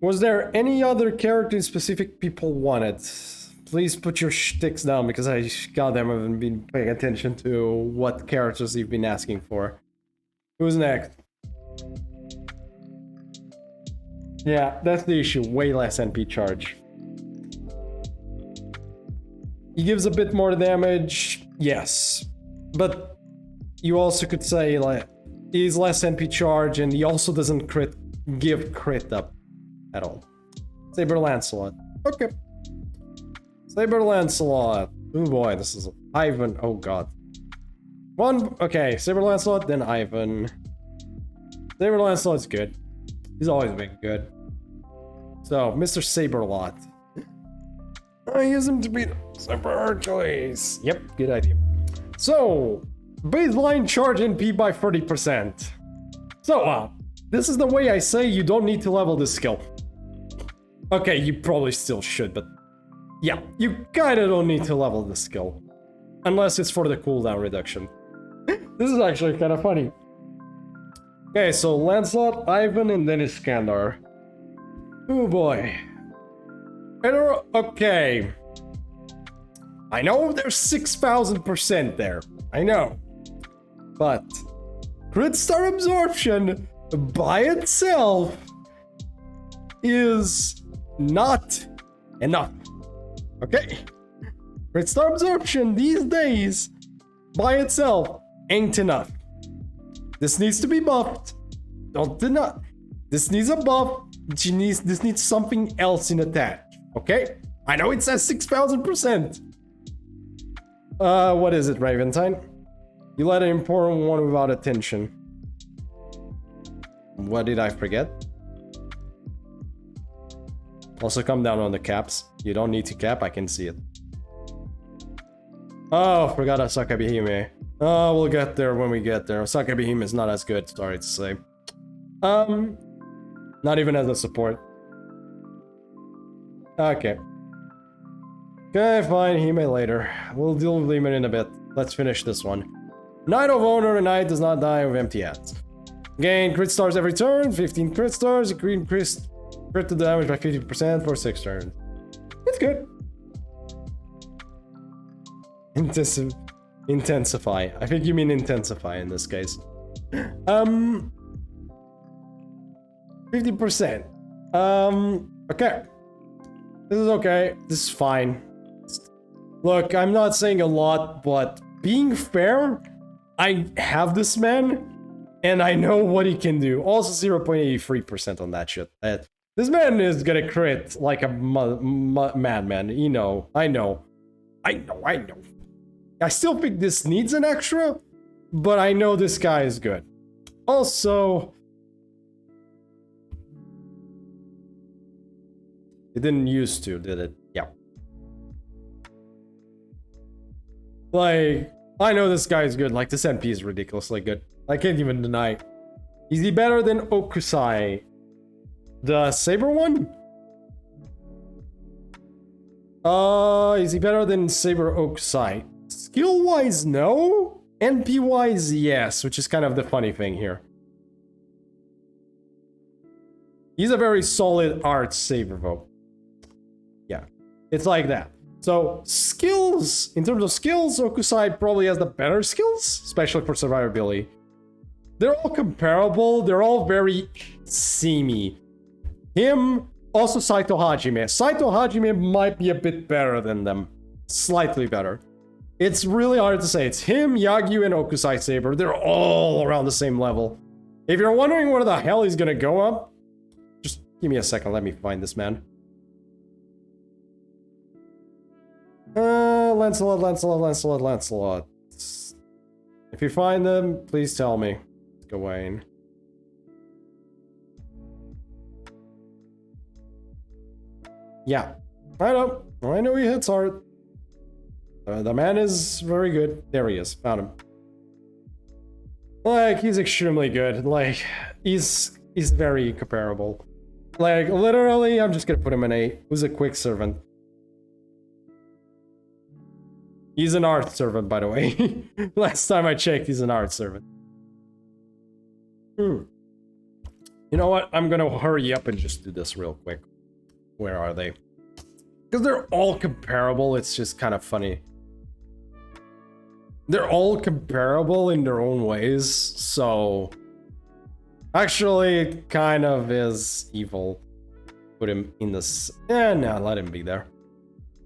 Was there any other character specific people wanted? Please put your shticks down because I goddamn haven't been paying attention to what characters you've been asking for. Who's next? Yeah, that's the issue. Way less NP charge. He gives a bit more damage, yes. But you also could say, like, he's less NP charge and he also doesn't give crit up at all. Saber Lancelot. Okay. Saber Lancelot. Oh boy, this is Ivan. Oh god. Okay, Saber Lancelot, then Ivan. Saber Lancelot's good. He's always been good. So, Mr. Saberlot. I use him to beat Super Hercules. Yep, good idea. So, baseline charge NP by 30%. So, this is the way I say you don't need to level this skill. Okay, you probably still should, but yeah, you kinda don't need to level this skill. Unless it's for the cooldown reduction. This is actually kinda funny. Okay, so Lancelot, Ivan, and then Iskandar. Oh boy. Okay. I know there's 6,000% there. I know. But crit star absorption by itself is not enough. Okay? Crit star absorption these days by itself ain't enough. This needs to be buffed. Don't deny. This needs a buff. This needs something else in attach. Okay? I know it says 6,000%. What is it, Raventine? You let an important one without attention. What did I forget? Also, come down on the caps. You don't need to cap, I can see it. Oh, forgot Asakabihime. Oh, we'll get there when we get there. Asakabihime is not as good, sorry to say. Not even as a support. Okay. Okay, fine, Hime later. We'll deal with Hime in a bit. Let's finish this one. Knight of Honor, a knight does not die with empty hands. Gain crit stars every turn, 15 crit stars, increase crit to damage by 50% for 6 turns. It's good. Intensify. I think you mean intensify in this case. 50%. Okay. This is okay. This is fine. Look, I'm not saying a lot, but being fair, I have this man, and I know what he can do. Also 0.83% on that shit. This man is gonna crit like a madman. You know, I know. I still think this needs an extra, but I know this guy is good. Also, it didn't used to, did it? Yeah. Like, I know this guy is good. Like, this MP is ridiculously good. I can't even deny. Is he better than Okusai? The Saber one? Is he better than Saber Okusai? Skill-wise, no. NP-wise, yes, which is kind of the funny thing here. He's a very solid art Saber, though. Yeah, it's like that. So, skills, in terms of skills, Okusai probably has the better skills, especially for survivability. they're all comparable. They're all very samey. Him, also Saito Hajime. Saito Hajime might be a bit better than them. Slightly better. It's really hard to say. It's him, Yagyu, and Okusai Saber. They're all around the same level. If you're wondering where the hell he's gonna go up, just give me a second. Let me find this man. Lancelot, Lancelot, Lancelot, Lancelot. If you find them, please tell me. Gawain. Yeah, I know he hits hard. The man is very good. There he is. Found him. Like, he's extremely good. Like, he's very comparable. Like, literally, I'm just gonna put him in A. Who's a quick servant? He's an art servant, by the way. Last time I checked, he's an art servant. You know what? I'm gonna hurry up and just do this real quick. Where are they? Because they're all comparable, it's just kind of funny. They're all comparable in their own ways, so... Actually, it kind of is evil. Put him in this... no, let him be there.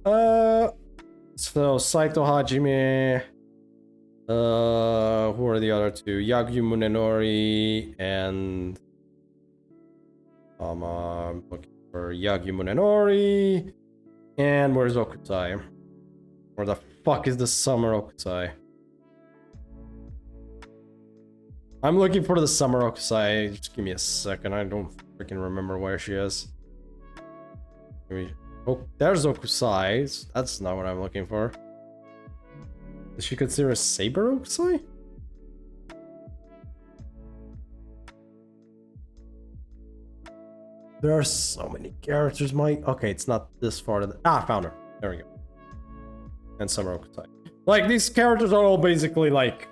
So, Saito Hajime... who are the other two? Yagyu Munenori and... I'm looking for Yagyu Munenori... And where's Okutai? Where the fuck is the summer Okutai? I'm looking for the summer Okutai. Just give me a second. I don't freaking remember where she is. Oh, there's Okusai. That's not what I'm looking for. Is she considered a saber Okusai? There are so many characters, Mike. Okay, it's not this far to the... Ah, found her. There we go. And Summer Okutai. Like, these characters are all basically, like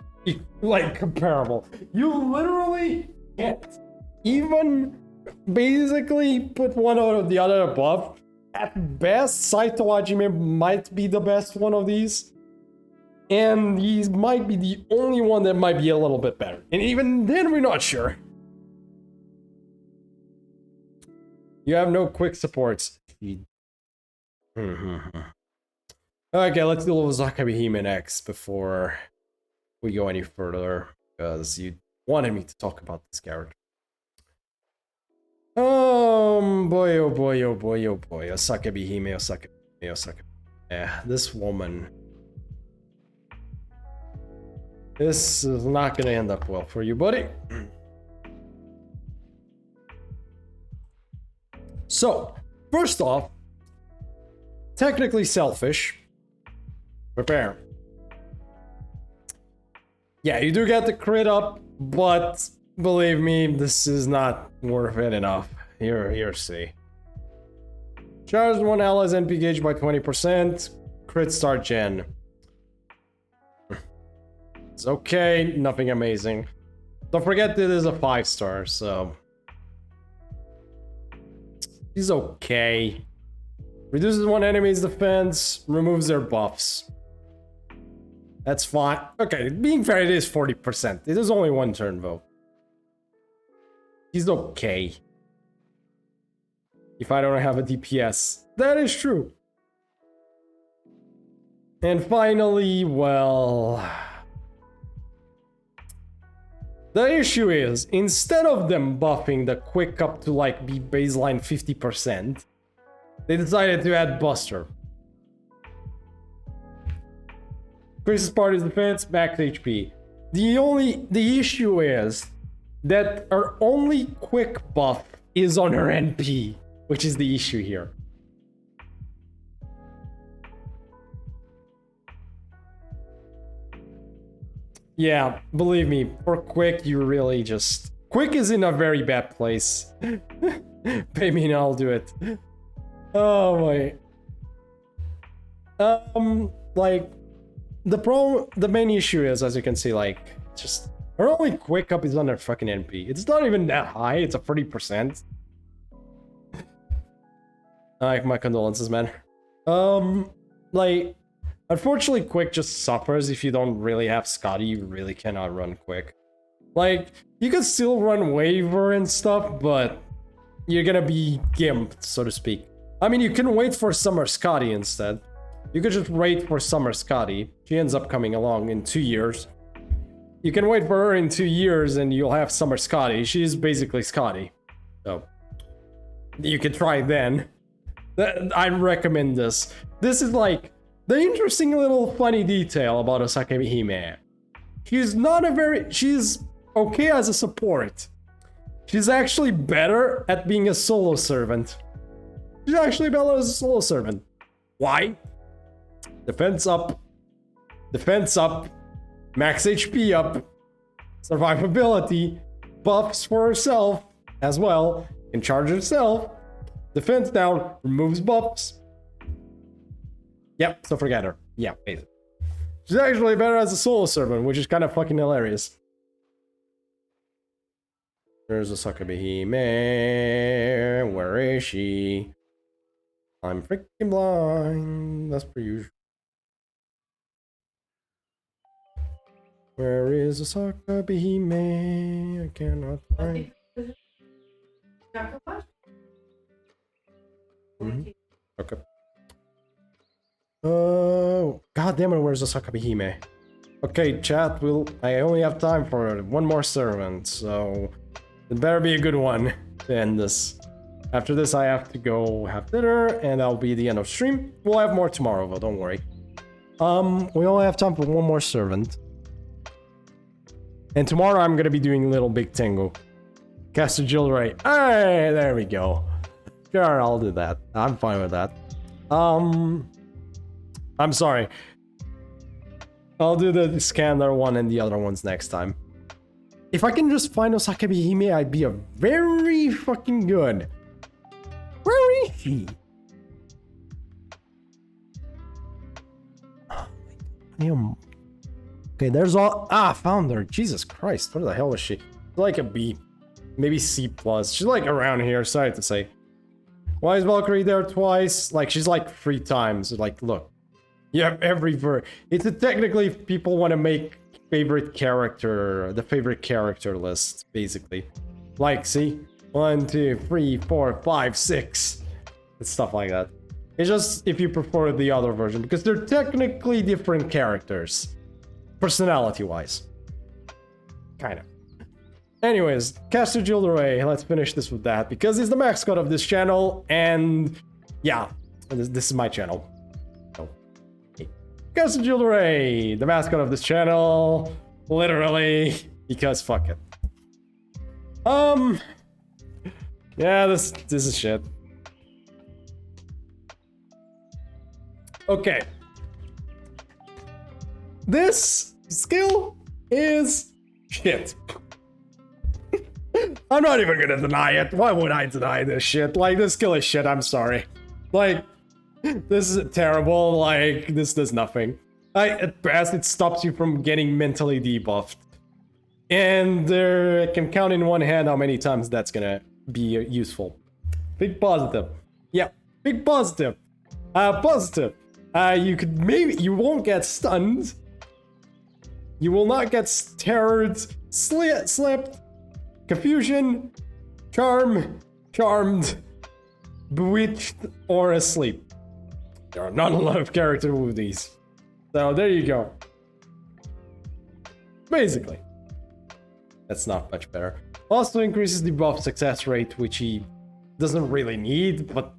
comparable. You literally can't even basically put one out of the other above. At best, Saito Hajime might be the best one of these. And he might be the only one that might be a little bit better. And even then, we're not sure. You have no quick supports. Okay, let's deal with Zakabi Hime next before we go any further, because you wanted me to talk about this character. Boy, oh boy, oh boy, oh boy. Osakabi Hime, Osakabi, Osakabi. Yeah, this woman. This is not gonna end up well for you, buddy. So, first off, technically selfish. Prepare. Yeah, you do get the crit up, but believe me, this is not worth it enough. Here, see. Charge one ally's NP gauge by 20%. Crit start gen. It's okay, nothing amazing. Don't forget that it is a 5-star, so... He's okay. Reduces one enemy's defense, removes their buffs. That's fine. Okay, being fair, it is 40%. It is only one turn, though. He's okay. If I don't have a DPS. That is true. And finally, well... The issue is, instead of them buffing the quick up to like be baseline 50%, they decided to add Buster. Increases party's defense, max HP. The issue is that our only quick buff is on her NP, which is the issue here. Yeah, believe me, for Quick, you really just... Quick is in a very bad place. Pay me and I'll do it. Oh my... like... The main issue is, as you can see, like, just... Her only Quick up is on her fucking NP. It's not even that high, it's a 30%. Like, my condolences, man. Like... Unfortunately, Quick just suffers if you don't really have Scotty. You really cannot run Quick. Like, you could still run waiver and stuff, but you're gonna be gimped, so to speak. I mean, you can wait for Summer Scotty instead. You could just wait for Summer Scotty. She ends up coming along in 2 years. You can wait for her in 2 years and you'll have Summer Scotty. She's basically Scotty. So, you can try then. I recommend this. This is like the interesting little funny detail about Osaka Hime. She's okay as a support. She's actually better at being a solo servant. She's actually better as a solo servant. Why? Defense up. Defense up. Max HP up. Survivability. Buffs for herself as well. Can charge herself. Defense down. Removes buffs. Yep, so forget her. Yeah, basically. She's actually better as a solo servant, which is kind of fucking hilarious. There's a Sakabihime. Where is she? I'm freaking blind. That's per usual. Where is Osaka Behime? I cannot find. Okay. Oh, god damn it, where's Osaka Behime? Okay, chat, I only have time for one more servant, so it better be a good one to end this. After this, I have to go have dinner, and that'll be the end of stream. We'll have more tomorrow, though, don't worry. We only have time for one more servant. And tomorrow I'm gonna be doing Little Big Tengu. Caster Jilray. Hey, there we go. Sure, I'll do that. I'm fine with that. I'm sorry. I'll do the scanner one and the other ones next time. If I can just find Osaka Behime, I'd be a very fucking good. Where is she? Oh my god. Okay, there's all. Found her. Jesus Christ, where the hell is she? She's like a B. Maybe C+. She's like around here, sorry to say. Why is Valkyrie there twice? Like, she's like 3 times. Like, look. You have every it's technically if people want to make favorite character, the favorite character list, basically. Like, see? 1, 2, 3, 4, 5, 6. And stuff like that. It's just if you prefer the other version, because they're technically different characters. Personality-wise. Kind of. Anyways, Caster Jilray, let's finish this with that, because he's the mascot of this channel, and yeah, this is my channel. So, hey. Caster Jilray, the mascot of this channel, literally, because fuck it. Yeah, this is shit. Okay. This skill is shit. I'm not even gonna deny it. Why would I deny this shit? Like, this skill is shit, I'm sorry. Like, this is terrible, like, this does nothing. At best, it stops you from getting mentally debuffed. And I can count in one hand how many times that's gonna be useful. Big positive. Yeah, big positive. Positive. You won't get stunned. You will not get terrored, slipped, confusion, charmed, bewitched, or asleep. There are not a lot of character with these. So there you go. Basically. That's not much better. Also increases the buff success rate, which he doesn't really need, but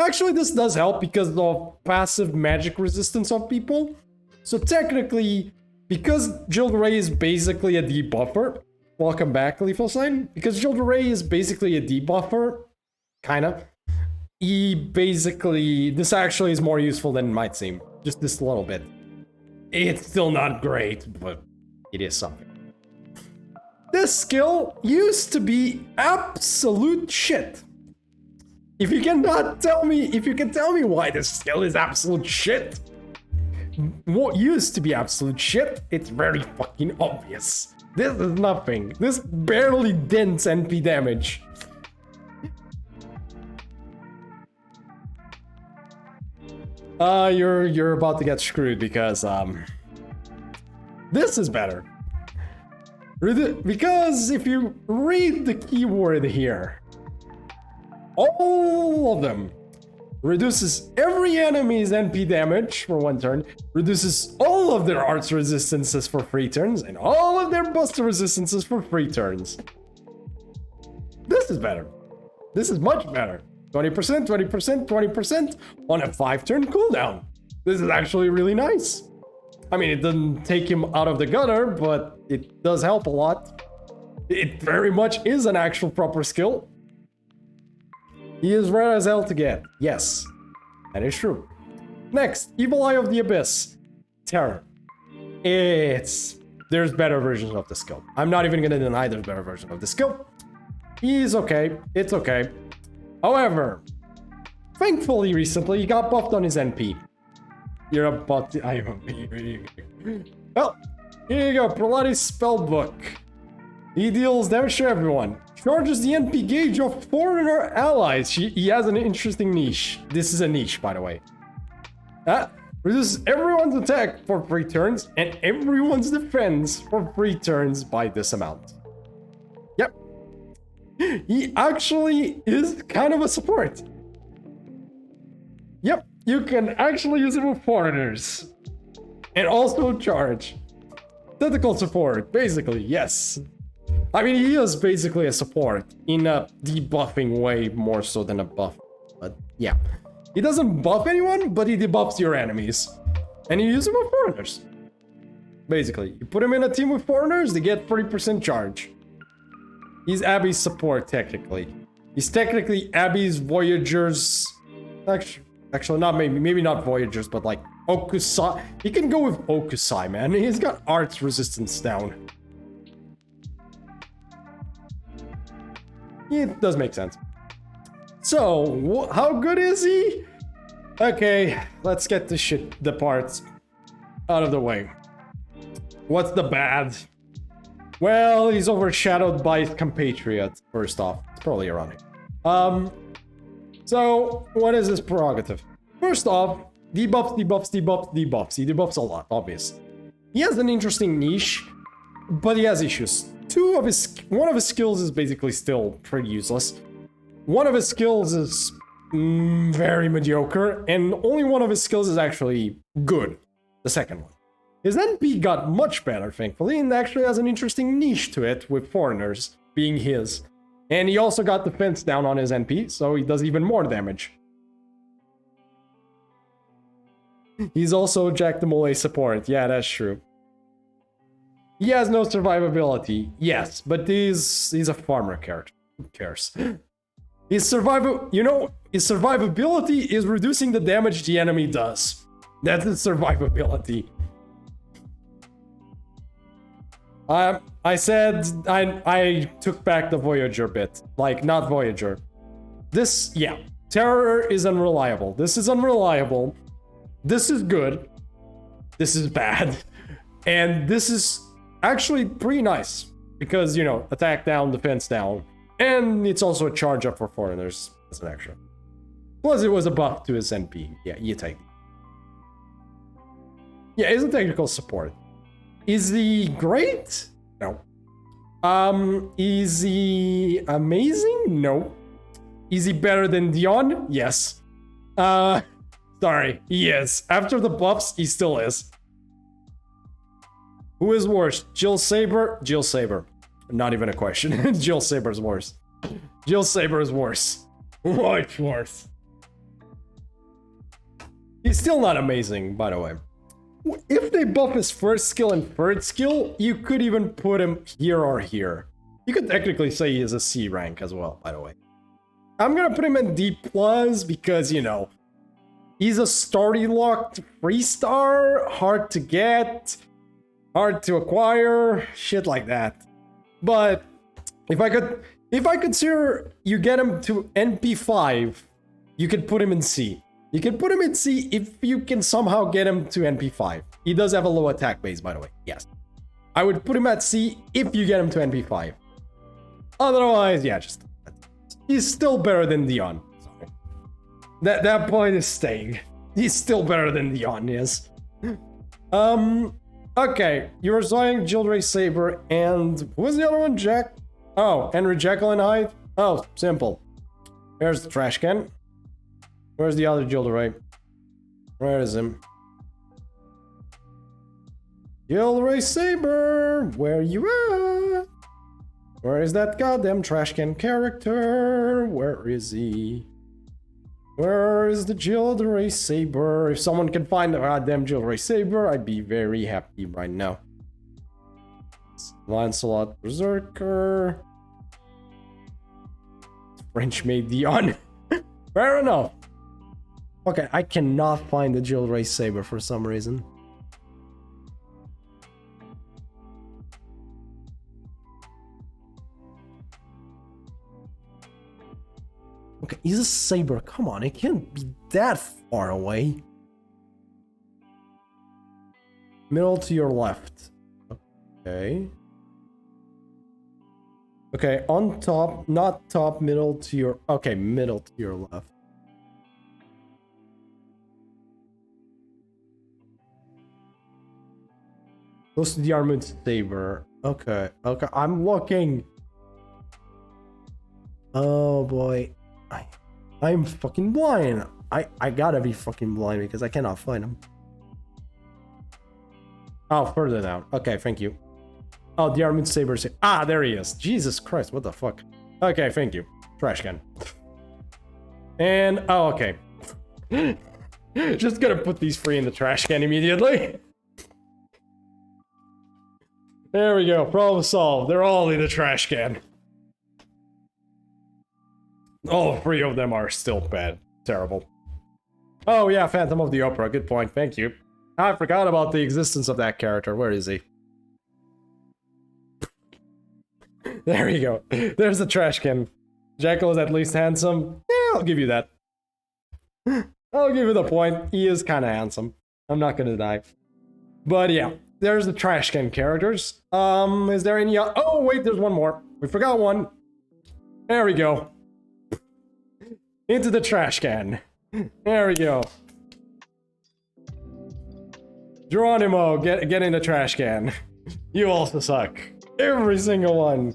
actually this does help because of passive magic resistance on people. So technically, because Jilray is basically a debuffer, welcome back, Lethal Sign. Because Jilray is basically a debuffer, kinda. This actually is more useful than it might seem. Just this little bit. It's still not great, but it is something. This skill used to be absolute shit. If you can tell me why this skill is absolute shit, what used to be absolute shit, it's very fucking obvious. This is nothing. This barely dents NP damage. You're about to get screwed because this is better. Because if you read the keyword here, all of them reduces every enemy's NP damage for 1 turn, reduces all of their arts resistances for 3 turns, and all of their buster resistances for 3 turns. This is better. This is much better. 20%, 20%, 20% on a 5-turn cooldown. This is actually really nice. I mean, it doesn't take him out of the gutter, but it does help a lot. It very much is an actual proper skill. He is rare as hell to get. Yes, that is true. Next, Evil Eye of the Abyss. Terror. There's better versions of the skill. I'm not even gonna deny there's better version of the skill. He's okay. It's okay. However, thankfully recently he got buffed on his NP. You're about to... Well, here you go. Pilates Spellbook. He deals damage to everyone. Charges the NP gauge of foreigner allies. He has an interesting niche. This is a niche, by the way. Reduces everyone's attack for 3 turns and everyone's defense for 3 turns by this amount. Yep. He actually is kind of a support. Yep, you can actually use it with foreigners. And also charge. Tactical support, basically, yes. I mean, he is basically a support in a debuffing way more so than a buff. But yeah, he doesn't buff anyone, but he debuffs your enemies. And you use him with foreigners. Basically, you put him in a team with foreigners, they get 30% charge. He's Abby's support, technically. He's technically Abby's Voyagers. Actually, not maybe not Voyagers, but like Okusai. He can go with Okusai, man. He's got arts resistance down. It does make sense. So, how good is he? Okay, let's get the parts out of the way. What's the bad? Well, he's overshadowed by his compatriot, first off. It's probably ironic. So, what is his prerogative? First off, debuffs, debuffs, debuffs, debuffs. He debuffs a lot, obviously. He has an interesting niche, but he has issues. One of his skills is basically still pretty useless. One of his skills is very mediocre, and only one of his skills is actually good. The second one. His NP got much better, thankfully, and actually has an interesting niche to it, with foreigners being his. And he also got defense down on his NP, so he does even more damage. He's also Jack the Mole support. Yeah, that's true. He has no survivability. Yes, but he's a farmer character. Who cares? His survivability is reducing the damage the enemy does. That's his survivability. I said I took back the Voyager bit. Like, not Voyager. This, yeah. Terror is unreliable. This is unreliable. This is good. This is bad. And this is actually pretty nice. Because, you know, attack down, defense down. And it's also a charge up for foreigners as an extra. Plus, it was a buff to his NP. Yeah, you take it. Yeah, he's a technical support. Is he great? No. Is he amazing? No. Is he better than Dion? Yes. Sorry, he is. After the buffs, he still is. Who is worse? Jill Saber? Jill Saber. Not even a question. Jill Saber is worse. Jill Saber is worse. Much worse. He's still not amazing, by the way. If they buff his first skill and third skill, you could even put him here or here. You could technically say he is a C rank as well, by the way. I'm gonna put him in D+ because, you know, he's a starting locked 3-star, hard to get, hard to acquire, shit like that. But if I consider you get him to NP5, you could put him in C. You can put him in C if you can somehow get him to NP5. He does have a low attack base, by the way. Yes. I would put him at C if you get him to NP5. Otherwise, yeah, he's still better than Dion. Sorry. That point is staying. He's still better than Dion, yes. Okay, you were saying Jildray Saber and who was the other one? Jack? Oh, Henry Jekyll and Hyde? Oh, simple. There's the trash can. Where's the other Jildray? Where is him? Jildray Saber, where you at? Where is that goddamn trash can character? Where is he? Where is the Jildray Saber? If someone can find the goddamn Jildray Saber, I'd be very happy right now. Lancelot Berserker. French made Dion. Fair enough. Okay, I cannot find the Jildray Saber for some reason. Okay, he's a saber. Come on, it can't be that far away. Middle to your left. Okay. Okay, on top, not top, middle to your... Okay, middle to your left. Close to the armored saber. Okay, okay, I'm looking. Oh boy. I'm fucking blind. I gotta be fucking blind because I cannot find him. Oh, further down. Okay, thank you. Oh, the armored saber. Ah, there he is. Jesus Christ, what the fuck? Okay, thank you. Trash can. And, oh, okay. Just gonna put these three in the trash can immediately. There we go, problem solved. They're all in the trash can. All three of them are still bad. Terrible. Oh yeah, Phantom of the Opera. Good point. Thank you. I forgot about the existence of that character. Where is he? There you go. There's the trash can. Jekyll is at least handsome. Yeah, I'll give you that. I'll give you the point. He is kind of handsome. I'm not gonna deny. But yeah, there's the trash can characters. Is there any... Oh, wait, there's one more. We forgot one. There we go. Into the trash can. There we go. Geronimo, get in the trash can. You also suck. Every single one.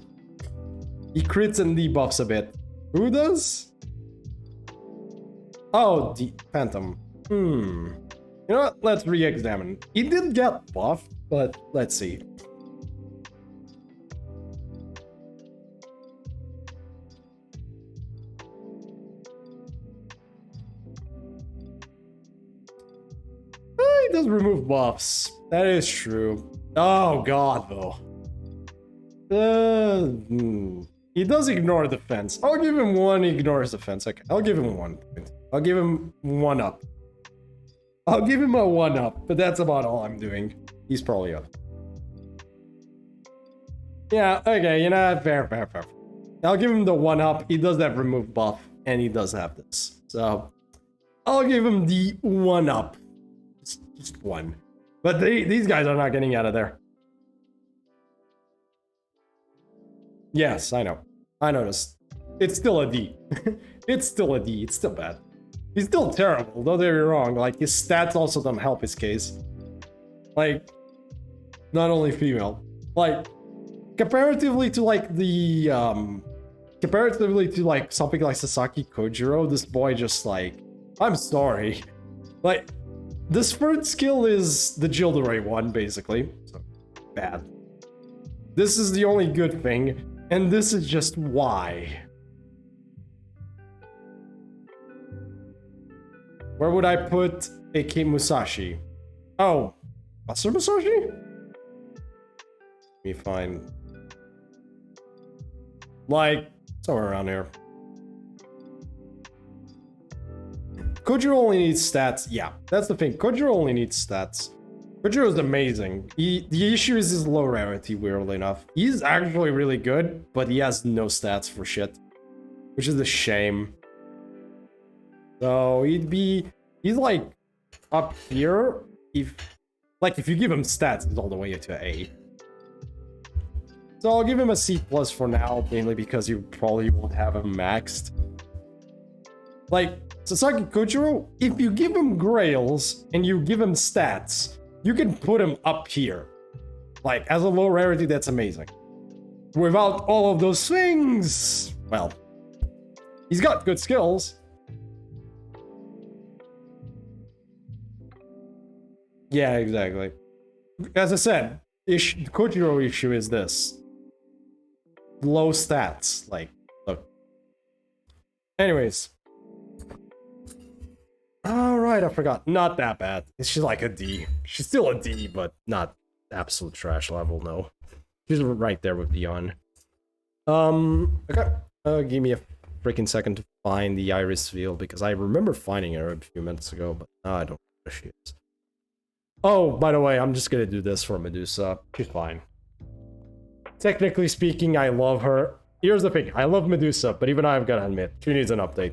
He crits and debuffs a bit. Who does? Oh, the Phantom. You know what? Let's re-examine. He did get buffed, but let's see. He does remove buffs. That is true. Oh god, though. He does ignore defense. I'll give him one, he ignores defense. Okay, I'll give him 1 point. I'll give him 1 up. I'll give him a 1 up, but that's about all I'm doing. He's probably up. Yeah, okay, you know, fair. I'll give him the 1 up. He does have remove buff, and he does have this. So, I'll give him the 1 up. Just 1. But these guys are not getting out of there. Yes, I know. I noticed. It's still a D. It's still a D. It's still bad. He's still terrible, don't get me wrong. Like, his stats also don't help his case. Like, not only female. Like, comparatively to, like, the, comparatively to, like, something like Sasaki Kojiro, this boy just, like, I'm sorry. Like, this third skill is the Jildray one, basically. So, bad. This is the only good thing, and this is just why. Where would I put AK Musashi? Oh, Master Musashi? Let me find... Like, somewhere around here. Kojiro only needs stats. Yeah, that's the thing. Kojiro only needs stats. Kojiro is amazing. The issue is his low rarity, weirdly enough. He's actually really good, but he has no stats for shit. Which is a shame. So he's like up here. If you give him stats, he's all the way to A. So I'll give him a C+ for now, mainly because you probably won't have him maxed. Like, Sasaki Kojiro, if you give him grails and you give him stats, you can put him up here. Like, as a low rarity, that's amazing. Without all of those things, well, he's got good skills. Yeah, exactly. As I said, the Kojiro issue is this. Low stats. Like, look. Anyways. Alright, I forgot. Not that bad. She's like a D. She's still a D, but not absolute trash level, no. She's right there with Dion. Okay. Give me a freaking second to find the Iris Veil, because I remember finding her a few minutes ago, but now I don't know where she is. Oh, by the way, I'm just gonna do this for Medusa. She's fine. Technically speaking, I love her. Here's the thing, I love Medusa, but even I've gotta admit, she needs an update.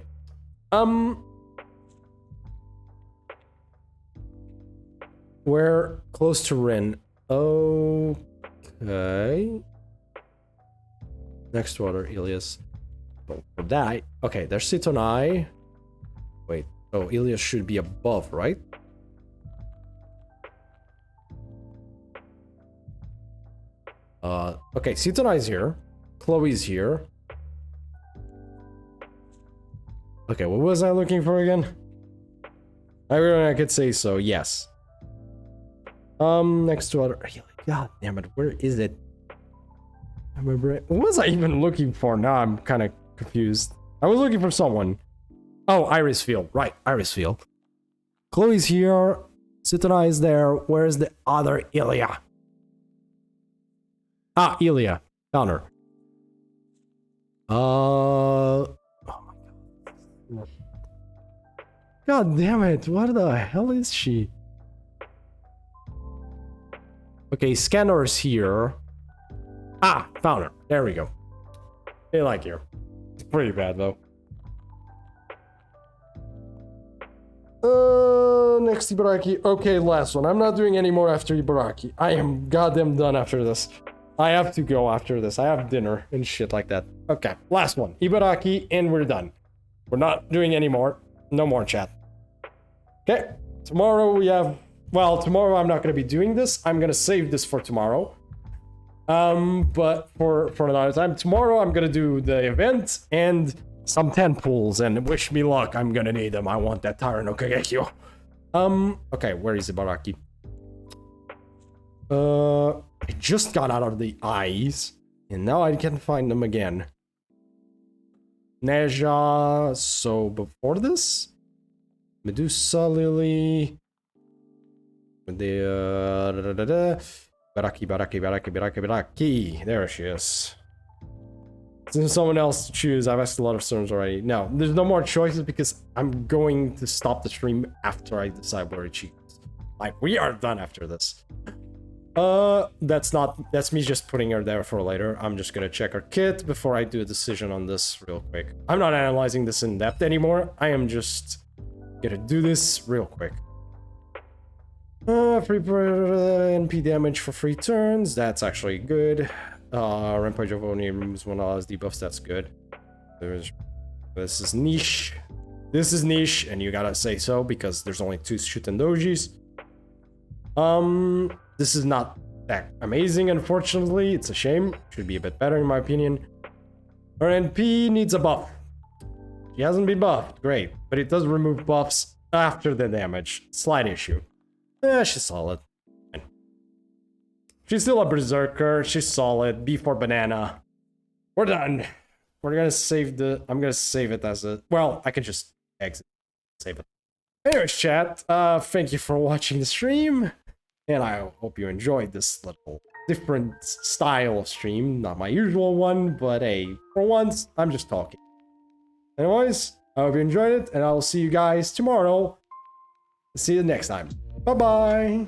We're close to Rin. Okay. Next water, Ilias. But for that, okay, there's Sitonai. Wait, oh, Ilias should be above, right? Okay, Sitonai's here. Chloe's here. Okay, what was I looking for again? I could say so, yes. Next to other... God damn it, where is it? I remember it. What was I even looking for? Now I'm kind of confused. I was looking for someone. Oh, Iris Field. Right, Iris Field. Chloe's here. Sitonai is there. Where's the other Ilia? Ah, Ilia. Found her. Oh my god. God damn it. What the hell is she? Okay, Scanner's here. Ah, found her. There we go. They like her. It's pretty bad though. Next Ibaraki. Okay, last one. I'm not doing any more after Ibaraki. I am goddamn done after this. I have to go after this. I have dinner and shit like that. Okay, last one. Ibaraki, and we're done. We're not doing any more. No more chat. Okay, tomorrow we have... Well, tomorrow I'm not going to be doing this. I'm going to save this for tomorrow. But for another time. Tomorrow I'm going to do the event and some 10 pools, and wish me luck. I'm going to need them. I want that Tara no Kagekyo. Okay, where is Ibaraki? I just got out of the eyes, and now I can find them again. Neja, so before this, Medusa, Lily, the Baraki. There she is. There's someone else to choose. I've asked a lot of servers already. No, there's no more choices because I'm going to stop the stream after I decide where she goes. Like, we are done after this. That's me just putting her there for later. I'm just gonna check her kit before I do a decision on this real quick. I'm not analyzing this in depth anymore. I am just gonna do this real quick. Free NP damage for 3 turns. That's actually good. Rampage of Oni removes 1 of debuffs. That's good. This is niche. This is niche, and you gotta say so because there's only 2 Shutendojis. This is not that amazing, unfortunately. It's a shame. Should be a bit better, in my opinion. Her NP needs a buff. She hasn't been buffed. Great. But it does remove buffs after the damage. Slight issue. She's solid. She's still a berserker. She's solid. B for banana. We're done. We're gonna save the... I'm gonna save it as a... Well, I can just exit. Save it. Anyways, chat. Thank you for watching the stream. And I hope you enjoyed this little different style of stream. Not my usual one, but hey, for once, I'm just talking. Anyways, I hope you enjoyed it, and I will see you guys tomorrow. See you next time. Bye-bye.